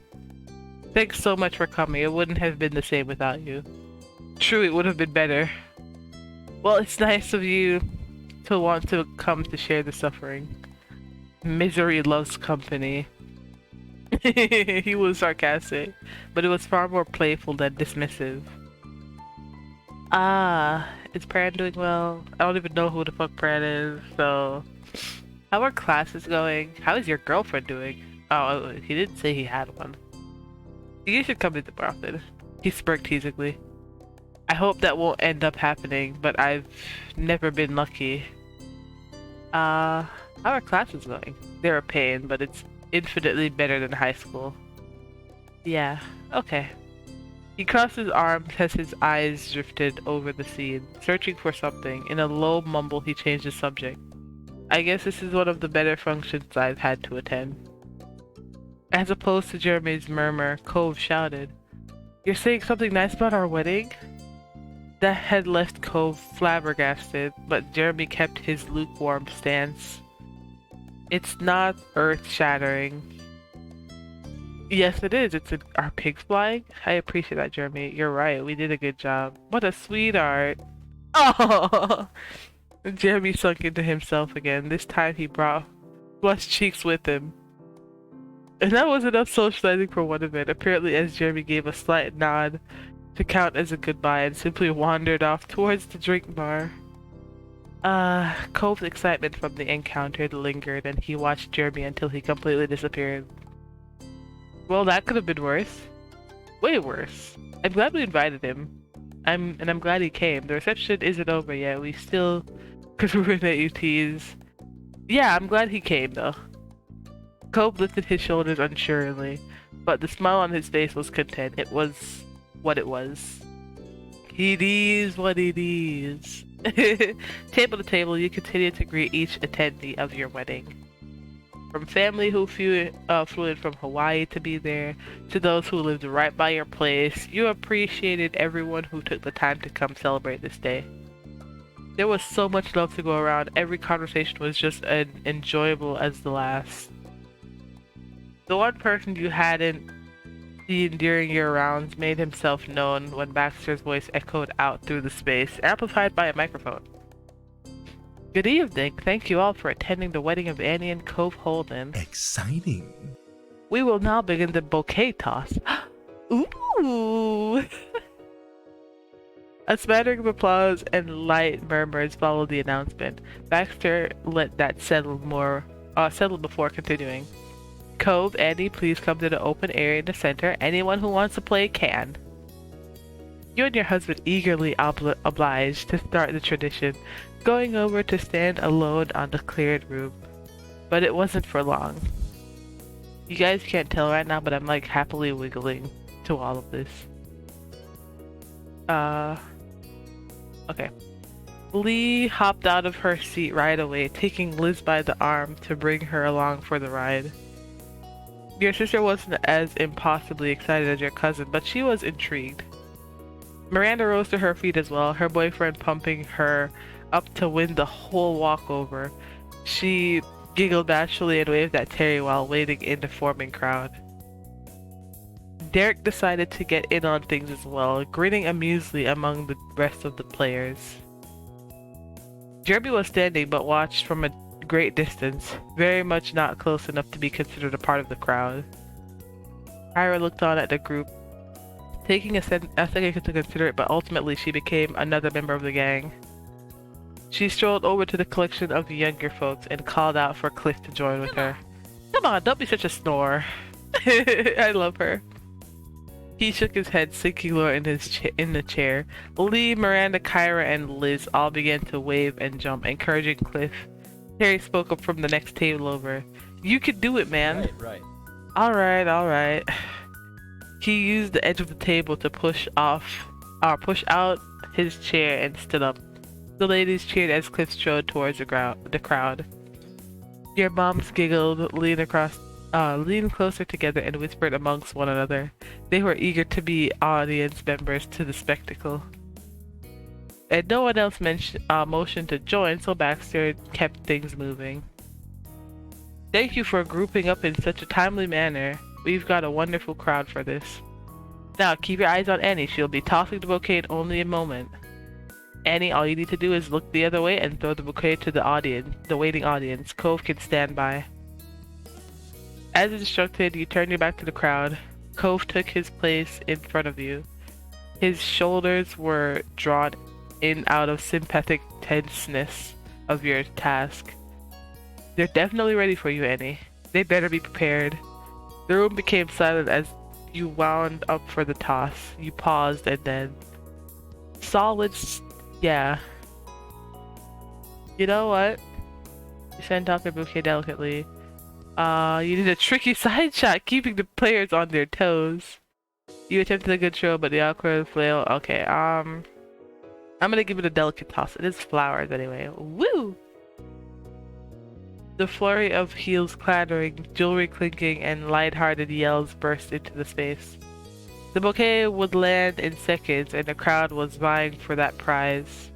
Thanks so much for coming. It wouldn't have been the same without you. True, it would have been better. Well, it's nice of you to want to come to share the suffering. Misery loves company. He was sarcastic, but it was far more playful than dismissive. Ah, is Pran doing well? I don't even know who the fuck Pran is, so... How are classes going? How is your girlfriend doing? Oh, he didn't say he had one. You should come into more often. He smirked teasingly. I hope that won't end up happening, but I've never been lucky. How are classes going? They're a pain, but it's infinitely better than high school. Yeah, okay. He crossed his arms as his eyes drifted over the scene, searching for something. In a low mumble, he changed the subject. I guess this is one of the better functions I've had to attend. As opposed to Jeremy's murmur, Cove shouted, "You're saying something nice about our wedding?" That had left Cove flabbergasted, but Jeremy kept his lukewarm stance. It's not earth-shattering. Yes, it is. Are pigs flying? I appreciate that, Jeremy. You're right. We did a good job. What a sweetheart. Oh! Jeremy sunk into himself again. This time he brought flushed cheeks with him. And that was enough socializing for one event, apparently, as Jeremy gave a slight nod to count as a goodbye and simply wandered off towards the drink bar. Cove's excitement from the encounter lingered, and he watched Jeremy until he completely disappeared. Well, that could have been worse. Way worse. I'm glad we invited him. I'm glad he came. The reception isn't over yet. We still could ruin at UT's. Yeah, I'm glad he came, though. Cove lifted his shoulders unsurely, but the smile on his face was content. It was what it was. It is what it is. Table to table, you continue to greet each attendee of your wedding. From family who flew in from Hawaii to be there, to those who lived right by your place, you appreciated everyone who took the time to come celebrate this day. There was so much love to go around. Every conversation was just as enjoyable as the last. The one person you hadn't seen during your rounds made himself known when Baxter's voice echoed out through the space, amplified by a microphone. Good evening. Thank you all for attending the wedding of Annie and Cove Holden. Exciting. We will now begin the Bouquet Toss. Ooh! A smattering of applause and light murmurs followed the announcement. Baxter let that settle before continuing. Cove, Annie, please come to the open area in the center. Anyone who wants to play can. You and your husband eagerly obliged to start the tradition, going over to stand alone on the cleared room. But it wasn't for long. You guys can't tell right now, but I'm like happily wiggling to all of this. Okay. Lee hopped out of her seat right away, taking Liz by the arm to bring her along for the ride. Your sister wasn't as impossibly excited as your cousin, but she was intrigued. Miranda rose to her feet as well, her boyfriend pumping her up to win the whole walkover. She giggled bashfully and waved at Terry while wading in the forming crowd. Derek decided to get in on things as well, grinning amusedly among the rest of the players. Jeremy was standing but watched from a great distance, very much not close enough to be considered a part of the crowd. Kyra looked on at the group, taking a second to consider it, but ultimately she became another member of the gang. She strolled over to the collection of the younger folks and called out for Cliff to join with her. Come on, don't be such a snore. I love her. He shook his head, sinking lower in the chair. Lee, Miranda, Kyra, and Liz all began to wave and jump, encouraging Cliff. Harry spoke up from the next table over. You can do it, man. Right. Alright. He used the edge of the table to push out his chair and stood up. The ladies cheered as Cliff strode towards the crowd. Your moms giggled, leaned closer together and whispered amongst one another. They were eager to be audience members to the spectacle. And no one else motioned to join, so Baxter kept things moving. Thank you for grouping up in such a timely manner. We've got a wonderful crowd for this. Now keep your eyes on Annie. She'll be tossing the bouquet in only a moment. Annie, all you need to do is look the other way and throw the bouquet to the waiting audience. Cove can stand by. As instructed, you turn your back to the crowd. Cove took his place in front of you. His shoulders were drawn in out of sympathetic tenseness of your task. They're definitely ready for you, Annie. They better be prepared. The room became silent as you wound up for the toss. You paused and then... Yeah. You know what? You sent off your bouquet delicately. You did a tricky side shot, keeping the players on their toes. You attempted a good show, but the awkward flail... Okay, I'm gonna give it a delicate toss. It is flowers anyway. Woo! The flurry of heels clattering, jewelry clinking, and light-hearted yells burst into the space. The bouquet would land in seconds, and the crowd was vying for that prize.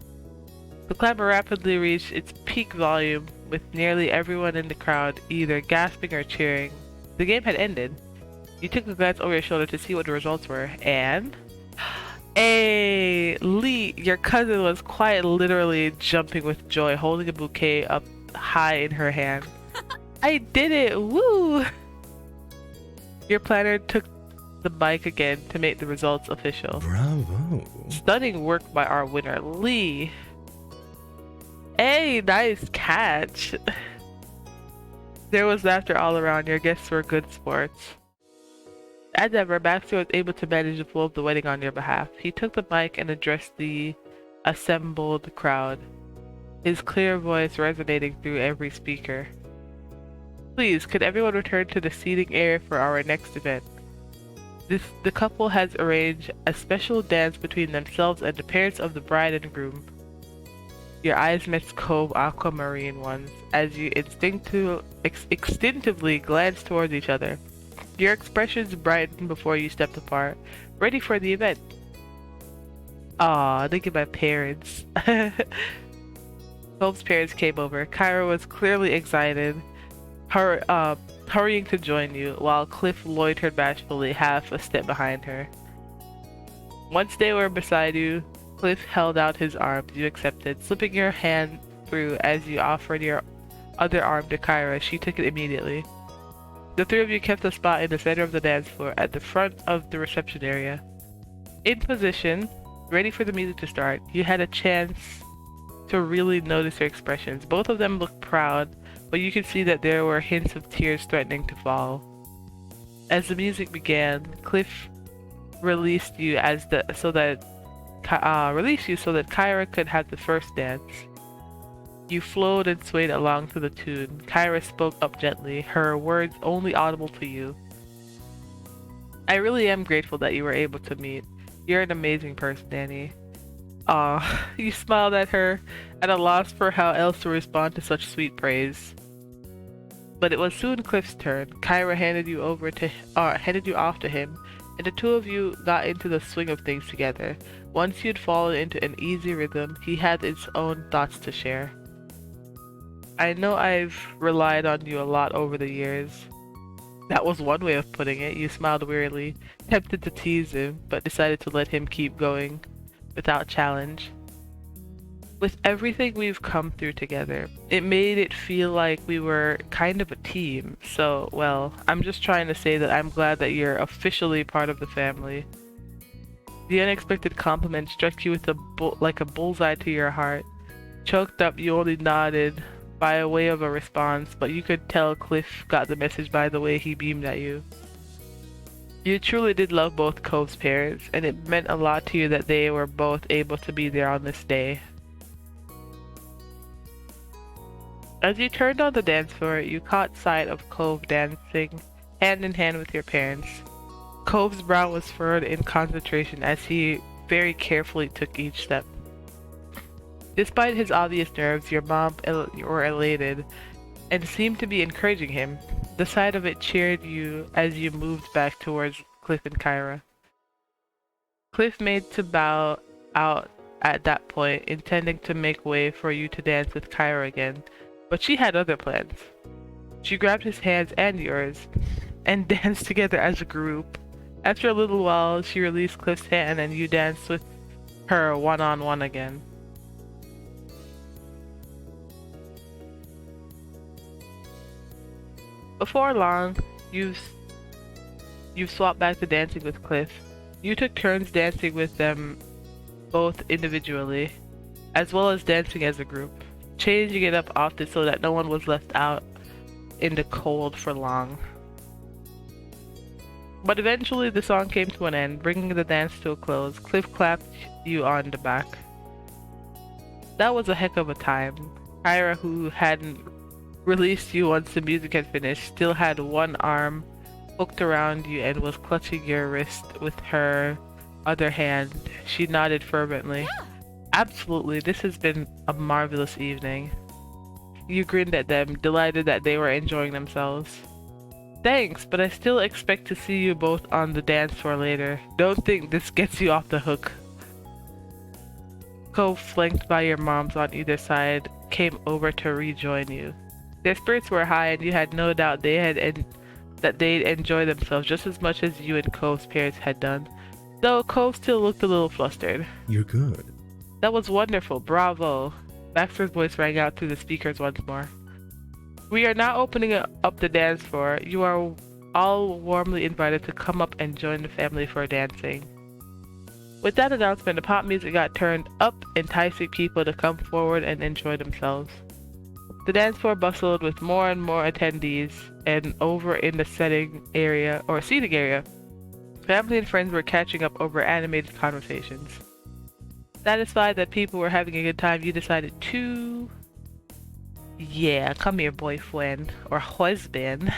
The clamor rapidly reached its peak volume, with nearly everyone in the crowd either gasping or cheering. The game had ended. You took a glance over your shoulder to see what the results were, and... Hey, Lee, your cousin was quite literally jumping with joy, holding a bouquet up high in her hand. I did it! Woo! Your planner took the mic again to make the results official. Bravo. Stunning work by our winner, Lee. Hey, nice catch. There was laughter all around. Your guests were good sports. As ever, Baxter was able to manage the flow of the wedding on your behalf. He took the mic and addressed the assembled crowd, his clear voice resonating through every speaker. Please, could everyone return to the seating area for our next event? The couple has arranged a special dance between themselves and the parents of the bride and groom. Your eyes met Cove aquamarine ones as you instinctively glanced towards each other. Your expressions brightened before you stepped apart, ready for the event. Aw, look at my parents. Cove's parents came over. Kyra was clearly excited, hurrying to join you, while Cliff loitered bashfully half a step behind her. Once they were beside you, Cliff held out his arms. You accepted, slipping your hand through as you offered your other arm to Kyra. She took it immediately. The three of you kept a spot in the center of the dance floor at the front of the reception area. In position, ready for the music to start, you had a chance to really notice their expressions. Both of them looked proud, but you could see that there were hints of tears threatening to fall. As the music began, Cliff released you so that Kyra could have the first dance. You flowed and swayed along to the tune. Kyra spoke up gently, her words only audible to you. I really am grateful that you were able to meet. You're an amazing person, Annie. Aw, you smiled at her, at a loss for how else to respond to such sweet praise. But it was soon Cliff's turn. Kyra handed you off to him, and the two of you got into the swing of things together. Once you'd fallen into an easy rhythm, he had his own thoughts to share. I know I've relied on you a lot over the years. That was one way of putting it. You smiled wearily, tempted to tease him, but decided to let him keep going without challenge. With everything we've come through together, it made it feel like we were kind of a team. So, well, I'm just trying to say that I'm glad that you're officially part of the family. The unexpected compliment struck you with like a bullseye to your heart. Choked up, you only nodded by way of a response, but you could tell Cliff got the message by the way he beamed at you. You truly did love both Cove's parents, and it meant a lot to you that they were both able to be there on this day. As you turned on the dance floor, you caught sight of Cove dancing hand in hand with your parents. Cove's brow was furrowed in concentration as he very carefully took each step. Despite his obvious nerves, your mom were elated and seemed to be encouraging him. The sight of it cheered you as you moved back towards Cliff and Kyra. Cliff made to bow out at that point, intending to make way for you to dance with Kyra again, but she had other plans. She grabbed his hands and yours, and danced together as a group. After a little while, she released Cliff's hand and you danced with her one-on-one again. Before long, you've swapped back to dancing with Cliff. You took turns dancing with them both individually, as well as dancing as a group, changing it up often so that no one was left out in the cold for long. But eventually the song came to an end, bringing the dance to a close. Cliff clapped you on the back. That was a heck of a time. Kyra, who hadn't released you once the music had finished, still had one arm hooked around you and was clutching your wrist with her other hand. She nodded fervently. Yeah. Absolutely, this has been a marvelous evening. You grinned at them, delighted that they were enjoying themselves. Thanks, but I still expect to see you both on the dance floor later. Don't think this gets you off the hook. Cove, flanked by your moms on either side, came over to rejoin you. Their spirits were high and you had no doubt that they'd enjoy themselves just as much as you and Cove's parents had done, though Cove still looked a little flustered. You're good. That was wonderful, bravo! Baxter's voice rang out through the speakers once more. We are now opening up the dance floor. You are all warmly invited to come up and join the family for dancing. With that announcement, the pop music got turned up, enticing people to come forward and enjoy themselves. The dance floor bustled with more and more attendees, and over in the seating area, family and friends were catching up over animated conversations. Satisfied that people were having a good time, you decided to... Yeah, come here, boyfriend, or husband.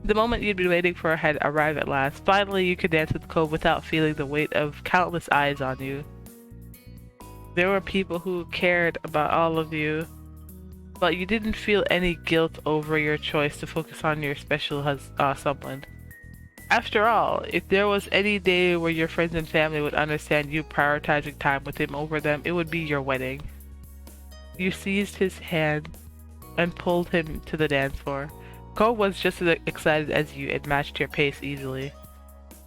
The moment you'd been waiting for had arrived at last. Finally, you could dance with Cove without feeling the weight of countless eyes on you. There were people who cared about all of you, but you didn't feel any guilt over your choice to focus on your special someone. After all, if there was any day where your friends and family would understand you prioritizing time with him over them, it would be your wedding. You seized his hand and pulled him to the dance floor. Cove was just as excited as you and matched your pace easily.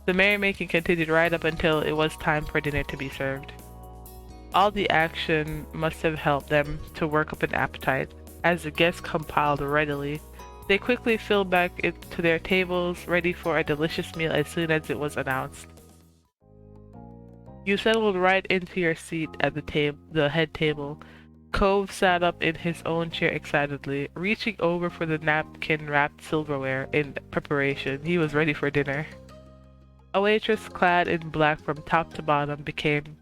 The merrymaking continued right up until it was time for dinner to be served. All the action must have helped them to work up an appetite. As the guests compiled readily, they quickly filled back into their tables, ready for a delicious meal as soon as it was announced. You settled right into your seat at the head table. Cove sat up in his own chair excitedly, reaching over for the napkin-wrapped silverware in preparation. He was ready for dinner. A waitress clad in black from top to bottom came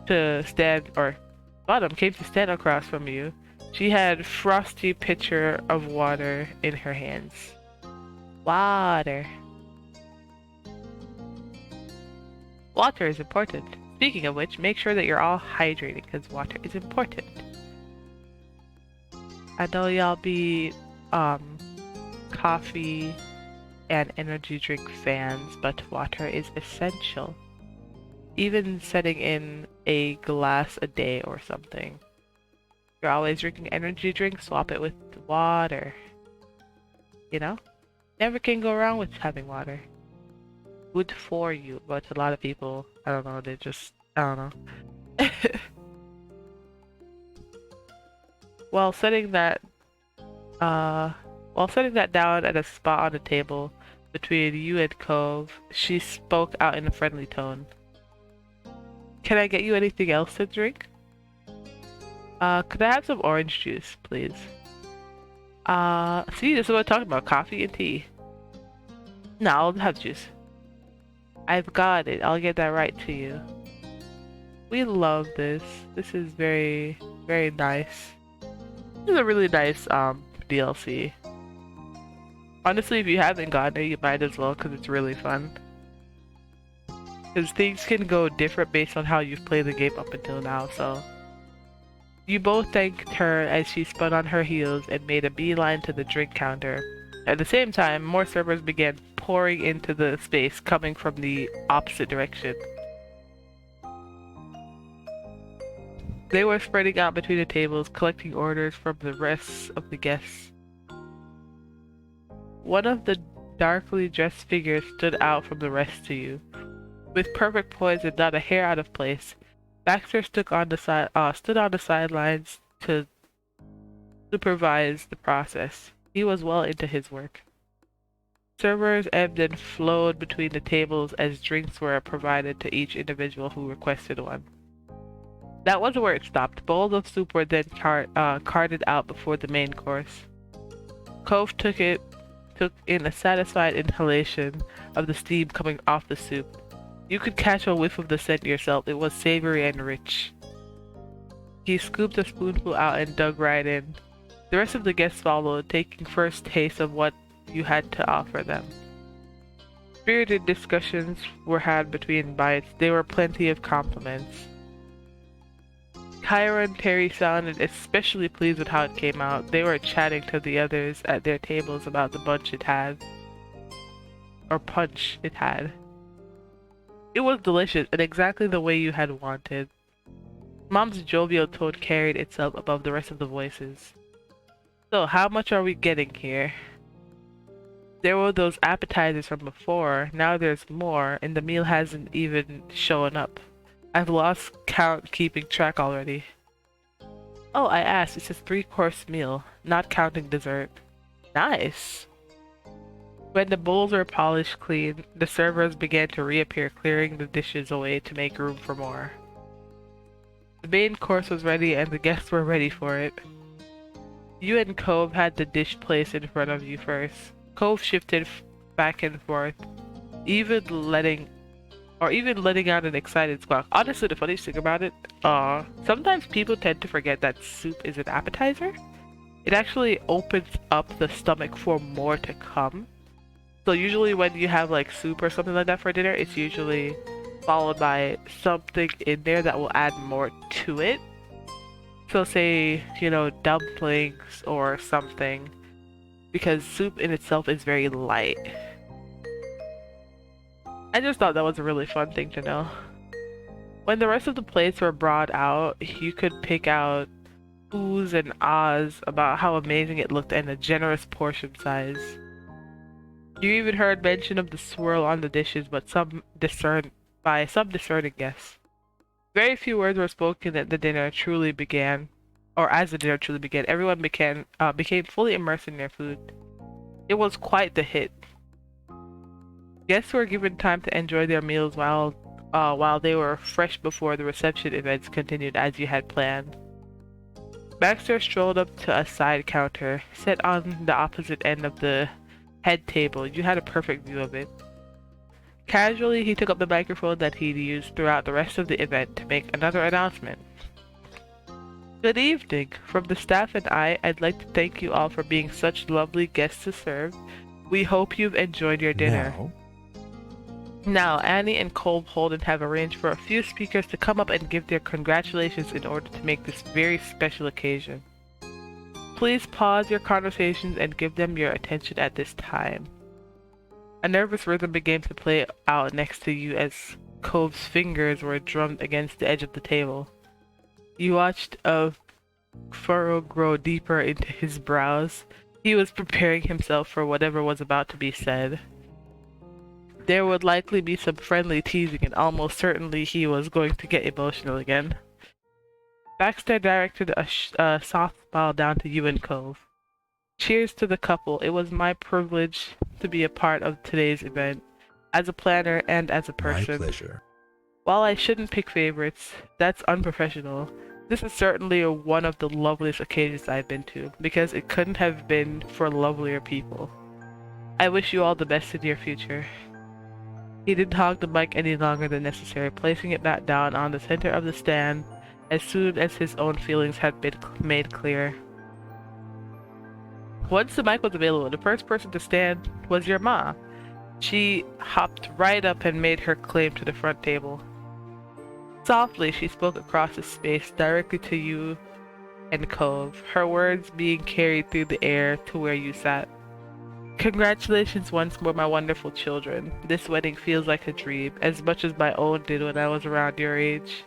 to stand across from you. She had frosty pitcher of water in her hands. Water. Water is important. Speaking of which, make sure that you're all hydrated because water is important. I know y'all be coffee and energy drink fans, but water is essential. Even setting in a glass a day or something. If you're always drinking energy drink, swap it with water. You know? Never can go wrong with having water. Good for you, but a lot of people, I don't know, I don't know. While setting that down at a spot on the table, between you and Cove, she spoke out in a friendly tone. Can I get you anything else to drink? Could I have some orange juice, please? See, this is what I'm talking about, coffee and tea. No, I'll have juice. I've got it. I'll get that right to you. We love this. This is very, very nice. This is a really nice DLC. Honestly, if you haven't gotten it, you might as well because it's really fun. Because things can go different based on how you've played the game up until now, so. You both thanked her as she spun on her heels and made a beeline to the drink counter. At the same time, more servers began pouring into the space coming from the opposite direction. They were spreading out between the tables, collecting orders from the rest of the guests. One of the darkly dressed figures stood out from the rest to you. With perfect poise and not a hair out of place, Baxter stood on the sidelines to supervise the process. He was well into his work. Servers ebbed and flowed between the tables as drinks were provided to each individual who requested one. That wasn't where it stopped. Bowls of soup were then carted out before the main course. Cove took in a satisfied inhalation of the steam coming off the soup. You could catch a whiff of the scent yourself. It was savory and rich. He scooped a spoonful out and dug right in. The rest of the guests followed, taking first taste of what you had to offer them. Spirited discussions were had between bites. There were plenty of compliments. Kyra and Terry sounded especially pleased with how it came out. They were chatting to the others at their tables about the punch it had. It was delicious and exactly the way you had wanted. Mom's jovial tone carried itself above the rest of the voices. So, how much are we getting here? There were those appetizers from before, now there's more, and the meal hasn't even shown up. I've lost count keeping track already. Oh, I asked, it's a 3-course meal, not counting dessert. Nice! When the bowls were polished clean, the servers began to reappear, clearing the dishes away to make room for more. The main course was ready and the guests were ready for it. You and Cove had the dish placed in front of you first. Cove shifted back and forth, even letting out an excited squawk. Honestly, the funniest thing about it, sometimes people tend to forget that soup is an appetizer. It actually opens up the stomach for more to come. So usually when you have like soup or something like that for dinner, it's usually followed by something in there that will add more to it. So say, dumplings or something, because soup in itself is very light. I just thought that was a really fun thing to know. When the rest of the plates were brought out, you could pick out oohs and ahs about how amazing it looked and a generous portion size. You even heard mention of the swirl on the dishes, but by some discerning guests. Very few words were spoken at the dinner truly began, or as the dinner truly began. Everyone became fully immersed in their food. It was quite the hit. Guests were given time to enjoy their meals while they were fresh before the reception events continued as you had planned. Baxter strolled up to a side counter, set on the opposite end of the head table. You had a perfect view of it. Casually, he took up the microphone that he'd used throughout the rest of the event to make another announcement. Good evening. From the staff and I'd like to thank you all for being such lovely guests to serve. We hope you've enjoyed your dinner. Now, Annie and Cole Holden have arranged for a few speakers to come up and give their congratulations in order to make this very special occasion. Please pause your conversations and give them your attention at this time. A nervous rhythm began to play out next to you as Cove's fingers were drummed against the edge of the table. You watched a furrow grow deeper into his brows. He was preparing himself for whatever was about to be said. There would likely be some friendly teasing, and almost certainly he was going to get emotional again. Baxter directed a soft smile down to you and Cove. Cheers to the couple. It was my privilege to be a part of today's event, as a planner and as a My person. pleasure. While I shouldn't pick favorites, that's unprofessional. This is certainly one of the loveliest occasions I've been to, because it couldn't have been for lovelier people. I wish you all the best in your future. He didn't hog the mic any longer than necessary, placing it back down on the center of the stand as soon as his own feelings had been made clear. Once the mic was available, the first person to stand was your ma. She hopped right up and made her claim to the front table. Softly, she spoke across the space directly to you and Cove, her words being carried through the air to where you sat. Congratulations once more, my wonderful children. This wedding feels like a dream, as much as my own did when I was around your age.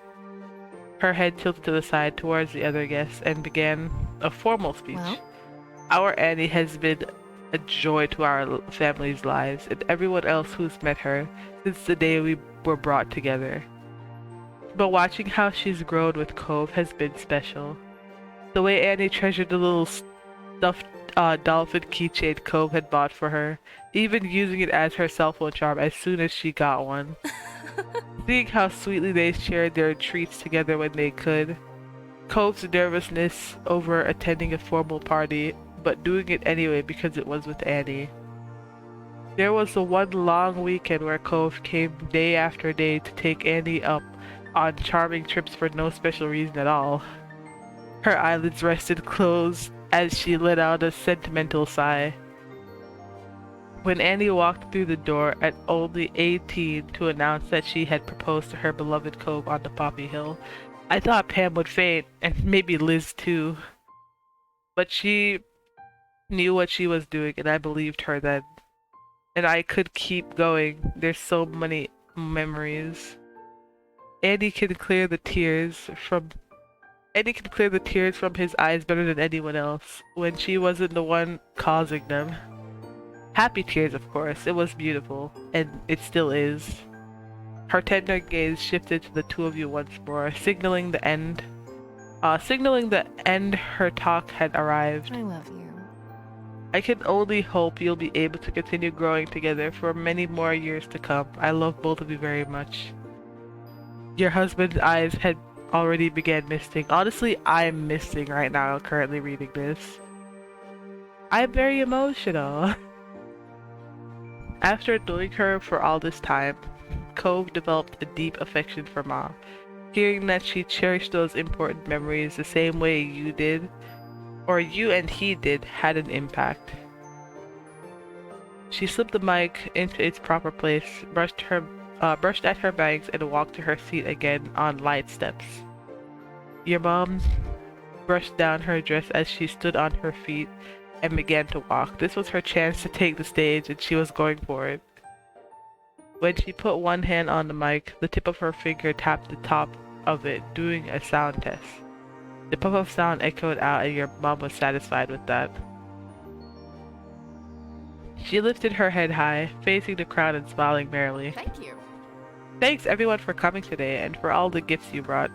Her head tilted to the side towards the other guests and began a formal speech. Well? Our Annie has been a joy to our family's lives and everyone else who's met her since the day we were brought together. But watching how she's grown with Cove has been special. The way Annie treasured the little stuffed dolphin keychain Cove had bought for her, even using it as her cell phone charm as soon as she got one. Seeing how sweetly they shared their treats together when they could. Cove's nervousness over attending a formal party, but doing it anyway because it was with Annie. There was the one long weekend where Cove came day after day to take Annie up on charming trips for no special reason at all. Her eyelids rested closed as she let out a sentimental sigh. When Annie walked through the door at only 18 to announce that she had proposed to her beloved Cove on the Poppy Hill, I thought Pam would faint, and maybe Liz too. But she knew what she was doing, and I believed her then. And I could keep going. There's so many memories. Andy can clear the tears from his eyes better than anyone else, when she wasn't the one causing them. Happy tears, of course. It was beautiful, and it still is. Her tender gaze shifted to the two of you once more, signaling the end her talk had arrived. I love you. I can only hope you'll be able to continue growing together for many more years to come. I love both of you very much. Your husband's eyes had already began misting. Honestly, I'm misting right now, currently reading this. I'm very emotional. After knowing her for all this time, Cove developed a deep affection for Ma. Hearing that she cherished those important memories the same way you did, or you and he did, had an impact. She slipped the mic into its proper place, brushed at her bangs, and walked to her seat again on light steps. Your mom brushed down her dress as she stood on her feet and began to walk. This was her chance to take the stage, and she was going for it. When she put one hand on the mic, the tip of her finger tapped the top of it, doing a sound test. The puff of sound echoed out, and your mom was satisfied with that. She lifted her head high, facing the crowd and smiling merrily. Thank you. Thanks everyone for coming today and for all the gifts you brought.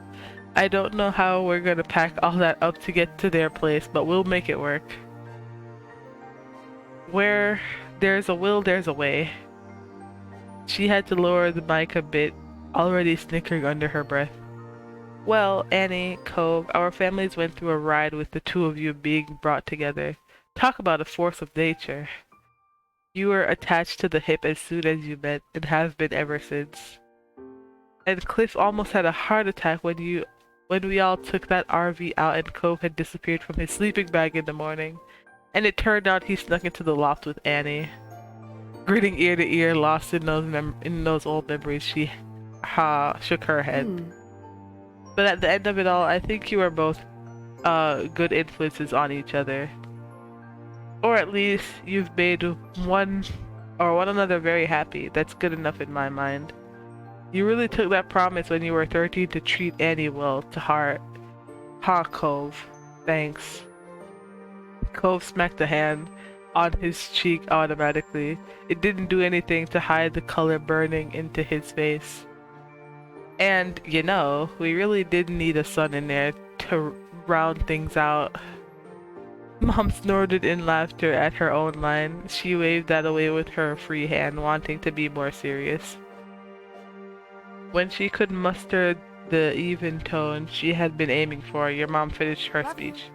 I don't know how we're gonna pack all that up to get to their place, but we'll make it work. Where there's a will, there's a way. She had to lower the mic a bit, already snickering under her breath. Well, Annie, Cove, our families went through a ride with the two of you being brought together. Talk about a force of nature. You were attached to the hip as soon as you met, and have been ever since. And Cliff almost had a heart attack when we all took that RV out and Cove had disappeared from his sleeping bag in the morning. And it turned out he snuck into the loft with Annie. Grinning ear to ear, lost in those old memories, she shook her head. But at the end of it all, I think you were both good influences on each other. Or at least you've made one another very happy. That's good enough in my mind. You really took that promise when you were 13 to treat Annie well to heart. Ha, Cove. Thanks. Cove smacked a hand on his cheek automatically. It didn't do anything to hide the color burning into his face. And, you know, we really did need a son in there to round things out. Mom snorted in laughter at her own line. She waved that away with her free hand, wanting to be more serious. When she could muster the even tone she had been aiming for, your mom finished her speech.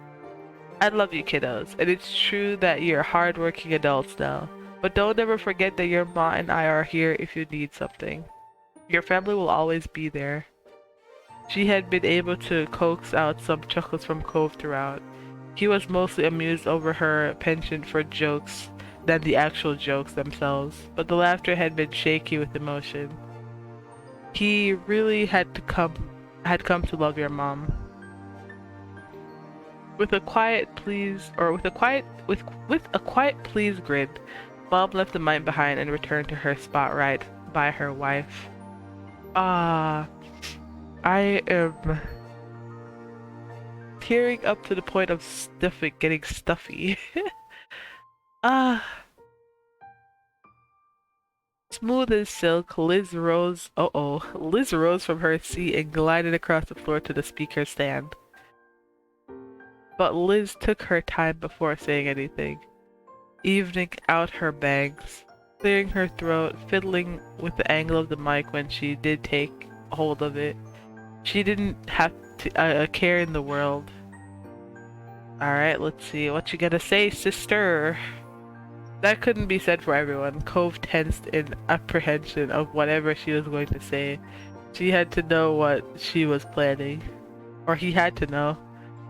I love you, kiddos, and it's true that you're hardworking adults now. But don't ever forget that your ma and I are here if you need something. Your family will always be there. She had been able to coax out some chuckles from Cove throughout. He was mostly amused over her penchant for jokes than the actual jokes themselves, but the laughter had been shaky with emotion. He really had come to love your mom. With a quiet please grin, Bob left the mic behind and returned to her spot right by her wife. I am tearing up to the point of getting stuffy. Smooth as silk, Liz rose from her seat and glided across the floor to the speaker stand. But Liz took her time before saying anything, evening out her bangs, clearing her throat, fiddling with the angle of the mic when she did take hold of it. She didn't have a care in the world. Alright, let's see. What you gotta say, sister? That couldn't be said for everyone. Cove tensed in apprehension of whatever she was going to say. She had to know what she was planning. Or he had to know.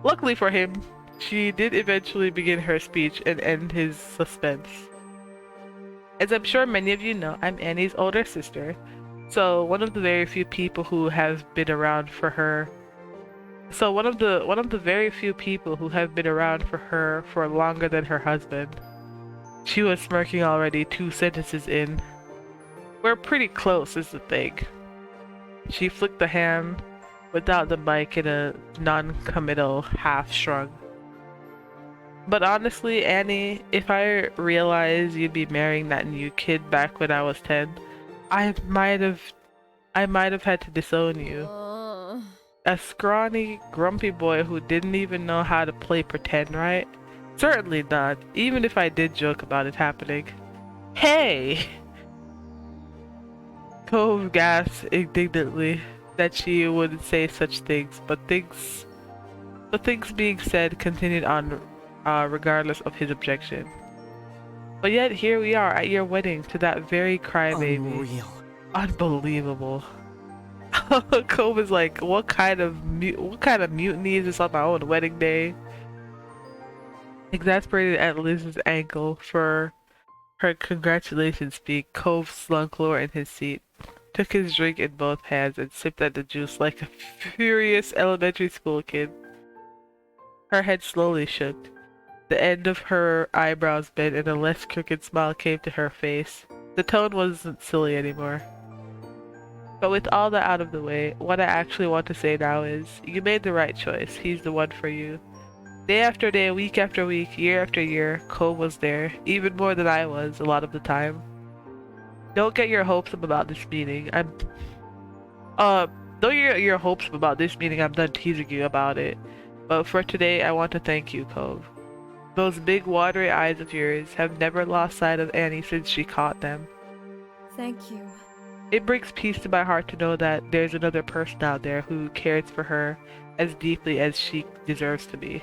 Luckily for him, she did eventually begin her speech and end his suspense. As I'm sure many of you know, I'm Annie's older sister, so one of the very few people who have been around for her for longer than her husband. She was smirking already 2 sentences in. We're pretty close is the thing. She flicked the hand without the mic in a non-committal half shrug. But honestly, Annie, if I realized you'd be marrying that new kid back when I was 10, I might have had to disown you. A scrawny, grumpy boy who didn't even know how to play pretend, right? Certainly not, even if I did joke about it happening. Hey! Cove gasped indignantly that she would say such things, but things being said continued on regardless of his objection. But yet here we are at your wedding to that very crybaby. Unreal. Unbelievable. Cove is like, what kind of mutiny is this on my own wedding day? Exasperated at Liz's ankle for her congratulations speak, Cove slunk lower in his seat, took his drink in both hands, and sipped at the juice like a furious elementary school kid. Her head slowly shook. The end of her eyebrows bent and a less crooked smile came to her face. The tone wasn't silly anymore. But with all that out of the way, what I actually want to say now is, you made the right choice. He's the one for you. Day after day, week after week, year after year, Cove was there, even more than I was a lot of the time. Don't get your hopes up about this meeting. Don't get your hopes up about this meeting. I'm done teasing you about it. But for today, I want to thank you, Cove. Those big watery eyes of yours have never lost sight of Annie since she caught them. Thank you. It brings peace to my heart to know that there's another person out there who cares for her as deeply as she deserves to be.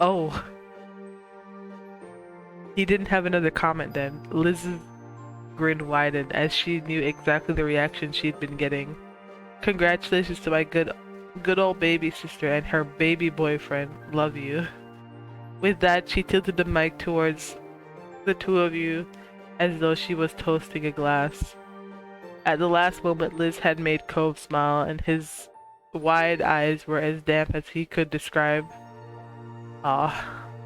Oh. He didn't have another comment then. Liz's grin widened as she knew exactly the reaction she'd been getting. Congratulations to my good old baby sister and her baby boyfriend. Love you. With that, she tilted the mic towards the two of you as though she was toasting a glass. At the last moment, Liz had made Cove smile, and his wide eyes were as damp as he could describe.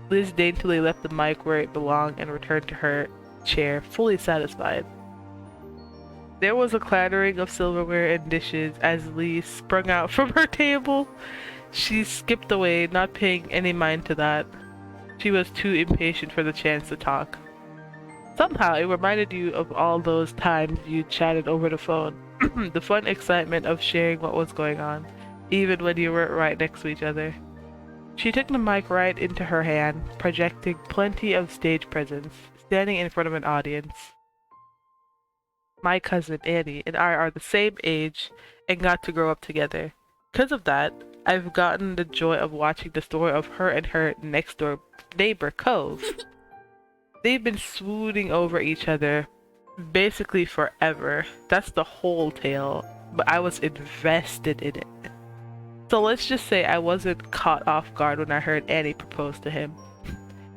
Liz daintily left the mic where it belonged and returned to her chair, fully satisfied. There was a clattering of silverware and dishes as Lee sprung out from her table. She skipped away, not paying any mind to that. She was too impatient for the chance to talk. Somehow, it reminded you of all those times you chatted over the phone. The fun excitement of sharing what was going on, even when you weren't right next to each other. She took the mic right into her hand, projecting plenty of stage presence, standing in front of an audience. My cousin Annie and I are the same age and got to grow up together. Because of that, I've gotten the joy of watching the story of her and her next door neighbor, Cove. They've been swooning over each other basically forever. That's the whole tale, but I was invested in it. So let's just say I wasn't caught off guard when I heard Annie propose to him.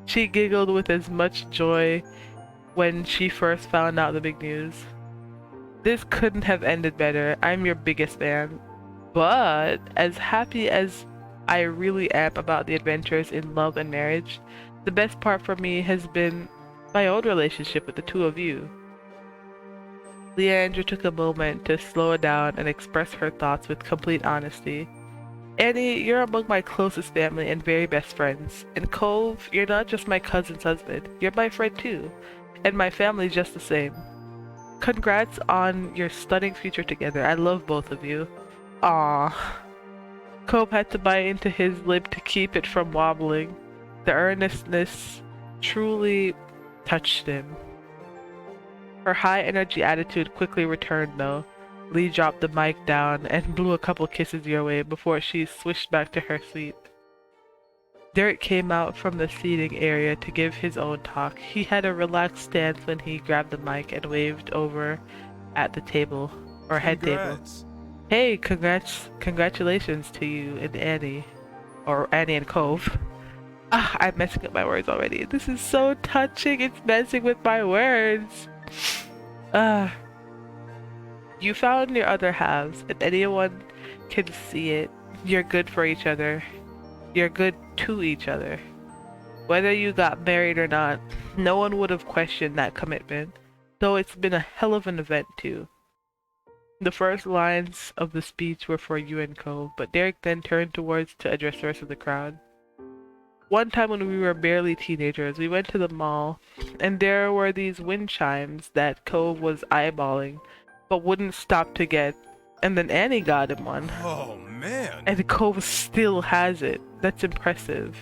She giggled with as much joy when she first found out the big news. This couldn't have ended better. I'm your biggest fan. But as happy as I really am about the adventures in love and marriage, the best part for me has been my own relationship with the two of you. Leandra took a moment to slow down and express her thoughts with complete honesty. Annie, you're among my closest family and very best friends. And Cove, you're not just my cousin's husband, you're my friend too. And my family just the same. Congrats on your stunning future together. I love both of you. Aww. Cove had to bite into his lip to keep it from wobbling. The earnestness truly touched him. Her high energy attitude quickly returned though. Lee dropped the mic down and blew a couple kisses your way before she switched back to her seat. Derek came out from the seating area to give his own talk. He had a relaxed stance when he grabbed the mic and waved over at the table, or head table. Hey, congratulations to you and Annie. Or Annie and Cove. Ah, I'm messing up my words already. This is so touching, it's messing with my words. You found your other halves, and anyone can see it. You're good for each other. You're good to each other. Whether you got married or not, no one would have questioned that commitment, though it's been a hell of an event too. The first lines of the speech were for you and Cove, but Derek then turned towards to address the rest of the crowd. One time when we were barely teenagers, we went to the mall, and there were these wind chimes that Cove was eyeballing, but wouldn't stop to get, and then Annie got him one. Oh, man. And Cove still has it. That's impressive.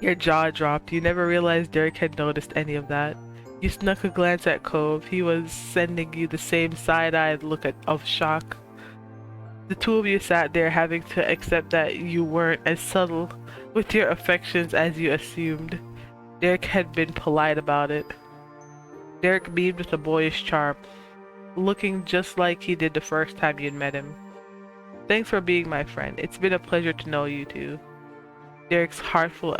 Your jaw dropped. You never realized Derek had noticed any of that. You snuck a glance at Cove. He was sending you the same side-eyed look of shock. The two of you sat there having to accept that you weren't as subtle with your affections as you assumed. Derek had been polite about it. Derek beamed with a boyish charm, looking just like he did the first time you'd met him. Thanks for being my friend. It's been a pleasure to know you two. Derek's heartful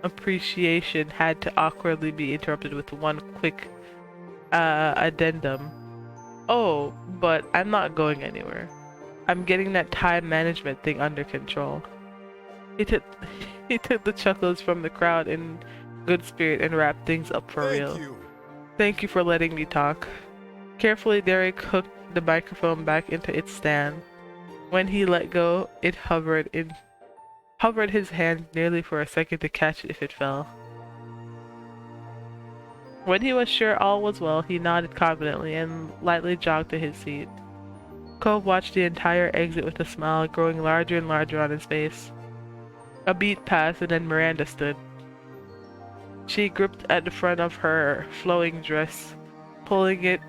appreciation had to awkwardly be interrupted with one quick addendum. Oh, but I'm not going anywhere. I'm getting that time management thing under control. He took the chuckles from the crowd in good spirit and wrapped things up for real. Thank you for letting me talk. Carefully, Derek hooked the microphone back into its stand. When he let go, it hovered his hand nearly for a second to catch it if it fell. When he was sure all was well, he nodded confidently and lightly jogged to his seat. Cove watched the entire exit with a smile growing larger and larger on his face. A beat passed and then Miranda stood. She gripped at the front of her flowing dress, pulling it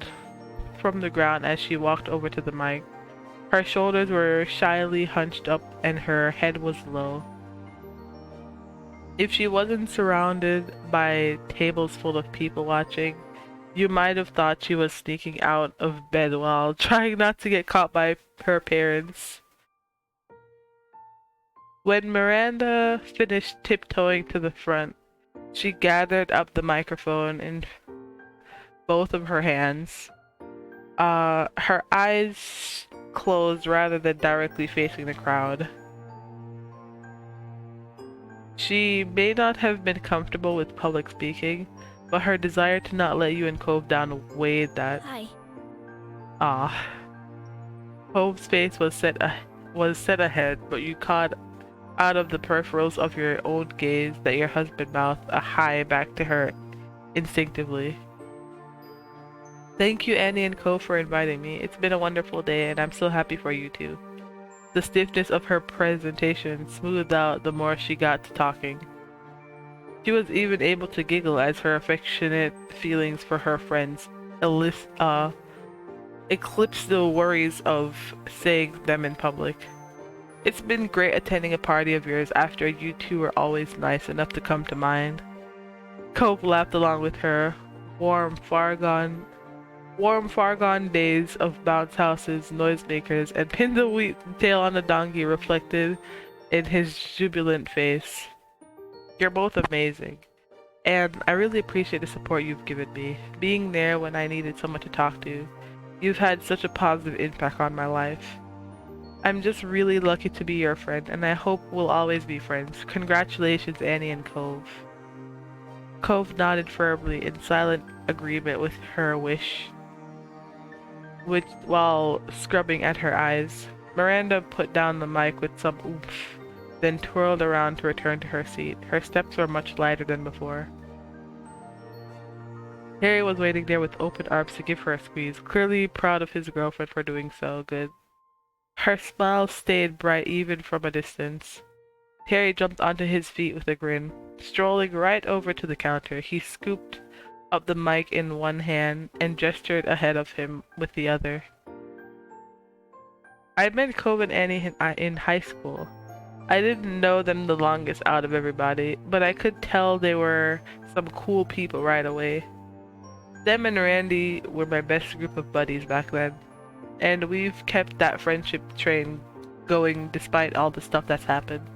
from the ground as she walked over to the mic. Her shoulders were shyly hunched up and her head was low. If she wasn't surrounded by tables full of people watching, you might have thought she was sneaking out of bed while trying not to get caught by her parents. When Miranda finished tiptoeing to the front, she gathered up the microphone in both of her hands. Her eyes closed rather than directly facing the crowd. She may not have been comfortable with public speaking, but her desire to not let you and Cove down weighed that. Hi. Ah. Cove's face was set ahead, but you caught out of the peripherals of your own gaze that your husband mouthed a hi back to her instinctively. Thank you, Annie and Cove, for inviting me. It's been a wonderful day, and I'm so happy for you two. The stiffness of her presentation smoothed out the more she got to talking. She was even able to giggle as her affectionate feelings for her friends eclipsed the worries of saying them in public. It's been great attending a party of yours after you two were always nice enough to come to mind. Cove laughed along with her. Warm far gone days of bounce houses, noisemakers, and pin the wheat tail on the donkey reflected in his jubilant face. You're both amazing, and I really appreciate the support you've given me, being there when I needed someone to talk to. You've had such a positive impact on my life. I'm just really lucky to be your friend, and I hope we'll always be friends. Congratulations, Annie and Cove. Cove nodded firmly in silent agreement with her wish, while scrubbing at her eyes. Miranda put down the mic with some oomph, then twirled around to return to her seat. Her steps were much lighter than before. Harry was waiting there with open arms to give her a squeeze, clearly proud of his girlfriend for doing so good. Her smile stayed bright even from a distance. Harry jumped onto his feet with a grin. Strolling right over to the counter, he scooped up the mic in one hand and gestured ahead of him with the other. I met Cove and Annie in high school. I didn't know them the longest out of everybody, but I could tell they were some cool people right away. Them and Randy were my best group of buddies back then, and we've kept that friendship train going despite all the stuff that's happened.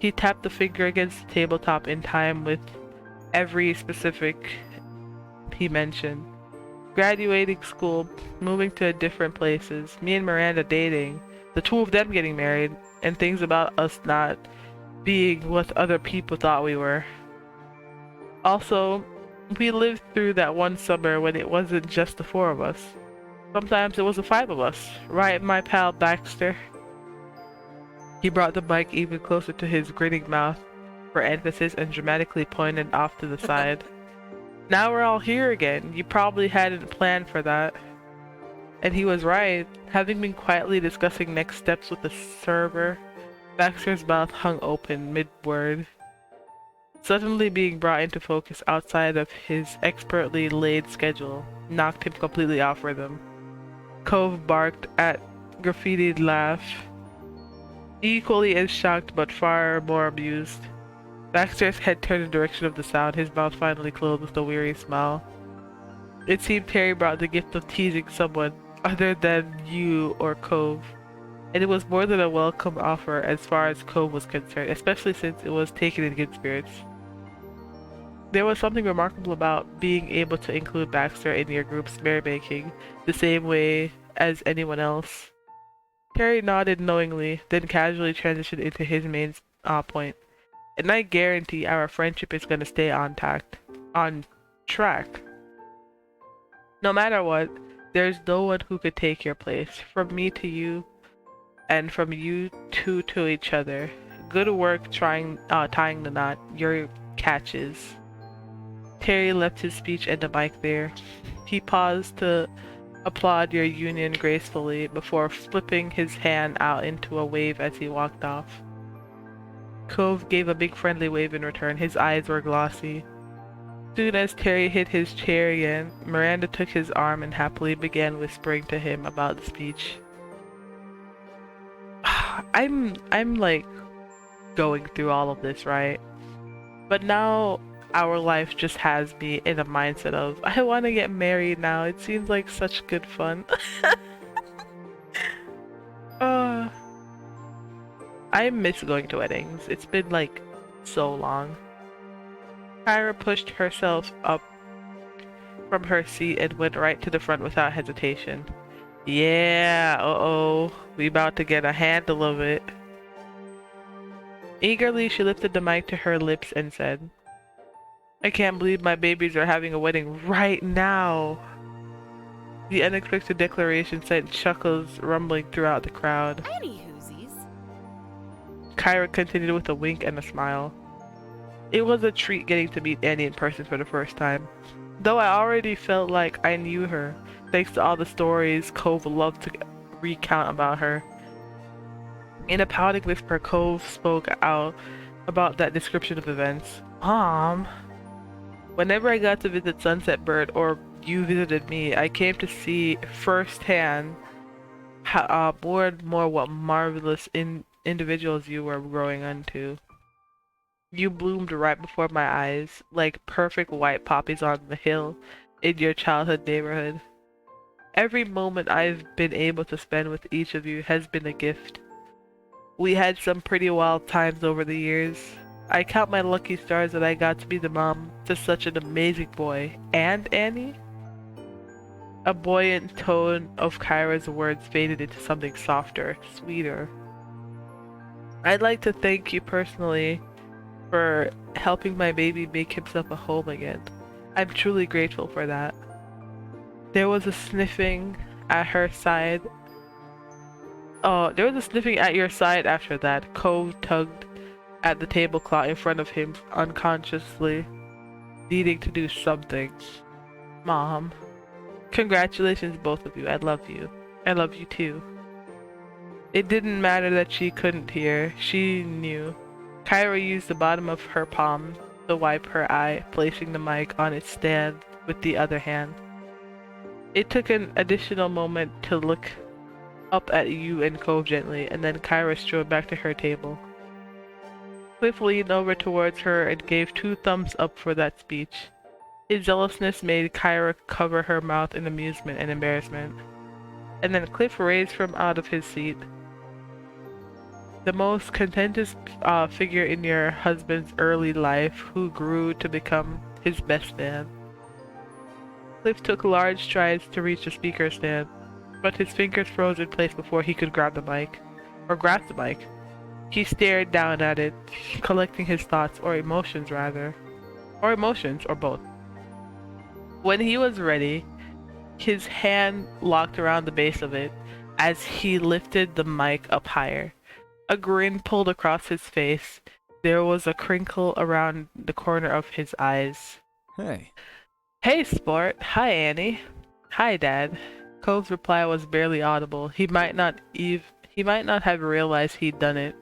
He tapped the finger against the tabletop in time with every specific he mentioned. Graduating school, moving to different places, me and Miranda dating, the two of them getting married, and things about us not being what other people thought we were. Also, we lived through that one summer when it wasn't just the four of us. Sometimes it was the five of us, right, my pal Baxter? He brought the mic even closer to his grinning mouth for emphasis and dramatically pointed off to the side. Now we're all here again. You probably hadn't planned for that. And he was right. Having been quietly discussing next steps with the server, Baxter's mouth hung open mid-word. Suddenly being brought into focus outside of his expertly laid schedule knocked him completely off rhythm. Cove barked at graffitied laugh, equally as shocked but far more amused. Baxter's head turned in the direction of the sound, his mouth finally closed with a weary smile. It seemed Terry brought the gift of teasing someone other than you or Cove, and it was more than a welcome offer as far as Cove was concerned, especially since it was taken in good spirits. There was something remarkable about being able to include Baxter in your group's merrymaking the same way as anyone else. Terry nodded knowingly, then casually transitioned into his main point. And I guarantee our friendship is going to stay on track. No matter what, there's no one who could take your place. From me to you, and from you two to each other. Good work tying the knot. Your catches. Terry left his speech and the mic there. He paused to applaud your union gracefully before flipping his hand out into a wave as he walked off. Cove gave a big friendly wave in return. His eyes were glossy. Soon as Terry hit his chair again, Miranda took his arm and happily began whispering to him about the speech. I'm like going through all of this, right? But now our life just has me in a mindset of I want to get married now. It seems like such good fun. I miss going to weddings. It's been like so long. Kyra pushed herself up from her seat and went right to the front without hesitation. Yeah, uh-oh. We about to get a handle of it. Eagerly, she lifted the mic to her lips and said, I can't believe my babies are having a wedding right now. The unexpected declaration sent chuckles rumbling throughout the crowd. Any whoosies? Kyra continued with a wink and a smile. It was a treat getting to meet Annie in person for the first time. Though I already felt like I knew her, thanks to all the stories Cove loved to recount about her. In a pouting whisper, Cove spoke out about that description of events. Whenever I got to visit Sunset Bird or you visited me, I came to see firsthand how more and more what marvelous individuals you were growing into. You bloomed right before my eyes, like perfect white poppies on the hill in your childhood neighborhood. Every moment I've been able to spend with each of you has been a gift. We had some pretty wild times over the years. I count my lucky stars that I got to be the mom to such an amazing boy. And Annie? A buoyant tone of Kyra's words faded into something softer, sweeter. I'd like to thank you personally for helping my baby make himself a home again. I'm truly grateful for that. There was a sniffing at her side. Oh, there was a sniffing at your side after that. Cove tugged at the tablecloth in front of him, unconsciously needing to do something. Mom. Congratulations, both of you. I love you. I love you too. It didn't matter that she couldn't hear. She knew. Kyra used the bottom of her palm to wipe her eye, placing the mic on its stand with the other hand. It took an additional moment to look up at you and Cove gently, and then Kyra strode back to her table. Cliff leaned over towards her and gave 2 thumbs up for that speech. His zealousness made Kyra cover her mouth in amusement and embarrassment. And then Cliff raised from out of his seat. The most contentious figure in your husband's early life, who grew to become his best man. Cliff took large strides to reach the speaker stand, but his fingers froze in place before he could grab the mic. Or grasp the mic. He stared down at it, collecting his thoughts, or emotions rather. Or emotions, or both. When he was ready, his hand locked around the base of it as he lifted the mic up higher. A grin pulled across his face. There was a crinkle around the corner of his eyes. Hey. Hey, sport. Hi, Annie. Hi, Dad. Cove's reply was barely audible. He might not have realized he'd done it.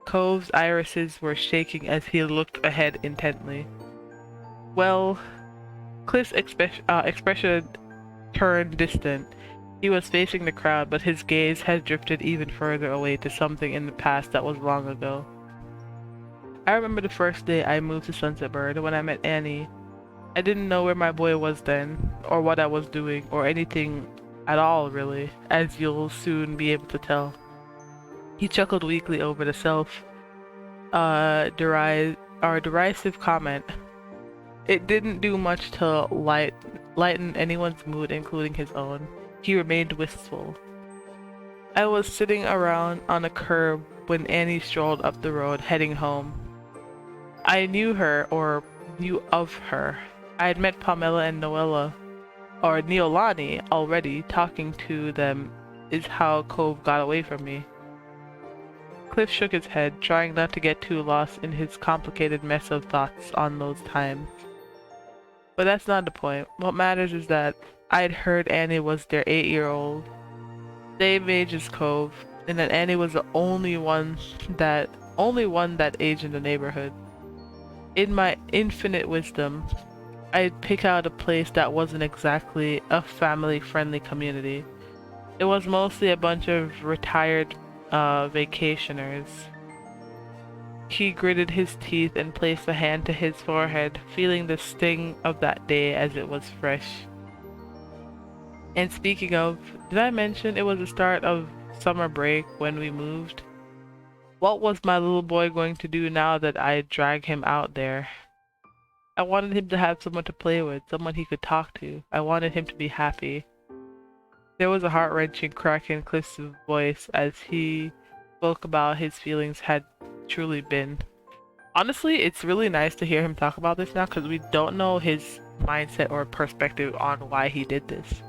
Cove's irises were shaking as he looked ahead intently. Well, Cliff's expression turned distant. He was facing the crowd, but his gaze had drifted even further away to something in the past that was long ago. I remember the first day I moved to Sunset Bird when I met Annie. I didn't know where my boy was then, or what I was doing, or anything at all really, as you'll soon be able to tell. He chuckled weakly over the derisive comment. It didn't do much to lighten anyone's mood, including his own. He remained wistful. I was sitting around on a curb when Annie strolled up the road, heading home. I knew her, or knew of her. I had met Pamela and Noella, or Neolani, already. Talking to them is how Cove got away from me. Cliff shook his head, trying not to get too lost in his complicated mess of thoughts on those times. But that's not the point. What matters is that I'd heard Annie was their 8-year-old, same age as Cove, and that Annie was the only one that age in the neighborhood. In my infinite wisdom, I'd pick out a place that wasn't exactly a family-friendly community. It was mostly a bunch of retired vacationers. He gritted his teeth and placed a hand to his forehead, feeling the sting of that day as it was fresh. And speaking of, did I mention it was the start of summer break when we moved? What was my little boy going to do now that I'd drag him out there? I wanted him to have someone to play with, someone he could talk to. I wanted him to be happy. There was a heart-wrenching crack in Cliff's voice as he spoke about his feelings had truly been. Honestly, it's really nice to hear him talk about this now because we don't know his mindset or perspective on why he did this.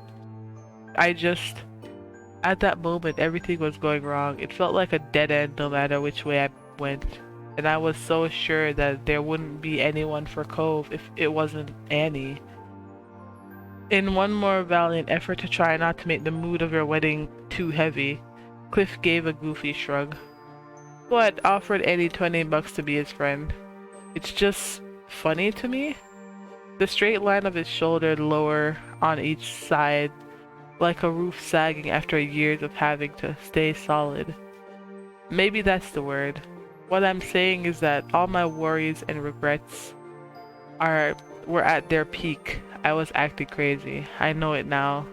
At that moment, everything was going wrong. It felt like a dead end no matter which way I went. And I was so sure that there wouldn't be anyone for Cove if it wasn't Annie. In one more valiant effort to try not to make the mood of your wedding too heavy, Cliff gave a goofy shrug. But offered Eddie $20 to be his friend. It's just funny to me. The straight line of his shoulder lower on each side, like a roof sagging after years of having to stay solid. Maybe that's the word. What I'm saying is that all my worries and regrets were at their peak. I was acting crazy. I know it now.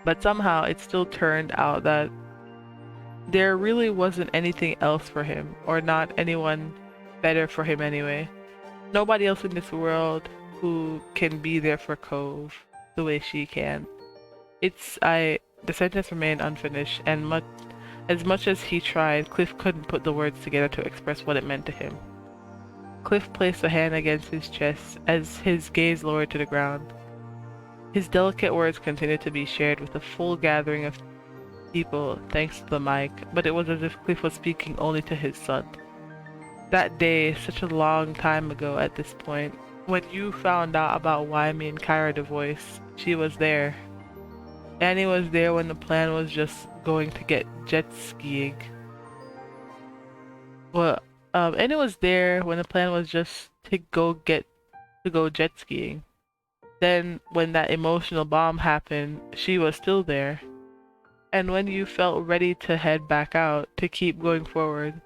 But somehow it still turned out that there really wasn't anything else for him, or not anyone better for him anyway. Nobody else in this world who can be there for Cove the way she can. The sentence remained unfinished, and as much as he tried, Cliff couldn't put the words together to express what it meant to him. Cliff placed a hand against his chest as his gaze lowered to the ground. His delicate words continued to be shared with a full gathering of people thanks to the mic, but it was as if Cliff was speaking only to his son. That day, such a long time ago at this point, when you found out about why me and Kyra divorced, she was there. Annie was there when the plan was just going to get jet skiing. Well, Annie was there when the plan was just to go jet skiing. Then, when that emotional bomb happened, she was still there. And when you felt ready to head back out, to keep going forward,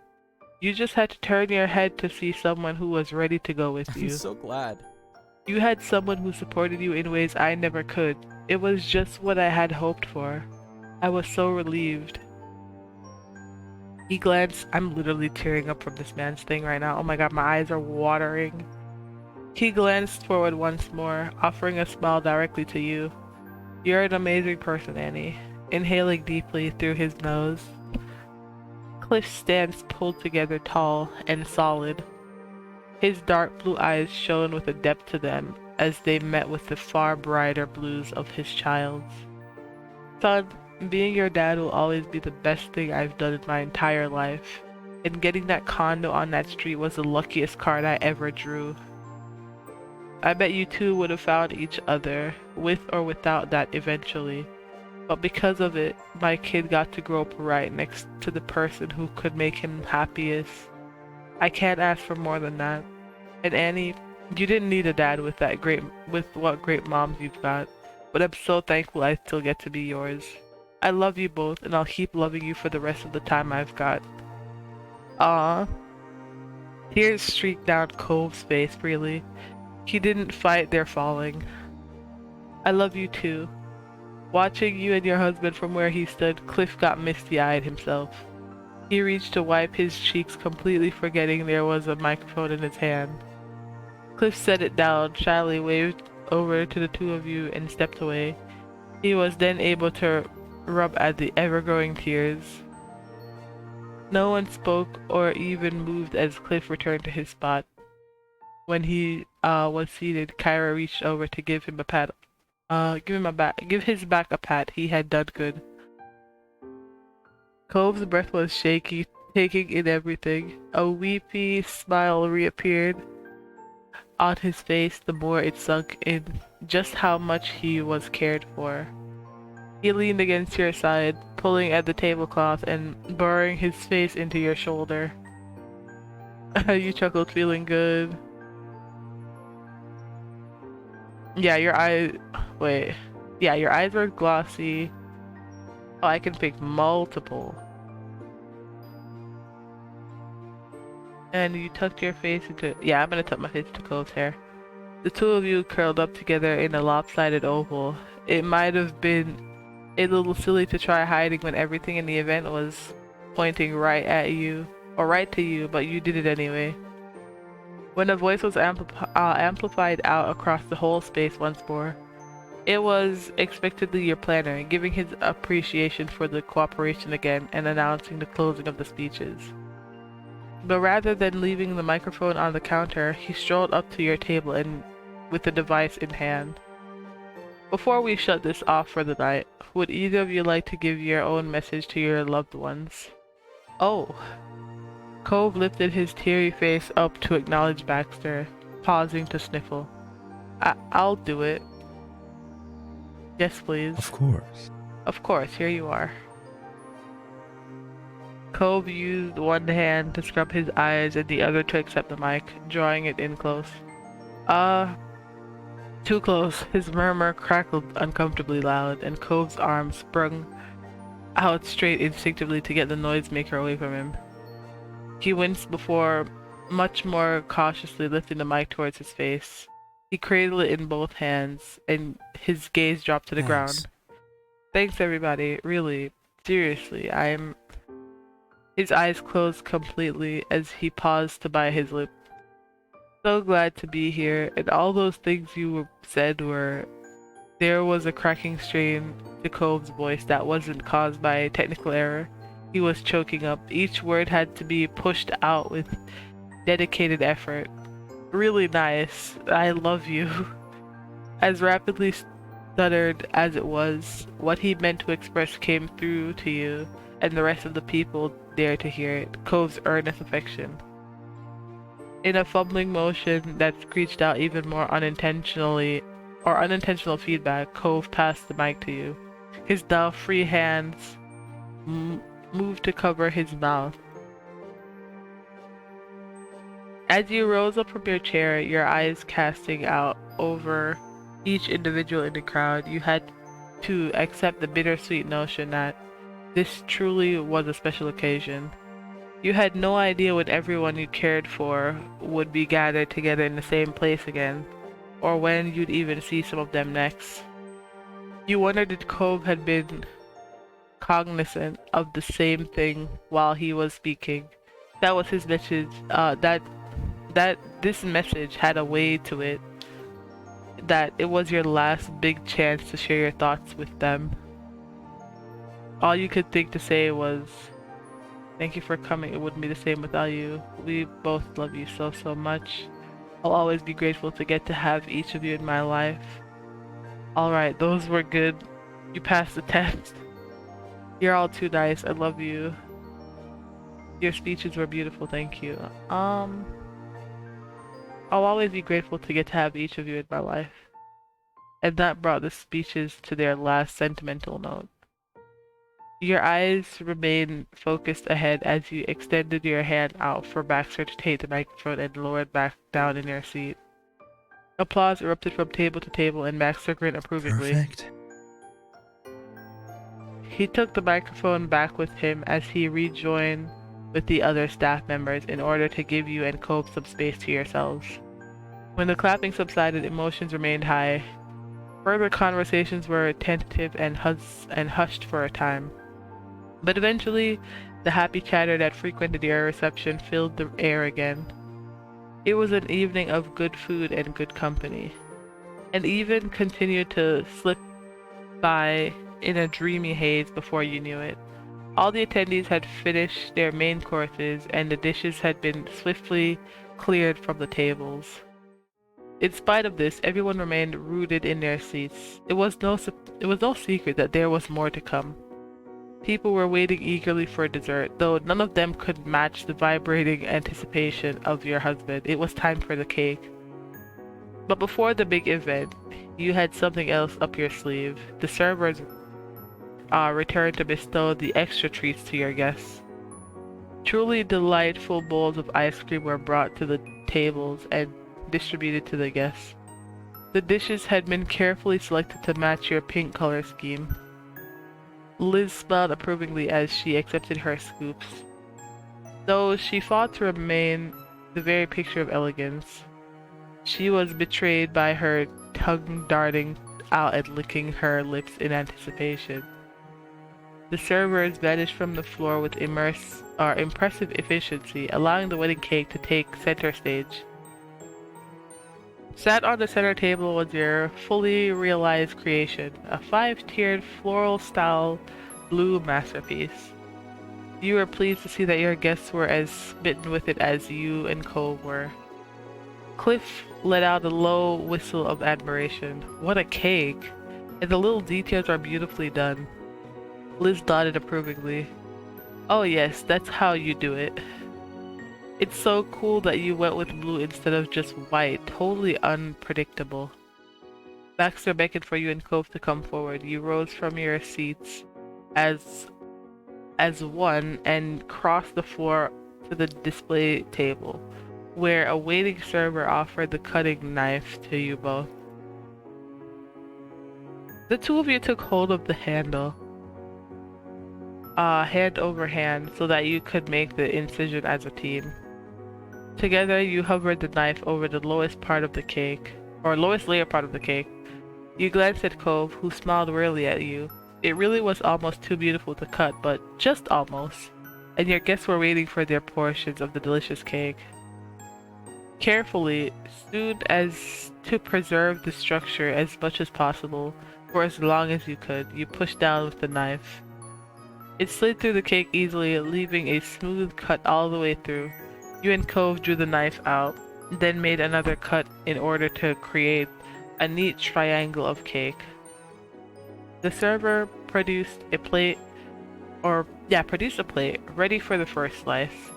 you just had to turn your head to see someone who was ready to go with you. I'm so glad. You had someone who supported you in ways I never could. It was just what I had hoped for. I was so relieved. He glanced. I'm literally tearing up from this man's thing right now. Oh my god, my eyes are watering. He glanced forward once more, offering a smile directly to you. You're an amazing person, Annie. Inhaling deeply through his nose. Cliff's stance pulled together tall and solid. His dark blue eyes shone with a depth to them as they met with the far brighter blues of his child's. Son, being your dad will always be the best thing I've done in my entire life, and getting that condo on that street was the luckiest card I ever drew. I bet you two would have found each other, with or without that eventually, but because of it, my kid got to grow up right next to the person who could make him happiest. I can't ask for more than that. And Annie, you didn't need a dad with what great moms you've got, but I'm so thankful I still get to be yours. I love you both, and I'll keep loving you for the rest of the time I've got. Ah. Tears streaked down Cove's face freely. He didn't fight their falling. I love you too. Watching you and your husband from where he stood, Cliff got misty-eyed himself. He reached to wipe his cheeks, completely forgetting there was a microphone in his hand. Cliff set it down, shyly waved over to the two of you, and stepped away. He was then able to rub at the ever-growing tears. No one spoke or even moved as Cliff returned to his spot. When he was seated, Kyra reached over to give him a pat. Give his back a pat. He had done good. Cove's breath was shaky, taking in everything. A weepy smile reappeared on his face the more it sunk in just how much he was cared for. He leaned against your side, pulling at the tablecloth and burrowing his face into your shoulder. You chuckled, feeling good. Yeah, your eyes were glossy. Oh, I can pick multiple. And you tucked your face into... Yeah, I'm gonna tuck my face into Cove's hair. The two of you curled up together in a lopsided oval. It might have been a little silly to try hiding when everything in the event was pointing right at you, or right to you, but you did it anyway. When a voice was amplified out across the whole space once more, it was expectedly your planner, giving his appreciation for the cooperation again and announcing the closing of the speeches. But rather than leaving the microphone on the counter, he strolled up to your table and with the device in hand. Before we shut this off for the night, would either of you like to give your own message to your loved ones? Oh. Cove lifted his teary face up to acknowledge Baxter, pausing to sniffle. I'll do it. Yes, please. Of course. Of course, here you are. Cove used one hand to scrub his eyes and the other to accept the mic, drawing it in close. Too close. His murmur crackled uncomfortably loud, and Cove's arm sprung out straight instinctively to get the noisemaker away from him. He winced before much more cautiously lifting the mic towards his face. He cradled it in both hands, and his gaze dropped to the ground. Thanks, everybody. Really. Seriously, His eyes closed completely as he paused to bite his lip. So glad to be here, and all those things you said were... There was a cracking strain to Cove's voice that wasn't caused by a technical error. He was choking up. Each word had to be pushed out with dedicated effort. Really nice. I love you. As rapidly stuttered as it was, what he meant to express came through to you, and the rest of the people dared to hear it. Cove's earnest affection. In a fumbling motion that screeched out even more unintentional feedback, Cove passed the mic to you. His now free hands moved to cover his mouth. As you rose up from your chair, your eyes casting out over each individual in the crowd, you had to accept the bittersweet notion that this truly was a special occasion. You had no idea when everyone you cared for would be gathered together in the same place again, or when you'd even see some of them next. You wondered if Cove had been cognizant of the same thing while he was speaking. That was his message. That this message had a way to it. That it was your last big chance to share your thoughts with them. All you could think to say was, "Thank you for coming. It wouldn't be the same without you. We both love you so, so much. I'll always be grateful to get to have each of you in my life." Alright, those were good. You passed the test. You're all too nice. I love you. Your speeches were beautiful, thank you. I'll always be grateful to get to have each of you in my life. And that brought the speeches to their last sentimental note. Your eyes remained focused ahead as you extended your hand out for Baxter to take the microphone and lowered back down in your seat. Applause erupted from table to table, and Baxter grinned approvingly. Perfect. He took the microphone back with him as he rejoined with the other staff members in order to give you and Cove some space to yourselves. When the clapping subsided, emotions remained high. Further conversations were tentative and hushed for a time. But eventually, the happy chatter that frequented your reception filled the air again. It was an evening of good food and good company, and even continued to slip by in a dreamy haze before you knew it. All the attendees had finished their main courses, and the dishes had been swiftly cleared from the tables. In spite of this, everyone remained rooted in their seats. It was no secret that there was more to come. People were waiting eagerly for dessert, though none of them could match the vibrating anticipation of your husband. It was time for the cake. But before the big event, you had something else up your sleeve. The servers returned to bestow the extra treats to your guests. Truly delightful bowls of ice cream were brought to the tables and distributed to the guests. The dishes had been carefully selected to match your pink color scheme. Liz smiled approvingly as she accepted her scoops. Though she fought to remain the very picture of elegance, she was betrayed by her tongue darting out and licking her lips in anticipation. The servers vanished from the floor with impressive efficiency, allowing the wedding cake to take center stage. Sat on the center table was your fully realized creation, a 5-tiered floral-style blue masterpiece. You were pleased to see that your guests were as smitten with it as you and Cove were. Cliff let out a low whistle of admiration. What a cake! And the little details are beautifully done. Liz nodded approvingly. Oh yes, that's how you do it. It's so cool that you went with blue instead of just white. Totally unpredictable. Baxter beckoned for you and Cove to come forward. You rose from your seats as as one and cross the floor to the display table, where a waiting server offered the cutting knife to you both. The two of you took hold of the handle, hand over hand, so that you could make the incision as a team. Together, you hovered the knife over the lowest part of the cake, or lowest layer part of the cake. You glanced at Cove, who smiled wearily at you. It really was almost too beautiful to cut, but just almost. And your guests were waiting for their portions of the delicious cake. Carefully, soon as to preserve the structure as much as possible, for as long as you could, you pushed down with the knife. It slid through the cake easily, leaving a smooth cut all the way through. You and Cove drew the knife out, then made another cut in order to create a neat triangle of cake. The server produced a plate ready for the first slice.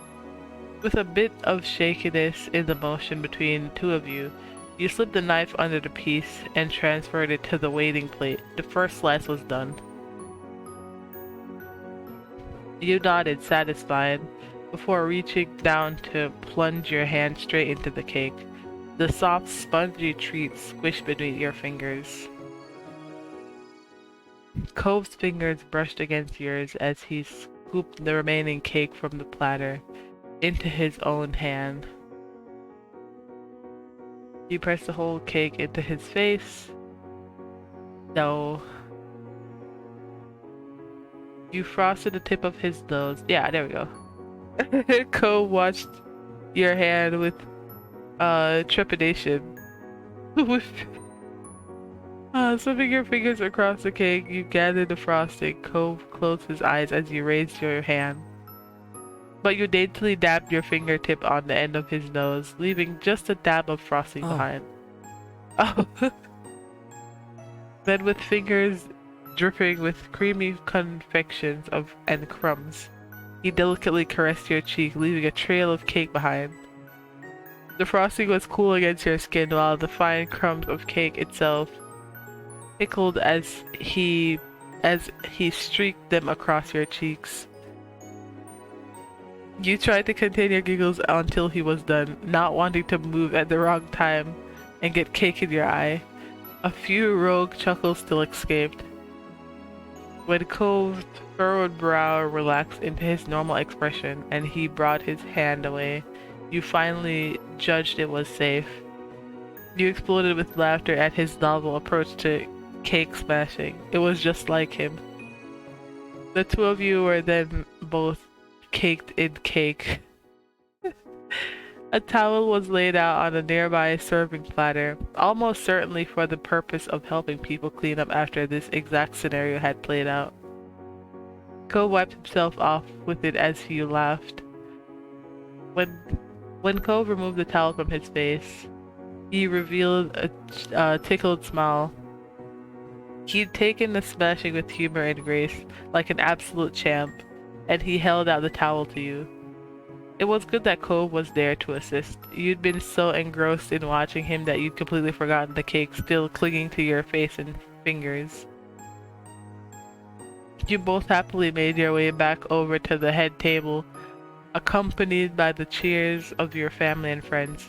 With a bit of shakiness in the motion between two of you, you slipped the knife under the piece and transferred it to the waiting plate. The first slice was done. You nodded, satisfied, before reaching down to plunge your hand straight into the cake. The soft, spongy treat squished beneath your fingers. Cove's fingers brushed against yours as he scooped the remaining cake from the platter into his own hand. You pressed the whole cake into his face. No. You frosted the tip of his nose. Yeah, there we go. Cove watched your hand with trepidation. Slipping your fingers across the cake, you gathered the frosting. Cove closed his eyes as you raised your hand. But you daintily dabbed your fingertip on the end of his nose, leaving just a dab of frosting behind. Oh. Then with fingers dripping with creamy confections and crumbs, he delicately caressed your cheek, leaving a trail of cake behind. The frosting was cool against your skin, while the fine crumbs of cake itself tickled as he streaked them across your cheeks. You tried to contain your giggles until he was done, not wanting to move at the wrong time and get cake in your eye. A few rogue chuckles still escaped. When Cove's furrowed brow relaxed into his normal expression and he brought his hand away, you finally judged it was safe. You exploded with laughter at his novel approach to cake smashing. It was just like him. The two of you were then both caked in cake. A towel was laid out on a nearby serving platter, almost certainly for the purpose of helping people clean up after this exact scenario had played out. Cove wiped himself off with it as he laughed. When Cove removed the towel from his face, he revealed a tickled smile. He'd taken the smashing with humor and grace, like an absolute champ, and he held out the towel to you. It was good that Cove was there to assist. You'd been so engrossed in watching him that you'd completely forgotten the cake still clinging to your face and fingers. You both happily made your way back over to the head table, accompanied by the cheers of your family and friends.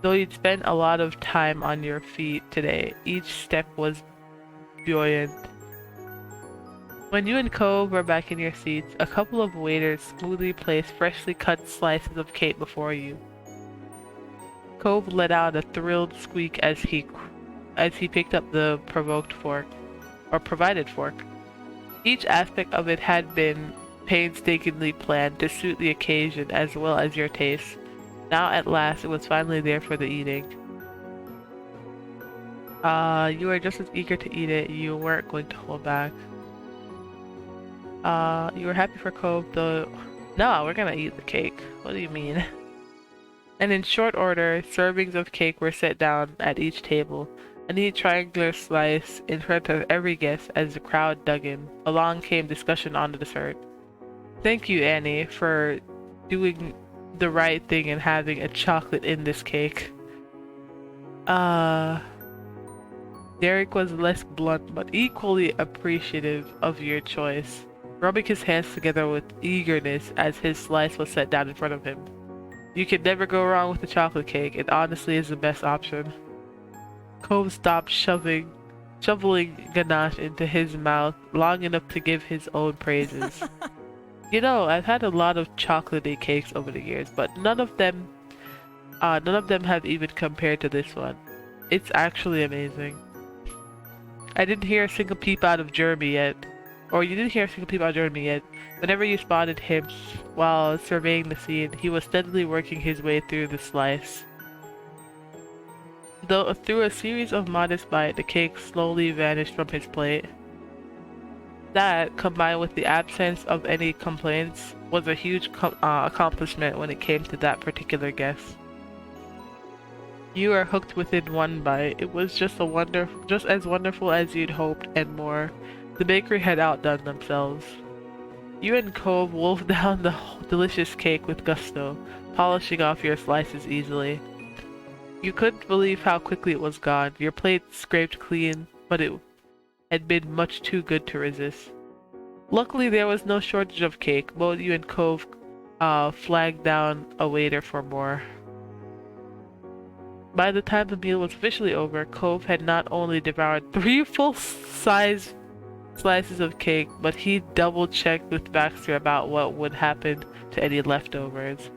Though you'd spent a lot of time on your feet today, each step was buoyant. When you and Cove were back in your seats, a couple of waiters smoothly placed freshly cut slices of cake before you. Cove let out a thrilled squeak as he picked up the provided fork. Each aspect of it had been painstakingly planned to suit the occasion as well as your taste. Now at last it was finally there for the eating. You were just as eager to eat it. You weren't going to hold back. You were happy for Cove, though. No, we're gonna eat the cake. What do you mean? And in short order, servings of cake were set down at each table, a neat triangular slice in front of every guest as the crowd dug in. Along came discussion on the dessert. Thank you, Annie, for doing the right thing and having a chocolate in this cake. Derek was less blunt but equally appreciative of your choice. rubbing his hands together with eagerness as his slice was set down in front of him. You can never go wrong with a chocolate cake. It honestly is the best option. Cove stopped shoveling ganache into his mouth long enough to give his own praises. You know, I've had a lot of chocolatey cakes over the years, but none of them have even compared to this one. It's actually amazing. I didn't hear a single peep out of Jeremy yet. Or you didn't hear a single peep out of Jeremy yet. Whenever you spotted him while surveying the scene, he was steadily working his way through the slice. Though through a series of modest bites, the cake slowly vanished from his plate. That, combined with the absence of any complaints, was a huge accomplishment when it came to that particular guest. You are hooked within one bite. It was just as wonderful as you'd hoped, and more. The bakery had outdone themselves. You and Cove wolfed down the delicious cake with gusto, polishing off your slices easily. You couldn't believe how quickly it was gone. Your plate scraped clean, but it had been much too good to resist. Luckily, there was no shortage of cake. Both you and Cove flagged down a waiter for more. By the time the meal was officially over, Cove had not only devoured 3 full-size slices of cake, but he double-checked with Baxter about what would happen to any leftovers.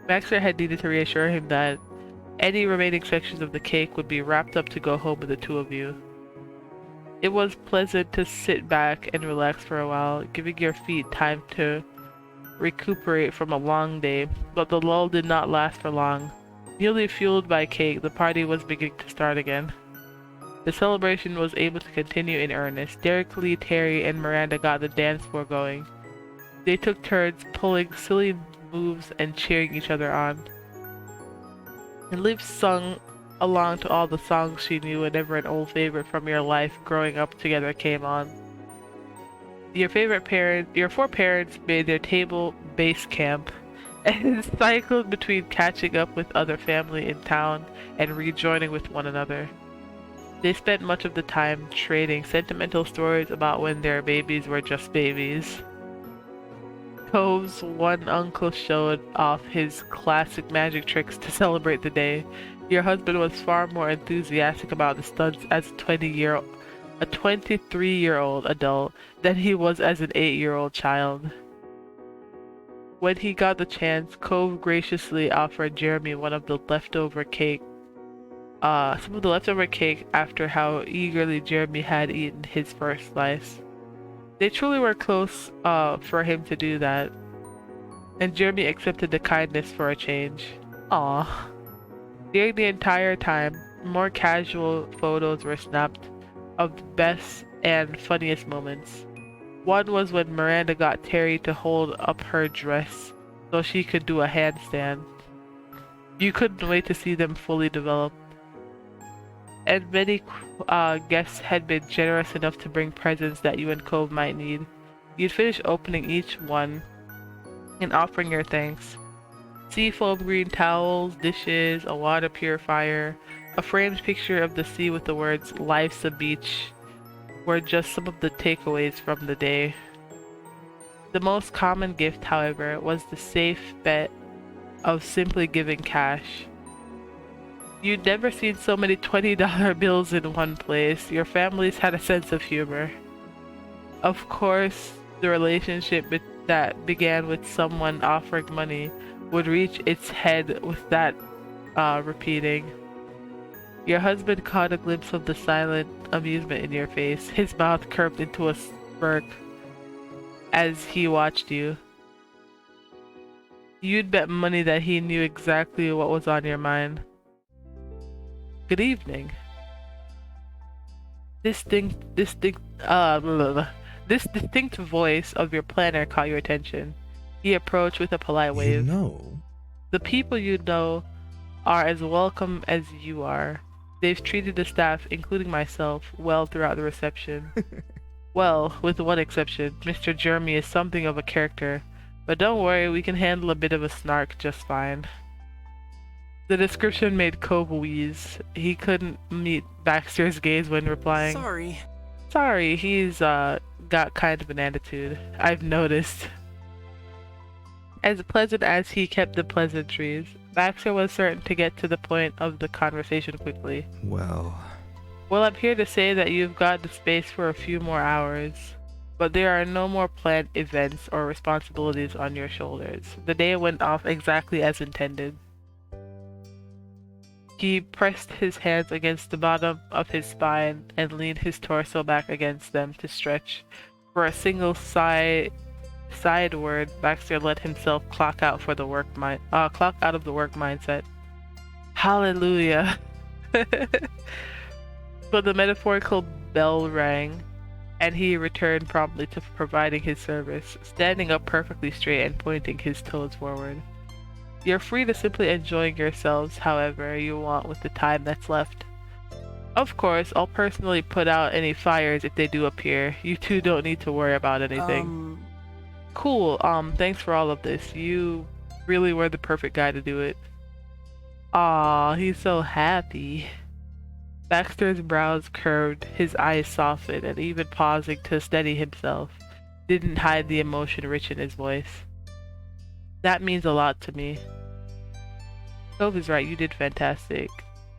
Baxter had needed to reassure him that any remaining sections of the cake would be wrapped up to go home with the two of you. It was pleasant to sit back and relax for a while, giving your feet time to recuperate from a long day, but the lull did not last for long. Newly fueled by cake, the party was beginning to start again. The celebration was able to continue in earnest. Derek Lee, Terry, and Miranda got the dance floor going. They took turns pulling silly moves and cheering each other on. And Liv sung along to all the songs she knew whenever an old favorite from your life growing up together came on. Your 4 parents made their table base camp and cycled between catching up with other family in town and rejoining with one another. They spent much of the time trading sentimental stories about when their babies were just babies. Cove's one uncle showed off his classic magic tricks to celebrate the day. Your husband was far more enthusiastic about the stunts as a 23-year-old adult than he was as an 8-year-old child. When he got the chance, Cove graciously offered Jeremy some of the leftover cake after how eagerly Jeremy had eaten his first slice. They truly were close for him to do that, and Jeremy accepted the kindness for a change. Aww. During the entire time, more casual photos were snapped of the best and funniest moments. One was when Miranda got Terry to hold up her dress so she could do a handstand. You couldn't wait to see them fully develop. And many guests had been generous enough to bring presents that you and Cove might need. You'd finish opening each one and offering your thanks. Seafoam green towels, dishes, a water purifier, a framed picture of the sea with the words "Life's a Beach" were just some of the takeaways from the day. The most common gift, however, was the safe bet of simply giving cash. You'd never seen so many $20 bills in one place. Your families had a sense of humor. Of course, the relationship that began with someone offering money would reach its head with that repeating. Your husband caught a glimpse of the silent amusement in your face, his mouth curved into a smirk as he watched you. You'd bet money that he knew exactly what was on your mind. Good evening. This distinct voice of your planner caught your attention. He approached with a polite wave. You know, The people you know are as welcome as you are. They've treated the staff, including myself, well throughout the reception. Well, with one exception, Mr. Jeremy is something of a character, but don't worry, we can handle a bit of a snark just fine. The description made Cove wheeze. He couldn't meet Baxter's gaze when replying. Sorry. Sorry, he's got kind of an attitude. I've noticed. As pleasant as he kept the pleasantries, Baxter was certain to get to the point of the conversation quickly. Well, I'm here to say that you've got the space for a few more hours, but there are no more planned events or responsibilities on your shoulders. The day went off exactly as intended. He pressed his hands against the bottom of his spine and leaned his torso back against them to stretch. For a single sideward, Baxter let himself clock out of the work mindset. Hallelujah. But the metaphorical bell rang, and he returned promptly to providing his service, standing up perfectly straight and pointing his toes forward. You're free to simply enjoy yourselves however you want with the time that's left. Of course, I'll personally put out any fires if they do appear. You two don't need to worry about anything. Cool, thanks for all of this. You really were the perfect guy to do it. Aw, he's so happy. Baxter's brows curved, his eyes softened, and even pausing to steady himself, didn't hide the emotion rich in his voice. That means a lot to me. Cove is right, you did fantastic.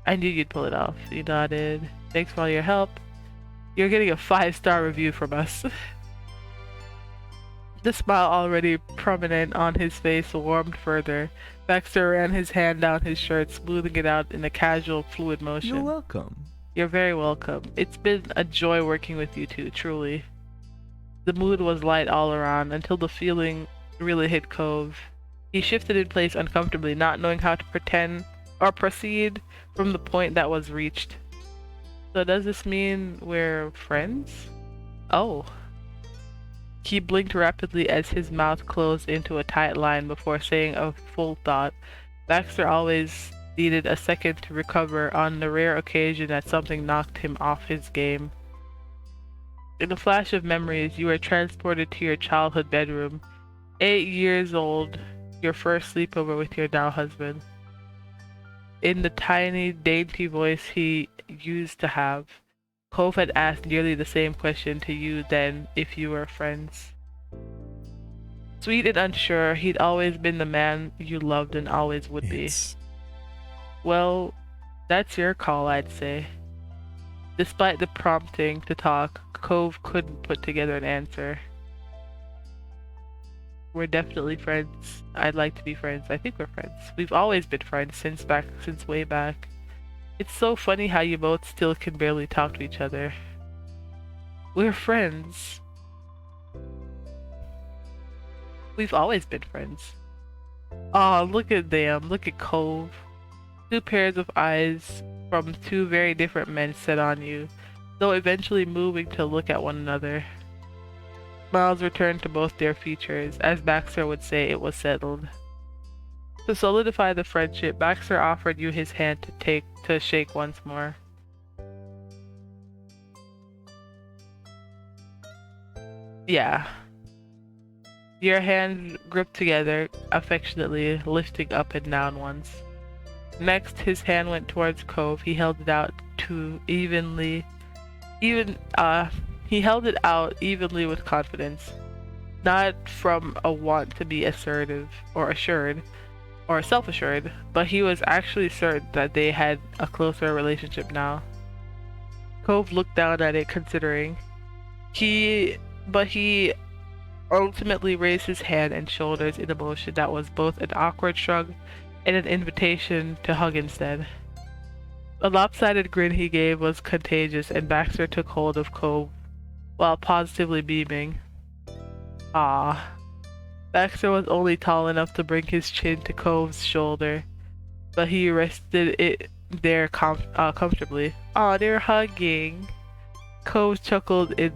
I knew you'd pull it off. You nodded. Thanks for all your help. You're getting a 5-star review from us. The smile already prominent on his face warmed further. Baxter ran his hand down his shirt, smoothing it out in a casual, fluid motion. you're welcome. You're very welcome. It's been a joy working with you two, truly. The mood was light all around until the feeling really hit Cove. He shifted in place uncomfortably, not knowing how to pretend or proceed from the point that was reached. So does this mean we're friends? Oh. He blinked rapidly as his mouth closed into a tight line before saying a full thought. Baxter always needed a second to recover on the rare occasion that something knocked him off his game. In a flash of memories, you were transported to your childhood bedroom, 8 years old, your first sleepover with your now husband. In the tiny, dainty voice he used to have, Cove had asked nearly the same question to you then if you were friends. Sweet and unsure, he'd always been the man you loved and always would be. Well, that's your call, I'd say. Despite the prompting to talk, Cove couldn't put together an answer. We're definitely friends. I'd like to be friends. I think we're friends. We've always been friends since way back. It's so funny how you both still can barely talk to each other. We're friends. We've always been friends. Aw, look at them. Look at Cove. 2 pairs of eyes from 2 very different men set on you, though eventually moving to look at one another. Smiles returned to both their features. As Baxter would say, it was settled. To solidify the friendship, Baxter offered you his hand to shake once more. Yeah. Your hands gripped together affectionately, lifting up and down once. Next, his hand went towards Cove. He held it out evenly with confidence, not from a want to be assertive or assured or self-assured, but he was actually certain that they had a closer relationship now. Cove looked down at it, considering. He ultimately raised his hand and shoulders in a motion that was both an awkward shrug and an invitation to hug instead. The lopsided grin he gave was contagious, and Baxter took hold of Cove while positively beaming. Ah. Baxter was only tall enough to bring his chin to Cove's shoulder, but he rested it there comfortably. Aw, they're hugging. Cove chuckled in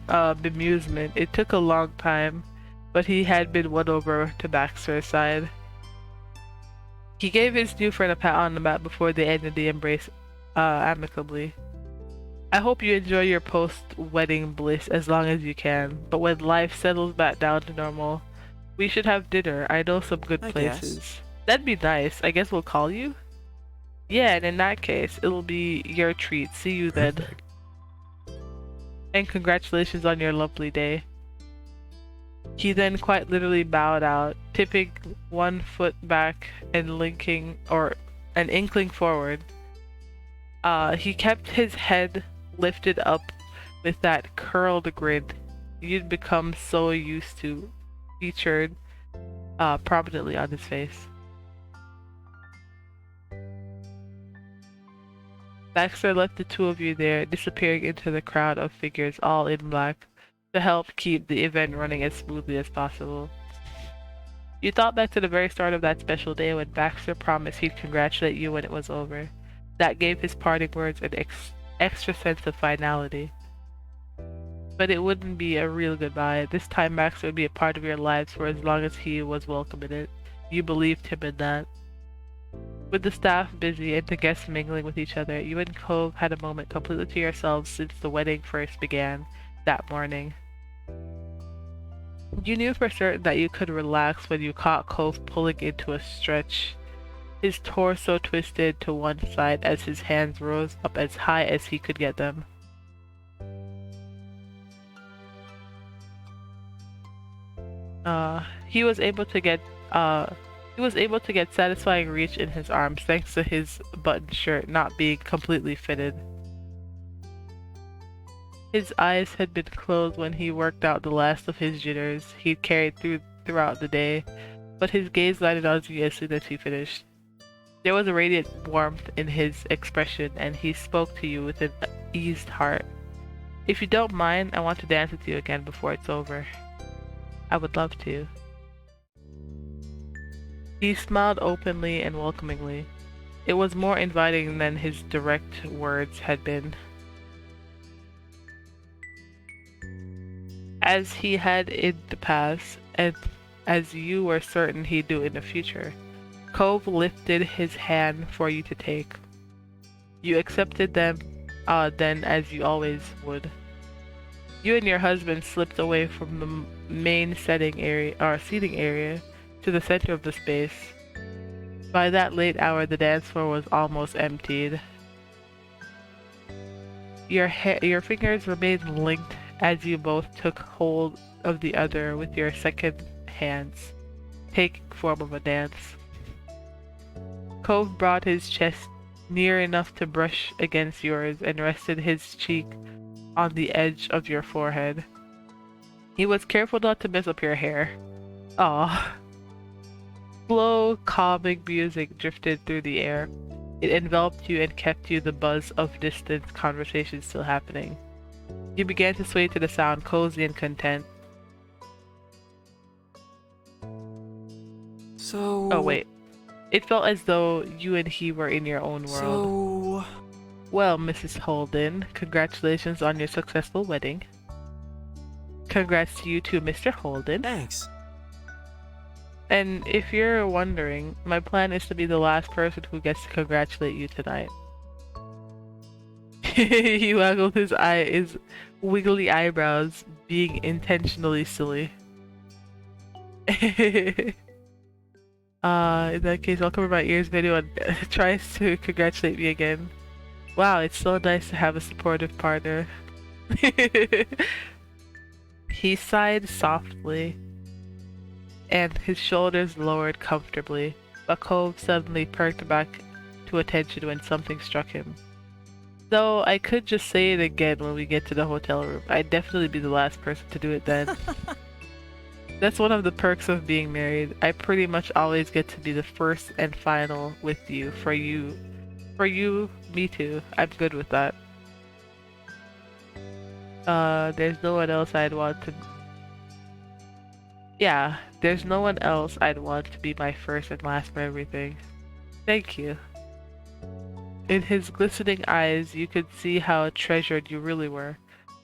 bemusement. It took a long time, but he had been won over to Baxter's side. He gave his new friend a pat on the back before they ended the embrace amicably. I hope you enjoy your post-wedding bliss as long as you can, but when life settles back down to normal, we should have dinner. I know some good places. That'd be nice. I guess we'll call you? Yeah, and in that case, it'll be your treat. See you then. And congratulations on your lovely day. He then quite literally bowed out, tipping one foot back and an inkling forward. He kept his head lifted up with that curled grin you'd become so used to featured prominently on his face. Baxter left the two of you there, disappearing into the crowd of figures all in black to help keep the event running as smoothly as possible. You thought back to the very start of that special day when Baxter promised he'd congratulate you when it was over. That gave his parting words an extra sense of finality. But it wouldn't be a real goodbye. This time Baxter would be a part of your lives for as long as he was welcome in it. You believed him in that. With the staff busy and the guests mingling with each other, you and Cove had a moment completely to yourselves since the wedding first began that morning. You knew for certain that you could relax when you caught Cove pulling into a stretch, his torso twisted to one side as his hands rose up as high as he could get them. He was able to get satisfying reach in his arms thanks to his button shirt not being completely fitted. His eyes had been closed when he worked out the last of his jitters he'd carried throughout the day, but his gaze lighted on you as soon as he finished. There was a radiant warmth in his expression, and he spoke to you with an eased heart. If you don't mind, I want to dance with you again before it's over. I would love to. He smiled openly and welcomingly. It was more inviting than his direct words had been. As he had in the past, and as you were certain he'd do in the future, Cove lifted his hand for you to take. You accepted them then as you always would. You and your husband slipped away from the main seating area to the center of the space. By that late hour, the dance floor was almost emptied. Your fingers remained linked as you both took hold of the other with your second hands, taking form of a dance. Cove brought his chest near enough to brush against yours and rested his cheek on the edge of your forehead. He was careful not to mess up your hair. Aw. Slow, calming music drifted through the air. It enveloped you and kept you the buzz of distant conversations still happening. You began to sway to the sound, cozy and content. So... Oh wait. It felt as though you and he were in your own world. Well, Mrs. Holden, congratulations on your successful wedding. Congrats to you too, Mr. Holden. Thanks. And if you're wondering, my plan is to be the last person who gets to congratulate you tonight. He waggled his wiggly eyebrows, being intentionally silly. In that case, I'll cover my ears video and tries to congratulate me again. Wow, it's so nice to have a supportive partner. He sighed softly, and his shoulders lowered comfortably, but Cove suddenly perked back to attention when something struck him. Though I could just say it again when we get to the hotel room. I'd definitely be the last person to do it then. That's one of the perks of being married. I pretty much always get to be the first and final with you. For you, me too. I'm good with that. There's no one else I'd want to... Yeah, there's no one else I'd want to be my first and last for everything. Thank you. In his glistening eyes, you could see how treasured you really were.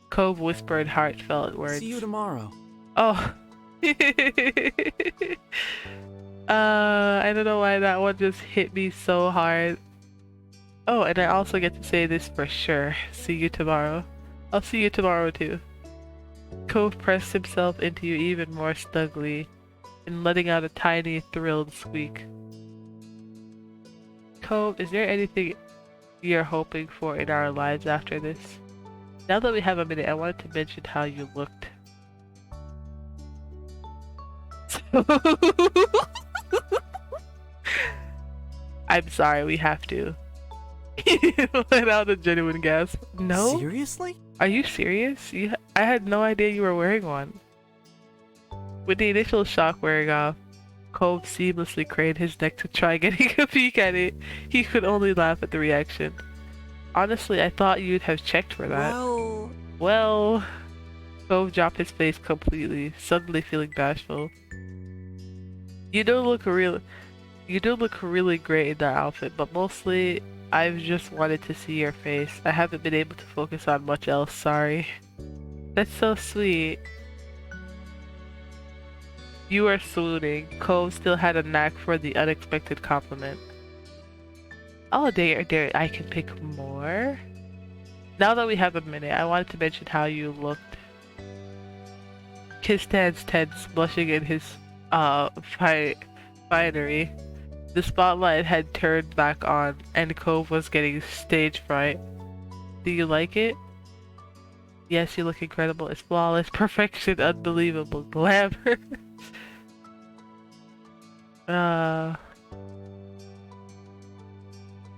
Cove whispered heartfelt words. See you tomorrow. Oh. I don't know why that one just hit me so hard. Oh, and I also get to say this for sure. See you tomorrow. I'll see you tomorrow too. Cove pressed himself into you even more snugly and letting out a tiny thrilled squeak. Cove, is there anything you're hoping for in our lives after this? Now that we have a minute, I wanted to mention how you looked. I'm sorry, we have to. Let out a genuine gasp. No? Seriously? Are you serious? I had no idea you were wearing one. With the initial shock wearing off, Cove seamlessly craned his neck to try getting a peek at it. He could only laugh at the reaction. Honestly, I thought you'd have checked for that. Well... Cove dropped his face completely, suddenly feeling bashful. You do look really great in that outfit, but mostly I've just wanted to see your face. I haven't been able to focus on much else, sorry. That's so sweet. You are swooning. Cove still had a knack for the unexpected compliment. Oh, there, I can pick more? Now that we have a minute, I wanted to mention how you looked. Kiss stands tense, blushing in his, finery. The spotlight had turned back on, and Cove was getting stage fright. Do you like it? Yes, you look incredible. It's flawless, perfection, unbelievable, glamour.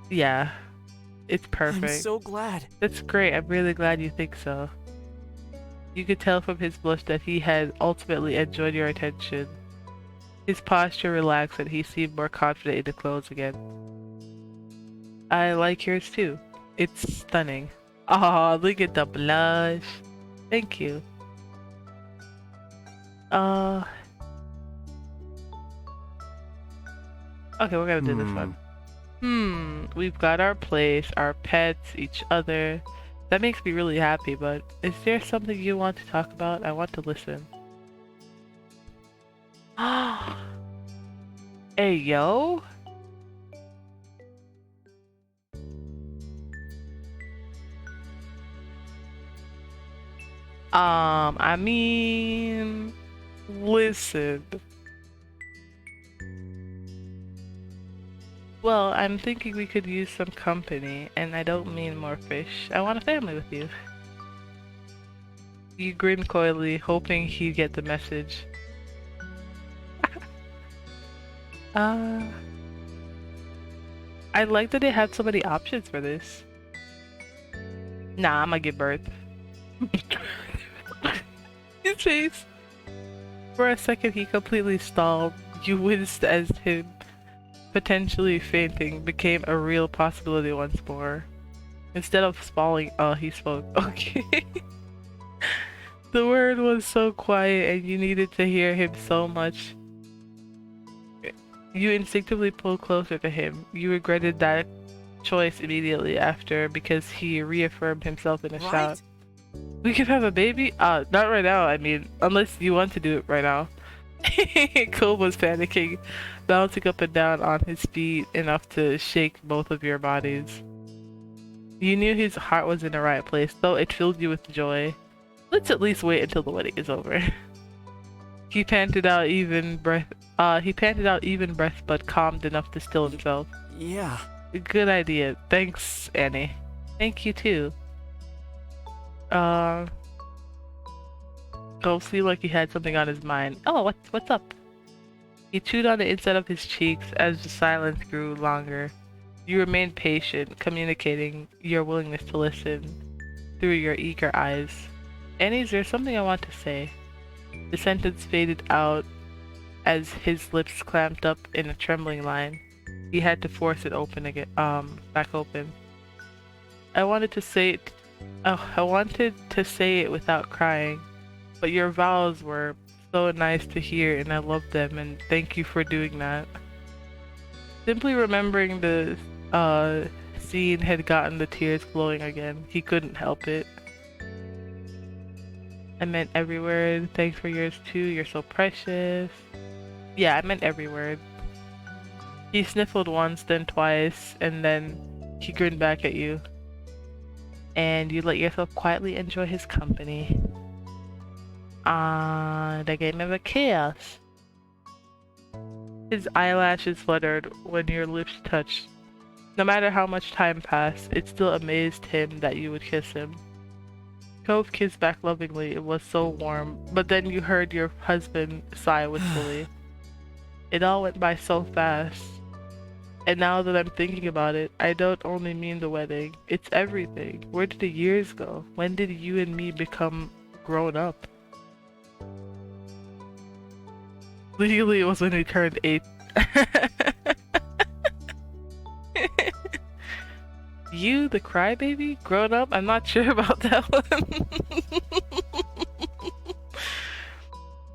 Yeah. It's perfect. I'm so glad. That's great. I'm really glad you think so. You could tell from his blush that he had ultimately enjoyed your attention. His posture relaxed and he seemed more confident in the clothes again. I like yours too. It's stunning. Oh, look at the blush. Thank you. Okay, we're gonna do this one. We've got our place, our pets, each other. That makes me really happy, but is there something you want to talk about? I want to listen. Hey, yo? I mean, listen. Well, I'm thinking we could use some company, and I don't mean more fish. I want a family with you. You grinned coyly, hoping he'd get the message. I like that they had so many options for this. Nah, I'm gonna give birth. His face. For a second, he completely stalled. You winced as him potentially fainting became a real possibility once more. Instead of spalling, he spoke. Okay. The word was so quiet and you needed to hear him so much. You instinctively pulled closer to him. You regretted that choice immediately after because he reaffirmed himself in a shout. We could have a baby? Not right now, I mean, unless you want to do it right now. Cove was panicking, bouncing up and down on his feet enough to shake both of your bodies. You knew his heart was in the right place, though it filled you with joy. Let's at least wait until the wedding is over. He panted out even breath, but calmed enough to still himself. Yeah. Good idea. Thanks, Annie. Thank you too. Cove seemed like he had something on his mind. Oh, what's up? He chewed on the inside of his cheeks as the silence grew longer. You remained patient, communicating your willingness to listen through your eager eyes. Annie, is there something I want to say? The sentence faded out as his lips clamped up in a trembling line. He had to force it open again, back open. I wanted to say it without crying, but your vows were so nice to hear and I loved them, and thank you for doing that. Simply remembering the scene had gotten the tears flowing again. He couldn't help it. I meant every word. Thanks for yours too. You're so precious. Yeah, I meant every word. He sniffled once, then twice, and then he grinned back at you. And you let yourself quietly enjoy his company. The game of a chaos. His eyelashes fluttered when your lips touched. No matter how much time passed, it still amazed him that you would kiss him. Cove kissed back lovingly. It was so warm. But then you heard your husband sigh wistfully. It all went by so fast. And now that I'm thinking about it, I don't only mean the wedding. It's everything. Where did the years go? When did you and me become grown up? Legally, it was when we turned 8. You, the crybaby? Grown up? I'm not sure about that one.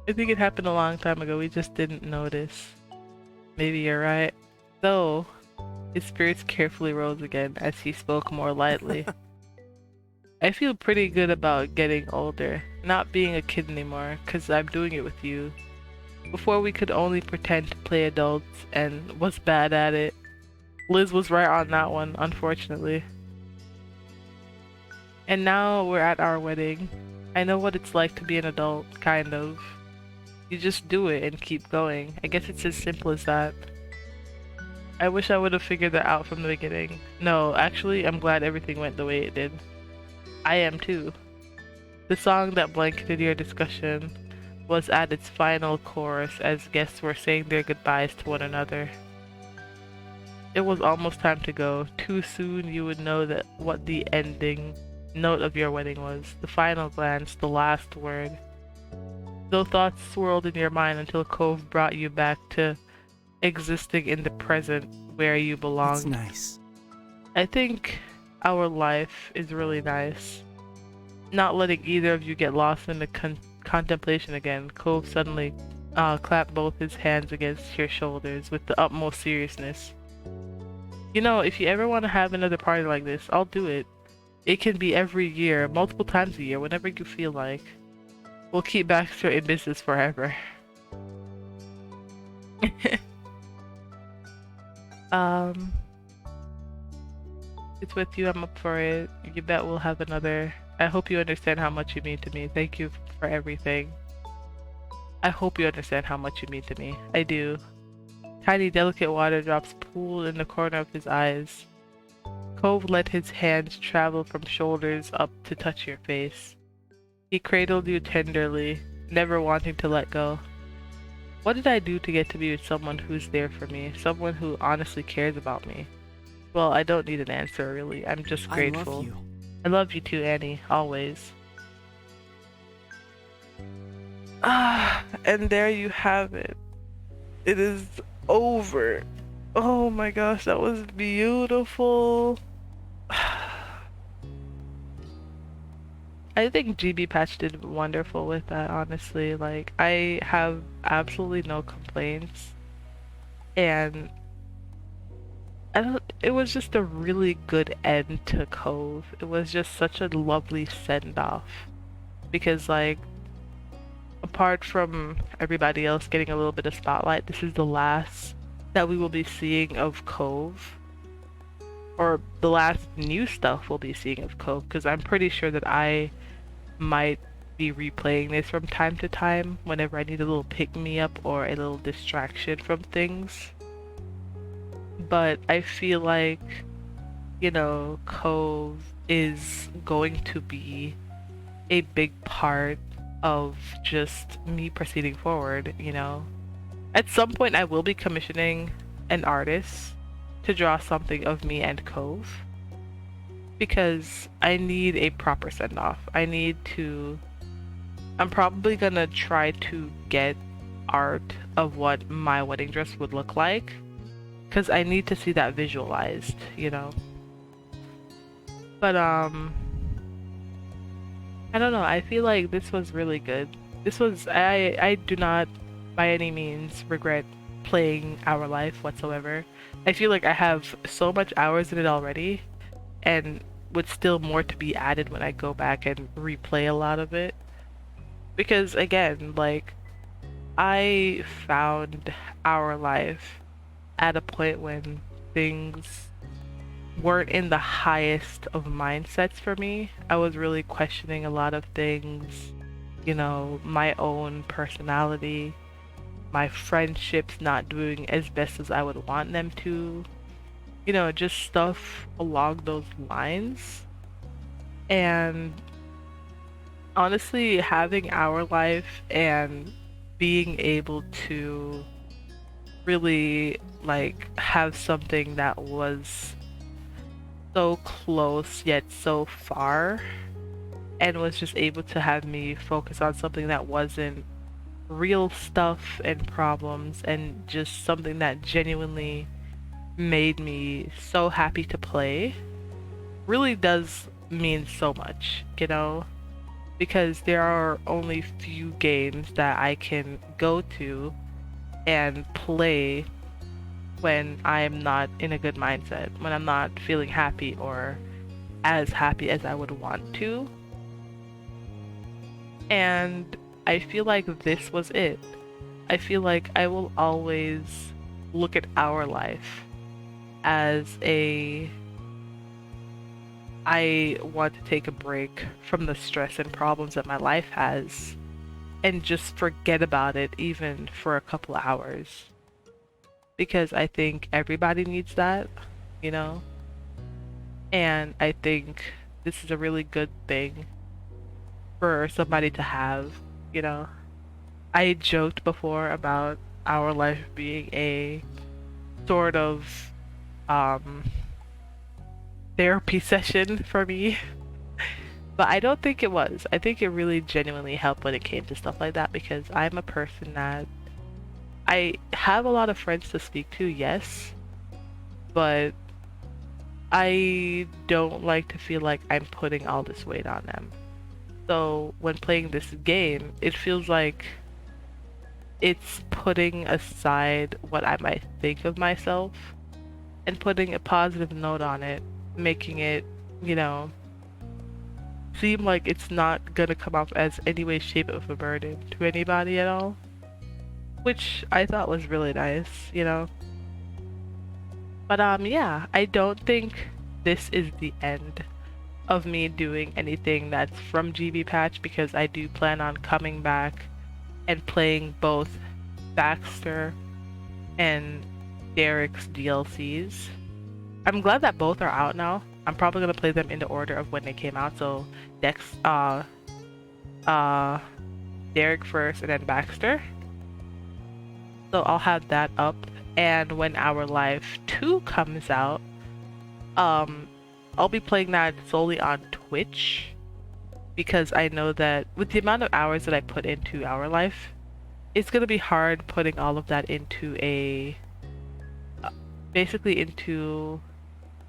I think it happened a long time ago. We just didn't notice. Maybe you're right. Though, his spirits carefully rose again as he spoke more lightly. I feel pretty good about getting older, not being a kid anymore, 'cause I'm doing it with you. Before we could only pretend to play adults and was bad at it. Liz was right on that one, unfortunately. And now we're at our wedding. I know what it's like to be an adult, kind of. You just do it and keep going. I guess it's as simple as that. I wish I would have figured that out from the beginning. No, actually, I'm glad everything went the way it did. I am too. The song that blanketed your discussion was at its final chorus as guests were saying their goodbyes to one another. It was almost time to go. Too soon you would know that what the ending note of your wedding was. The final glance, the last word. Though thoughts swirled in your mind until Cove brought you back to existing in the present where you belong. It's nice. I think our life is really nice. Not letting either of you get lost in the contemplation again. Cove suddenly clapped both his hands against your shoulders with the utmost seriousness. You know, if you ever want to have another party like this, I'll do it. It can be every year, multiple times a year, whenever you feel like. We'll keep Baxter in business forever. It's with you, I'm up for it. You bet we'll have another. I hope you understand how much you mean to me. Thank you for everything. I hope you understand how much you mean to me. I do. Tiny delicate water drops pooled in the corner of his eyes. Cove let his hands travel from shoulders up to touch your face. He cradled you tenderly, never wanting to let go. What did I do to get to be with someone who's there for me? Someone who honestly cares about me? Well, I don't need an answer, really. I'm just grateful. I love you. I love you too, Annie. Always. Ah, and there you have it. It is over. Oh my gosh, that was beautiful. I think GB Patch did wonderful with that, honestly. Like, I have absolutely no complaints. And it was just a really good end to Cove. It was just such a lovely send-off. Because, like, apart from everybody else getting a little bit of spotlight, this is the last that we will be seeing of Cove. Or the last new stuff we'll be seeing of Cove, because I'm pretty sure that I might be replaying this from time to time whenever I need a little pick-me-up or a little distraction from things. But I feel like, you know, Cove is going to be a big part of just me proceeding forward, you know. At some point I will be commissioning an artist to draw something of me and Cove, because I need a proper send-off. I'm probably gonna try to get art of what my wedding dress would look like, because I need to see that visualized, you know. But I don't know, I feel like this was really good. I do not by any means regret playing Our Life whatsoever. I feel like I have so much hours in it already, and with still more to be added when I go back and replay a lot of it. Because again, like, I found Our Life at a point when things weren't in the highest of mindsets for me. I was really questioning a lot of things, you know, my own personality, my friendships not doing as best as I would want them to, you know, just stuff along those lines. And honestly, having our life and being able to really like have something that was so close yet so far and was just able to have me focus on something that wasn't real stuff and problems and just something that genuinely made me so happy to play really does mean so much, you know? Because there are only few games that I can go to and play when I'm not in a good mindset, when I'm not feeling happy or as happy as I would want to. And I feel like this was it. I feel like I will always look at our life as I want to take a break from the stress and problems that my life has and just forget about it even for a couple hours. Because I think everybody needs that, you know? And I think this is a really good thing for somebody to have, you know? I joked before about our life being a sort of um therapy session for me. But I don't think it was. I think it really genuinely helped when it came to stuff like that because I'm a person that I have a lot of friends to speak to, yes, but I don't like to feel like I'm putting all this weight on them. So when playing this game, it feels like it's putting aside what I might think of myself and putting a positive note on it, making it, you know, seem like it's not gonna come off as any way, shape of a burden to anybody at all. Which I thought was really nice, you know. But yeah, I don't think this is the end of me doing anything that's from GB Patch because I do plan on coming back and playing both Baxter and Derek's DLCs. I'm glad that both are out now. I'm probably gonna play them in the order of when they came out. So Dex, uh, Derek first, and then Baxter. So I'll have that up. And when Our Life 2 comes out, um, I'll be playing that solely on Twitch because I know that with the amount of hours that I put into Our Life, it's gonna be hard putting all of that into basically into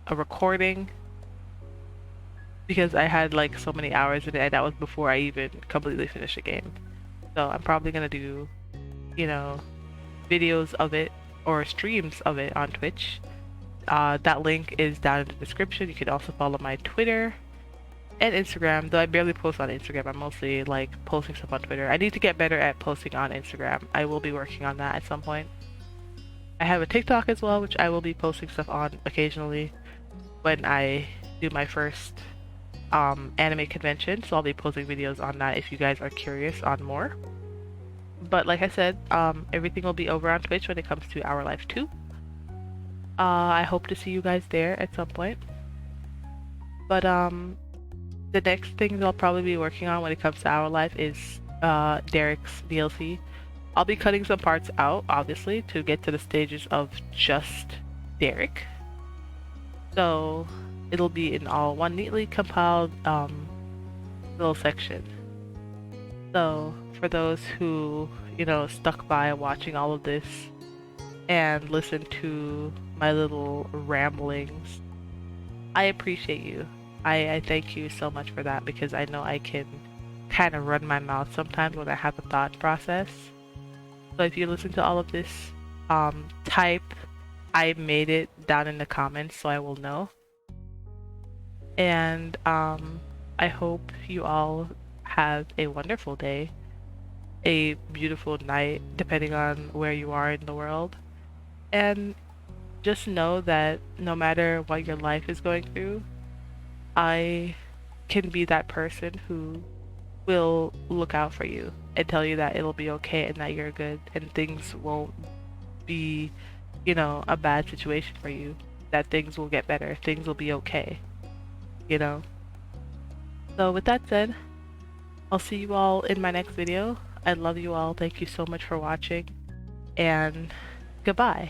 a recording because I had like so many hours in it and that was before I even completely finished the game. So I'm probably gonna do, you know, videos of it or streams of it on Twitch. That link is down in the description. You can also follow my Twitter and Instagram, though I barely post on Instagram. I'm mostly like posting stuff on Twitter. I need to get better at posting on Instagram. I will be working on that at some point. I have a TikTok as well, which I will be posting stuff on occasionally when I do my first anime convention. So I'll be posting videos on that if you guys are curious on more. But like I said, everything will be over on Twitch when it comes to Our Life 2. I hope to see you guys there at some point. But the next thing I'll probably be working on when it comes to Our Life is Derek's DLC. I'll be cutting some parts out, obviously, to get to the stages of just Derek. So it'll be in all one neatly compiled little section. So for those who, you know, stuck by watching all of this and listened to my little ramblings, I appreciate you. I thank you so much for that because I know I can kind of run my mouth sometimes when I have a thought process. So if you listen to all of this, type I made it down in the comments so I will know. And I hope you all have a wonderful day, a beautiful night, depending on where you are in the world. And just know that no matter what your life is going through, I can be that person who will look out for you and tell you that it'll be okay and that you're good and things won't be, you know, a bad situation for you. That things will get better, things will be okay, you know. So with that said, I'll see you all in my next video. I love you all. Thank you so much for watching. And goodbye.